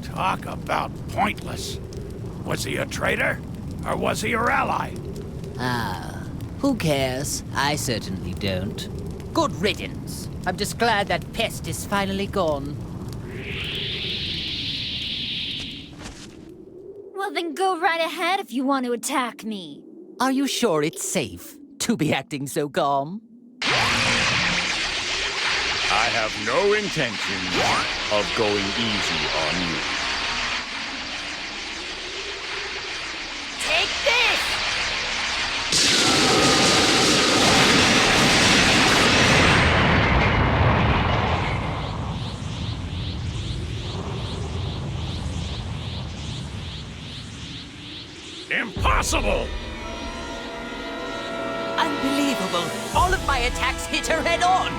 Talk about pointless. Was he a traitor? Or was he your ally? Ah, who cares? I certainly don't. Good riddance. I'm just glad that pest is finally gone. Well, then go right ahead if you want to attack me. Are you sure it's safe to be acting so calm? I have no intention of going easy on you. Take this! Impossible! Unbelievable! All of my attacks hit her head on!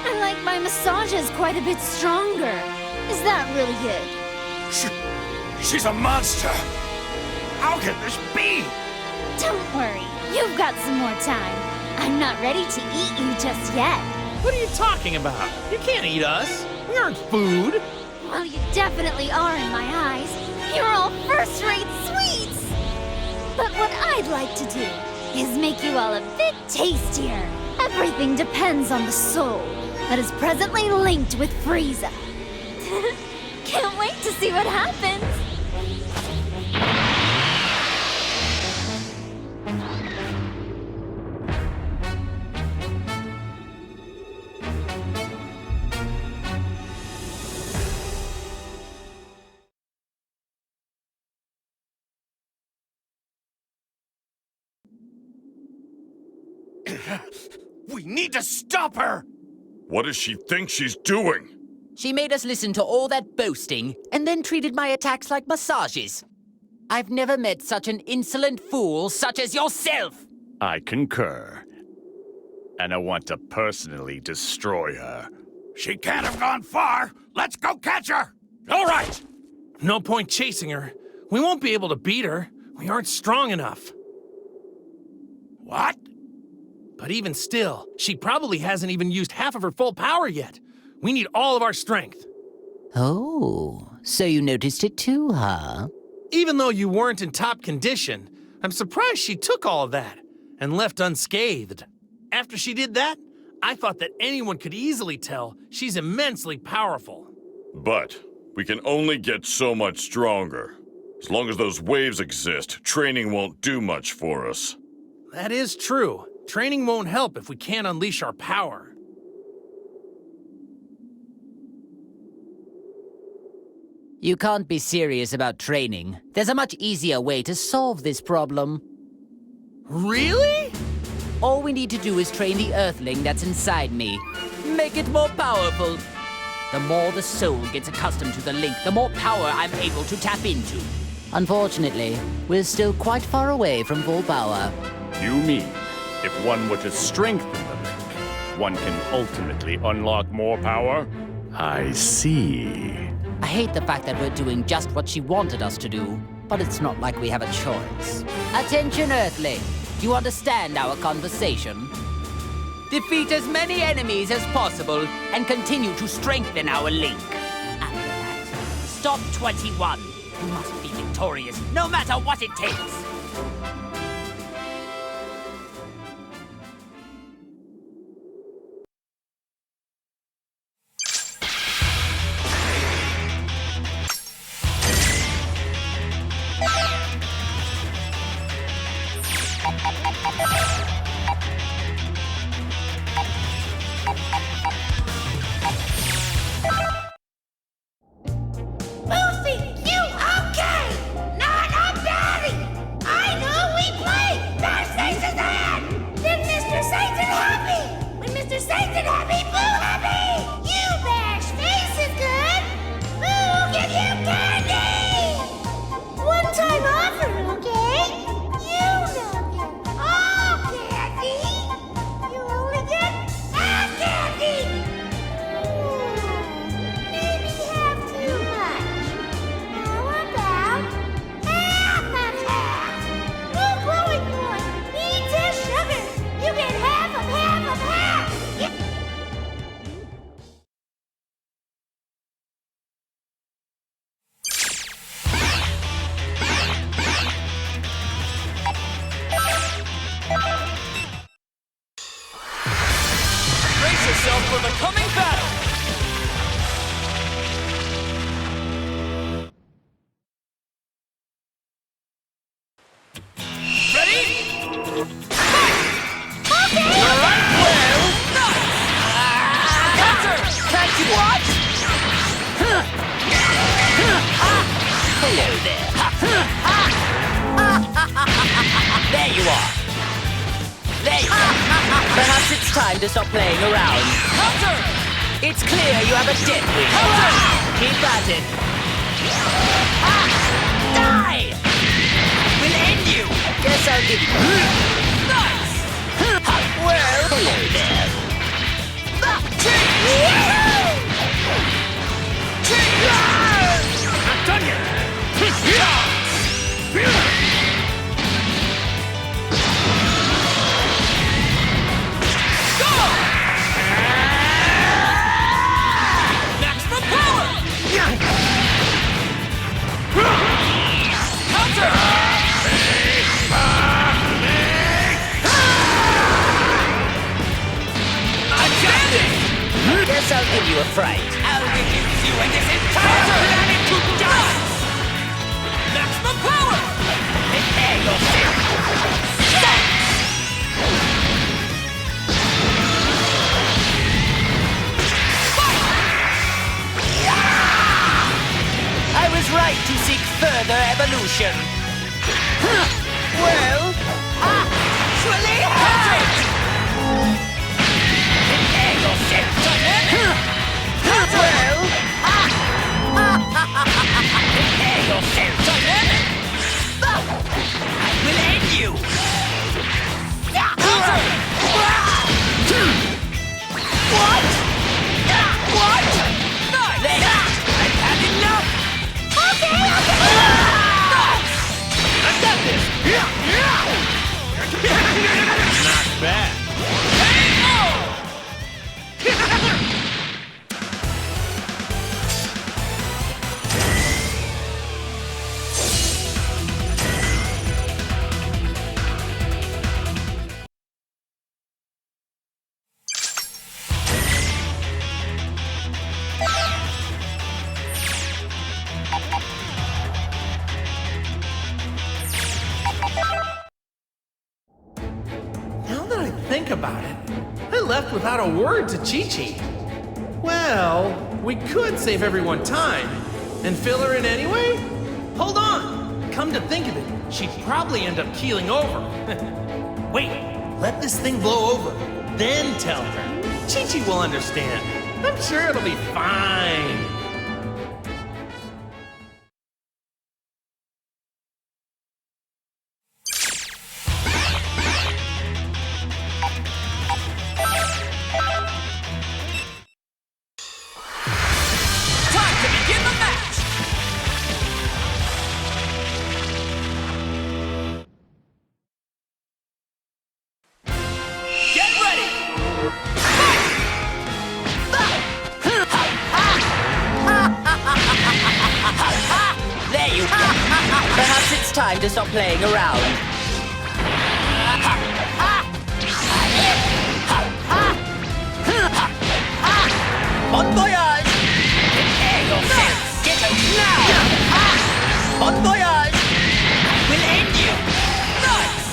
I like my massages quite a bit stronger. Is that really good? She's a monster! How can this be? Don't worry, you've got some more time. I'm not ready to eat you just yet. What are you talking about? You can't eat us. We aren't food. Well, you definitely are in my eyes. You're all first-rate sweets! But what I'd like to do is make you all a bit tastier. Everything depends on the soul that is presently linked with Frieza. Can't wait to see what happens! We need to stop her! What does she think she's doing? She made us listen to all that boasting, and then treated my attacks like massages. I've never met such an insolent fool such as yourself! I concur. And I want to personally destroy her. She can't have gone far! Let's go catch her! All right! No point chasing her. We won't be able to beat her. We aren't strong enough. What? But even still, she probably hasn't even used half of her full power yet. We need all of our strength. Oh, so you noticed it too, huh? Even though you weren't in top condition, I'm surprised she took all of that and left unscathed. After she did that, I thought that anyone could easily tell she's immensely powerful. But we can only get so much stronger. As long as those waves exist, training won't do much for us. That is true. Training won't help if we can't unleash our power. You can't be serious about training. There's a much easier way to solve this problem. Really? All we need to do is train the Earthling that's inside me. Make it more powerful. The more the soul gets accustomed to the link, the more power I'm able to tap into. Unfortunately, we're still quite far away from full power. You mean, if one were to strengthen the link, one can ultimately unlock more power? I see. I hate the fact that we're doing just what she wanted us to do, but it's not like we have a choice. Attention, Earthling. Do you understand our conversation? Defeat as many enemies as possible and continue to strengthen our link. After that, stop 21. You must be victorious, no matter what it takes. Luffy, you okay? Not a daddy! I know Hello there. There you are. There you are. Perhaps it's time to stop playing around. Counter! It's clear you have a death wish. Counter! Keep at it. Die! We'll end you. Guess I'll give you. Nice! Well, hello there. Not done yet! Maximum power! Counter! Guess I'll give you a fright. I'll reduce you and this entire planet to dust! Maximum power! Prepare yourself! I was right to seek further evolution. Well, actually have it! Prepare yourself, dynamic! well, Prepare yourself, dynamic! I will end you! Counter! What? What? Nice! I've had enough! Okay! Nice! I've got this! Not bad. Now that I think about it, I left without a word to Chi-Chi. Well, we could save everyone time and fill her in anyway? Hold on! Come to think of it, she'd probably end up keeling over. Wait, let this thing blow over, then tell her. Chi-Chi will understand. I'm sure it'll be fine. Perhaps it's time to stop playing around. Bon voyage! Prepare yourself! Get out now! Bon voyage! I will end you! Nice!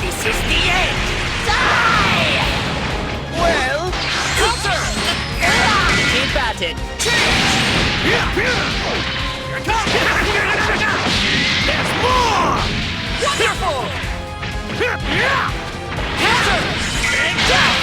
This is the end! Die! Well... Counter! Keep at it! Here it comes! There's more! Wonderful! Counter! And down!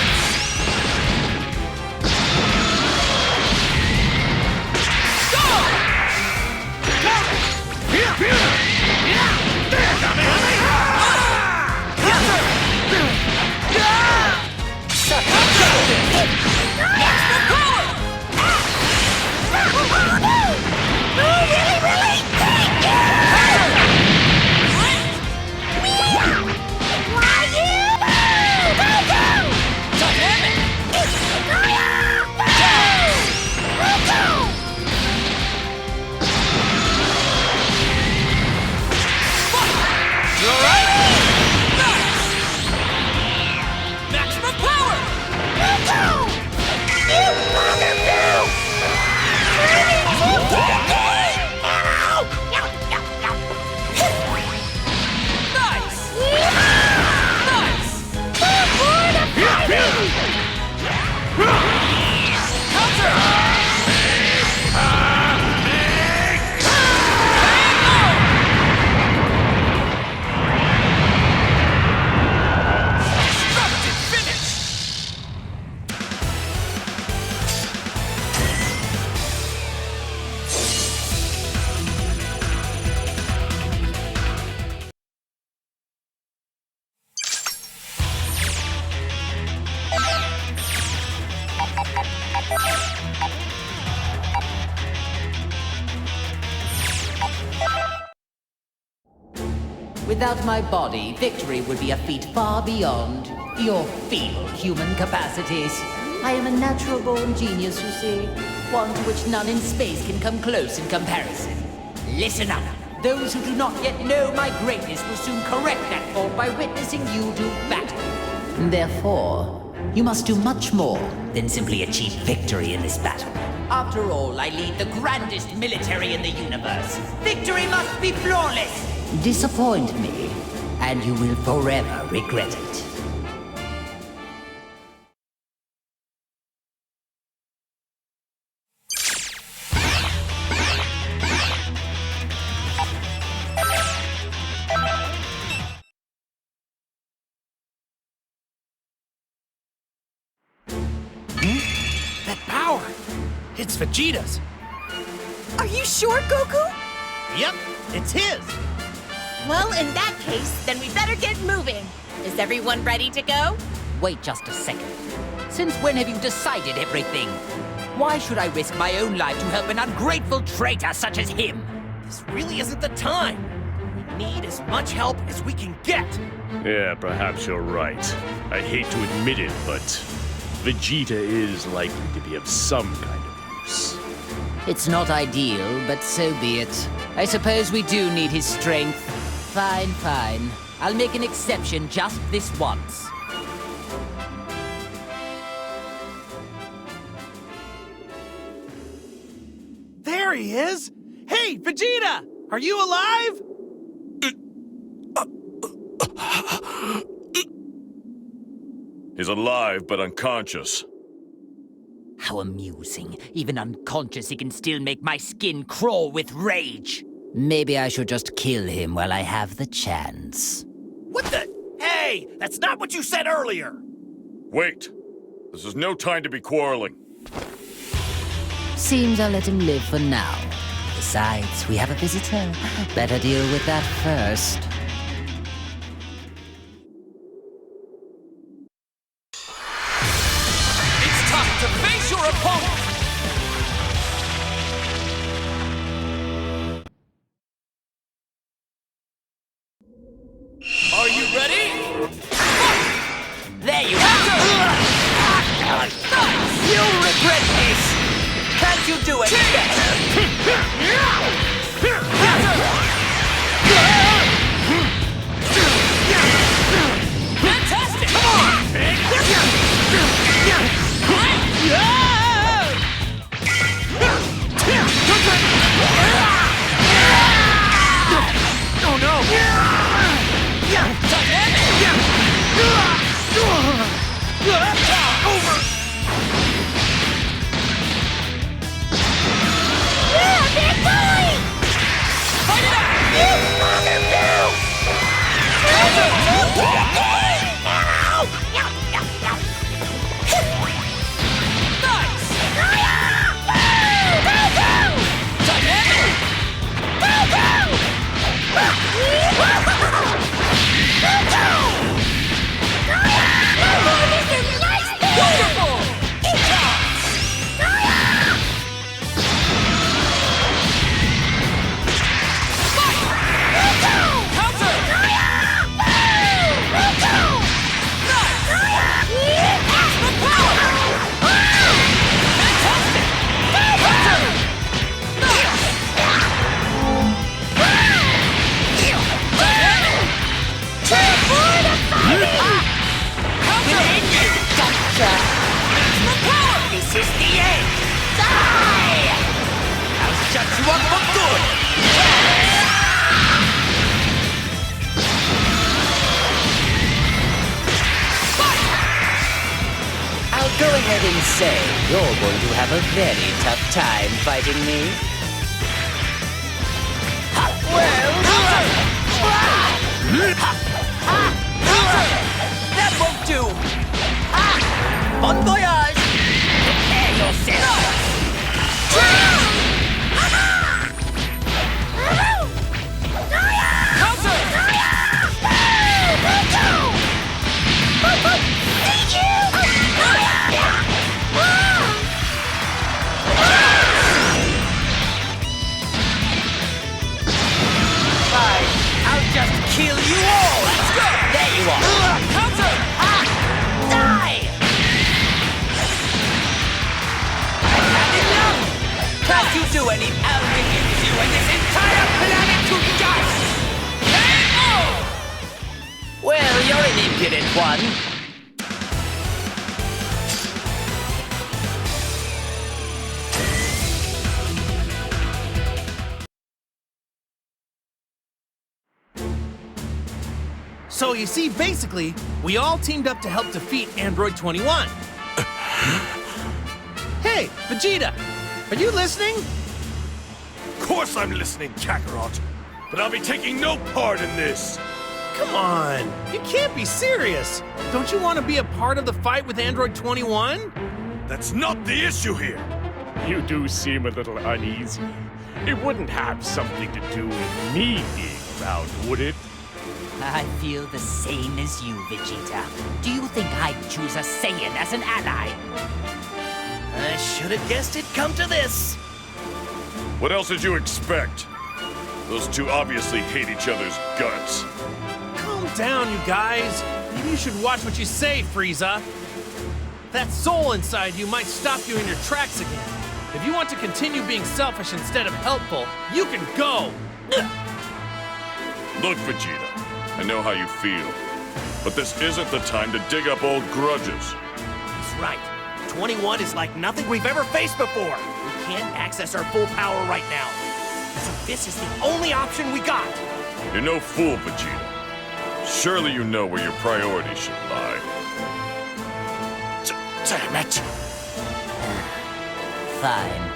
Without my body, victory would be a feat far beyond your feeble human capacities. I am a natural-born genius, you see. One to which none in space can come close in comparison. Listen up. Those who do not yet know my greatness will soon correct that fault by witnessing you do battle. Therefore, you must do much more than simply achieve victory in this battle. After all, I lead the grandest military in the universe. Victory must be flawless. Disappoint me, and you will forever regret it. That power! It's Vegeta's. Are you sure, Goku? Yep, it's his. Well, in that case, then we better get moving. Is everyone ready to go? Wait just a second. Since when have you decided everything? Why should I risk my own life to help an ungrateful traitor such as him? This really isn't the time. We need as much help as we can get. Yeah, perhaps you're right. I hate to admit it, but Vegeta is likely to be of some kind of use. It's not ideal, but so be it. I suppose we do need his strength. Fine, fine. I'll make an exception just this once. There he is! Hey, Vegeta! Are you alive? He's alive, but unconscious. How amusing. Even unconscious, he can still make my skin crawl with rage. Maybe I should just kill him while I have the chance. What the? Hey, that's not what you said earlier. Wait. This is no time to be quarreling. Seems I'll let him live for now. Besides, we have a visitor. Better deal with that first. It's time to face your opponent! Are you ready? There you are! You'll regret this! Can't you do it better? Fantastic! Come Oh no! Yeah, they're going! Fight it out! You fucking do! Nice! Wonderful! This is the end! Die! I'll shut you up for good! I'll go ahead and say you're going to have a very tough time fighting me. That won't do! Bon voyage! Prepare yourself! Fine, I'll just kill do any, I'll reduce you and this entire planet to dust! KO! Well, you're an impudent one. So you see, basically, we all teamed up to help defeat Android 21. Hey, Vegeta, are you listening? Of course I'm listening, Kakarot. But I'll be taking no part in this. Come on, you can't be serious. Don't you want to be a part of the fight with Android 21? That's not the issue here. You do seem a little uneasy. It wouldn't have something to do with me being around, would it? I feel the same as you, Vegeta. Do you think I'd choose a Saiyan as an ally? I should have guessed it'd come to this. What else did you expect? Those two obviously hate each other's guts. Calm down, you guys. Maybe you should watch what you say, Frieza. That soul inside you might stop you in your tracks again. If you want to continue being selfish instead of helpful, you can go! Look, Vegeta, I know how you feel. But this isn't the time to dig up old grudges. He's right. 21 is like nothing we've ever faced before. We can't access our full power right now. So this is the only option we got. You're no fool, Vegeta. Surely you know where your priorities should lie. Damn it! Fine.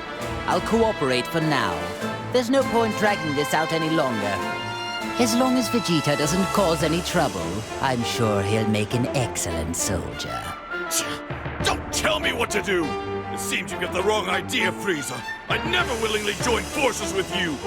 I'll cooperate for now. There's no point dragging this out any longer. As long as Vegeta doesn't cause any trouble, I'm sure he'll make an excellent soldier. Don't tell me what to do! It seems you get the wrong idea, Frieza. I'd never willingly join forces with you!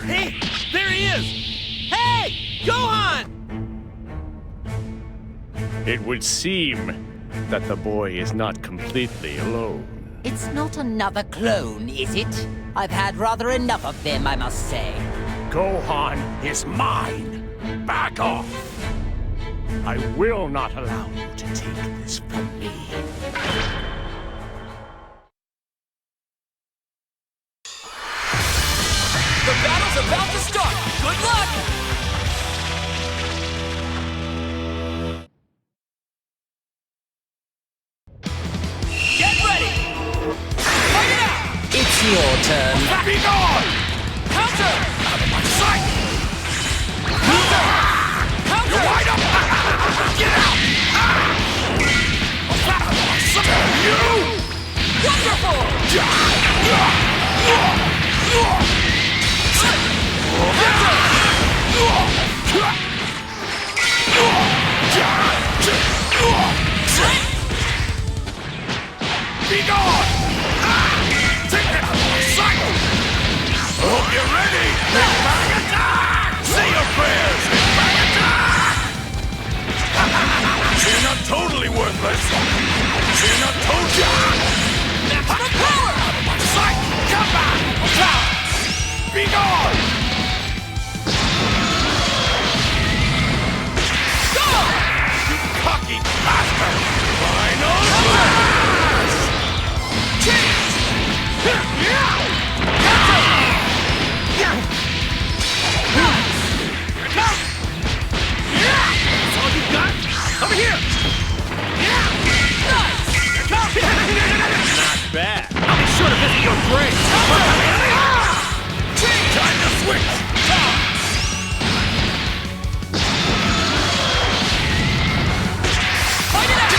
Hey, there he is! Hey, Gohan! It would seem that the boy is not completely alone. It's not another clone, is it? I've had rather enough of them, I must say. Gohan is mine! Back off! I will not allow you to take this from me. The battle's about to start! Good luck! Get ready! Fight it out! It's your turn. Be gone! Counter! Out of my sight! Counter! Counter! You're wide up! Get out! You! Wonderful! Be gone! Take that out of my sight! I hope you're ready! Big Bang Attack! Say your prayers! Big Bang Attack! You're not totally worthless! You're not totally... Maximum power! Out of my sight! Come back! Be gone! Go! You cocky bastard! Final blast! Change! That's all you got? Over here! Not bad. I'll be sure to visit your grave. Time to switch! Fight it out!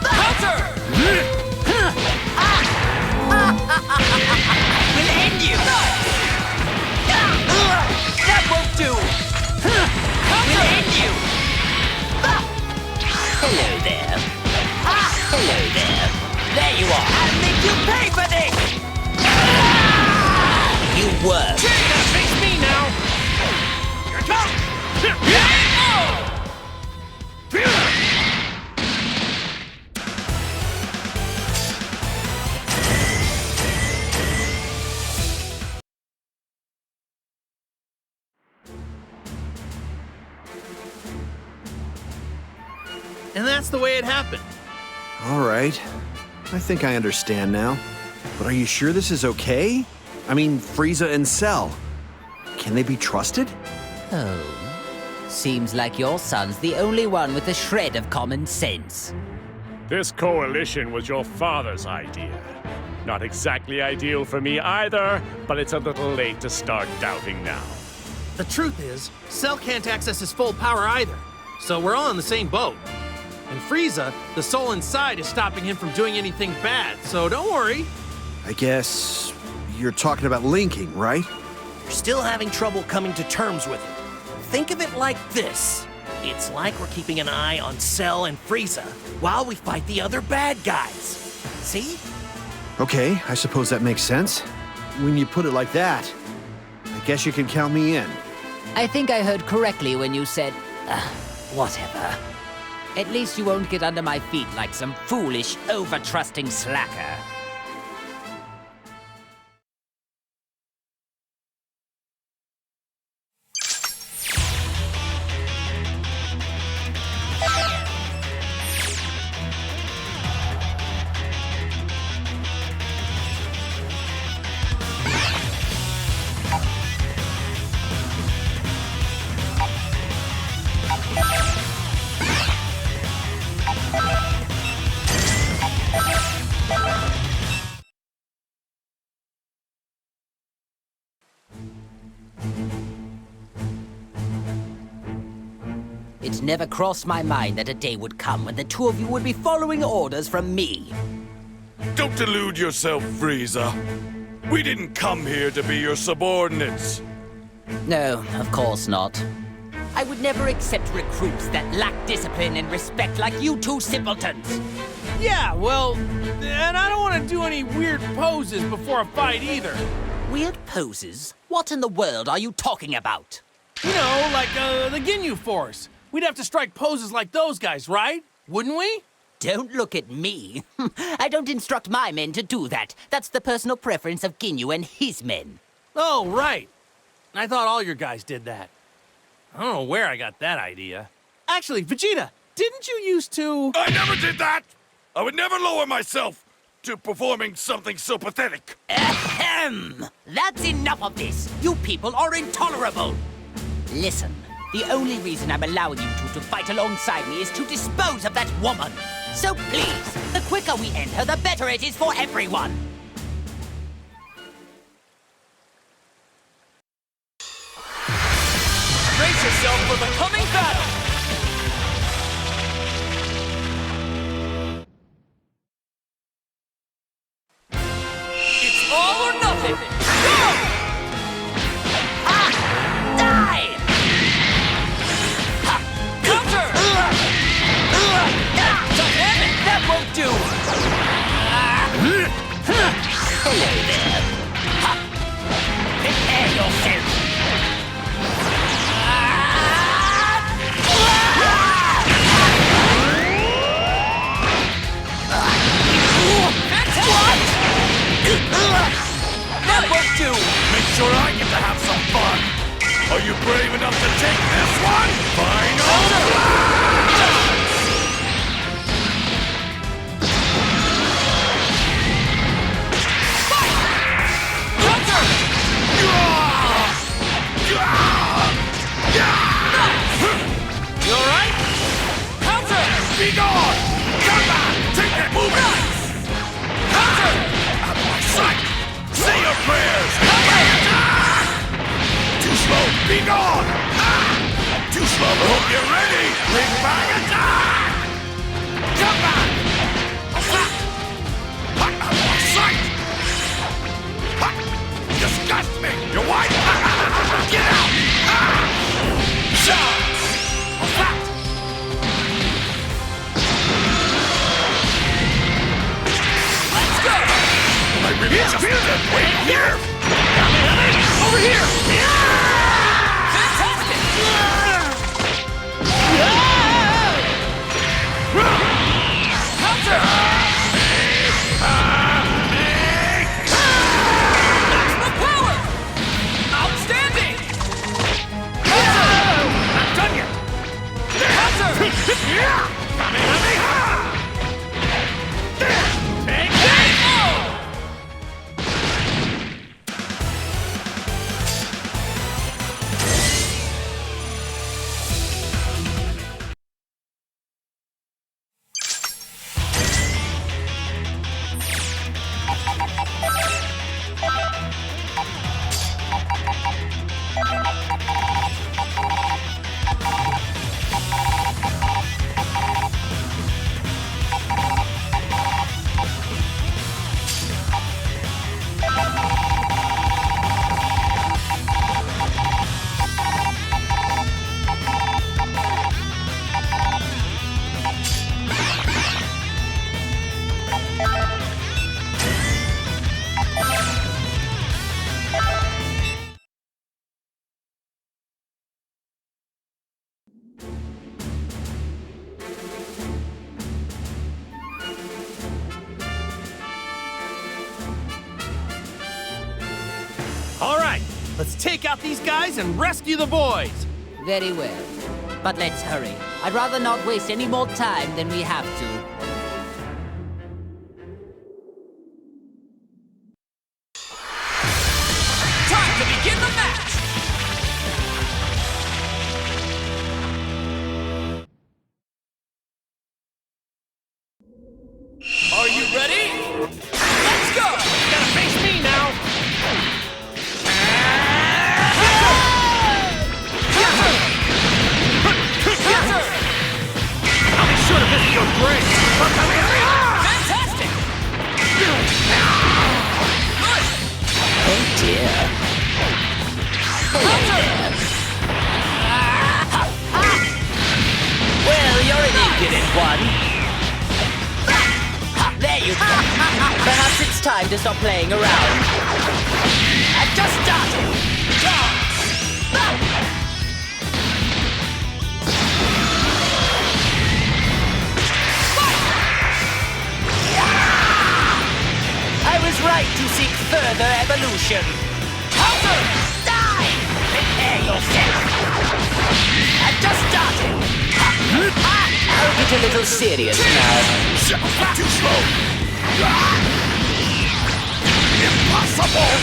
Counter! We'll end you! That won't do! We'll end you! Hello there. There you are. I'll make you pay for this! You were. Face me now! And that's the way it happened. All right. I think I understand now. But are you sure this is okay? I mean, Frieza and Cell. Can they be trusted? Oh. Seems like your son's the only one with a shred of common sense. This coalition was your father's idea. Not exactly ideal for me either, but it's a little late to start doubting now. The truth is, Cell can't access his full power either, so we're all in the same boat. And Frieza, the soul inside, is stopping him from doing anything bad, so don't worry. I guess you're talking about linking, right? You're still having trouble coming to terms with it. Think of it like this. It's like we're keeping an eye on Cell and Frieza while we fight the other bad guys. See? Okay, I suppose that makes sense. When you put it like that, I guess you can count me in. I think I heard correctly when you said, whatever. At least you won't get under my feet like some foolish, over-trusting slacker. It never crossed my mind that a day would come when the two of you would be following orders from me. Don't delude yourself, Frieza. We didn't come here to be your subordinates. No, of course not. I would never accept recruits that lack discipline and respect like you two simpletons. Yeah, well, and I don't want to do any weird poses before a fight either. Weird poses? What in the world are you talking about? You know, like the Ginyu Force. We'd have to strike poses like those guys, right? Wouldn't we? Don't look at me. I don't instruct my men to do that. That's the personal preference of Ginyu and his men. Oh, right. I thought all your guys did that. I don't know where I got that idea. Actually, Vegeta, didn't you used to... I never did that! I would never lower myself to performing something so pathetic. Ahem! That's enough of this. You people are intolerable. Listen. The only reason I'm allowing you two to fight alongside me is to dispose of that woman. So please, the quicker we end her, the better it is for everyone. Brace yourself for the coming battle! It's all or nothing! Go! That won't do! Hello there. Prepare yourself. What? That won't do! Make sure I get to have some fun! Are you brave enough to take this one? Final blast! You alright? Counter! Be gone! Come back! Take that move! Counter! Out of my sight! Say your prayers! Too slow! Be gone! Too slow! Hope you're ready! Ribbon just wait here! Over here! All right, let's take out these guys and rescue the boys. Very well. But let's hurry. I'd rather not waste any more time than we have to. Time to begin the match! Are you ready? Let's go! You gotta face me now. I'll be sure to visit your grave. Fantastic! Oh dear. Well, you're an impudent one. There you go. Perhaps it's time to stop playing around. I've just started. I was right to seek further evolution. Counter! Die! Prepare yourself. I've just started. I'll get a little serious now. Too slow! Impossible!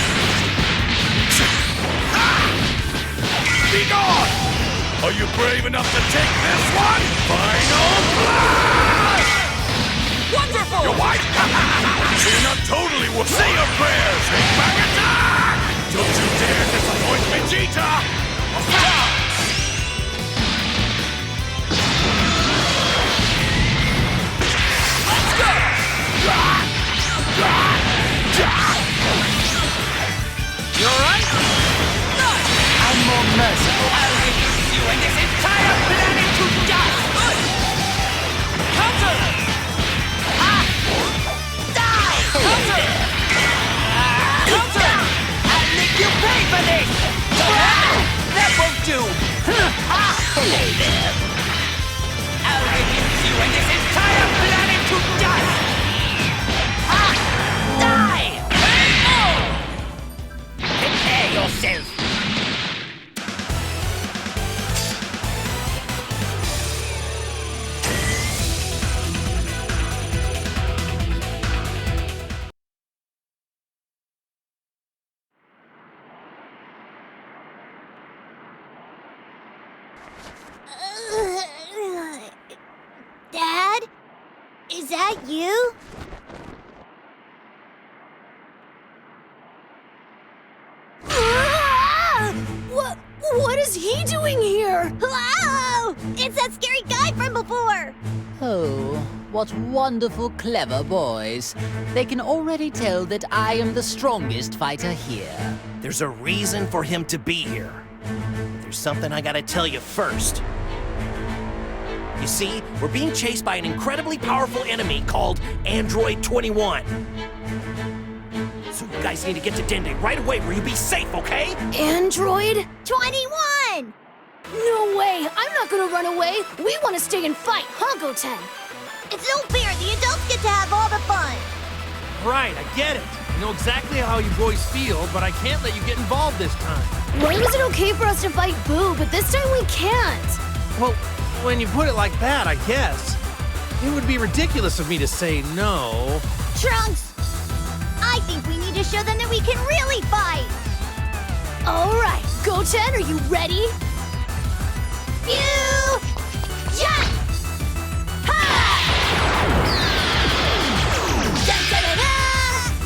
Be gone! Are you brave enough to take this one? Final blast! Wonderful! Your wife? So you're not totally worth. Say your prayers! Big bang attack! Don't you dare disappoint Vegeta! Let's go! You alright? I'm more merciful. I'll reduce you and this entire planet to dust! Counter! Die! Counter! Counter! I'll make you pay for this! That won't do! Hello there. I'll reduce you and this entire planet to dust! Die! Prepare yourself! Dad? Is that you? What is he doing here? Wow! It's that scary guy from before! Oh, what wonderful, clever boys. They can already tell that I am the strongest fighter here. There's a reason for him to be here. There's something I gotta tell you first. You see, we're being chased by an incredibly powerful enemy called Android 21. You guys need to get to Dende right away where you'll be safe, okay? Android 21! No way! I'm not gonna run away! We want to stay and fight, huh, Goten? It's no fair. The adults get to have all the fun. Right, I get it. I know exactly how you boys feel, but I can't let you get involved this time. Why was it okay for us to fight Boo, but this time we can't? Well, when you put it like that, I guess. It would be ridiculous of me to say no. Trunks, I think we need to show them that we can really fight. All right, Goten, are you ready? Jump!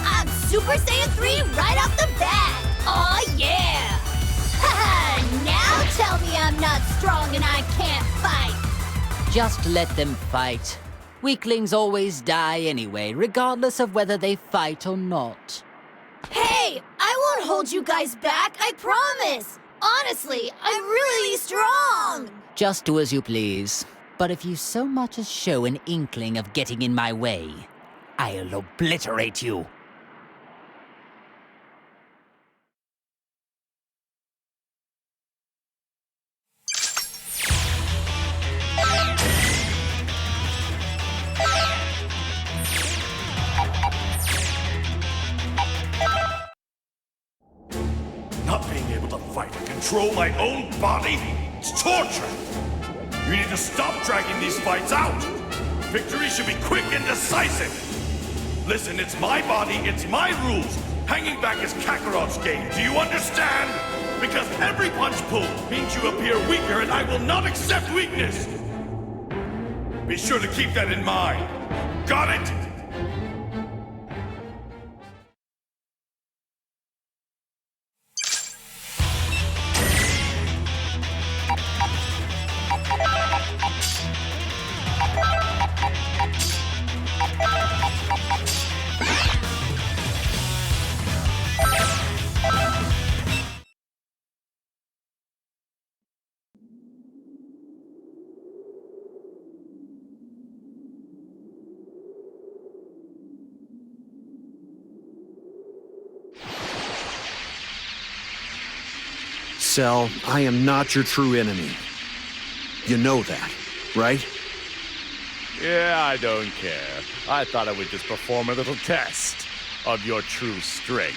I'm Super Saiyan 3 right off the bat! Aw, yeah! Haha! Now tell me I'm not strong and I can't fight! Just let them fight. Weaklings always die anyway, regardless of whether they fight or not. Hey! I won't hold you guys back, I promise! Honestly, I'm really strong! Just do as you please. But if you so much as show an inkling of getting in my way, I'll obliterate you. Not being able to fight and control my own body, it's torture. You need to stop dragging these fights out. Victory should be quick and decisive. Listen, it's my body, it's my rules. Hanging back is Kakarot's game, do you understand? Because every punch pulled means you appear weaker and I will not accept weakness. Be sure to keep that in mind. Got it? Cell, I am not your true enemy. You know that, right? Yeah, I don't care. I thought I would just perform a little test of your true strength.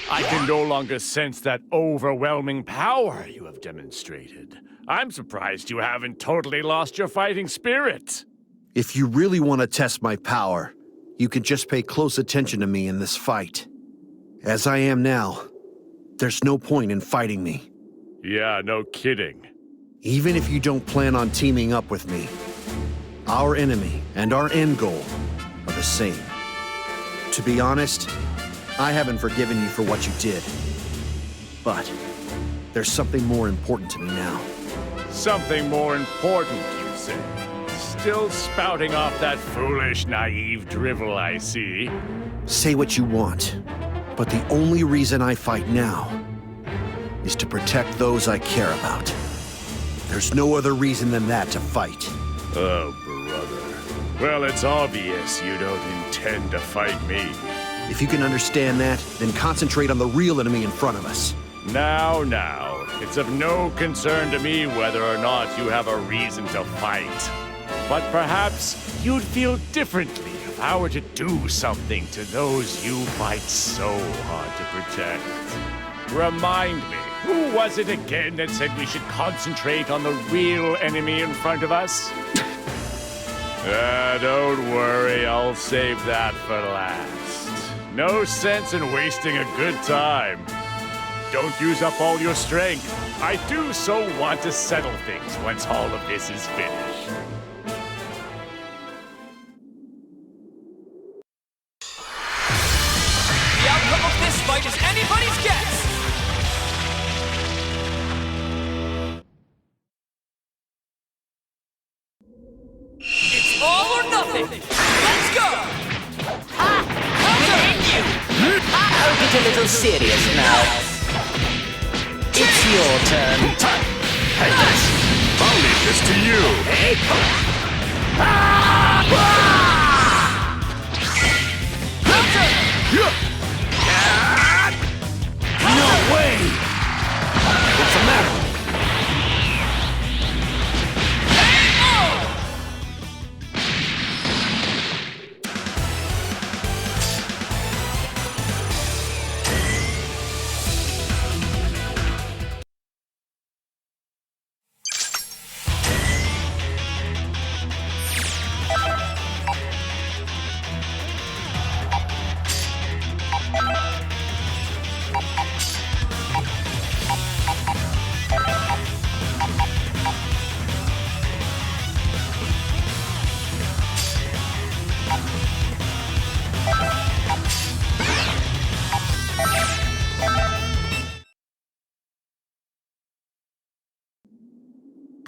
I can no longer sense that overwhelming power you have demonstrated. I'm surprised you haven't totally lost your fighting spirit. If you really want to test my power, you can just pay close attention to me in this fight. As I am now, there's no point in fighting me. Yeah, no kidding. Even if you don't plan on teaming up with me, our enemy and our end goal are the same. To be honest, I haven't forgiven you for what you did. But there's something more important to me now. Something more important, you say? Still spouting off that foolish, naive drivel, I see. Say what you want, but the only reason I fight now is to protect those I care about. There's no other reason than that to fight. Oh, brother. Well, it's obvious you don't intend to fight me. If you can understand that, then concentrate on the real enemy in front of us. Now, it's of no concern to me whether or not you have a reason to fight. But perhaps you'd feel differently if I were to do something to those you fight so hard to protect. Remind me, who was it again that said we should concentrate on the real enemy in front of us? Don't worry, I'll save that for last. No sense in wasting a good time. Don't use up all your strength. I do so want to settle things once all of this is finished. The outcome of this fight is anybody's guess! It's all or nothing! Let's go! I'll get a little serious now. It's your turn. Hey, I'll leave this to you. Hey.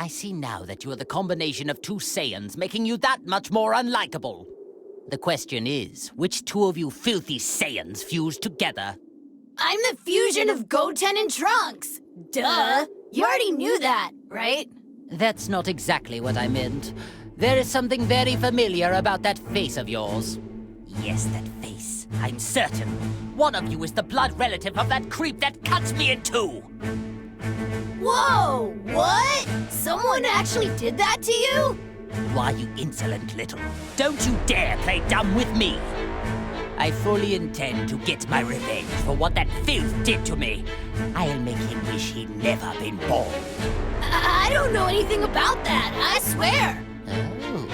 I see now that you are the combination of two Saiyans, making you that much more unlikable. The question is, which two of you filthy Saiyans fused together? I'm the fusion of Goten and Trunks! Duh! You already knew that, right? That's not exactly what I meant. There is something very familiar about that face of yours. Yes, that face. I'm certain. One of you is the blood relative of that creep that cuts me in two! Whoa! What? Someone actually did that to you? Why, you insolent little. Don't you dare play dumb with me! I fully intend to get my revenge for what that filth did to me. I'll make him wish he'd never been born. I don't know anything about that, I swear! Oh.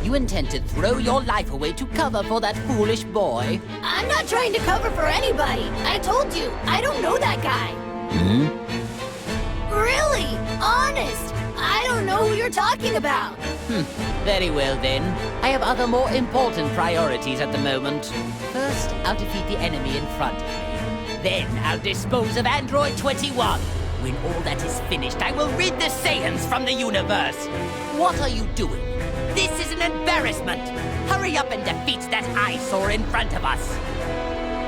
You intend to throw your life away to cover for that foolish boy? I'm not trying to cover for anybody. I told you, I don't know that guy. Really? Honest? I don't know who you're talking about. Very well then. I have other more important priorities at the moment. First, I'll defeat the enemy in front of me. Then I'll dispose of Android 21. When all that is finished, I will rid the Saiyans from the universe. What are you doing? This is an embarrassment. Hurry up and defeat that eyesore in front of us.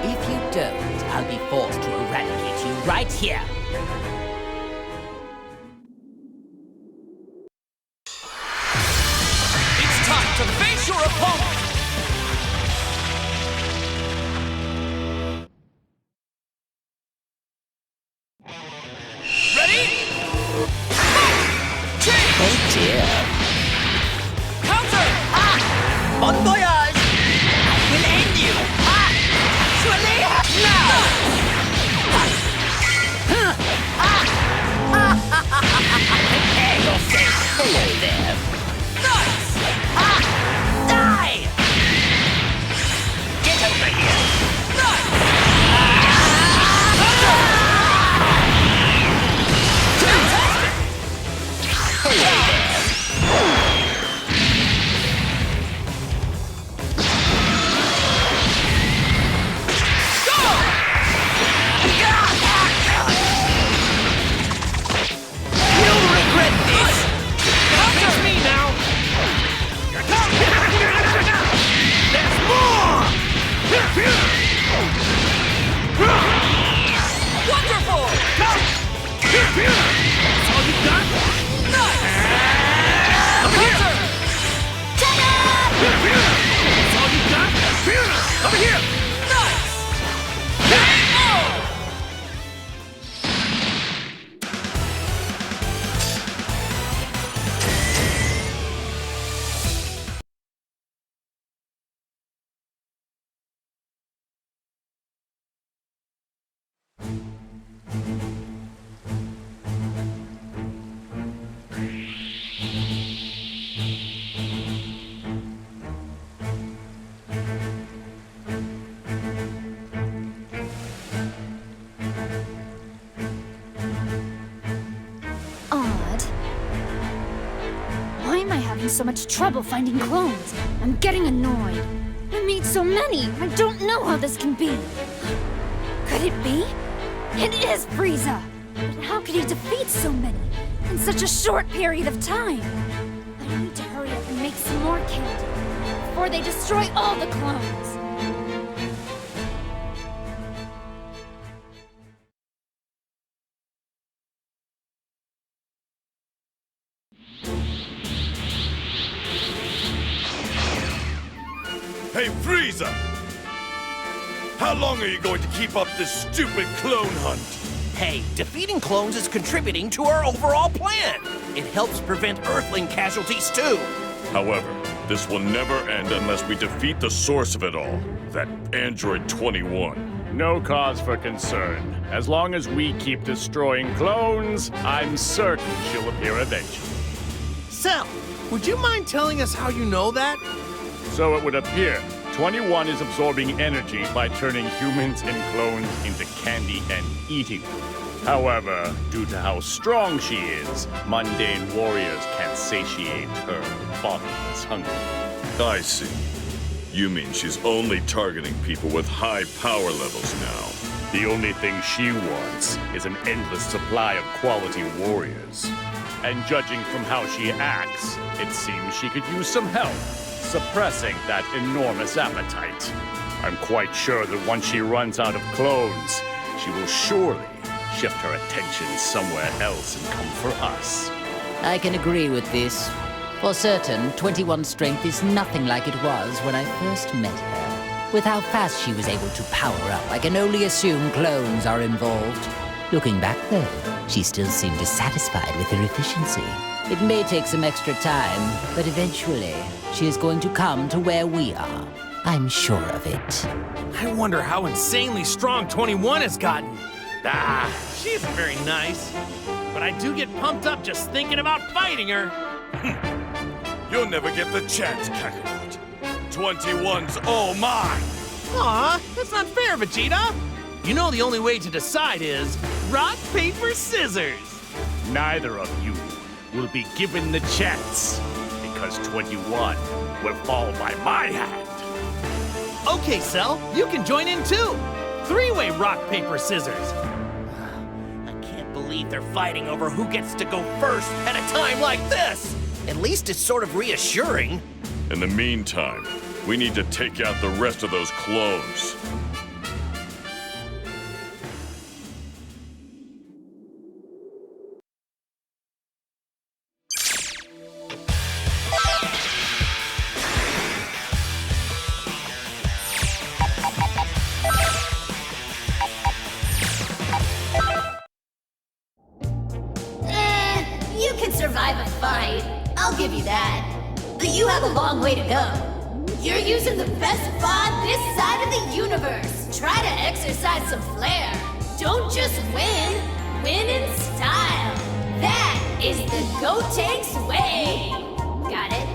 If you don't, I'll be forced to eradicate you right here. To face your opponent! Ready? Change! Oh dear. Counter! Bon voyage! I will end you! Actually, now! Prepare yourself. Hello there. Nice! Die! Get over here! Hello there. You'll regret this! Face me now! There's more! Wonderful! That's all you got? Nice! Over here! That's all you got? Over here! Nice! Odd. Why am I having so much trouble finding clones? I'm getting annoyed. I made so many. I don't know how this can be. Could it be? It is Frieza! But how could he defeat so many in such a short period of time? I need to hurry up and make some more candy before they destroy all the clones. Hey, Frieza! How long are you going to keep up this stupid clone hunt? Hey, defeating clones is contributing to our overall plan. It helps prevent Earthling casualties too. However, this will never end unless we defeat the source of it all, that Android 21. No cause for concern. As long as we keep destroying clones, I'm certain she'll appear eventually. Cell, would you mind telling us how you know that? So it would appear 21 is absorbing energy by turning humans and clones into candy and eating them. However, due to how strong she is, mundane warriors can't satiate her bottomless hunger. I see. You mean she's only targeting people with high power levels now? The only thing she wants is an endless supply of quality warriors. And judging from how she acts, it seems she could use some help suppressing that enormous appetite. I'm quite sure that once she runs out of clones, she will surely shift her attention somewhere else and come for us. I can agree with this. For certain, 21 strength is nothing like it was when I first met her. With how fast she was able to power up, I can only assume clones are involved. Looking back, though, she still seemed dissatisfied with her efficiency. It may take some extra time, but eventually, she is going to come to where we are. I'm sure of it. I wonder how insanely strong 21 has gotten. She isn't very nice. But I do get pumped up just thinking about fighting her. You'll never get the chance, Kakarot. 21's all mine! Aw, that's not fair, Vegeta. You know the only way to decide is rock, paper, scissors. Neither of you will be given the chance, because 21 will fall by my hand. Okay, Cell, you can join in too. Three-way rock, paper, scissors. I can't believe they're fighting over who gets to go first at a time like this. At least it's sort of reassuring. In the meantime, we need to take out the rest of those clones. You can survive a fight. I'll give you that. But you have a long way to go. You're using the best bod this side of the universe. Try to exercise some flair. Don't just win. Win in style. That is the Gotenks way. Got it?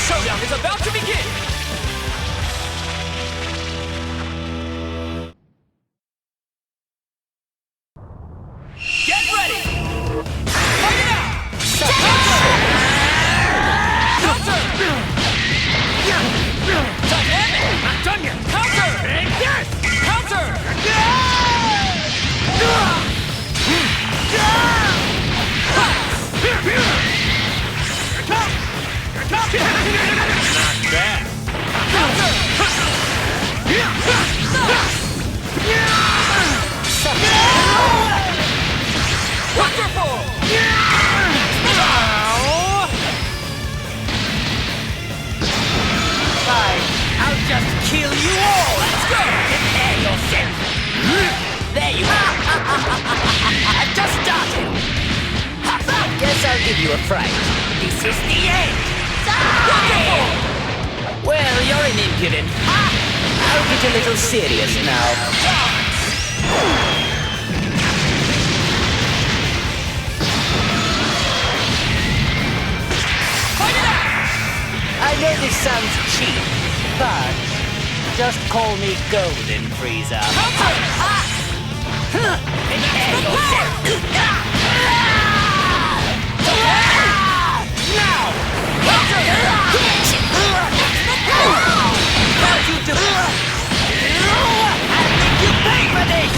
Showdown is about to begin! Get ready! Fight it out! Counter! Dynamic! Not done yet! Counter! Yes! Counter! Not bad. Wonderful! Fine, I'll just kill you all! Let's go! Prepare yourself! There you are! I've just started! Guess I'll give you a fright. This is the end! Wonderful! Well, you're an impudent. I'll get a little serious now. I know this sounds cheap, but just call me Golden Frieza. Prepare yourself! Now! How'd you do it? I'll make you pay for this!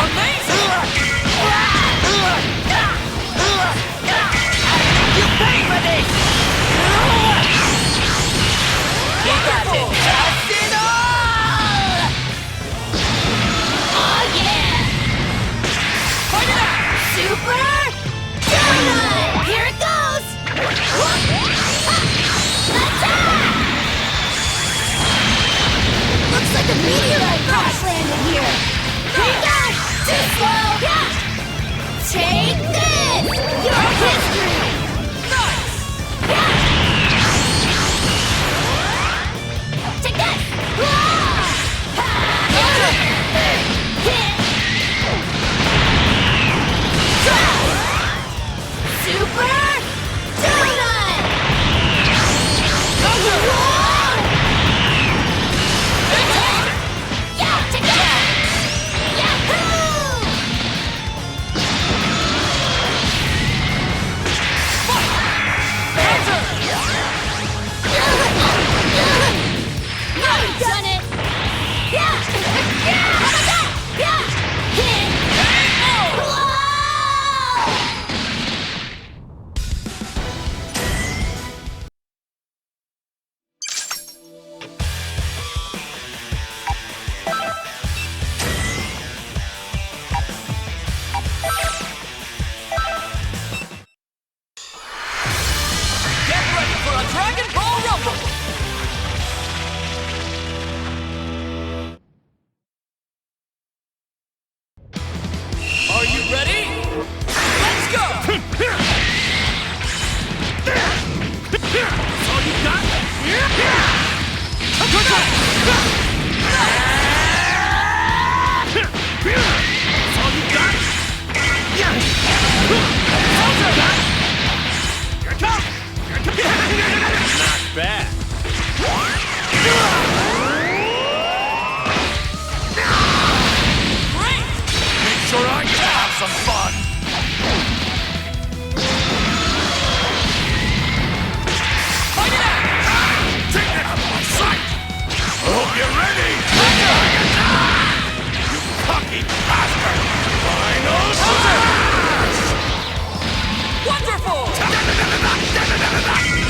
Amazing! I'll make you pay for this! You got it! Just it all! Oh yeah! Fight it out! Welcome! Are you ready? Let's go! That's all you got? That's all you got? Here it comes! Not bad. Great! Make sure I get to have some fun! Fight it out! Take that out of my sight! I hope you're ready! You cocky bastard! Final smash! Wonderful!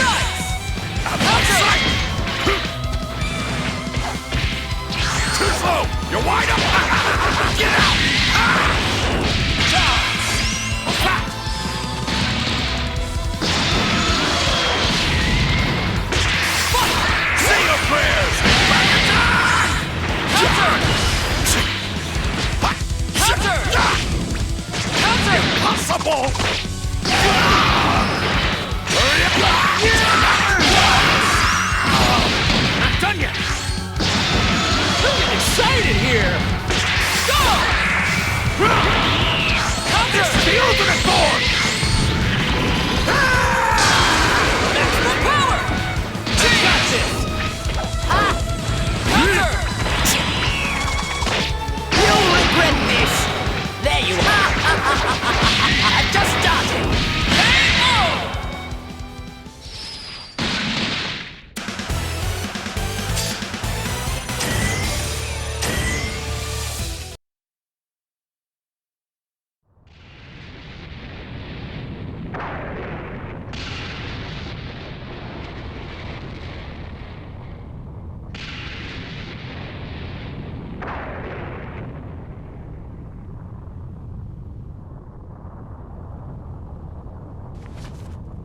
Nice! Out of my sight! Too slow! You're wide up! Get out! Say your prayers! Back attack! Counter! Counter! Counter! Impossible! Hurry up! Not done yet! I'm getting excited here! Go! Counter! The ultimate form! Maximum power! I got this! Counter! You'll regret this! There you are! I've just started! KO!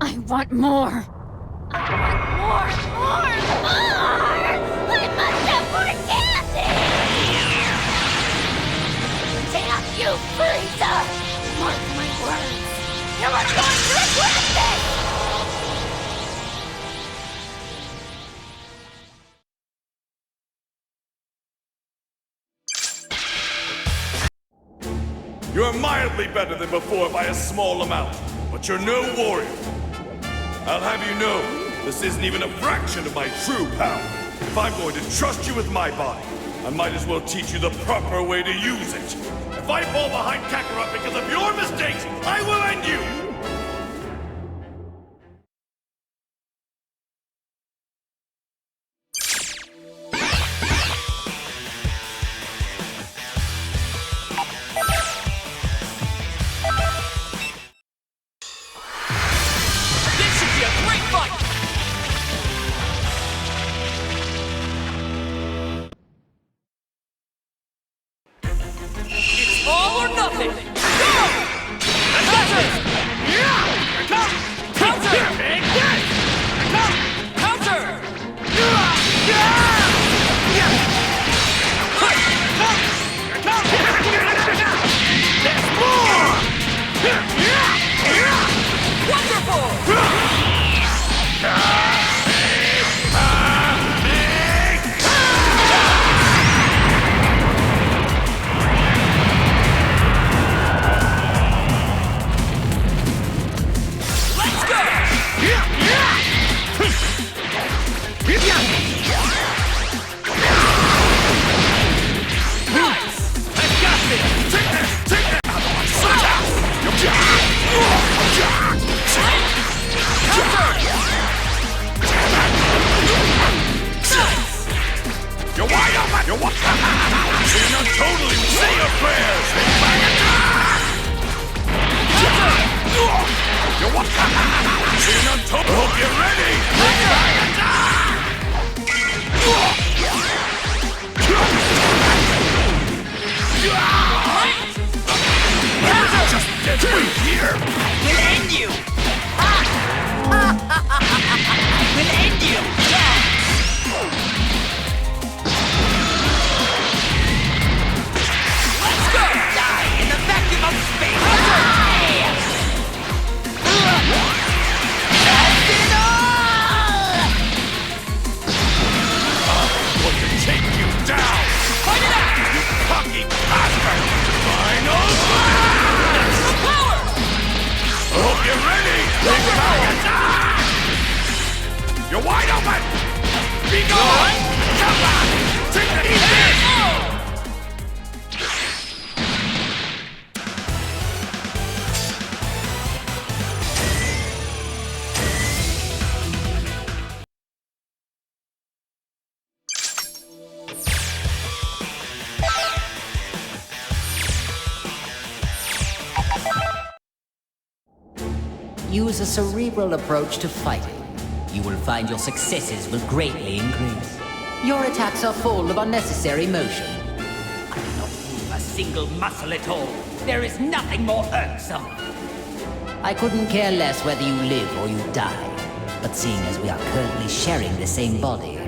I want more. More! I must have more candy! Damn you, Frieza! Mark my words. You are going to regret this! You're mildly better than before by a small amount, but you're no warrior. I'll have you know, this isn't even a fraction of my true power. If I'm going to trust you with my body, I might as well teach you the proper way to use it. If I fall behind Kakarot because of your mistakes, I will end you! This should be a great fight! It's all or nothing! Go! That's it! use a cerebral approach to fighting, you will find your successes will greatly increase. Your attacks are full of unnecessary motion. I cannot move a single muscle at all. There is nothing more irksome. I couldn't care less whether you live or you die, but seeing as we are currently sharing the same body,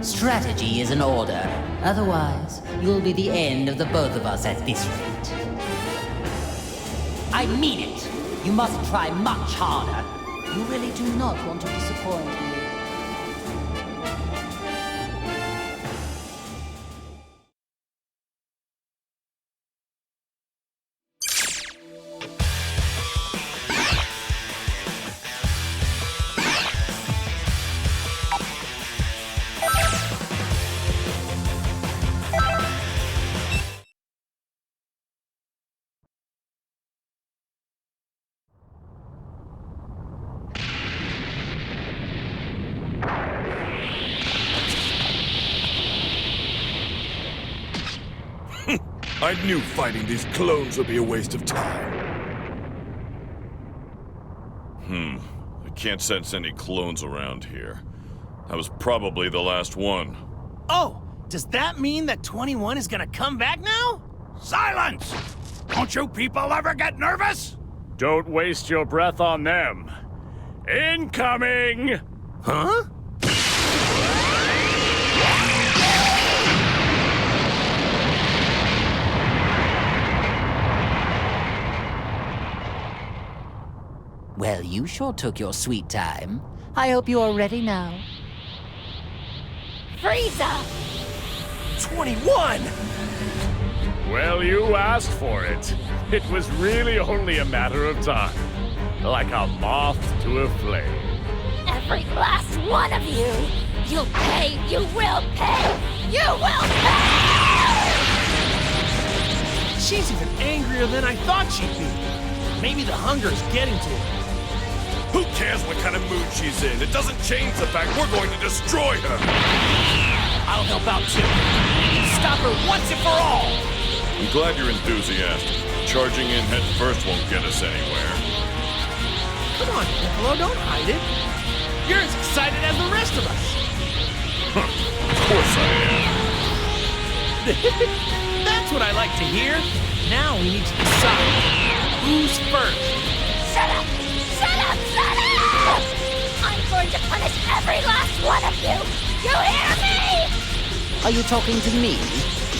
strategy is in order. Otherwise, you'll be the end of the both of us at this rate. I mean it. You must try much harder. You really do not want to disappoint me. I knew fighting these clones would be a waste of time. I can't sense any clones around here. I was probably the last one. Oh, does that mean that 21 is gonna come back now? Silence! Don't you people ever get nervous? Don't waste your breath on them. Incoming! Huh? Well, you sure took your sweet time. I hope you are ready now. Frieza! 21! Well, you asked for it. It was really only a matter of time. Like a moth to a flame. Every last one of you! You'll pay! You will pay! You will pay! She's even angrier than I thought she'd be. Maybe the hunger's getting to her. Who cares what kind of mood she's in? It doesn't change the fact we're going to destroy her! I'll help out too. Stop her once and for all! I'm glad you're enthusiastic. Charging in head first won't get us anywhere. Come on, Piccolo, don't hide it. You're as excited as the rest of us. Of course I am. That's what I like to hear. Now we need to decide who's first. Shut up! Shut up! Shut up! I'm going to punish every last one of you! You hear me? Are you talking to me?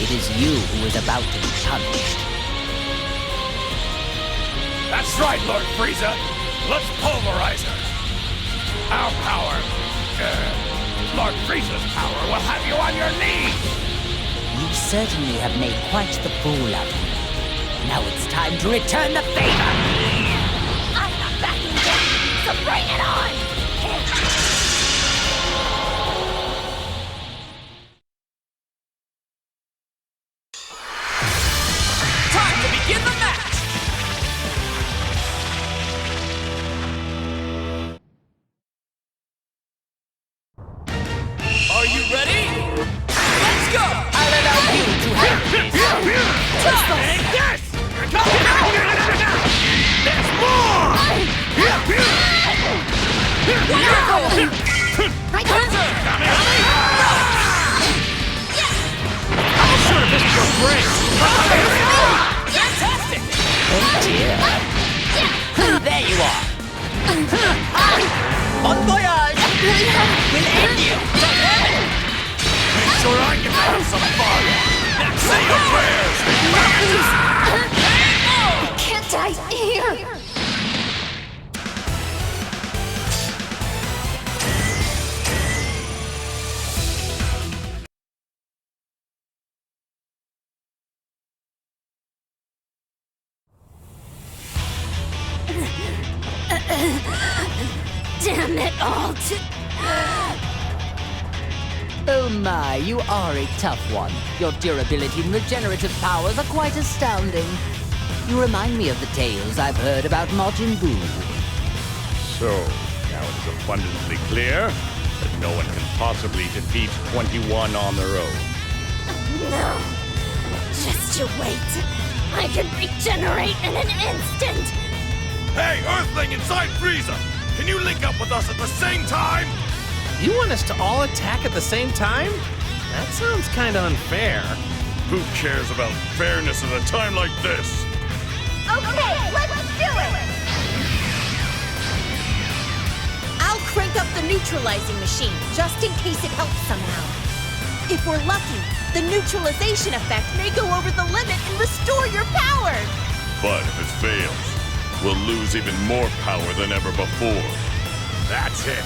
It is you who is about to be punished. That's right, Lord Frieza. Let's pulverize her. Our power, Lord Frieza's power, will have you on your knees. You certainly have made quite the fool out of me. Now it's time to return the favor. I'm not backing down, so bring it on! Time to begin the match! Are you ready? Let's go! I'll allow you to have this. Take this! There's more! I'm sure this is your brain. Fantastic! Oh dear. There you are! Bon voyage! We'll end you! Make sure I get to have some fun! Say your prayers! I can't die here! Damn it all to... Oh my, you are a tough one. Your durability and regenerative powers are quite astounding. You remind me of the tales I've heard about Majin Buu. So, now it is abundantly clear that no one can possibly defeat 21 on their own. No. Just you wait. I can regenerate in an instant. Hey, Earthling inside Frieza! Can you link up with us at the same time? You want us to all attack at the same time? That sounds kinda unfair. Who cares about fairness at a time like this? Okay, let's do it! I'll crank up the neutralizing machine, just in case it helps somehow. If we're lucky, the neutralization effect may go over the limit and restore your power! But if it fails, we'll lose even more power than ever before. That's it.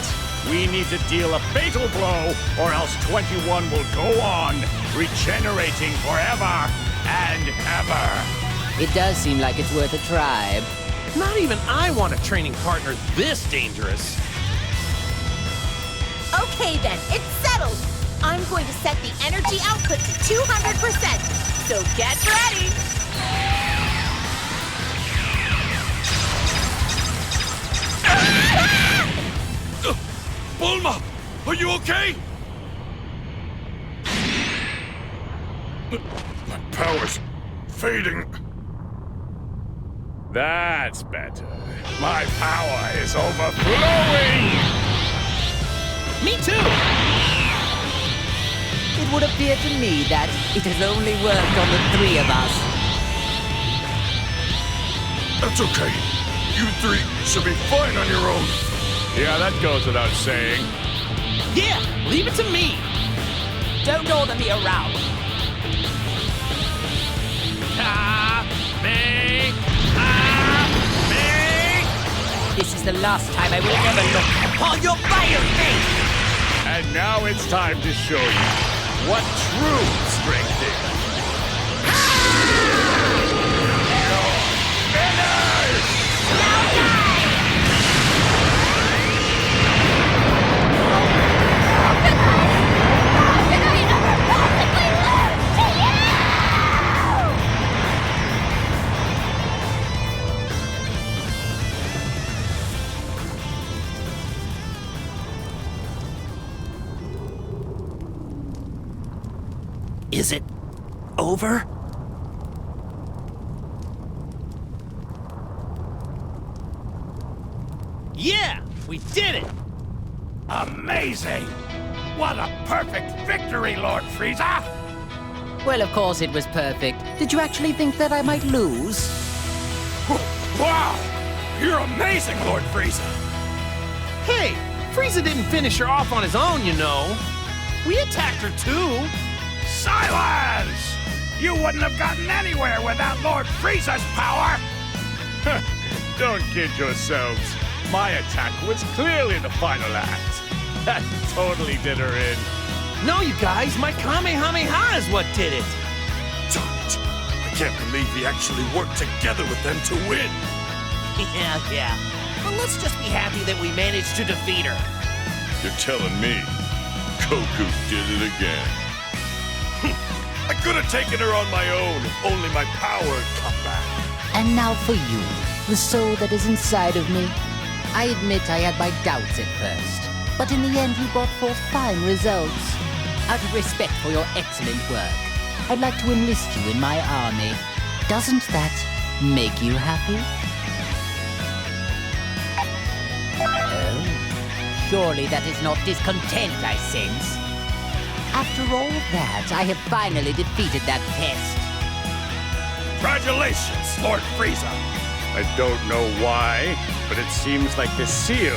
We need to deal a fatal blow, or else 21 will go on, regenerating forever and ever. It does seem like it's worth a try. Not even I want a training partner this dangerous. Okay then, it's settled! I'm going to set the energy output to 200%, so get ready! Bulma! Are you okay? My power's fading. That's better. My power is overflowing! Me too! It would appear to me that it has only worked on the three of us. That's okay. You three should be fine on your own. Yeah, that goes without saying. Yeah, leave it to me. Don't order me around. This is the last time I will ever look upon your vile face! And now it's time to show you what true strength is. Is it over? Yeah, we did it! Amazing! What a perfect victory, Lord Frieza! Well, of course it was perfect. Did you actually think that I might lose? Wow! You're amazing, Lord Frieza! Hey, Frieza didn't finish her off on his own, you know. We attacked her too. Silence! You wouldn't have gotten anywhere without Lord Frieza's power! Don't kid yourselves. My attack was clearly the final act. That totally did her in. No, you guys, my Kamehameha is what did it. Darn it. I can't believe we actually worked together with them to win. Yeah. But let's just be happy that we managed to defeat her. You're telling me Goku did it again. I could have taken her on my own if only my power had come back. And now for you, the soul that is inside of me. I admit I had my doubts at first, but in the end you brought forth fine results. Out of respect for your excellent work, I'd like to enlist you in my army. Doesn't that make you happy? Oh, surely that is not discontent I sense. After all that, I have finally defeated that pest. Congratulations, Lord Frieza! I don't know why, but it seems like the seal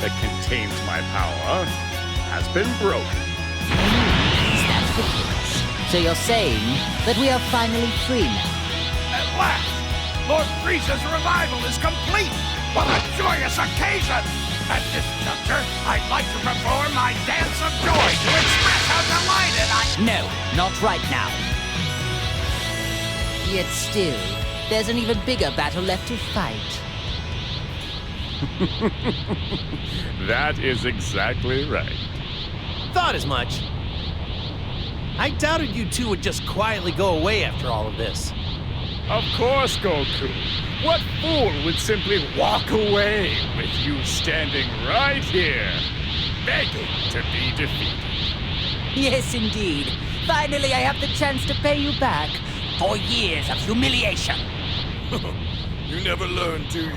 that contains my power has been broken. Is that the case? So you're saying that we are finally free now? At last! Lord Frieza's revival is complete! What a joyous occasion! At this juncture, I'd like to perform my dance of joy to express how delighted I... No, not right now. Yet still, there's an even bigger battle left to fight. That is exactly right. Thought as much. I doubted you two would just quietly go away after all of this. Of course, Goku. What fool would simply walk away with you standing right here, begging to be defeated? Yes, indeed. Finally, I have the chance to pay you back for years of humiliation. You never learn, do you?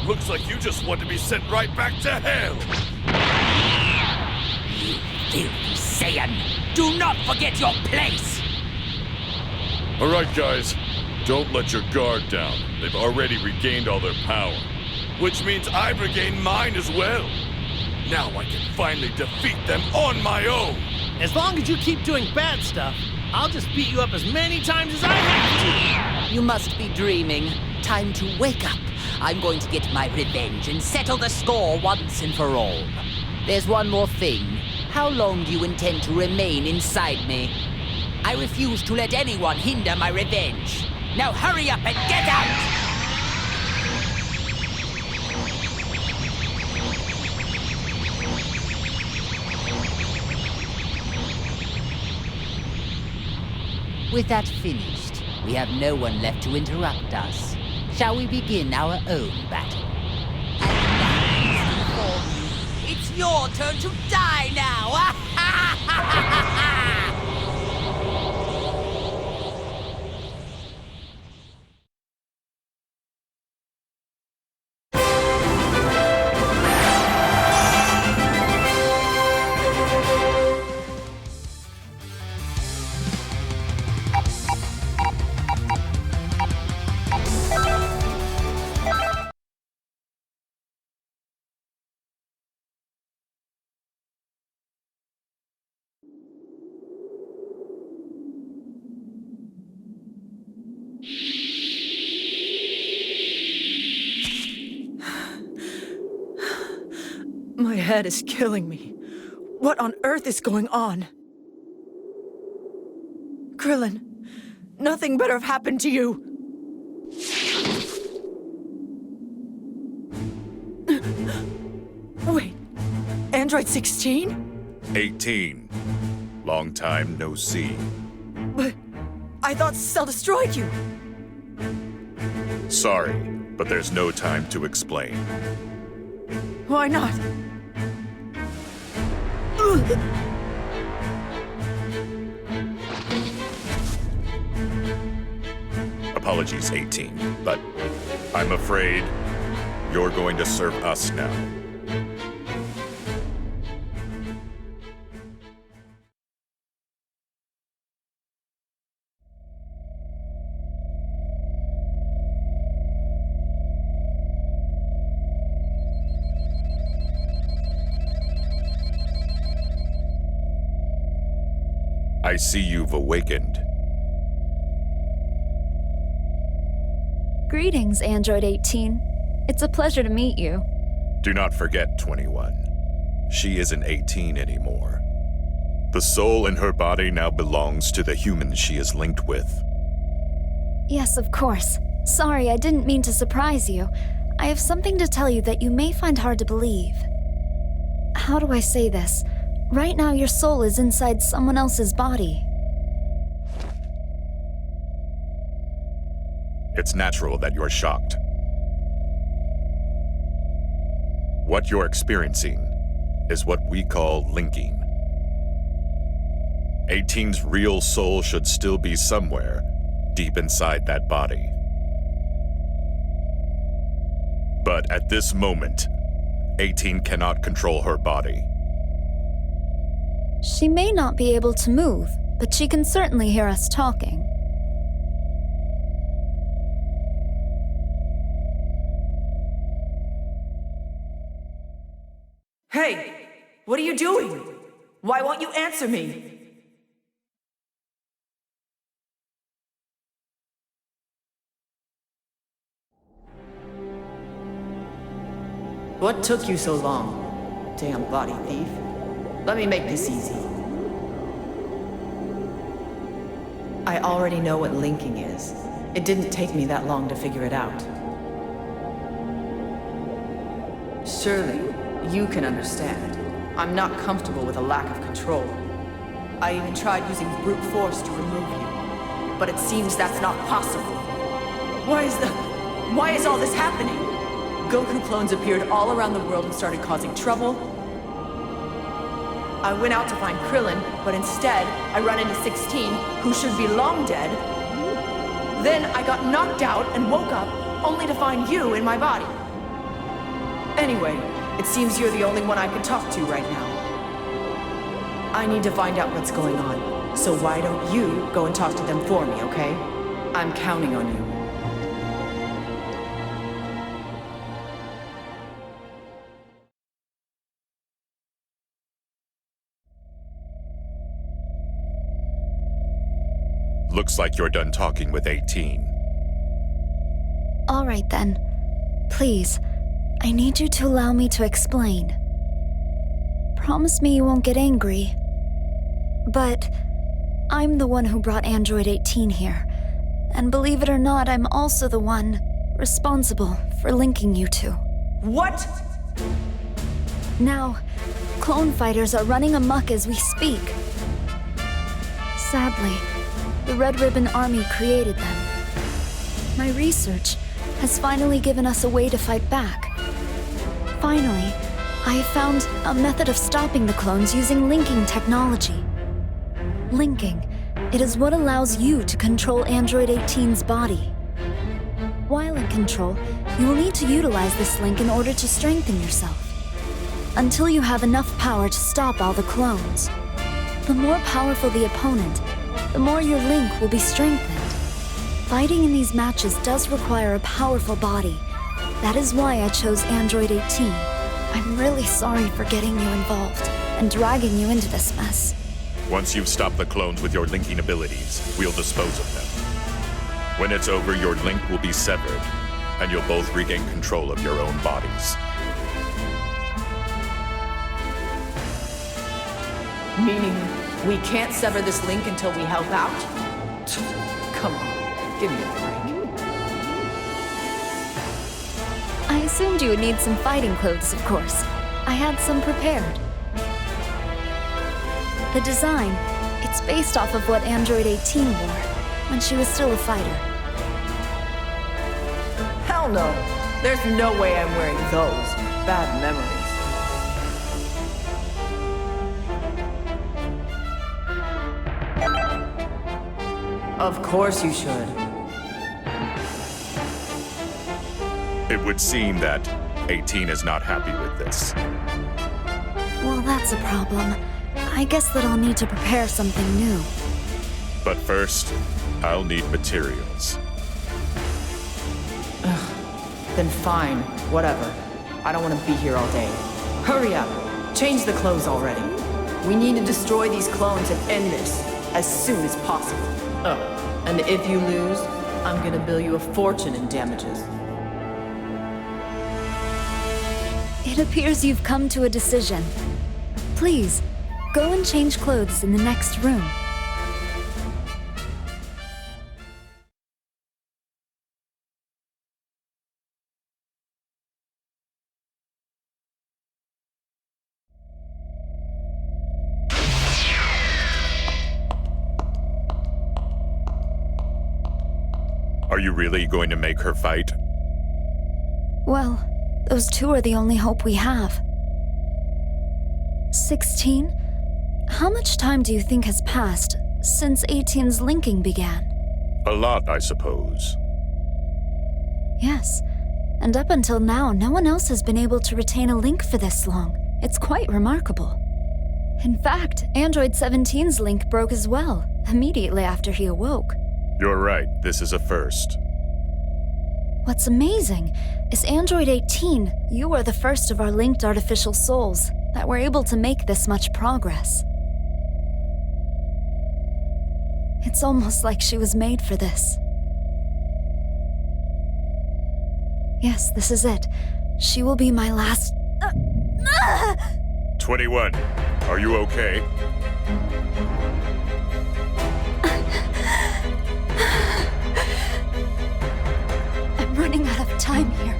Looks like you just want to be sent right back to hell! You filthy Saiyan! Do not forget your place! Alright, guys. Don't let your guard down. They've already regained all their power. Which means I've regained mine as well. Now I can finally defeat them on my own! As long as you keep doing bad stuff, I'll just beat you up as many times as I have to! You must be dreaming. Time to wake up. I'm going to get my revenge and settle the score once and for all. There's one more thing. How long do you intend to remain inside me? I refuse to let anyone hinder my revenge. Now hurry up and get out! With that finished, we have no one left to interrupt us. Shall we begin our own battle? And now, it's your turn to die now! My head is killing me. What on earth is going on? Krillin, nothing better have happened to you. Wait, Android 16? 18. Long time no see. But I thought Cell destroyed you. Sorry, but there's no time to explain. Why not? Apologies, 18, but I'm afraid you're going to serve us now. I see you've awakened. Greetings, Android 18. It's a pleasure to meet you. Do not forget, 21. She isn't 18 anymore. The soul in her body now belongs to the human she is linked with. Yes, of course. Sorry, I didn't mean to surprise you. I have something to tell you that you may find hard to believe. How do I say this? Right now, your soul is inside someone else's body. It's natural that you're shocked. What you're experiencing is what we call linking. 18's real soul should still be somewhere deep inside that body. But at this moment, 18 cannot control her body. She may not be able to move, but she can certainly hear us talking. Hey, what are you doing? Why won't you answer me? What took you so long? Damn body thief. Let me make this easy. I already know what linking is. It didn't take me that long to figure it out. Surely, you can understand. I'm not comfortable with a lack of control. I even tried using brute force to remove you, but it seems that's not possible. Why is all this happening? Goku clones appeared all around the world and started causing trouble. I went out to find Krillin, but instead, I run into 16, who should be long dead. Then I got knocked out and woke up, only to find you in my body. Anyway, it seems you're the only one I can talk to right now. I need to find out what's going on, so why don't you go and talk to them for me, okay? I'm counting on you. Looks like you're done talking with 18. All right then. Please, I need you to allow me to explain. Promise me you won't get angry. But I'm the one who brought Android 18 here. And believe it or not, I'm also the one responsible for linking you two. What? Now, clone fighters are running amok as we speak. Sadly, the Red Ribbon Army created them. My research has finally given us a way to fight back. Finally, I have found a method of stopping the clones using linking technology. Linking, it is what allows you to control Android 18's body. While in control, you will need to utilize this link in order to strengthen yourself. Until you have enough power to stop all the clones. The more powerful the opponent, the more your link will be strengthened. Fighting in these matches does require a powerful body. That is why I chose Android 18. I'm really sorry for getting you involved and dragging you into this mess. Once you've stopped the clones with your linking abilities, we'll dispose of them. When it's over, your link will be severed, and you'll both regain control of your own bodies. Meaning, we can't sever this link until we help out? Come on, give me a break. I assumed you would need some fighting clothes, of course. I had some prepared. The design, it's based off of what Android 18 wore when she was still a fighter. Hell no. There's no way I'm wearing those. Bad memories. Of course you should. It would seem that 18 is not happy with this. Well, that's a problem. I guess that I'll need to prepare something new. But first, I'll need materials. Then fine, whatever. I don't want to be here all day. Hurry up! Change the clothes already. We need to destroy these clones and end this as soon as possible. Oh, and if you lose, I'm gonna bill you a fortune in damages. It appears you've come to a decision. Please, go and change clothes in the next room. Are you really going to make her fight? Well, those two are the only hope we have. 16? How much time do you think has passed since 18's linking began? A lot, I suppose. Yes, and up until now, no one else has been able to retain a link for this long. It's quite remarkable. In fact, Android 17's link broke as well, immediately after he awoke. You're right, this is a first. What's amazing is Android 18, you are the first of our linked artificial souls that were able to make this much progress. It's almost like she was made for this. Yes, this is it. She will be my last... 21. Are you okay? I'm running out of time here.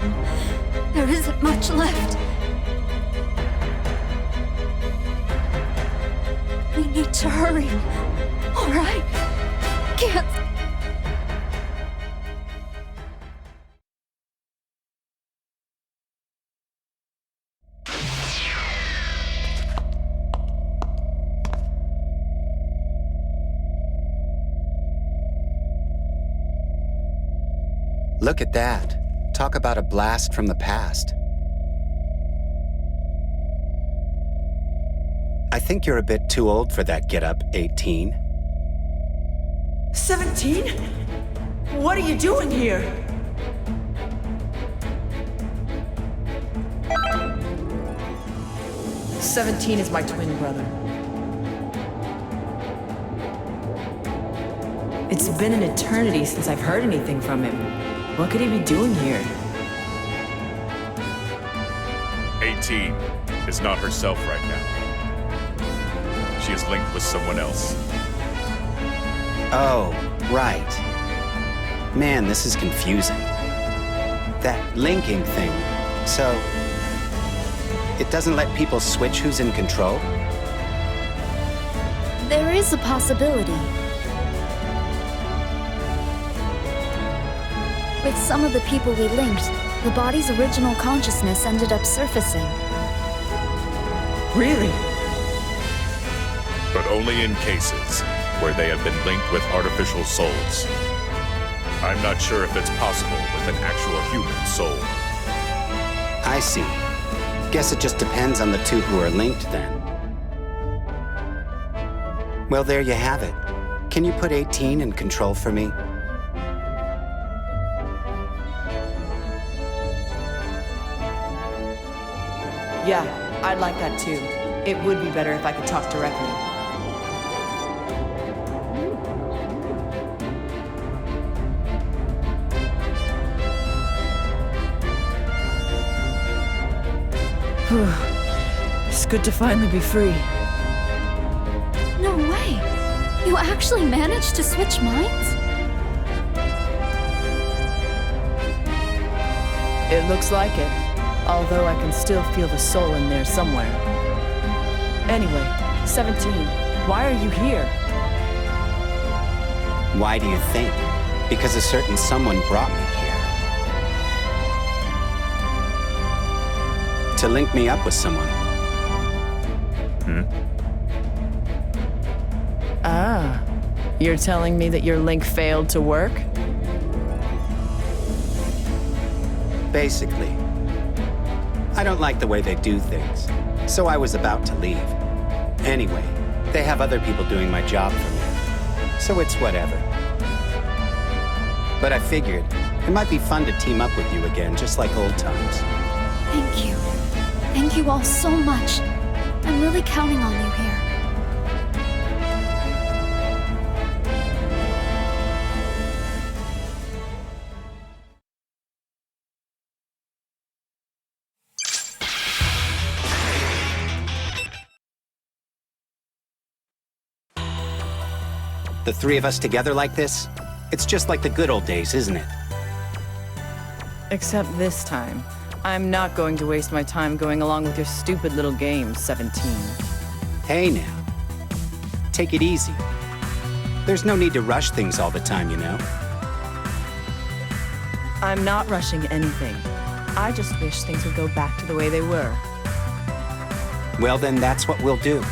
There isn't much left. We need to hurry. All right? Can't... Look at that. Talk about a blast from the past. I think you're a bit too old for that getup, 18. 17? What are you doing here? "17 is my twin brother. It's been an eternity since I've heard anything from him. What could he be doing here?" 18 is not herself right now. She is linked with someone else. Oh, right. Man, this is confusing. That linking thing, so... it doesn't let people switch who's in control? There is a possibility. With some of the people we linked, the body's original consciousness ended up surfacing. Really? But only in cases where they have been linked with artificial souls. I'm not sure if it's possible with an actual human soul. I see. Guess it just depends on the two who are linked, then. Well, there you have it. Can you put 18 in control for me? Yeah, I'd like that too. It would be better if I could talk directly. It's good to finally be free. No way! You actually managed to switch minds? It looks like it. Although I can still feel the soul in there somewhere. Anyway, 17, why are you here? Why do you think? Because a certain someone brought me here. To link me up with someone. Ah, you're telling me that your link failed to work? Basically. I don't like the way they do things, so I was about to leave. Anyway, they have other people doing my job for me, so it's whatever. But I figured it might be fun to team up with you again, just like old times. Thank you. Thank you all so much. I'm really counting on you here. The three of us together like this? It's just like the good old days, isn't it? Except this time. I'm not going to waste my time going along with your stupid little games, 17. Hey now. Take it easy. There's no need to rush things all the time, you know? I'm not rushing anything. I just wish things would go back to the way they were. Well then, that's what we'll do.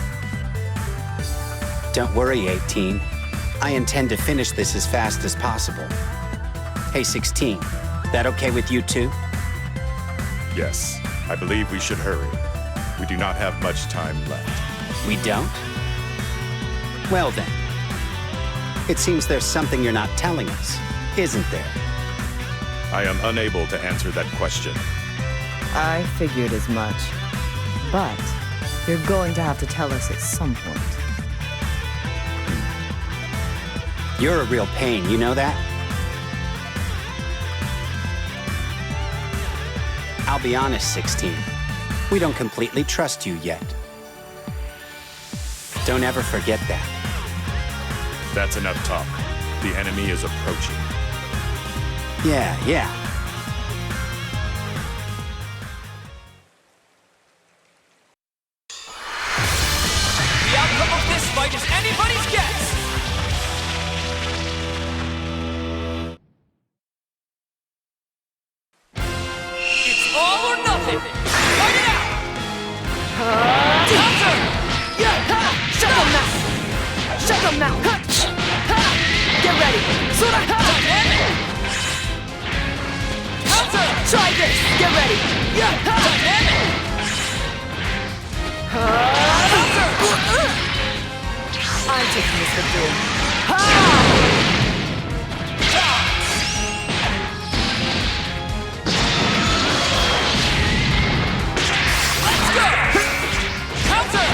Don't worry, 18. I intend to finish this as fast as possible. Hey, 16. That okay with you too? Yes, I believe we should hurry. We do not have much time left. We don't? Well then. It seems there's something you're not telling us, isn't there? I am unable to answer that question. I figured as much. But you're going to have to tell us at some point. You're a real pain, you know that? I'll be honest, 16. We don't completely trust you yet. Don't ever forget that. That's enough talk. The enemy is approaching. Yeah. The outcome of this fight is anybody's guess! It's all or nothing! Fight it out! Counter! Yeah! Ha! Shut them now! Shut them now! Ha! Ha! Get ready! Sura! Ha! Counter! Try this! Get ready! Yeah! Ha! Counter! taking this victory. Ha! Let's go! Counter!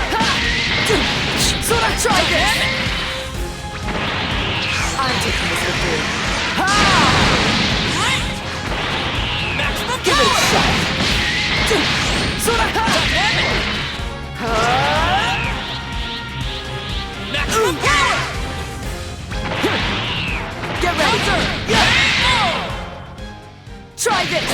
So I tried this! I'm taking this victory. Ha! Maximum Give it a shot! So I Maximum power! Get ready! Yeah! Try this!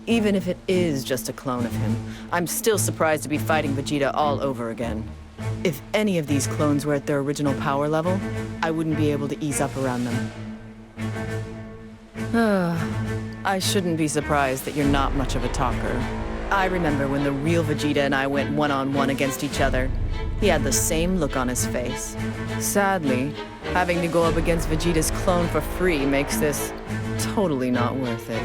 Even if it is just a clone of him, I'm still surprised to be fighting Vegeta all over again. If any of these clones were at their original power level, I wouldn't be able to ease up around them. I shouldn't be surprised that you're not much of a talker. I remember when the real Vegeta and I went one-on-one against each other. He had the same look on his face. Sadly, having to go up against Vegeta's clone for free makes this totally not worth it.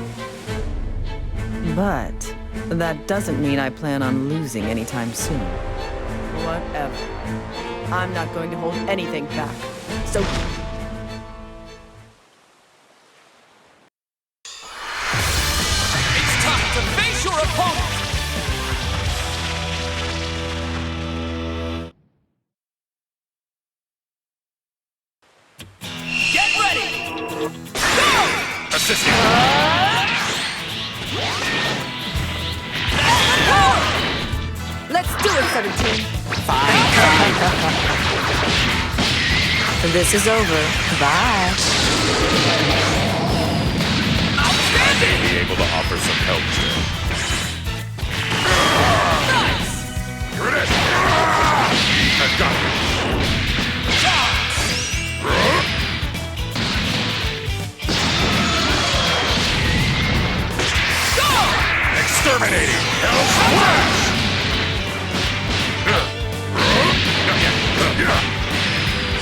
But that doesn't mean I plan on losing anytime soon. Whatever. I'm not going to hold anything back. So... It's time to face your opponent! Get ready! Go! Assisting! Let's do it, 17! Fine. This is over. Bye. I may be able to offer some help here. Nice! Here it is! I've got it! Go! Exterminating! Hell's Flash!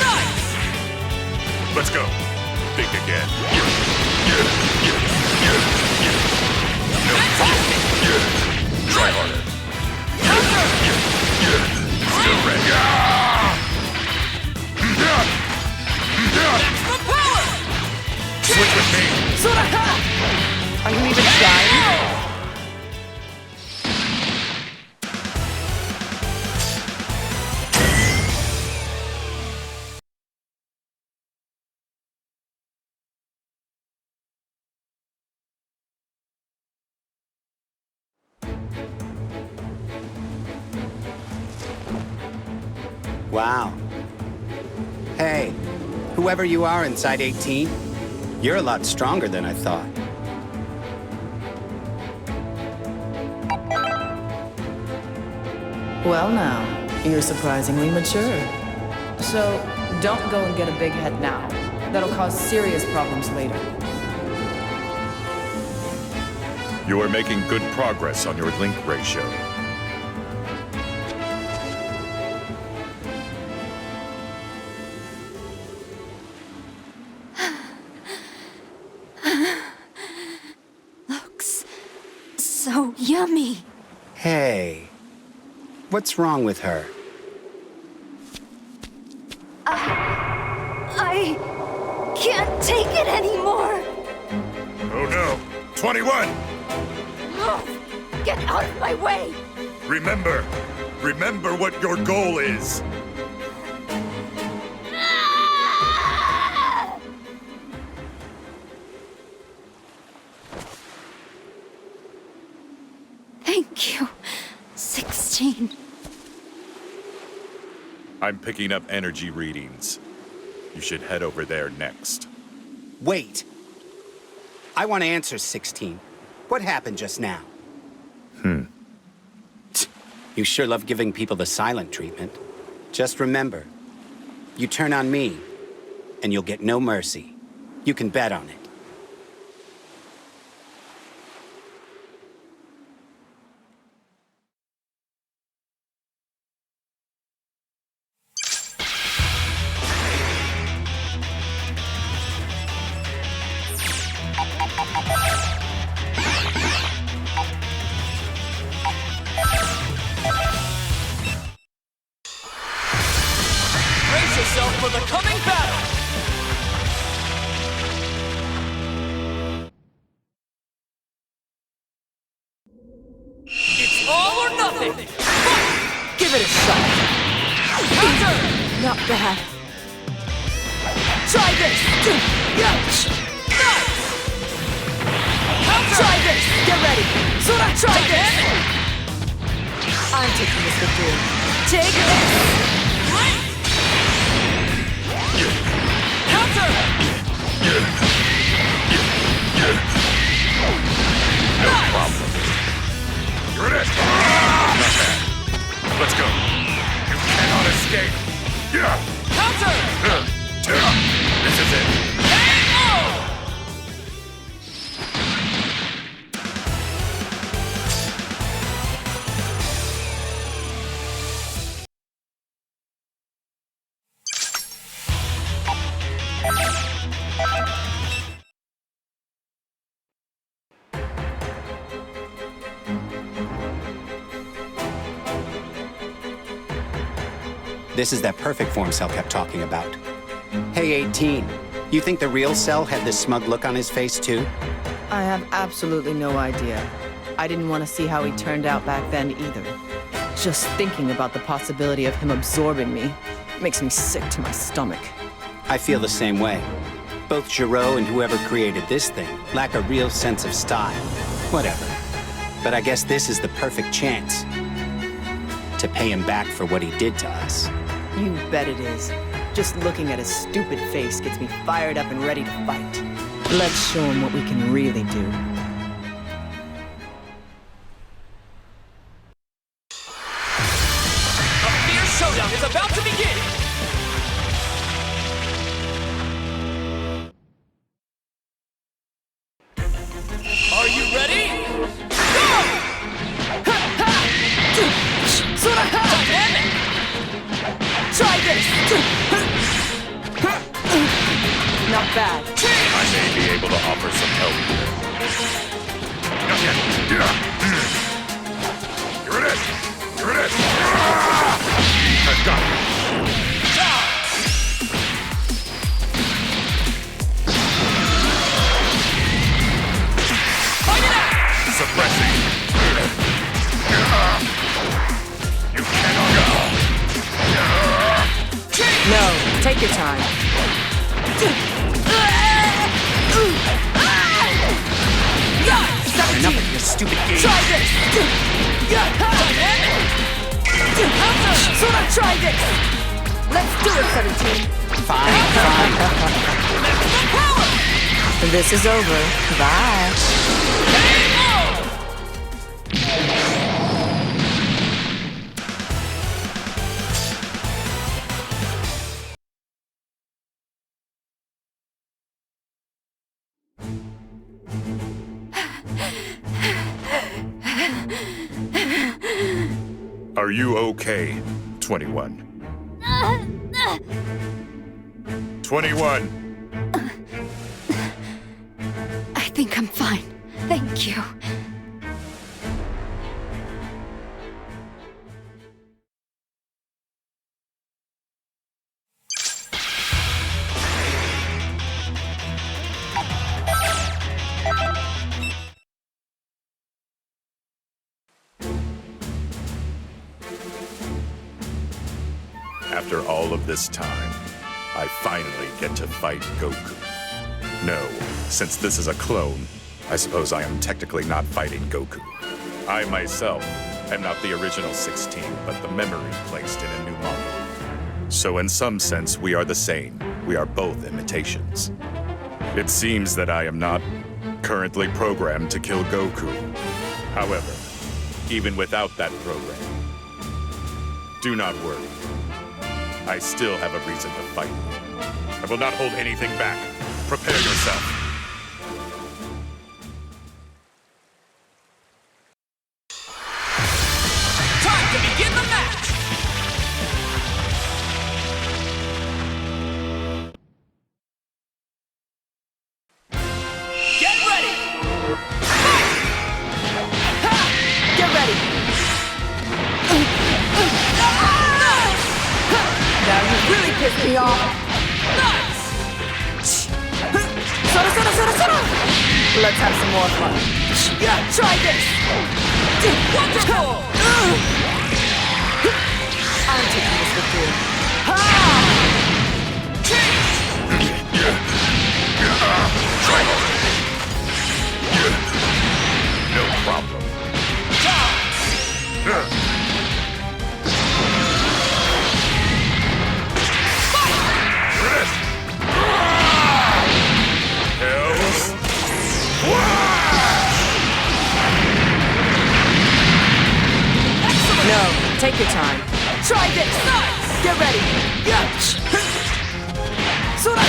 Nice! Let's go. Think again. Fantastic! Try harder. Still ready. Maximum power! Switch with me. Are you even trying? Wow. Hey, whoever you are inside 18, you're a lot stronger than I thought. Well now, you're surprisingly mature. So, don't go and get a big head now. That'll cause serious problems later. You are making good progress on your link ratio. Looks so yummy. Hey, what's wrong with her? I can't take it anymore. Oh no! 21! Move! Get out of my way! Remember what your goal is. Thank you, 16. I'm picking up energy readings. You should head over there next. Wait. I want to answer 16. What happened just now? You sure love giving people the silent treatment. Just remember, you turn on me, and you'll get no mercy. You can bet on it. nothing! Give it a shot. Not bad. Try this! Nice! Try this! Get ready! Try this! I'm taking this victory. Take this! Counter! No problem. You're it! Not bad. Let's go. You cannot escape. Counter! This is it. This is that perfect form Cell kept talking about. Hey, 18. You think the real Cell had this smug look on his face, too? I have absolutely no idea. I didn't want to see how he turned out back then either. Just thinking about the possibility of him absorbing me makes me sick to my stomach. I feel the same way. Both Giro and whoever created this thing lack a real sense of style. Whatever. But I guess this is the perfect chance to pay him back for what he did to us. You bet it is. Just looking at his stupid face gets me fired up and ready to fight. Let's show him what we can really do. A fierce showdown is about to begin! Are you ready? Go! Dynamic! Try this! Not bad. I may be able to offer some help here. You're it! You're it! I've got it! Suppressing! You cannot go! No, take your time. Enough of your stupid game. Try this! Try this! Let's do it, 17. Fine. This is over. Bye. Are you okay, 21? 21! I think I'm fine. Thank you. After all of this time, I finally get to fight Goku. No, since this is a clone, I suppose I am technically not fighting Goku. I myself am not the original 16, but the memory placed in a new model. So in some sense, we are the same. We are both imitations. It seems that I am not currently programmed to kill Goku. However, even without that program, do not worry. I still have a reason to fight. I will not hold anything back. Prepare yourself. Time to begin the match! Get ready! Get ready! Now you really pissed me off! Nice! Let's have some more fun. Yeah, try this! Wonderful! I'm taking this with you. Ha! No problem. No, take your time. Try this! Nice! Get ready! Yeah! Sora!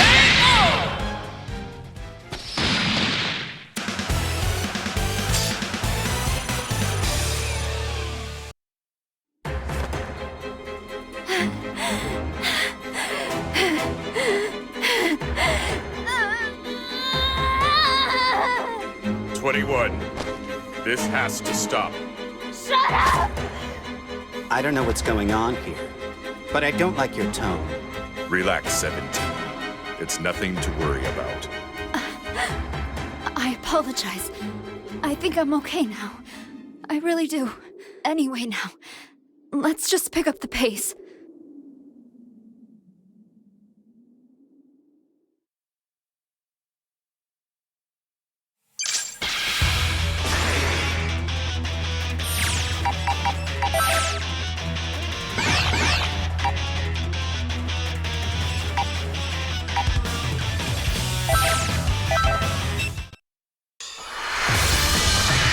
This has to stop. Shut up! I don't know what's going on here, but I don't like your tone. Relax, 17. It's nothing to worry about. I apologize. I think I'm okay now. I really do. Anyway now, let's just pick up the pace.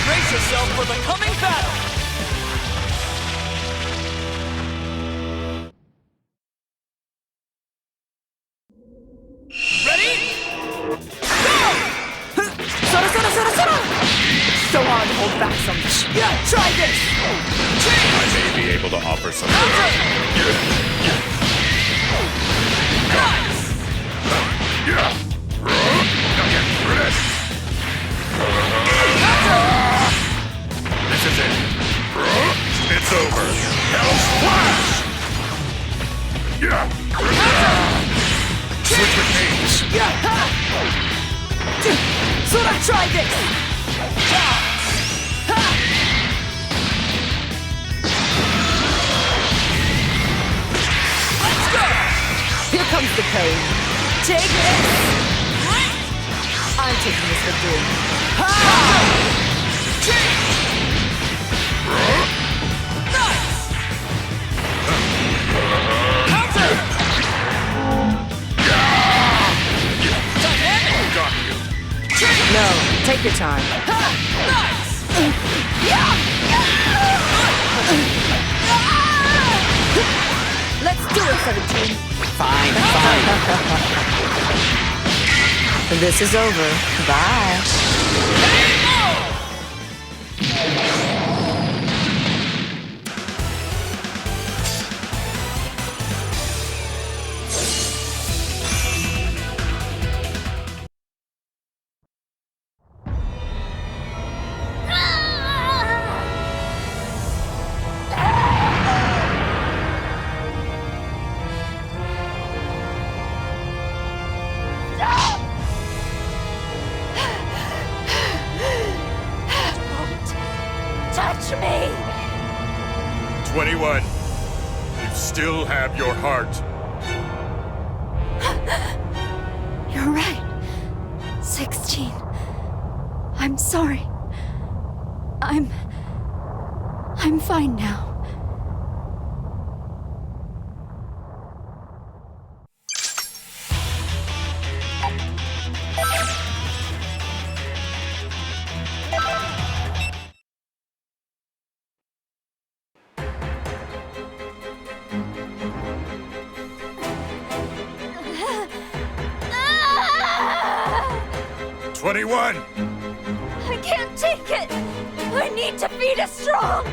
Brace yourself for the coming battle! Ready? Go! Sora, Sora, Sora, Sora! It's so hard to hold back something. Yeah, try this! I may be able to offer some. This is it. It's over. Hell's Flash! Switch with me. Sora, try this! Let's go! Here comes the pain. Take this! I'm taking this with you. No, take your time. Let's do it, 17. Fine. This is over. Bye. 21. You still have your heart. You're right. 16. I'm sorry. I'm fine now. I can't take it! I need to be strong!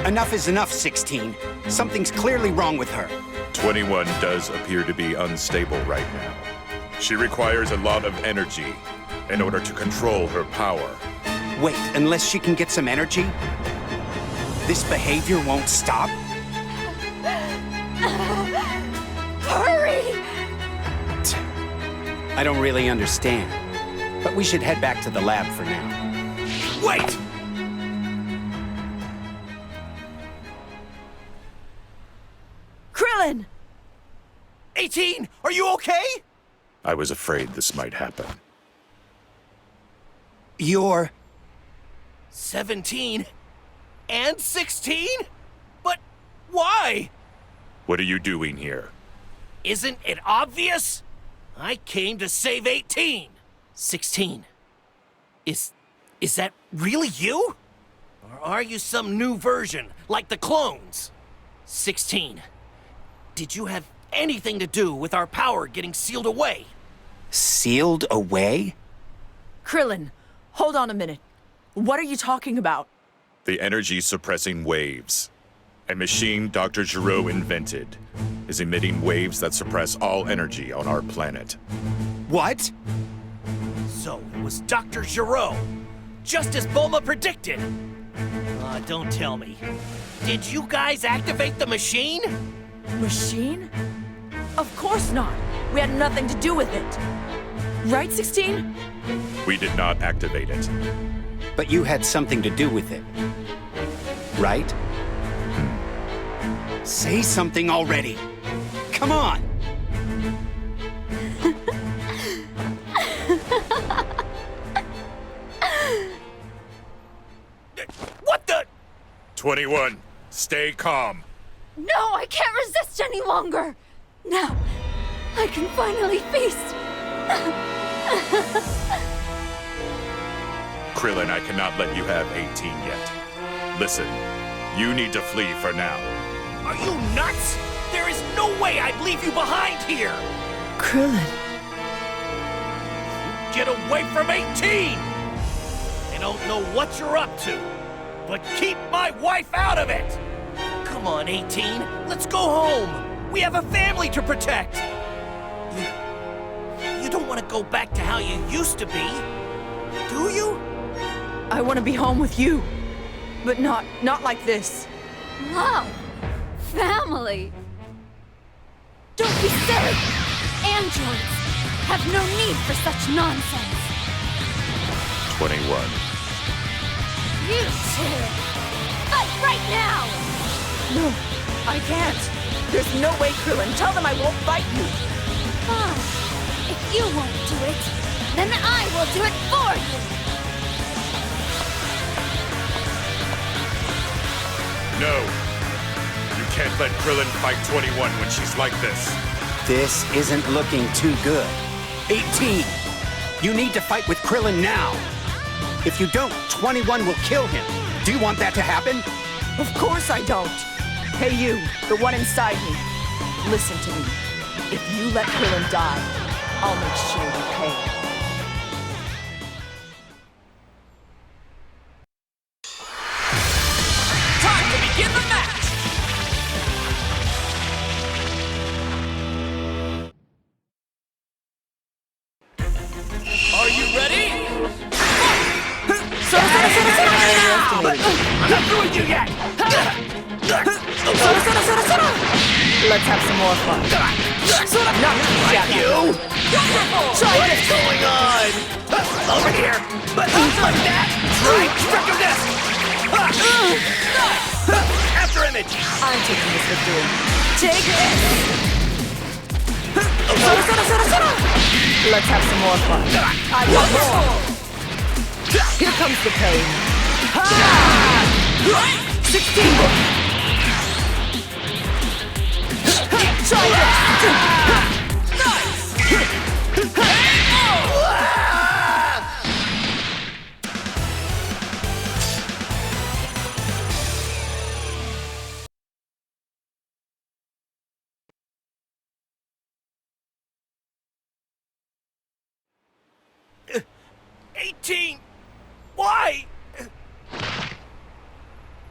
Enough is enough, 16. Something's clearly wrong with her. 21 does appear to be unstable right now. She requires a lot of energy in order to control her power. Wait, unless she can get some energy? This behavior won't stop? Hurry! I don't really understand. But we should head back to the lab for now. Wait! Krillin! 18, are you okay? I was afraid this might happen. You're... 17 and 16? But why? What are you doing here? Isn't it obvious? I came to save 18. 16. Is that really you? Or are you some new version, like the clones? 16. Did you have anything to do with our power getting sealed away? Sealed away? Krillin, hold on a minute. What are you talking about? The energy-suppressing waves. A machine Dr. Gero invented is emitting waves that suppress all energy on our planet. What? So it was Dr. Gero, just as Bulma predicted. Don't tell me. Did you guys activate the machine? Machine? Of course not. We had nothing to do with it. Right, 16? We did not activate it. But you had something to do with it. Right? Say something already. Come on! What the? 21. Stay calm. No, I can't resist any longer. Now, I can finally feast. Krillin, I cannot let you have 18 yet. Listen, you need to flee for now. Are you nuts? There is no way I'd leave you behind here! Krillin. Get away from 18! I don't know what you're up to, but keep my wife out of it! Come on, 18, let's go home! We have a family to protect! You don't want to go back to how you used to be, do you? I want to be home with you, but not like this. Love. Family. Don't be silly! Androids have no need for such nonsense. 21. You two! Fight right now! No, I can't. There's no way, Krillin. Tell them I won't fight you. Fine. If you won't do it, then I will do it for you! No. You can't let Krillin fight 21 when she's like this. This isn't looking too good. 18! You need to fight with Krillin now! If you don't, 21 will kill him. Do you want that to happen? Of course I don't. Hey you, the one inside me. Listen to me. If you let Krillin die, I'll make sure you pay. Time to begin the match! Are you ready? I'm not through with you yet! Let's have some more fun. Not You! What is going on? Over here! But like that! Try structure this! After image! I'm taking this victory. Take this! Let's have some more fun. I want more! Here comes the pain. 16! Try this! 18! Why?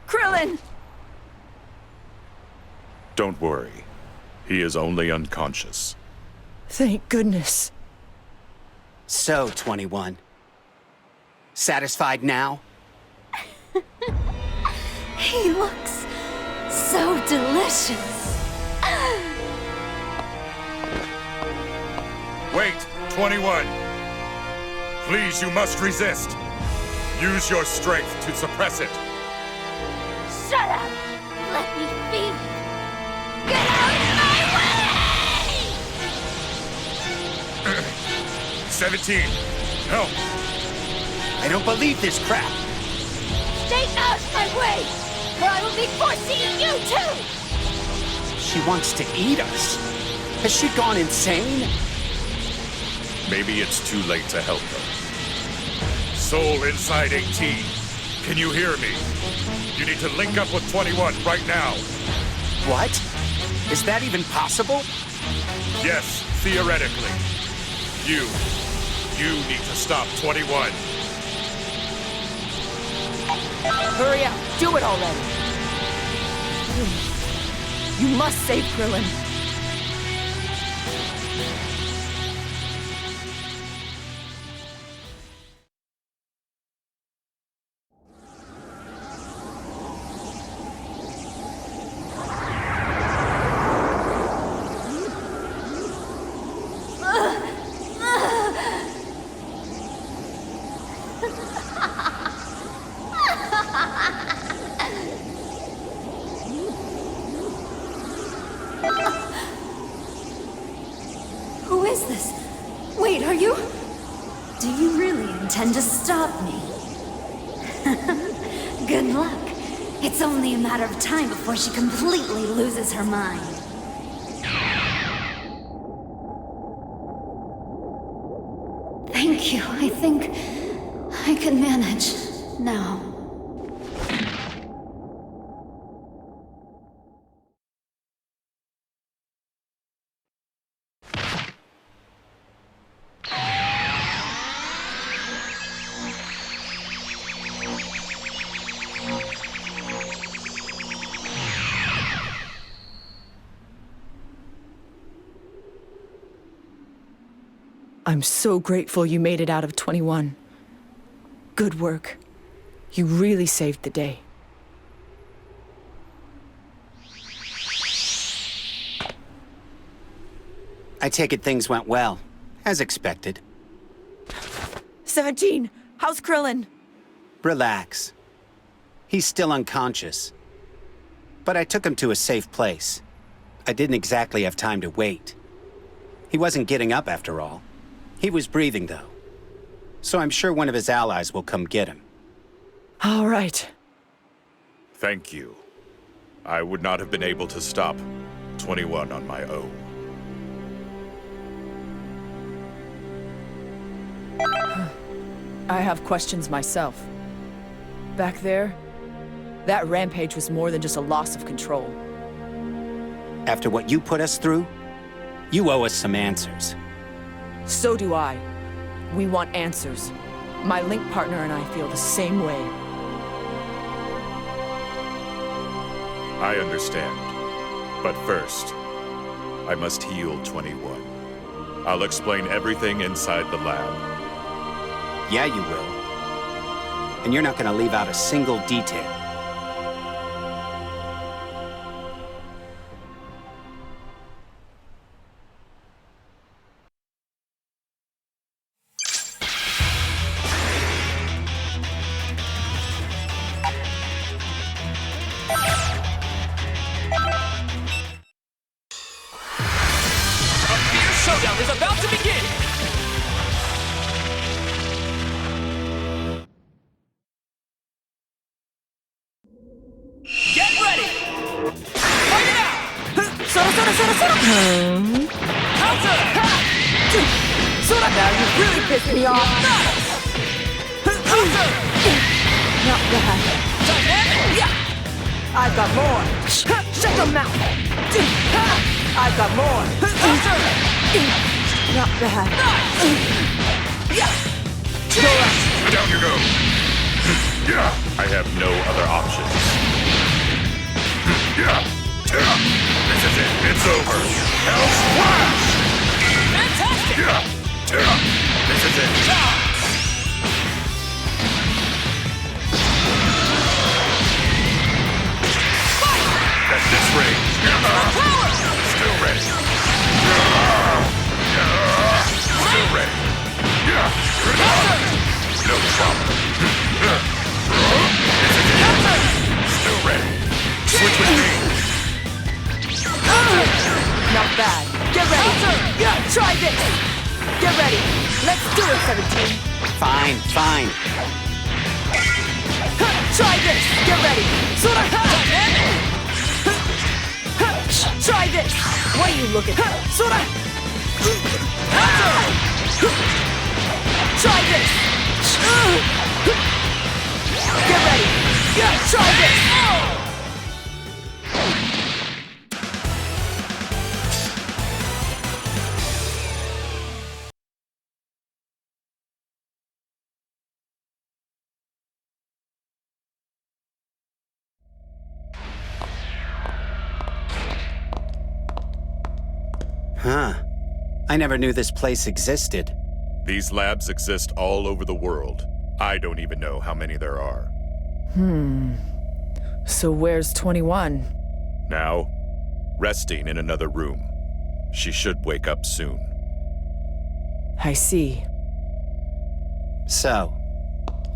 Krillin! Don't worry. He is only unconscious. Thank goodness. So, 21. Satisfied now? He looks so delicious. Wait, 21. Please, you must resist. Use your strength to suppress it. Shut up! Let me be! Get out of my way! 17. Help! I don't believe this crap. Stay out of my way! Or I will be forced to eat you too! She wants to eat us. Has she gone insane? Maybe it's too late to help her. Soul inside 18. Can you hear me? You need to link up with 21 right now. What? Is that even possible? Yes, theoretically. You need to stop 21. Hurry up! Do it already! Please. You must save Krillin. Who is this? Wait, are you? Do you really intend to stop me? Good luck. It's only a matter of time before she completely loses her mind. Thank you. I think I can manage now. I'm so grateful you made it out of 21. Good work. You really saved the day. I take it things went well, as expected. 17! How's Krillin? Relax. He's still unconscious. But I took him to a safe place. I didn't exactly have time to wait. He wasn't getting up after all. He was breathing, though. So I'm sure one of his allies will come get him. All right. Thank you. I would not have been able to stop 21 on my own. I have questions myself. Back there, that rampage was more than just a loss of control. After what you put us through, you owe us some answers. So do I. We want answers. My Link partner and I feel the same way. I understand. But first, I must heal 21. I'll explain everything inside the lab. Yeah, you will. And you're not gonna leave out a single detail. Showdown is about to begin! Get ready! Fight it out! Counter! Now you really pissed me off! Counter! Not bad. Dynamic! Yeah! I've got more! Shut your mouth! I've got more! Counter! Not bad. Yeah! Down you go! Yeah! I have no other options. Yeah! This is it! It's over! Hell Splash! Fantastic! Yeah! This is it! At this range! Still ready! Still ready! Let's do it, 17. Fine, fine. Try this! Get ready! Sora! Try this! What are you looking for? Sora! Try this! Get ready! Try this! Huh. I never knew this place existed. These labs exist all over the world. I don't even know how many there are. So where's 21? Now, resting in another room. She should wake up soon. I see. So,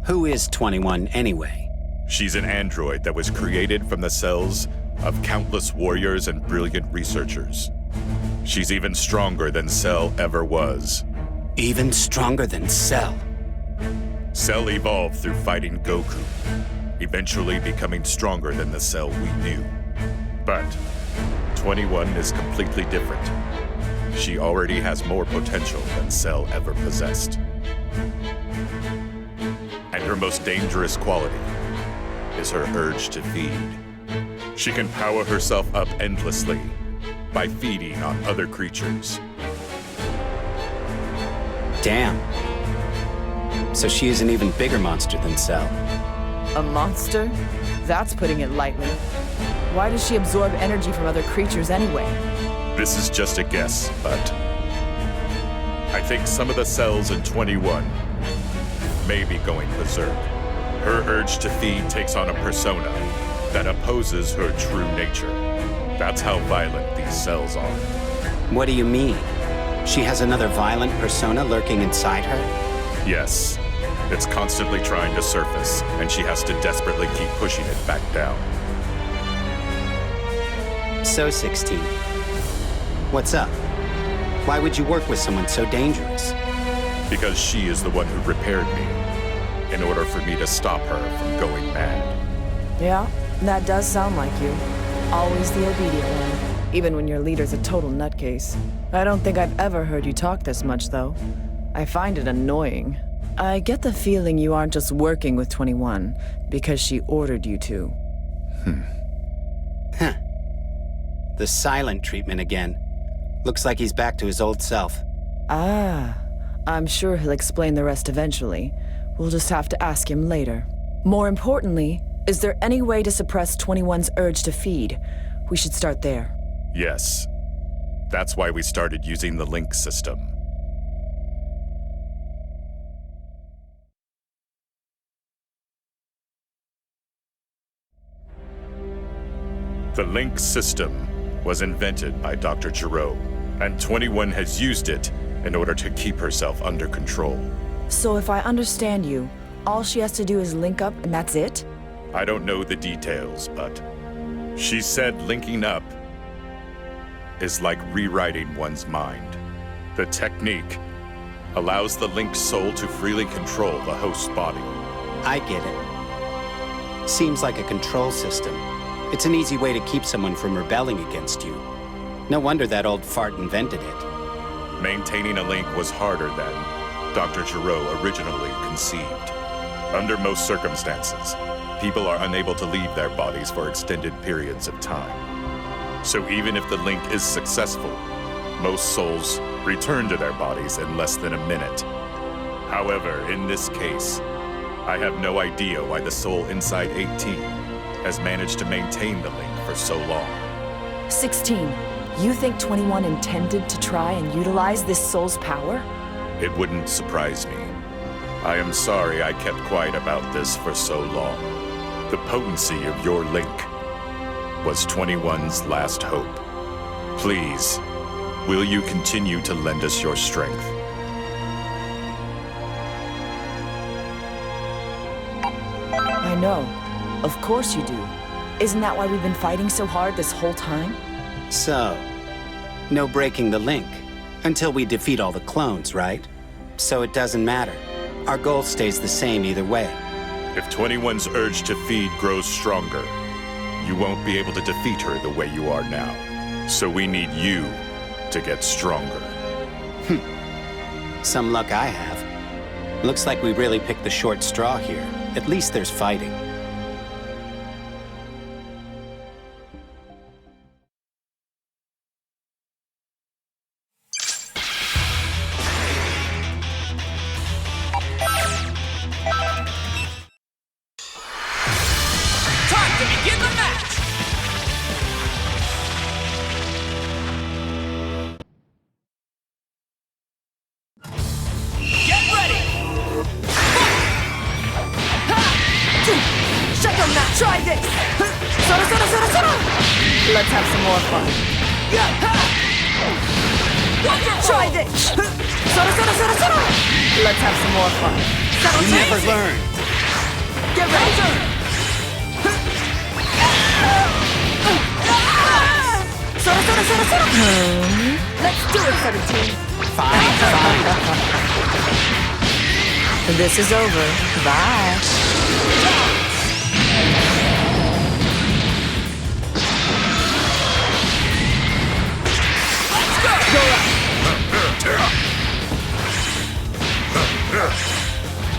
who is 21 anyway? She's an android that was created from the cells of countless warriors and brilliant researchers. She's even stronger than Cell ever was. Even stronger than Cell? Cell evolved through fighting Goku, eventually becoming stronger than the Cell we knew. But 21 is completely different. She already has more potential than Cell ever possessed. And her most dangerous quality is her urge to feed. She can power herself up endlessly by feeding on other creatures. Damn. So she is an even bigger monster than Cell. A monster? That's putting it lightly. Why does she absorb energy from other creatures anyway? This is just a guess, but I think some of the cells in 21 may be going berserk. Her urge to feed takes on a persona that opposes her true nature. That's how violent these cells are. What do you mean? She has another violent persona lurking inside her? Yes. It's constantly trying to surface, and she has to desperately keep pushing it back down. So, 16. What's up? Why would you work with someone so dangerous? Because she is the one who repaired me, in order for me to stop her from going mad. Yeah, that does sound like you. Always the obedient one, even when your leader's a total nutcase. I don't think I've ever heard you talk this much, though. I find it annoying. I get the feeling you aren't just working with 21 because she ordered you to. Huh. The silent treatment again. Looks like he's back to his old self. Ah, I'm sure he'll explain the rest eventually. We'll just have to ask him later. More importantly, is there any way to suppress 21's urge to feed? We should start there. Yes. That's why we started using the link system. The link system was invented by Dr. Gero, and 21 has used it in order to keep herself under control. So if I understand you, all she has to do is link up and that's it? I don't know the details, but she said linking up is like rewriting one's mind. The technique allows the linked soul to freely control the host's body. I get it. Seems like a control system. It's an easy way to keep someone from rebelling against you. No wonder that old fart invented it. Maintaining a link was harder than Dr. Gero originally conceived. Under most circumstances, people are unable to leave their bodies for extended periods of time. So even if the link is successful, most souls return to their bodies in less than a minute. However, in this case, I have no idea why the soul inside 18 has managed to maintain the link for so long. 16, you think 21 intended to try and utilize this soul's power? It wouldn't surprise me. I am sorry I kept quiet about this for so long. The potency of your link was 21's last hope. Please, will you continue to lend us your strength? I know. Of course you do. Isn't that why we've been fighting so hard this whole time? So, no breaking the link. Until we defeat all the clones, right? So it doesn't matter. Our goal stays the same either way. If 21's urge to feed grows stronger, you won't be able to defeat her the way you are now. So we need you to get stronger. Some luck I have. Looks like we really picked the short straw here. At least there's fighting. Time to begin the match! Get ready! Shut your mouth! Try this! Let's have some more fun. Wonderful! Try this! Let's have some more fun. You never learn. Get ready! Let's do it, 17. Fine. This is over. Bye.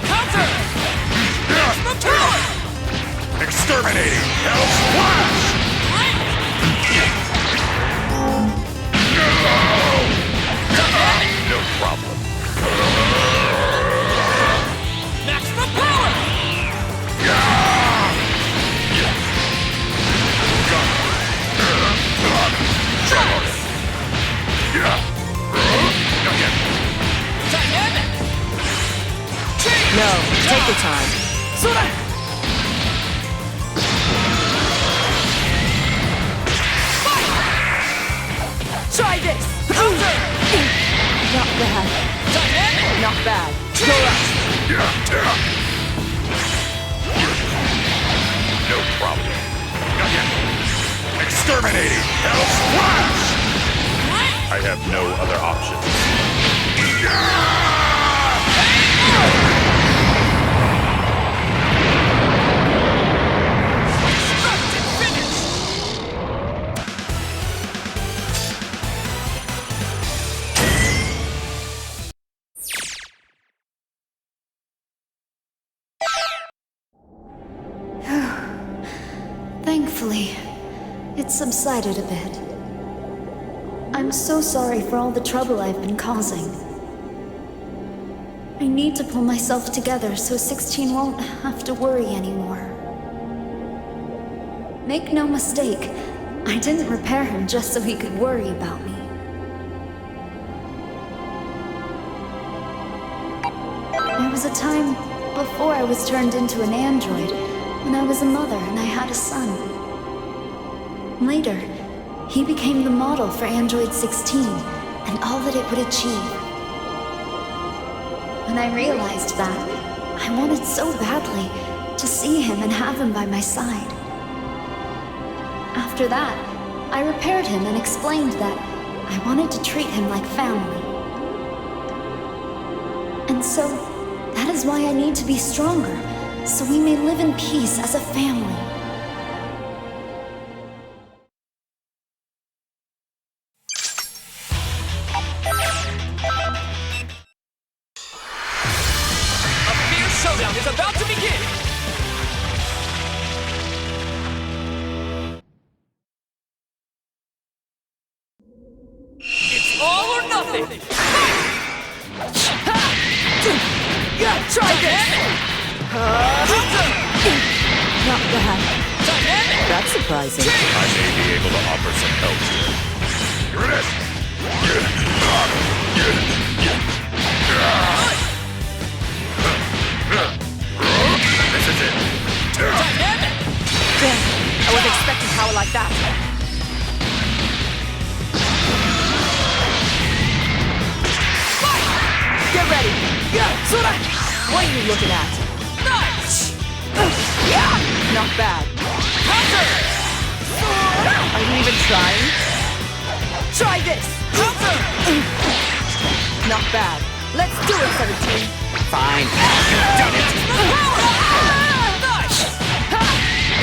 Counter! Maximum power! Exterminating! Hell's Flash! No problem. Maximum power! Dynamic! No, take your time. Try this! Not bad. Dynamic! Not bad. Go up. No problem. Exterminating! Hell's Flash! I have no other options. Thankfully, it subsided a bit. I'm so sorry for all the trouble I've been causing. I need to pull myself together so 16 won't have to worry anymore. Make no mistake, I didn't repair him just so he could worry about me. There was a time before I was turned into an android, when I was a mother and I had a son. Later, he became the model for Android 16 and all that it would achieve. When I realized that, I wanted so badly to see him and have him by my side. After that, I repaired him and explained that I wanted to treat him like family. And so, that is why I need to be stronger, so we may live in peace as a family. A fierce showdown is about to begin! It's all or nothing! Try this! Not bad. That's surprising. I may be able to offer some help here. Here it is! This is it. Dynamic! Damn, I wasn't expecting power like that. Get ready! What are you looking at? Nice! Not bad. Counter! Are you even trying? Try this! Counter! Not bad. Let's do it, 17. Fine. You've done it.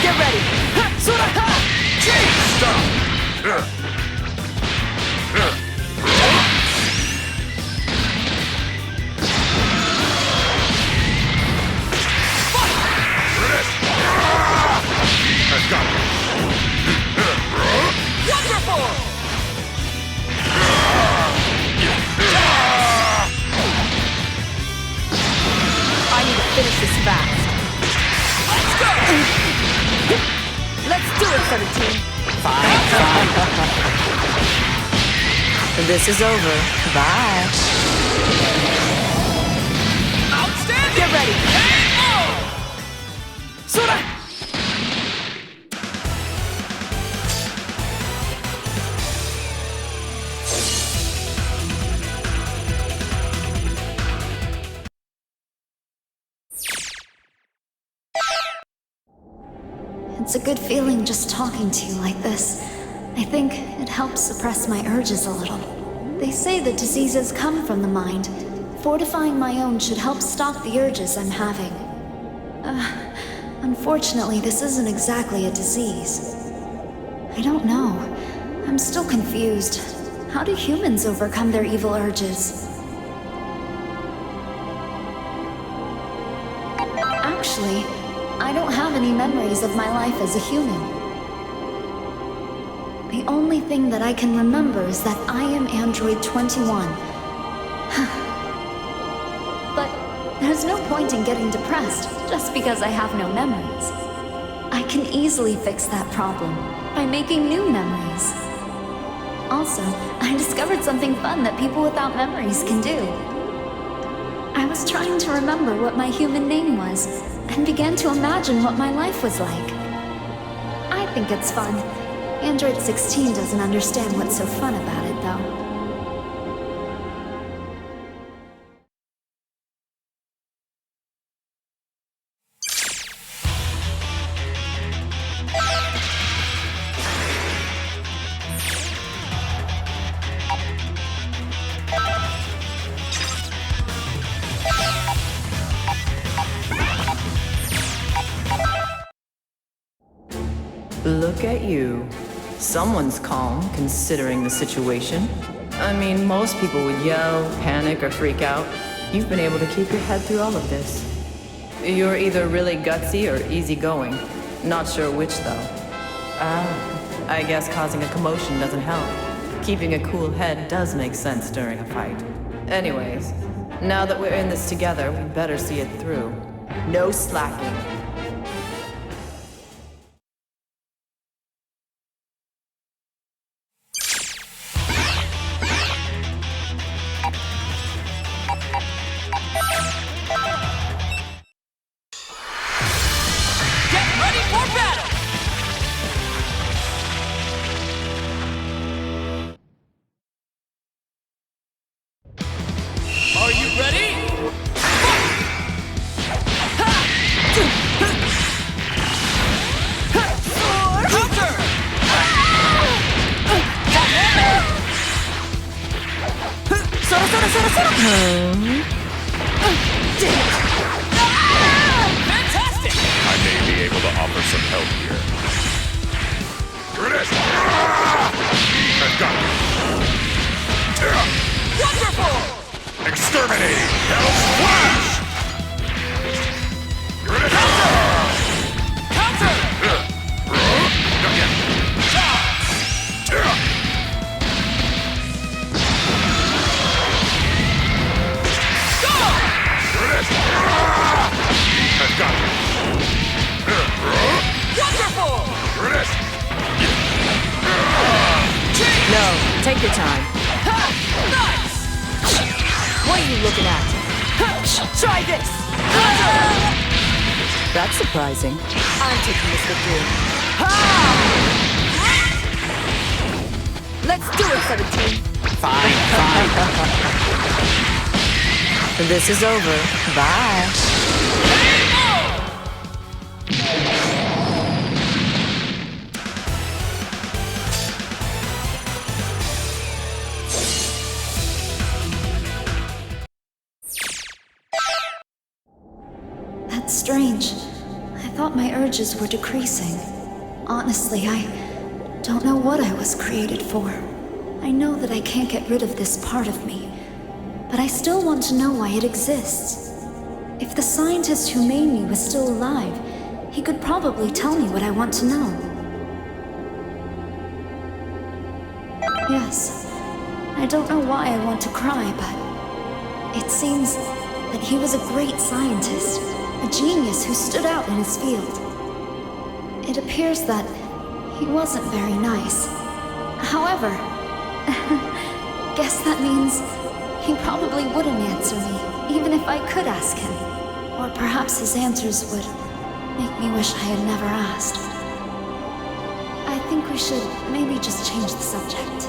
Get ready. I've got it. Wonderful! I need to finish this fast. Let's go! Let's do it, 17. Fine. This is over. Bye. Outstanding! Get ready. Sora! It's a good feeling just talking to you like this. I think it helps suppress my urges a little. They say that diseases come from the mind. Fortifying my own should help stop the urges I'm having. Unfortunately, this isn't exactly a disease. I don't know. I'm still confused. How do humans overcome their evil urges? Actually, I don't have any memories of my life as a human. The only thing that I can remember is that I am Android 21. But there's no point in getting depressed just because I have no memories. I can easily fix that problem by making new memories. Also, I discovered something fun that people without memories can do. I was trying to remember what my human name was, and began to imagine what my life was like. I think it's fun. Android 16 doesn't understand what's so fun about it, though. Look at you. Someone's calm, considering the situation. I mean, most people would yell, panic, or freak out. You've been able to keep your head through all of this. You're either really gutsy or easygoing. Not sure which, though. I guess causing a commotion doesn't help. Keeping a cool head does make sense during a fight. Anyways, now that we're in this together, we better see it through. No slacking. Are you ready? Counter! Fantastic! I may be able to offer some help here. Here it is! I've got it! Wonderful! Exterminating! Hell's Flash! Here it is! Counter! Not yet! Go! Here it is! I've got it! Wonderful! Here it is! No, take your time. Nice! What are you looking at? Try this! That's surprising. I'm taking this with you. Let's do it, 17. Fine. This is over. Bye. It's strange. I thought my urges were decreasing. Honestly, I don't know what I was created for. I know that I can't get rid of this part of me, but I still want to know why it exists. If the scientist who made me was still alive, he could probably tell me what I want to know. Yes, I don't know why I want to cry, but it seems that he was a great scientist, a genius who stood out in his field. It appears that he wasn't very nice. However, guess that means he probably wouldn't answer me, even if I could ask him. Or perhaps his answers would make me wish I had never asked. I think we should maybe just change the subject.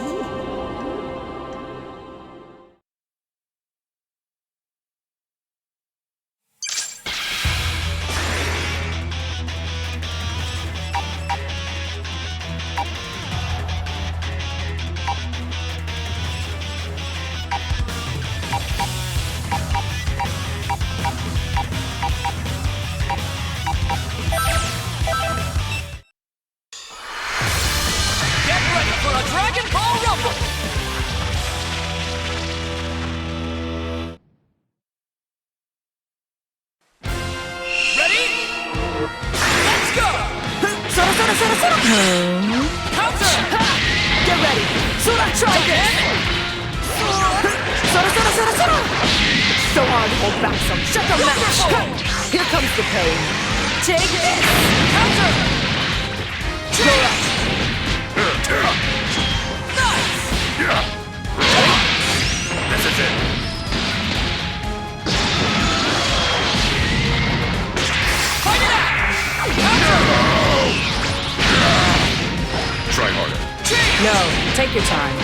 Take your time.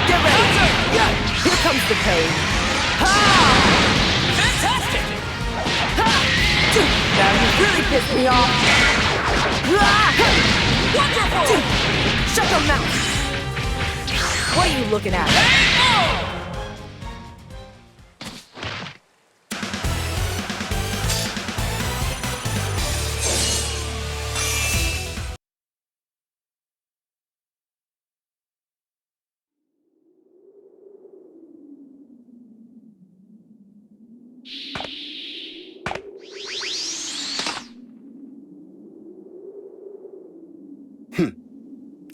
Get ready! Here comes the pain. Ha! Fantastic! Ha! Now you really pissed me off. Wonderful! Shut your mouth! What are you looking at?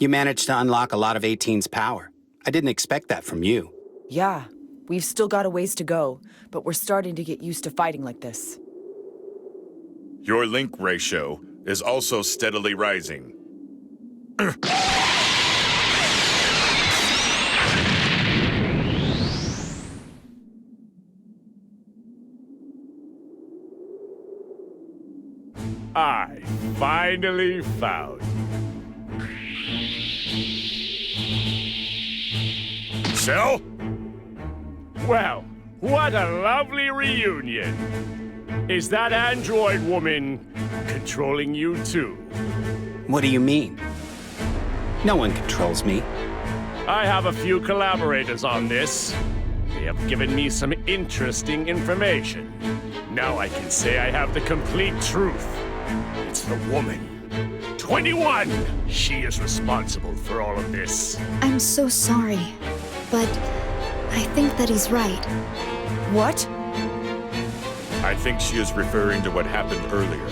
You managed to unlock a lot of 18's power. I didn't expect that from you. Yeah, we've still got a ways to go, but we're starting to get used to fighting like this. Your link ratio is also steadily rising. I finally found you. Cell? Well, what a lovely reunion. Is that android woman controlling you too? What do you mean? No one controls me. I have a few collaborators on this. They have given me some interesting information. Now I can say I have the complete truth. It's the woman. 21! She is responsible for all of this. I'm so sorry, but I think that he's right. What? I think she is referring to what happened earlier,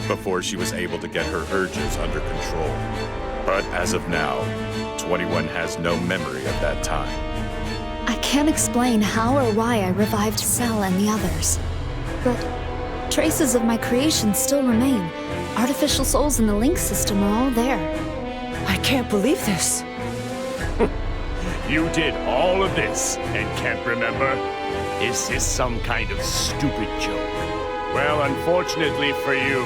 before she was able to get her urges under control. But as of now, 21 has no memory of that time. I can't explain how or why I revived Cell and the others, but traces of my creation still remain. Artificial souls in the link system are all there. I can't believe this. You did all of this and can't remember? Is this some kind of stupid joke? Well, unfortunately for you,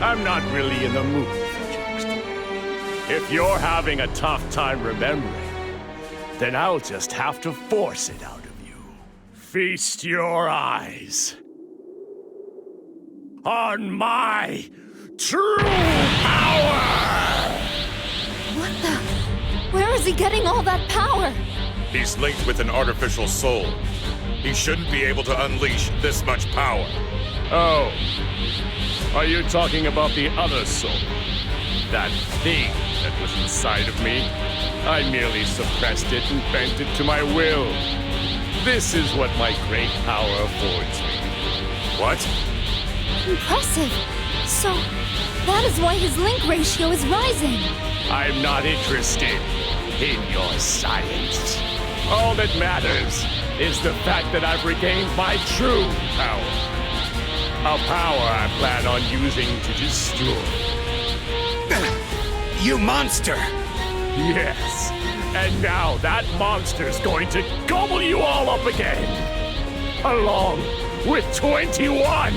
I'm not really in the mood for jokes today. If you're having a tough time remembering, then I'll just have to force it out of you. Feast your eyes on my true power! What the? Where is he getting all that power? He's linked with an artificial soul. He shouldn't be able to unleash this much power. Oh. Are you talking about the other soul? That thing that was inside of me? I merely suppressed it and bent it to my will. This is what my great power affords me. What? Impressive. So, that is why his link ratio is rising. I'm not interested in your science. All that matters is the fact that I've regained my true power. A power I plan on using to destroy. You monster! Yes, and now that monster's going to gobble you all up again. Along with 21.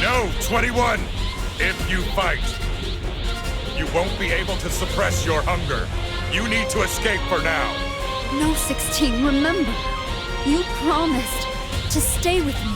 No, 21! If you fight, you won't be able to suppress your hunger. You need to escape for now. No, 16, remember. You promised to stay with me.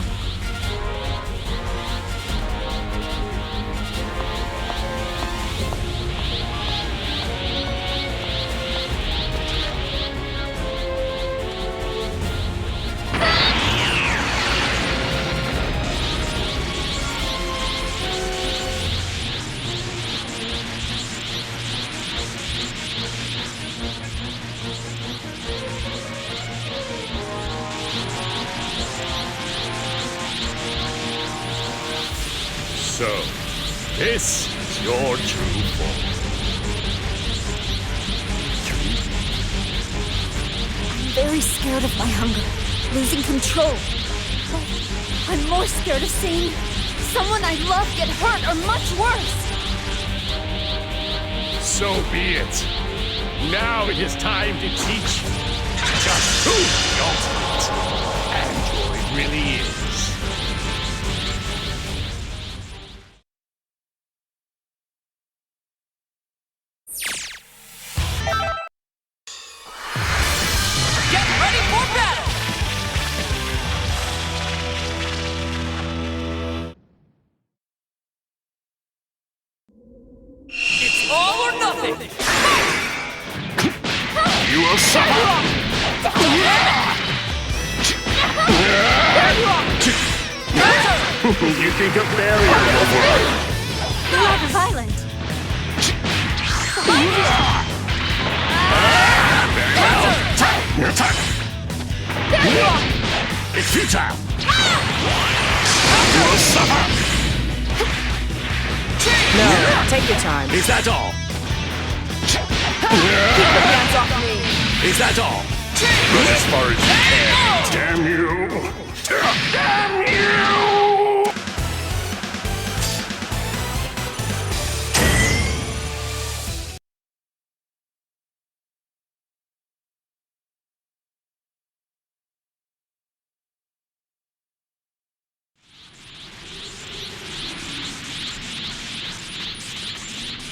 So, this is your true form. I'm very scared of my hunger, losing control. But I'm more scared of seeing someone I love get hurt or much worse. So be it. Now it is time to teach you just who the ultimate android really is. Get ready for battle! It's all or nothing! You will suffer! You think a barrier will work? You're rather violent. Attack! It's futile! You will suffer! No, take your time. Is that all? Keep your hands off me. Is that all? Run as far as you can. Damn you! Damn you!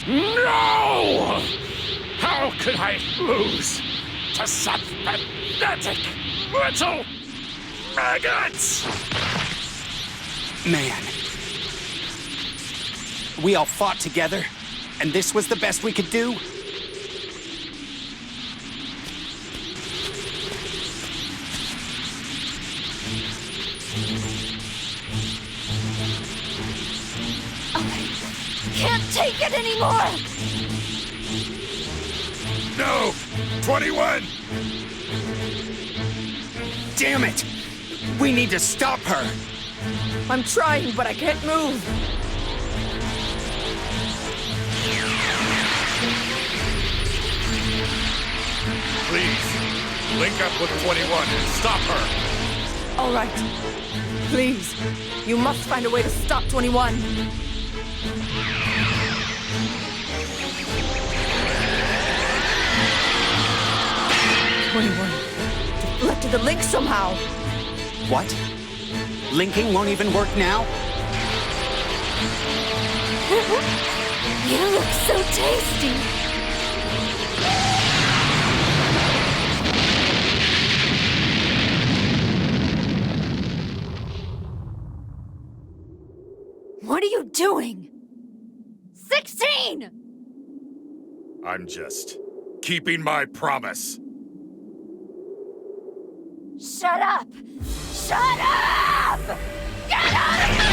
No! How could I lose to such pathetic little maggots? Man. We all fought together, and this was the best we could do? Can't take it anymore! No! 21! Damn it! We need to stop her! I'm trying, but I can't move. Please, link up with 21 and stop her! All right. Please, you must find a way to stop 21. 21. Deflected the link somehow. What? Linking won't even work now? You look so tasty. What are you doing? 16! I'm just keeping my promise. Shut up! Shut up! Get out of my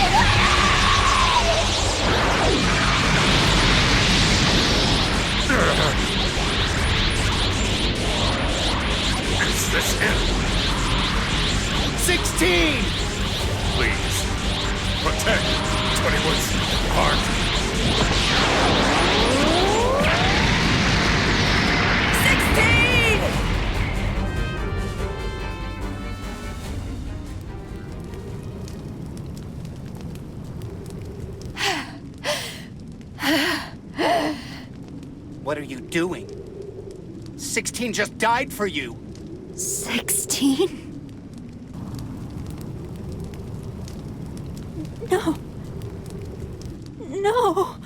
Is this it? 16! Please, protect 21's heart. 16! What are you doing? 16 just died for you. 16? No. No.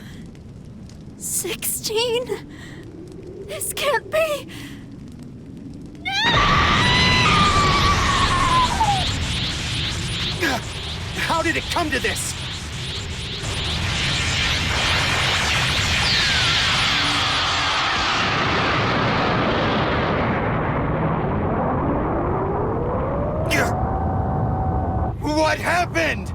16? This can't be. How did it come to this? What happened?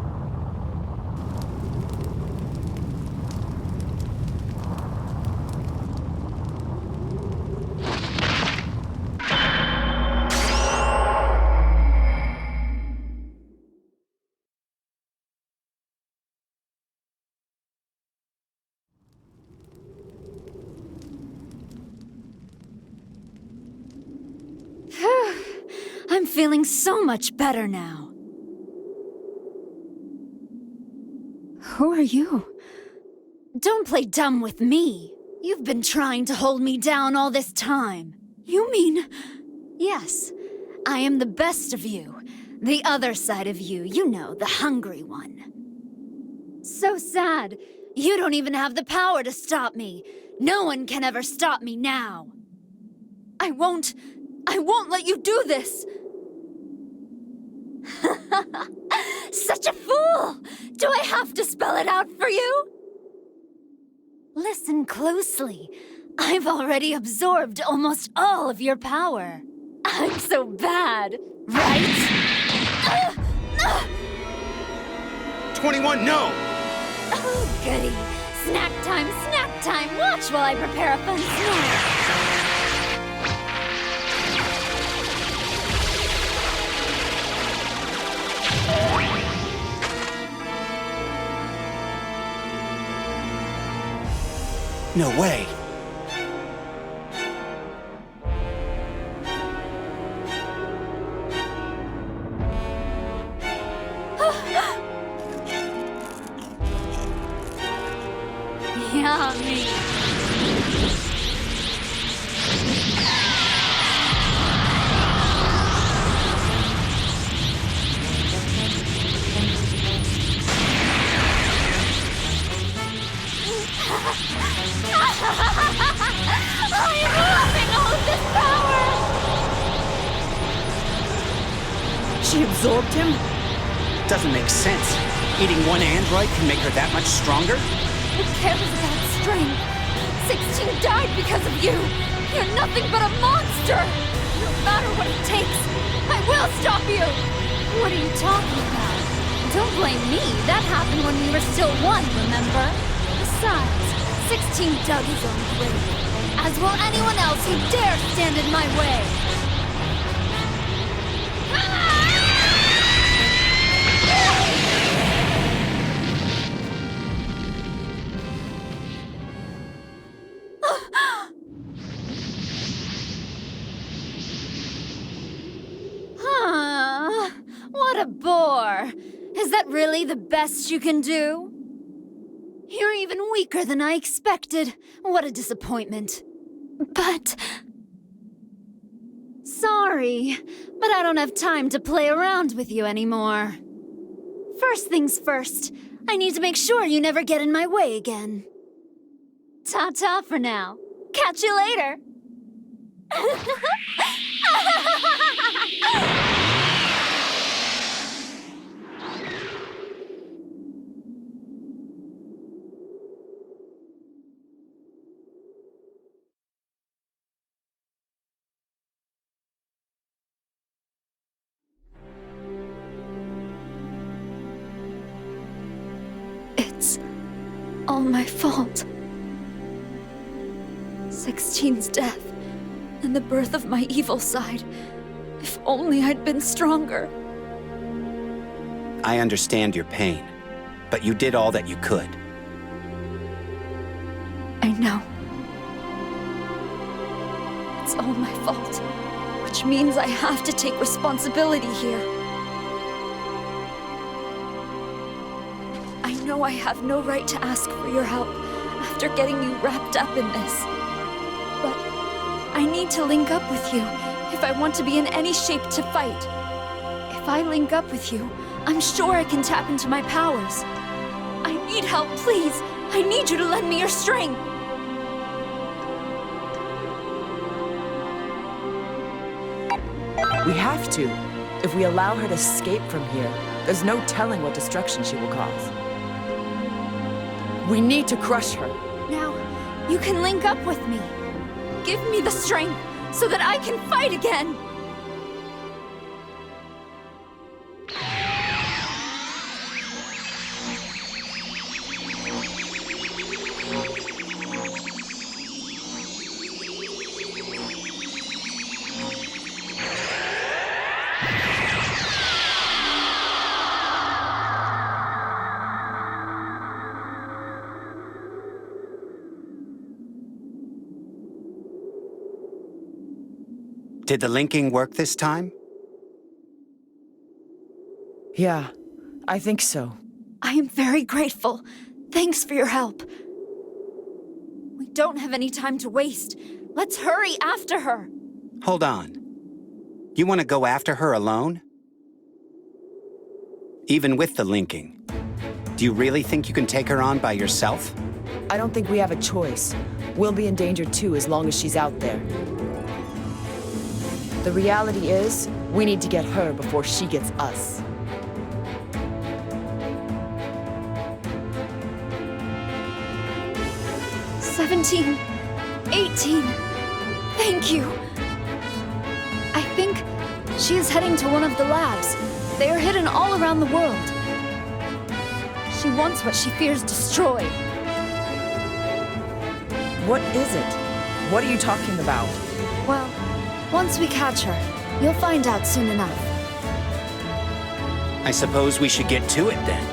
I'm feeling so much better now. Who are you? Don't play dumb with me. You've been trying to hold me down all this time. You mean... Yes, I am the best of you. The other side of you, you know, the hungry one. So sad. You don't even have the power to stop me. No one can ever stop me now. I won't let you do this. Such a fool! Do I have to spell it out for you? Listen closely. I've already absorbed almost all of your power. I'm so bad, right? 21, no! Oh, goody. Snack time, snack time. Watch while I prepare a fun snack. No way. Yummy. I'm loving all of this power! She absorbed him? Doesn't make sense. Eating one android can make her that much stronger? Who cares about strength? 16 died because of you! You're nothing but a monster! No matter what it takes, I will stop you! What are you talking about? Don't blame me. That happened when we were still one, remember? Besides, 16 dug his own grave. As will anyone else who dare stand in my way! What a bore! Is that really the best you can do? You're even weaker than I expected. What a disappointment. But... Sorry, but I don't have time to play around with you anymore. First things first, I need to make sure you never get in my way again. Ta-ta for now. Catch you later. It's all my fault. 16's death and the birth of my evil side. If only I'd been stronger. I understand your pain, but you did all that you could. I know. It's all my fault, which means I have to take responsibility here. I know I have no right to ask for your help after getting you wrapped up in this. But I need to link up with you if I want to be in any shape to fight. If I link up with you, I'm sure I can tap into my powers. I need help, please. I need you to lend me your strength. We have to. If we allow her to escape from here, there's no telling what destruction she will cause. We need to crush her. Now, you can link up with me. Give me the strength so that I can fight again. Did the linking work this time? Yeah, I think so. I am very grateful. Thanks for your help. We don't have any time to waste. Let's hurry after her. Hold on. You want to go after her alone? Even with the linking, do you really think you can take her on by yourself? I don't think we have a choice. We'll be in danger too as long as she's out there. The reality is, we need to get her before she gets us. "17, 18. Thank you. I think she is heading to one of the labs. They are hidden all around the world. She wants what she fears destroyed. What is it? What are you talking about? Well, once we catch her, you'll find out soon enough. I suppose we should get to it then.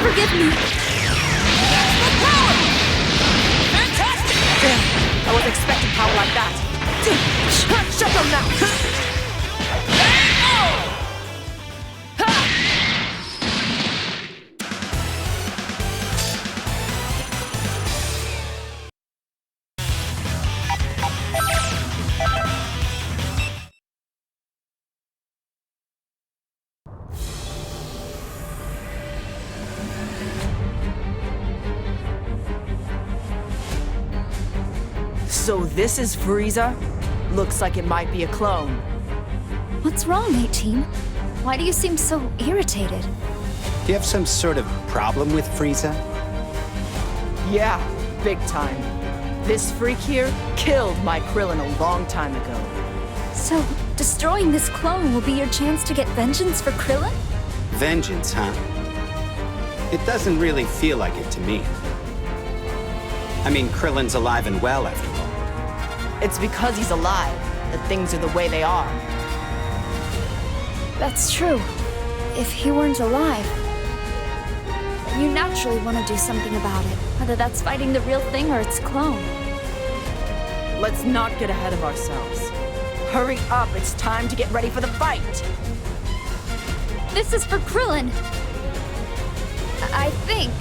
Forgive me. That's the power! Fantastic! Damn, I wasn't expecting power like that. Shut them now! So this is Frieza? Looks like it might be a clone. What's wrong, 18? Why do you seem so irritated? you have some sort of problem with Frieza? Yeah, big time. This freak here killed my Krillin a long time ago. So, destroying this clone will be your chance to get vengeance for Krillin? Vengeance, huh? It doesn't really feel like it to me. I mean, Krillin's alive and well, after all. It's because he's alive that things are the way they are. That's true. If he weren't alive, you naturally want to do something about it, whether that's fighting the real thing or its clone. Let's not get ahead of ourselves. Hurry up, it's time to get ready for the fight! This is for Krillin. I think.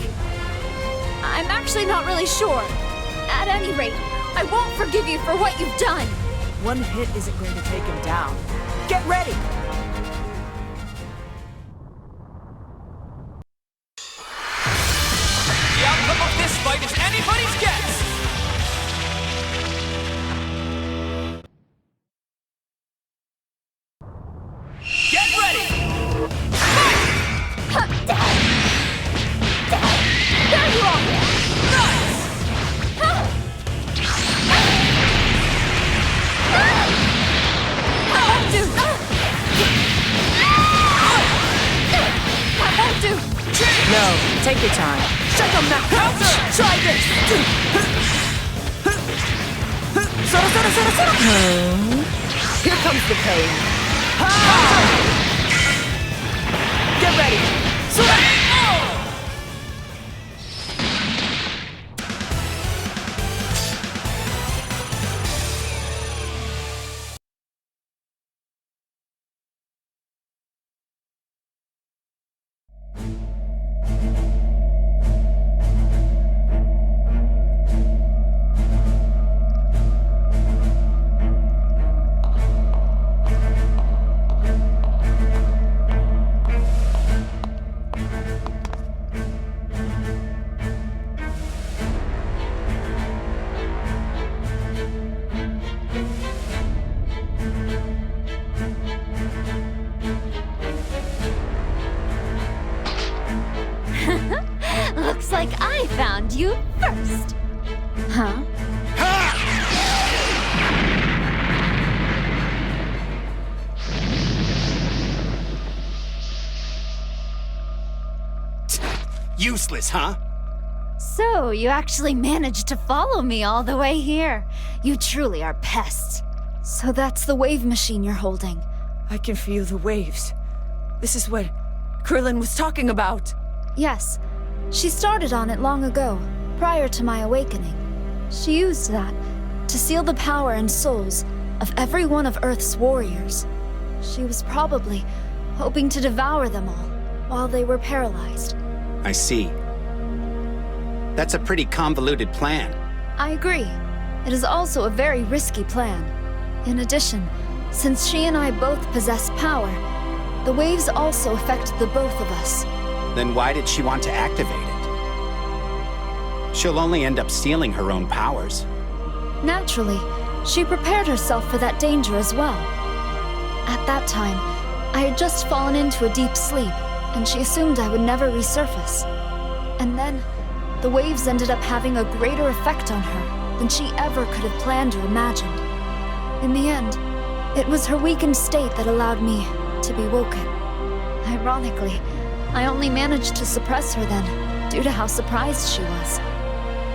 I'm actually not really sure. At any rate, I won't forgive you for what you've done. One hit isn't going to take him down. Get ready! The outcome of this fight is anybody's guess! Get ready! There you are! Nice! I won't do! I won't do! No, take your time. Shut them now! Counter! Try this! Here comes the pain. Get ready! Looks like I found you first. Huh? Useless, huh? So, you actually managed to follow me all the way here. You truly are pests. So that's the wave machine you're holding. I can feel the waves. This is what Krillin was talking about. Yes. She started on it long ago, prior to my awakening. She used that to seal the power and souls of every one of Earth's warriors. She was probably hoping to devour them all while they were paralyzed. I see. That's a pretty convoluted plan. I agree. It is also a very risky plan. In addition, since she and I both possess power, the waves also affect the both of us. Then why did she want to activate it? She'll only end up stealing her own powers. Naturally, she prepared herself for that danger as well. At that time, I had just fallen into a deep sleep, and she assumed I would never resurface. And then, the waves ended up having a greater effect on her than she ever could have planned or imagined. In the end, it was her weakened state that allowed me to be woken. Ironically, I only managed to suppress her then, due to how surprised she was.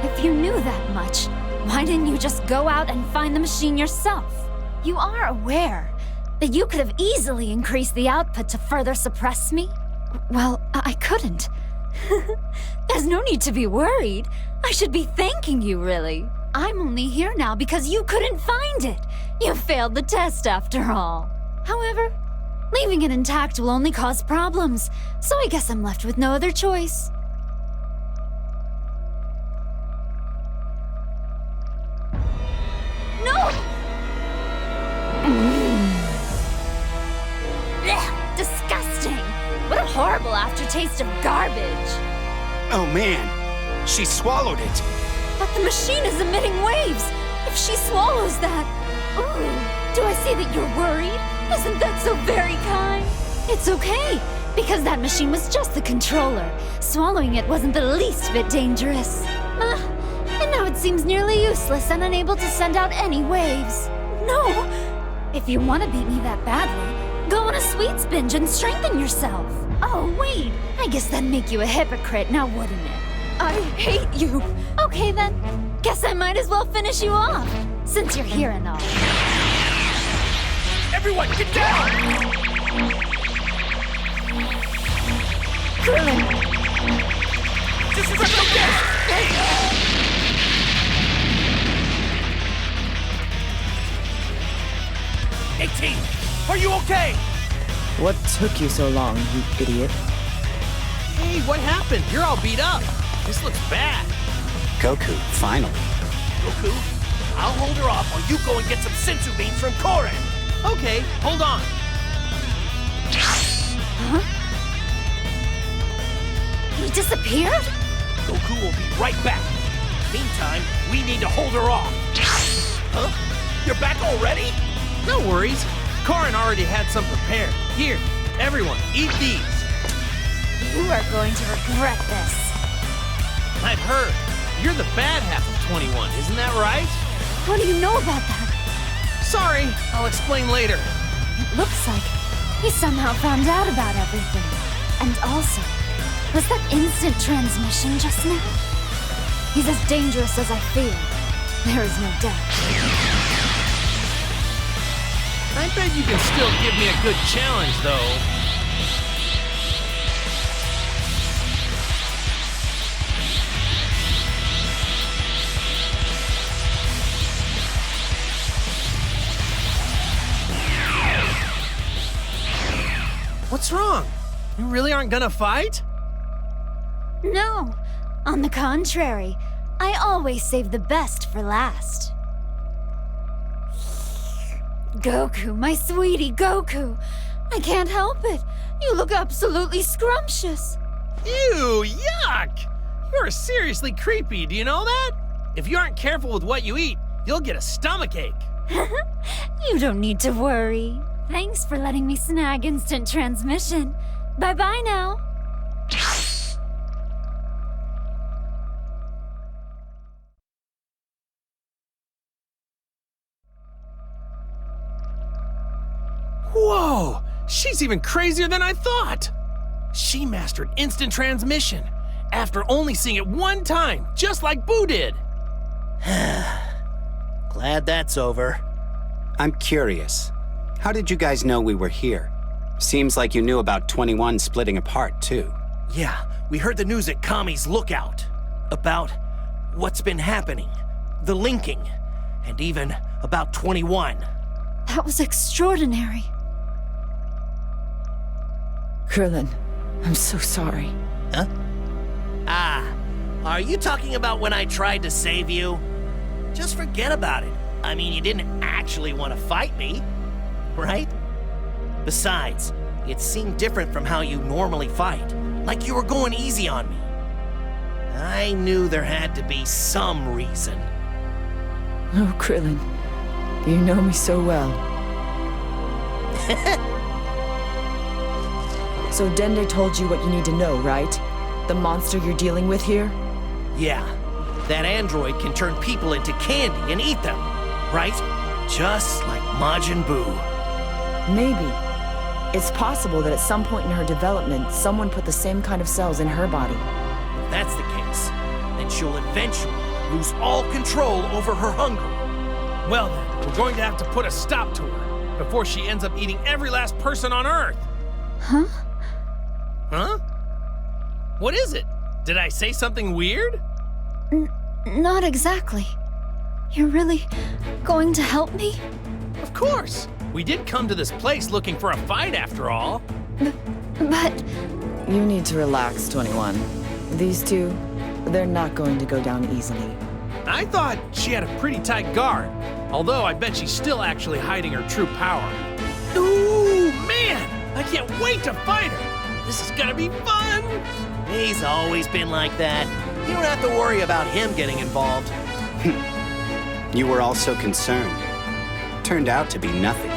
If you knew that much, why didn't you just go out and find the machine yourself? You are aware that you could have easily increased the output to further suppress me? Well, I couldn't. There's no need to be worried. I should be thanking you, really. I'm only here now because you couldn't find it. You failed the test after all. However, leaving it intact will only cause problems, so I guess I'm left with no other choice. No! Ugh, disgusting! What a horrible aftertaste of garbage! Oh man, she swallowed it. But the machine is emitting waves! If she swallows that... Ooh, do I see that you're worried? Isn't that so very kind? It's okay. Because that machine was just the controller. Swallowing it wasn't the least bit dangerous. And now it seems nearly useless and unable to send out any waves. No! If you want to beat me that badly, go on a sweets binge and strengthen yourself. Oh, wait. I guess that'd make you a hypocrite, now wouldn't it? I hate you. Okay, then. Guess I might as well finish you off, since you're here and all. Everyone, get down! Krillin! Just triple this! Hey! 18! Are you okay? What took you so long, you idiot? Hey, what happened? You're all beat up. This looks bad. Goku, finally. Goku, I'll hold her off while you go and get some sensu beans from Korin. Okay, hold on. Huh? He disappeared? Goku will be right back. Meantime, we need to hold her off. Huh? You're back already? No worries. Korin already had some prepared. Here, everyone, eat these. You are going to regret this. I've heard. You're the bad half of 21, isn't that right? What do you know about that? Sorry, I'll explain later. It looks like he somehow found out about everything. And also, was that instant transmission just now? He's as dangerous as I feel. There is no doubt. I bet you can still give me a good challenge, though. What's wrong? You really aren't gonna fight? No. On the contrary, I always save the best for last. Goku, my sweetie Goku. I can't help it. You look absolutely scrumptious. Ew, yuck! You're seriously creepy, do you know that? If you aren't careful with what you eat, you'll get a stomachache. You don't need to worry. Thanks for letting me snag instant transmission. Bye-bye now. Whoa! She's even crazier than I thought! She mastered instant transmission after only seeing it one time, just like Boo did. Glad that's over. I'm curious. How did you guys know we were here? Seems like you knew about 21 splitting apart, too. Yeah, we heard the news at Kami's Lookout. About what's been happening, the linking, and even about 21. That was extraordinary. Krillin, I'm so sorry. Huh? Ah, are you talking about when I tried to save you? Just forget about it. I mean, you didn't actually want to fight me, right? Besides, it seemed different from how you normally fight, like you were going easy on me. I knew there had to be some reason. Oh, Krillin, you know me so well. So Dende told you what you need to know, right? The monster you're dealing with here? Yeah, that android can turn people into candy and eat them, right? Just like Majin Buu. Maybe. It's possible that at some point in her development, someone put the same kind of cells in her body. If that's the case, then she'll eventually lose all control over her hunger. Well then, we're going to have to put a stop to her before she ends up eating every last person on Earth. Huh? Huh? What is it? Did I say something weird? Not exactly. You're really going to help me? Of course! We did come to this place looking for a fight after all. But... You need to relax, 21. These two, they're not going to go down easily. I thought she had a pretty tight guard, although I bet she's still actually hiding her true power. Ooh, man! I can't wait to fight her! This is gonna be fun! He's always been like that. You don't have to worry about him getting involved. You were all so concerned. Turned out to be nothing.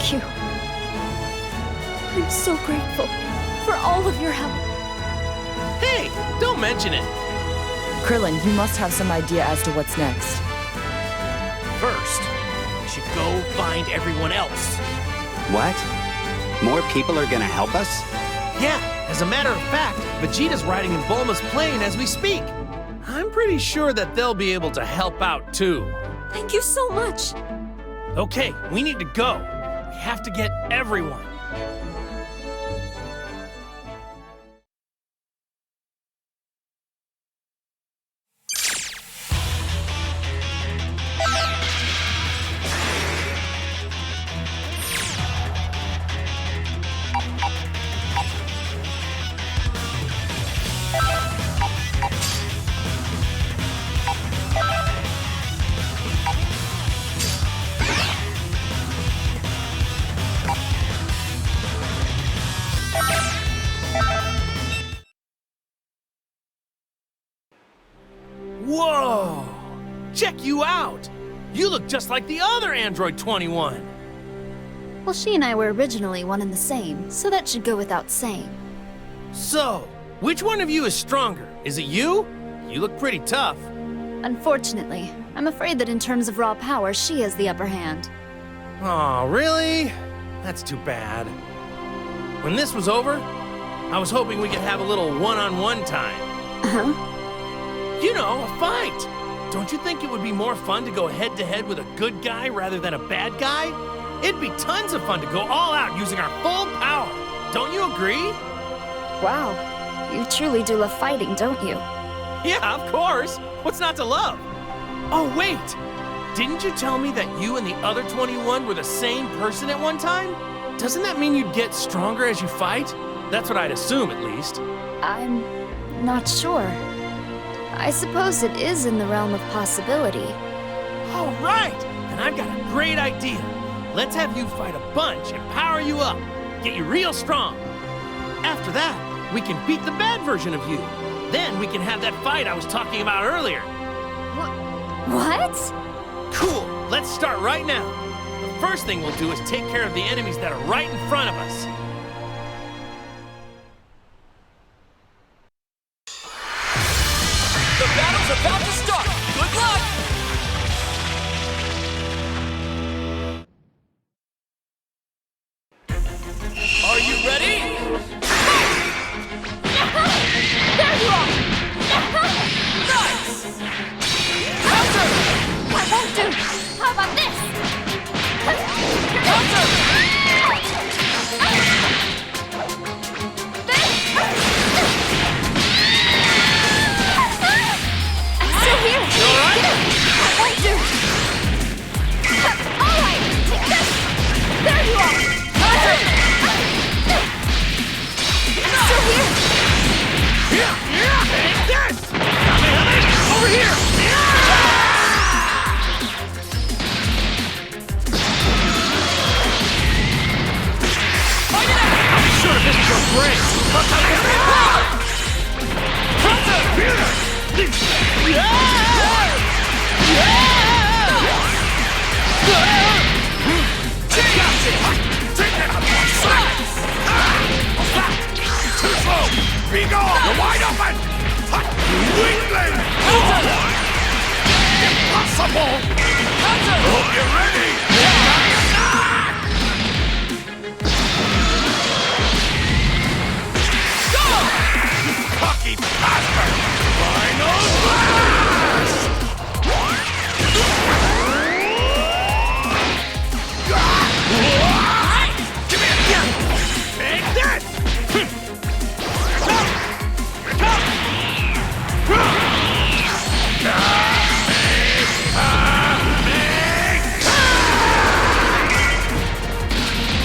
Thank you. I'm so grateful for all of your help. Hey, don't mention it. Krillin, you must have some idea as to what's next. First, we should go find everyone else. What? More people are gonna help us? Yeah, as a matter of fact, Vegeta's riding in Bulma's plane as we speak. I'm pretty sure that they'll be able to help out too. Thank you so much. Okay, we need to go. We have to get everyone. Whoa! Check you out! You look just like the other Android 21! Well, she and I were originally one and the same, so that should go without saying. So, which one of you is stronger? Is it you? You look pretty tough. Unfortunately, I'm afraid that in terms of raw power, she has the upper hand. Aw, really? That's too bad. When this was over, I was hoping we could have a little one-on-one time. Uh-huh. You know, a fight! Don't you think it would be more fun to go head-to-head with a good guy rather than a bad guy? It'd be tons of fun to go all out using our full power. Don't you agree? Wow, you truly do love fighting, don't you? Yeah, of course. What's not to love? Oh, wait! Didn't you tell me that you and the other 21 were the same person at one time? Doesn't that mean you'd get stronger as you fight? That's what I'd assume, at least. I'm not sure. I suppose it is in the realm of possibility. All right! Then I've got a great idea. Let's have you fight a bunch and power you up. Get you real strong. After that, we can beat the bad version of you. Then we can have that fight I was talking about earlier. What? Cool. Let's start right now. The first thing we'll do is take care of the enemies that are right in front of us. The battle's about to start! Good luck! Are you ready? There you are! Nice! Counter! I won't do! How about this? Counter! I'm still here! You alright? I won't do! Alright! Take this! There you are! Counter! I'm still here! Take this! Over here! I'm sure this is your brain! Too slow! Be gone! You're wide open! Weakling! Impossible! Hope you're ready! Go! You cocky bastard! Final blast! Give me a take this!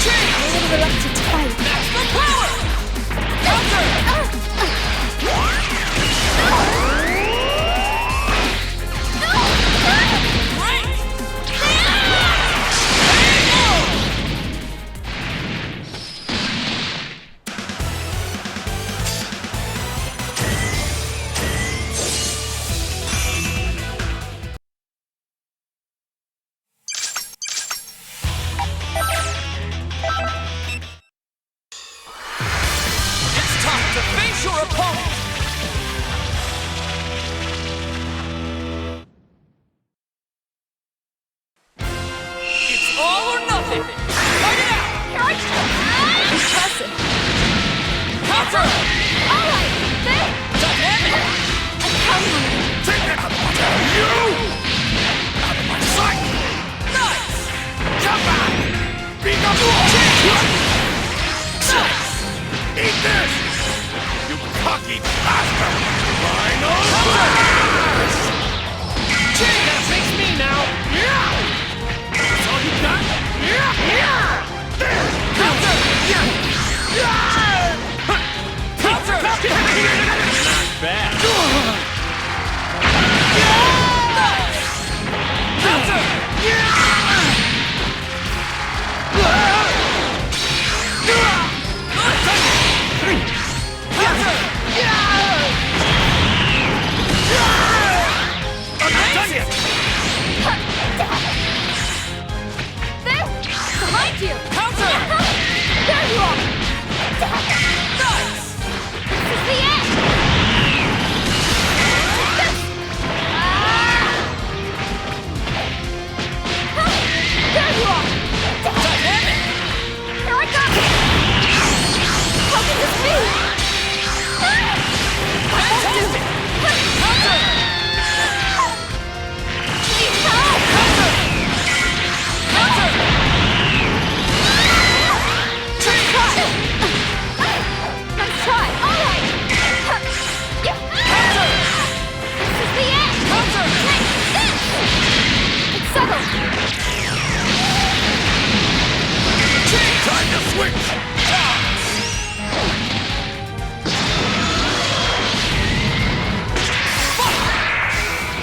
I'm a little reluctant to fight. Maximum power! Counter! your opponent! It's all or nothing! Fight it out! Here I come! Impressive. Counter! Alright, there! Dynamic! I'm counting on you. Take it! You! Out of my sight! Nice! Come back! Beat up! Nice! Eat this! You cocky bastard! Final blast! Jay, that face me now! That's all you got? Counter! Counter! Not bad. Nice! Counter! Amazing! There! Behind you! Counter! There you are! Nice! This is the end! There you are! Dynamic! Here I come! How can this be? Fantastic! Counter! Please help! Counter! Counter! Nice try! All right! Counter! This is the end! Counter! Take this! It's settled! Time to switch!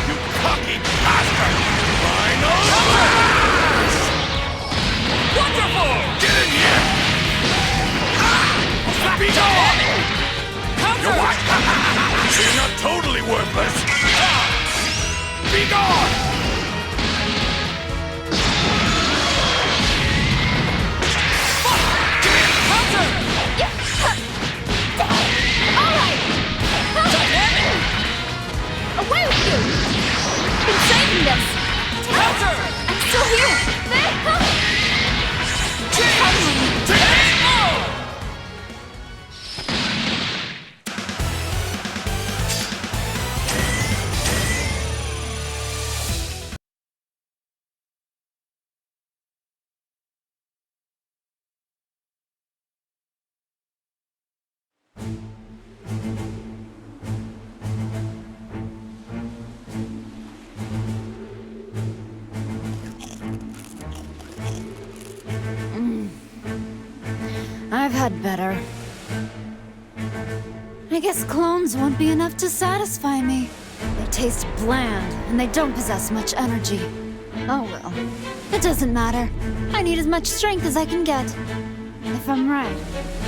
You cocky bastard! Final blast! Wonderful! Get in here! Be gone! Counter! You what? So you're not totally worthless? Be gone! Counter! All right! Dynamic! Away with you! Been saving this! Counter! I'm still here! There! I've had better. I guess clones won't be enough to satisfy me. They taste bland, and they don't possess much energy. Oh well. It doesn't matter. I need as much strength as I can get. If I'm right,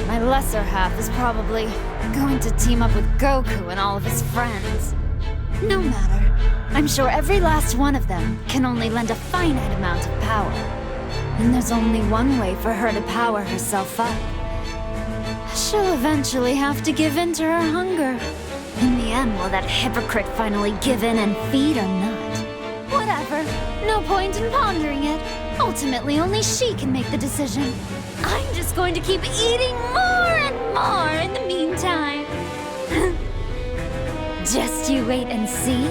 my lesser half is probably going to team up with Goku and all of his friends. No matter. I'm sure every last one of them can only lend a finite amount of power. And there's only one way for her to power herself up. She'll eventually have to give in to her hunger. In the end, will that hypocrite finally give in and feed or not? Whatever. No point in pondering it. Ultimately, only she can make the decision. I'm just going to keep eating more and more in the meantime. Just you wait and see.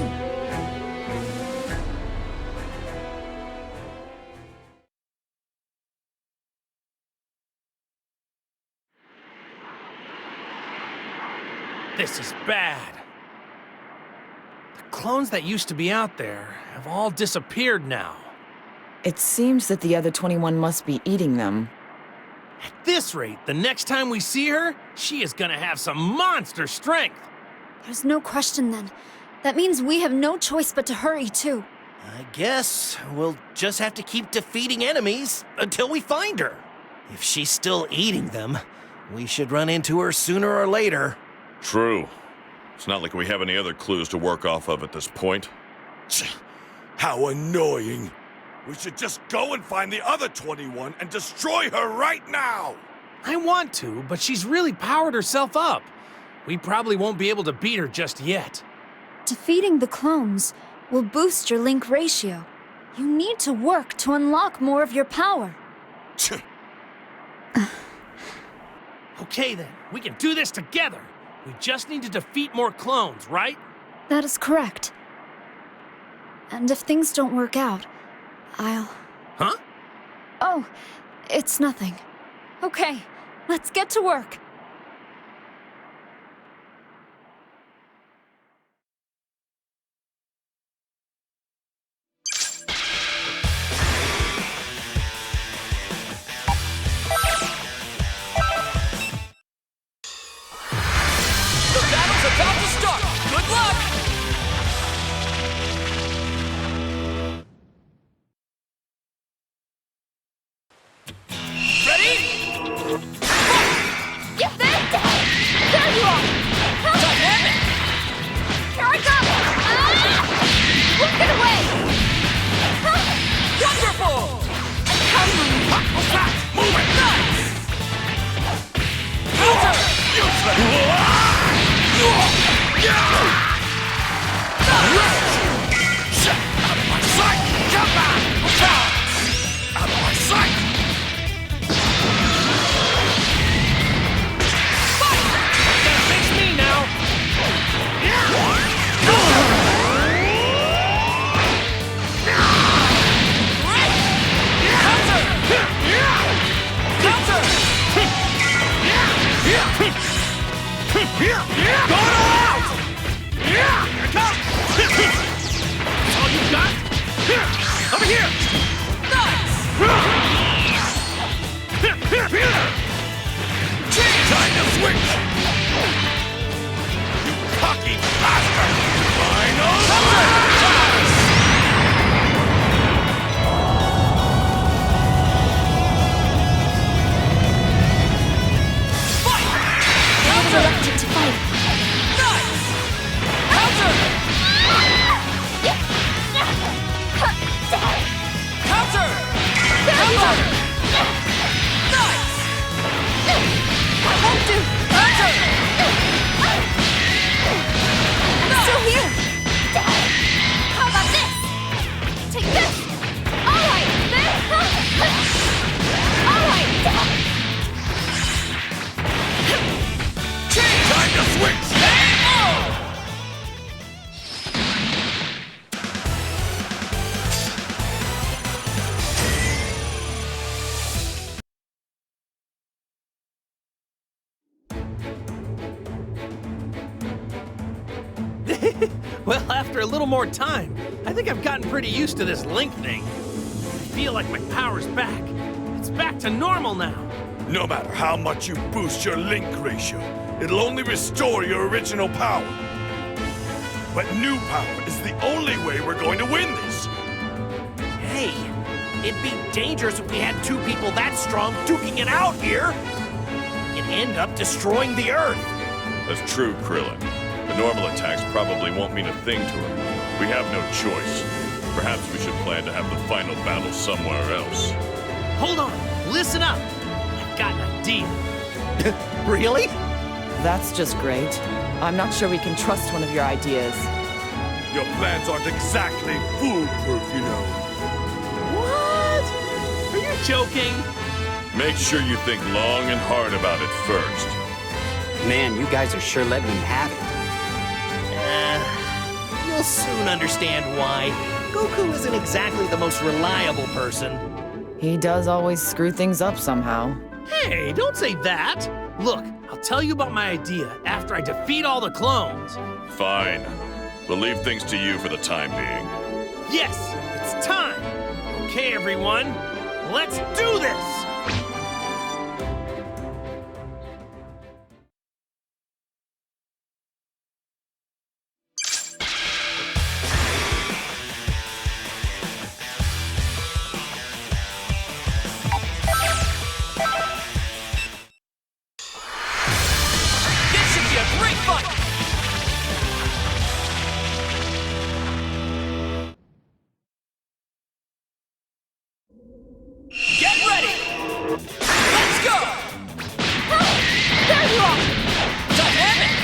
This is bad. The clones that used to be out there have all disappeared now. It seems that the other 21 must be eating them. At this rate, the next time we see her, she is gonna have some monster strength. There's no question then. That means we have no choice but to hurry too. I guess we'll just have to keep defeating enemies until we find her. If she's still eating them, we should run into her sooner or later. True. It's not like we have any other clues to work off of at this point. How annoying! We should just go and find the other 21 and destroy her right now! I want to, but she's really powered herself up. we probably won't be able to beat her just yet. Defeating the clones will boost your link ratio. You need to work to unlock more of your power. Okay then, we can do this together. We just need to defeat more clones, right? That is correct. And if things don't work out, I'll... Huh? Oh, it's nothing. Okay, let's get to work. About to start! Good luck! Ready? Get there! There you are! Dynamic! Here I come! Look it away! Wonderful! Come on! What's that? Move it! Nice! Counter! Out of my sight! Come back! Out of my sight! Fight! Gotta fix me now! Going all out! Here it comes! That's all you got? Over here! Nice! Time to switch! You cocky bastard! Final blast! Reluctant to fight. Nice! Counter! Counter! Counter! Nice! That won't do. Counter! I'm still here. How about this? Take this! Alright! Alright! Time to switch! Well, after a little more time, I think I've gotten pretty used to this link thing. I feel like my power's back. It's back to normal now. No matter how much you boost your link ratio, it'll only restore your original power. But new power is the only way we're going to win this. Hey, it'd be dangerous if we had two people that strong duking it out here. It'd end up destroying the Earth. That's true, Krillin. The normal attacks probably won't mean a thing to her. We have no choice. Perhaps we should plan to have the final battle somewhere else. Hold on, listen up. I've got an idea. Really? That's just great. I'm not sure we can trust one of your ideas. Your plans aren't exactly foolproof, you know. What? Are you joking? Make sure you think long and hard about it first. Man, you guys are sure letting him have it. You'll soon understand why. Goku isn't exactly the most reliable person. He does always screw things up somehow. Hey, don't say that. Look, I'll tell you about my idea after I defeat all the clones. Fine. We'll leave things to you for the time being. Yes, it's time. Okay, everyone, let's do this. There you are! Dynamic!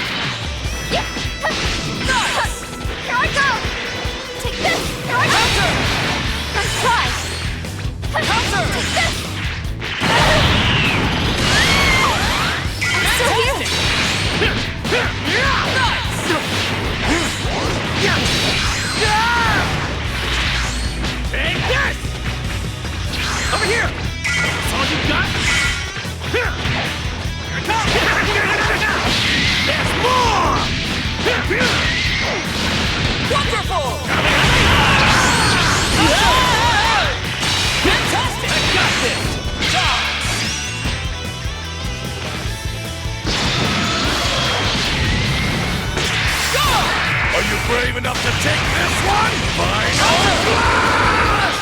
you brave enough to take this one? Final Flash!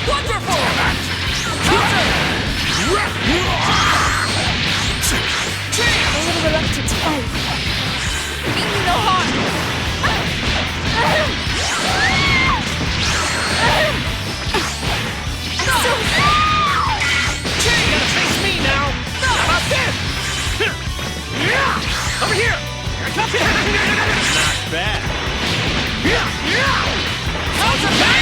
Wonderful! I'm a little reluctant to fight. Mean you no harm! You gotta face me now! How about this? Over here! Not bad. Counter back!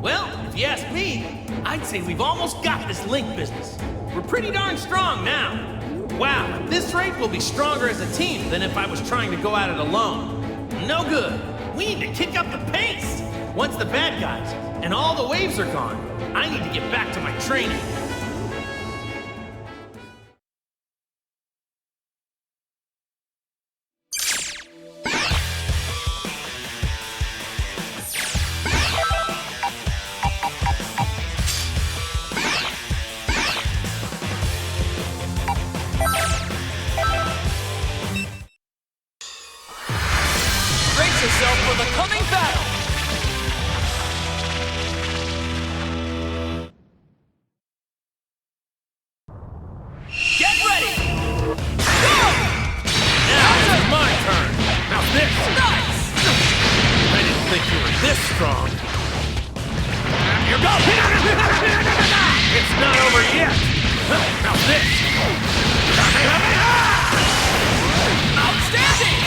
Well, if you ask me, I'd say we've almost got this link business. We're pretty darn strong now. Wow, at this rate, we'll be stronger as a team than if I was trying to go at it alone. No good. We need to kick up the pace. Once the bad guys and all the waves are gone, I need to get back to my training. Brace yourself for the coming battle! Get ready! Go! Now it's my turn. Now this. Nice! I didn't think you were this strong. Here goes! It's not over yet. Now this. Outstanding!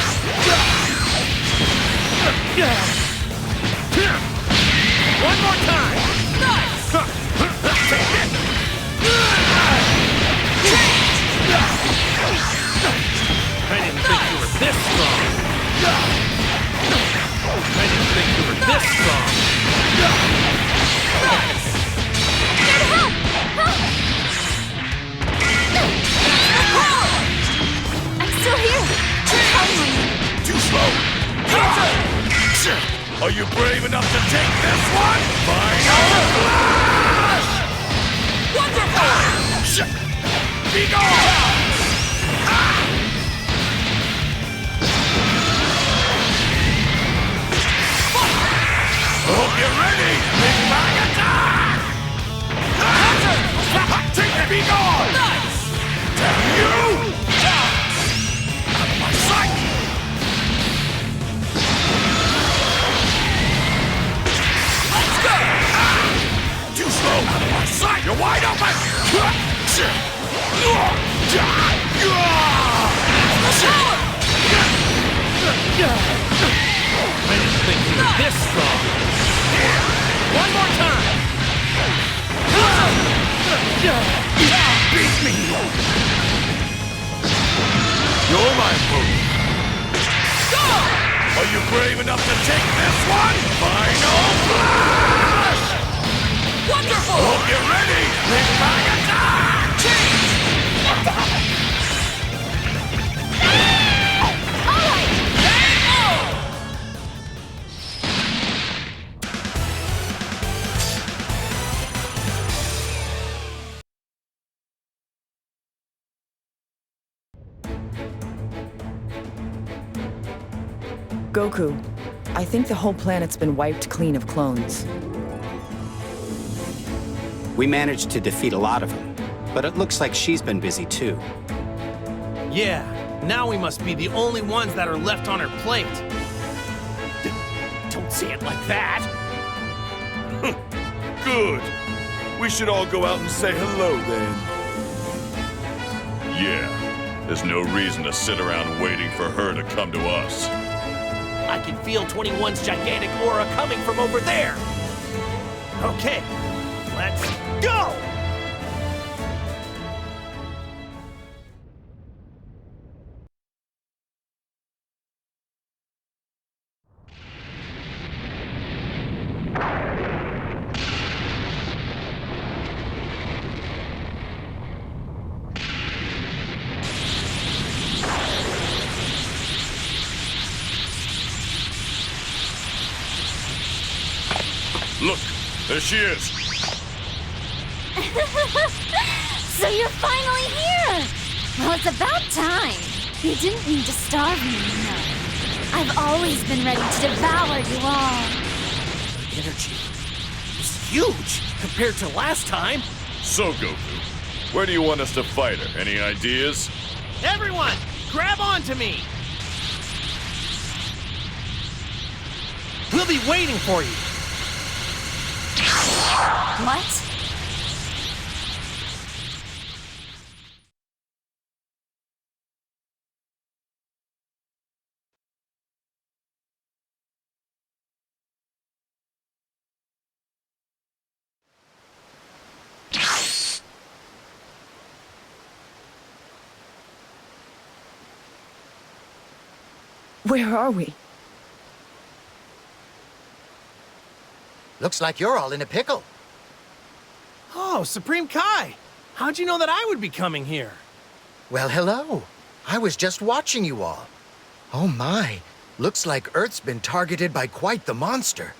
One more time. Nice! Take it. I didn't think you were this strong. I didn't think you were this strong. Nice! Get help! I'm still here. Too slow! Counter! Are you brave enough to take this one? Final Flash! Wonderful! Be gone! Hope you're ready! Big Bang attack! Take it! Be gone! Nice! Damn you! Out of my sight! Let's go! Too slow! Out of my sight! You're wide open! I didn't think you were this strong. One more time. Beat me! You're my opponent. Go! Are you brave enough to take this one? Final Flash! Wonderful! Hope you're ready! Big Bang attack! Change! Alright! Goku, I think the whole planet's been wiped clean of clones. We managed to defeat a lot of them, but it looks like she's been busy too. Yeah, now we must be the only ones that are left on her plate. Don't say it like that. Good. We should all go out and say hello then. Yeah, there's no reason to sit around waiting for her to come to us. I can feel 21's gigantic aura coming from over there. Okay, let's go! Look, there she is. So you're finally here! Well, it's about time. You didn't need to starve me, you know. I've always been ready to devour you all. Energy is huge compared to last time. So, Goku, where do you want us to fight her? Any ideas? Everyone, grab onto me! We'll be waiting for you. What? Where are we? Looks like you're all in a pickle. Oh, Supreme Kai! How'd you know that I would be coming here? Well, hello. I was just watching you all. Oh my, looks like Earth's been targeted by quite the monster.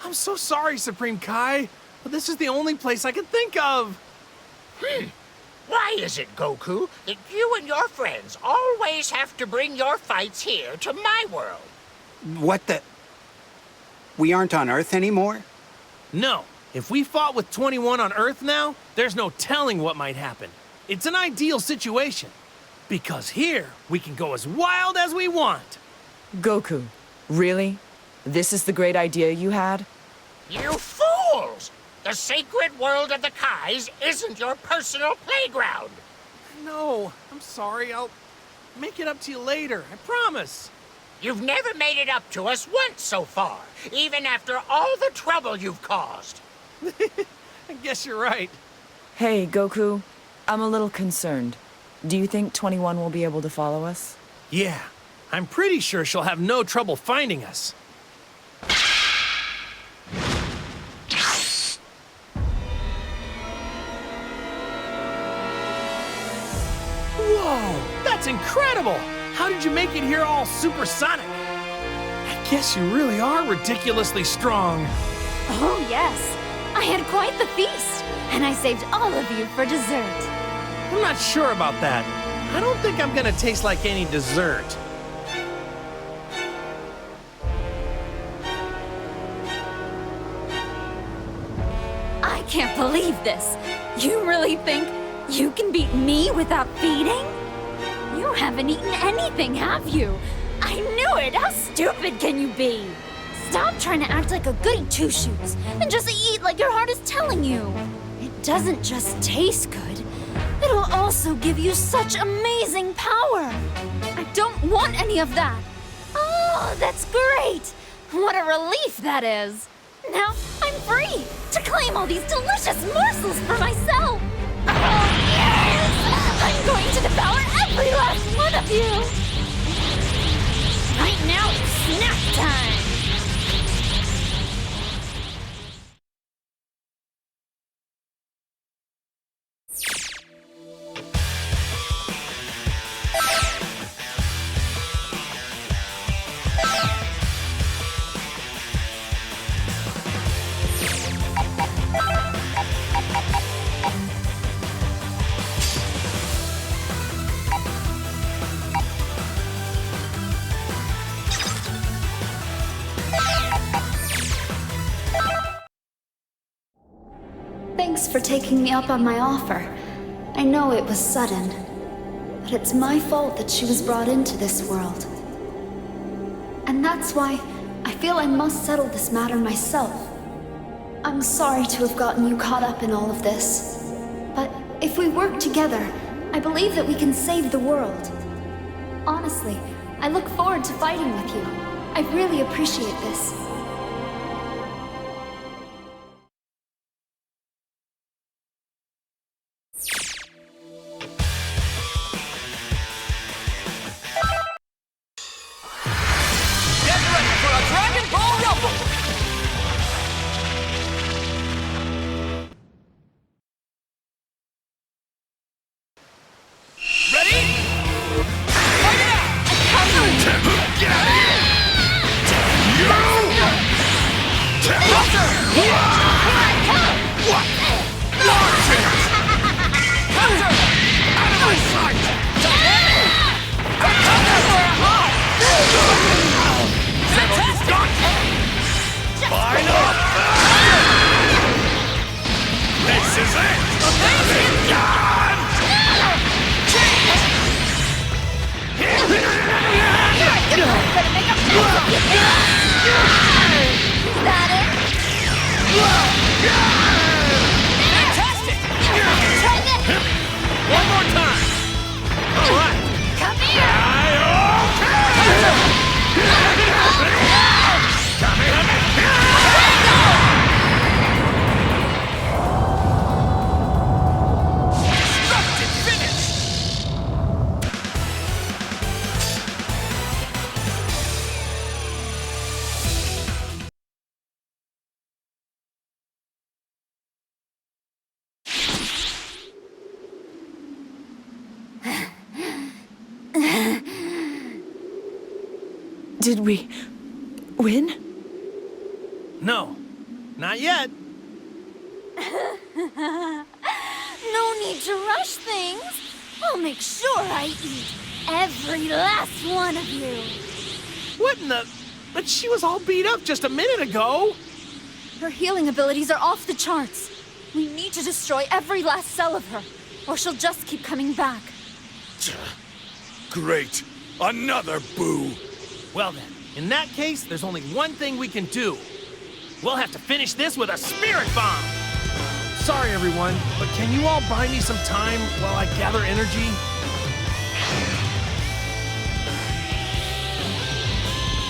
I'm so sorry, Supreme Kai, but this is the only place I can think of. Why is it, Goku, that you and your friends always have to bring your fights here to my world? What the... We aren't on Earth anymore? No. If we fought with 21 on Earth now, there's no telling what might happen. It's an ideal situation. Because here, we can go as wild as we want. Goku, really? This is the great idea you had? You fools! The sacred world of the Kais isn't your personal playground. No, I'm sorry. I'll make it up to you later. I promise. You've never made it up to us once so far, even after all the trouble you've caused. I guess you're right. Hey, Goku. I'm a little concerned. Do you think 21 will be able to follow us? Yeah, I'm pretty sure she'll have no trouble finding us. Whoa, that's incredible! How did you make it here all supersonic? I guess you really are ridiculously strong. Oh, yes. I had quite the feast, and I saved all of you for dessert. I'm not sure about that. I don't think I'm gonna taste like any dessert. I can't believe this. You really think you can beat me without feeding? You haven't eaten anything, have you? I knew it! How stupid can you be? Stop trying to act like a goody two-shoes and just eat like your heart is telling you. It doesn't just taste good. It'll also give you such amazing power. I don't want any of that. Oh, that's great. What a relief that is. Now I'm free to claim all these delicious morsels for myself. Oh, yes! I'm going to devour every last one of you. Right now it's snack time. Thanks for taking me up on my offer. I know it was sudden, but it's my fault that she was brought into this world. And that's why I feel I must settle this matter myself. I'm sorry to have gotten you caught up in all of this, but if we work together, I believe that we can save the world. Honestly, I look forward to fighting with you. I really appreciate this. Get out of here! Here I come! What? Launch it! Counter! Out of my sight! Counter for a heart! Fantastic! Final! This is it! Amazing! Done! Better make a mess of it! Is that it? Fantastic! Try this! One more time! All right! Come here! Destructive finish! Did we win? No, not yet. No need to rush things. I'll make sure I eat every last one of you. What in the... But she was all beat up just a minute ago. Her healing abilities are off the charts. We need to destroy every last cell of her, or she'll just keep coming back. Great. Another boo. Well then, in that case, there's only one thing we can do. We'll have to finish this with a spirit bomb. Sorry, everyone, but can you all buy me some time while I gather energy?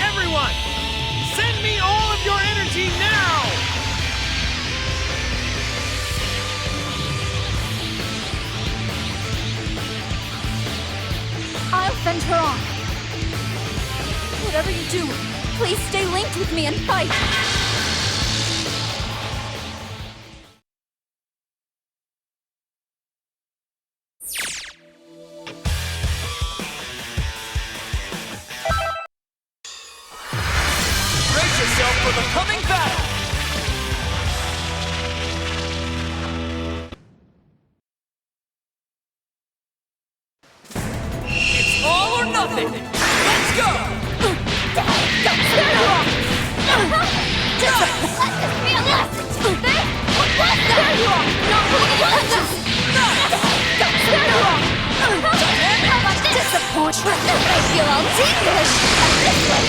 Everyone, send me all of your energy now! I'll fend her off. Whatever you do, please stay linked with me and fight. Brace yourself for the coming battle! It's all or nothing! Let's go! I feel all tingling! This way!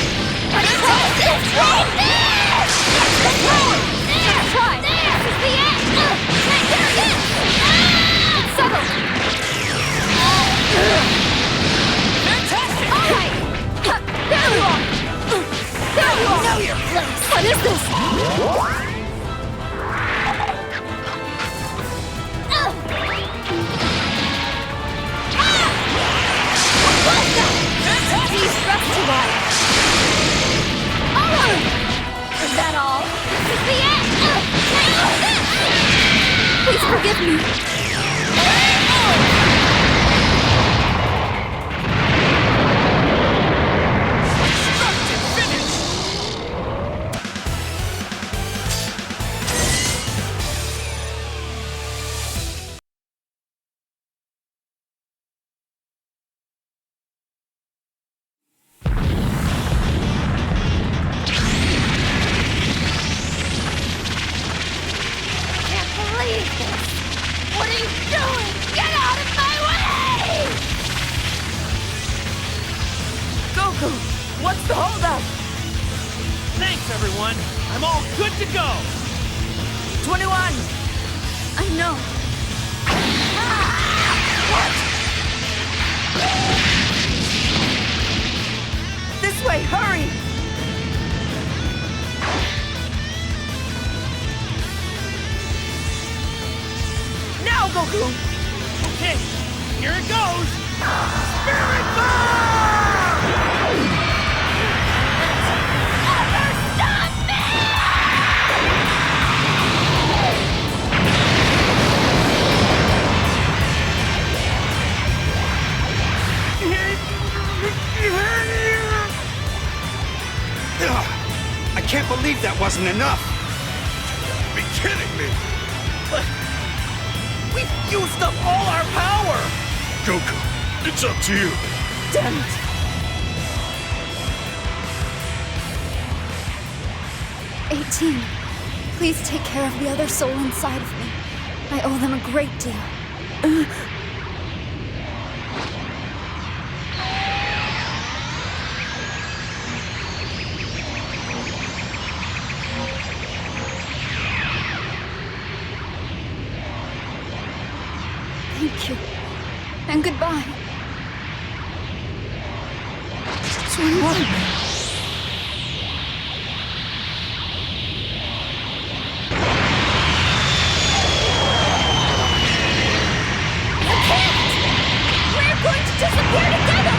Try! This is the end! There it is! It's settled! Fantastic! All right! There you are! There you are! Know your place! What is this? These rest to ride! Is that all? This is the end! Please forgive me. What are you doing? Get out of my way! Goku, what's the holdup? Thanks, everyone. I'm all good to go. 21. I know. This way, hurry! Now, Goku! Okay, here it goes! Spirit Bomb! Never stop me! I can't believe that wasn't enough. be kidding me! But we've used up all our power! Goku, it's up to you. Damn it! Please take care of the other soul inside of me. I owe them a great deal. Thank you. And goodbye. 21. Disappear together!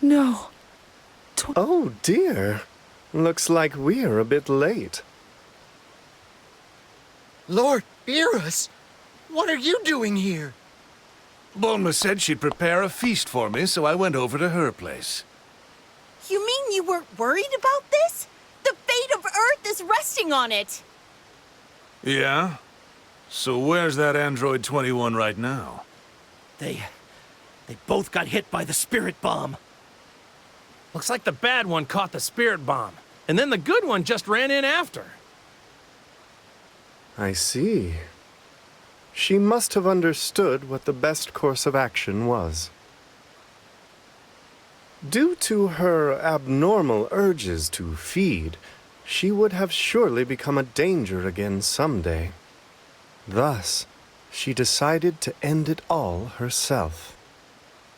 No. Oh dear. Looks like we're a bit late. Lord Beerus, what are you doing here? Bulma said she'd prepare a feast for me, so I went over to her place. You mean you weren't worried about this? The fate of Earth is resting on it. Yeah? So where's that Android 21 right now? They both got hit by the spirit bomb. Looks like the bad one caught the spirit bomb, and then the good one just ran in after. I see. She must have understood what the best course of action was. Due to her abnormal urges to feed, she would have surely become a danger again someday. Thus, she decided to end it all herself.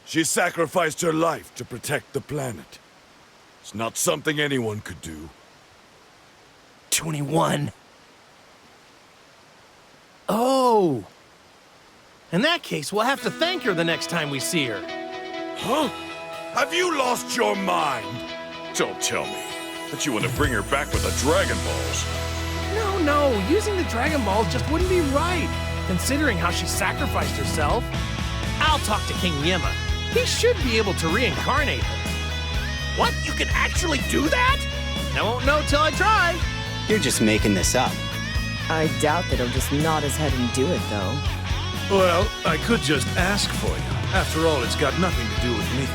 She sacrificed her life to protect the planet. It's not something anyone could do. 21. Oh! In that case, we'll have to thank her the next time we see her. Huh? Have you lost your mind? Don't tell me that you want to bring her back with the Dragon Balls. No, using the Dragon Balls just wouldn't be right, considering how she sacrificed herself. I'll talk to King Yima. He should be able to reincarnate her. What? You can actually do that? I won't know till I try. You're just making this up. I doubt that he'll just nod his head and do it, though. Well, I could just ask for you. After all, it's got nothing to do with me.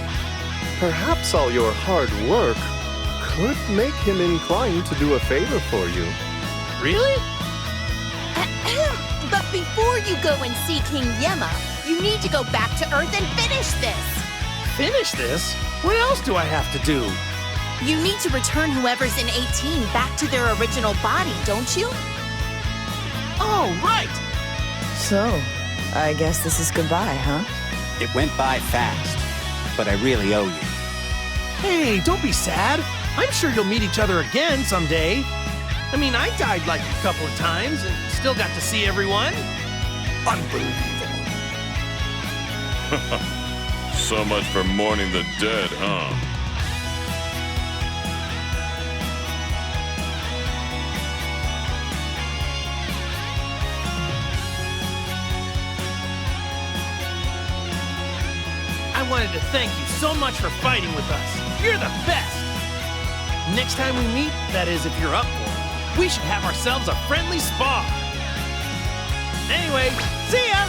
Perhaps all your hard work could make him inclined to do a favor for you. Really? But before you go and see King Yema, you need to go back to Earth and finish this. Finish this? What else do I have to do? You need to return whoever's in 18 back to their original body, don't you? Oh, right! So, I guess this is goodbye, huh? It went by fast, but I really owe you. Hey, don't be sad. I'm sure you'll meet each other again someday. I mean, I died like a couple of times and still got to see everyone. Unbelievable. So much for mourning the dead, huh? I wanted to thank you so much for fighting with us. You're the best! Next time we meet, that is, if you're up for it, we should have ourselves a friendly spar. Anyway, see ya!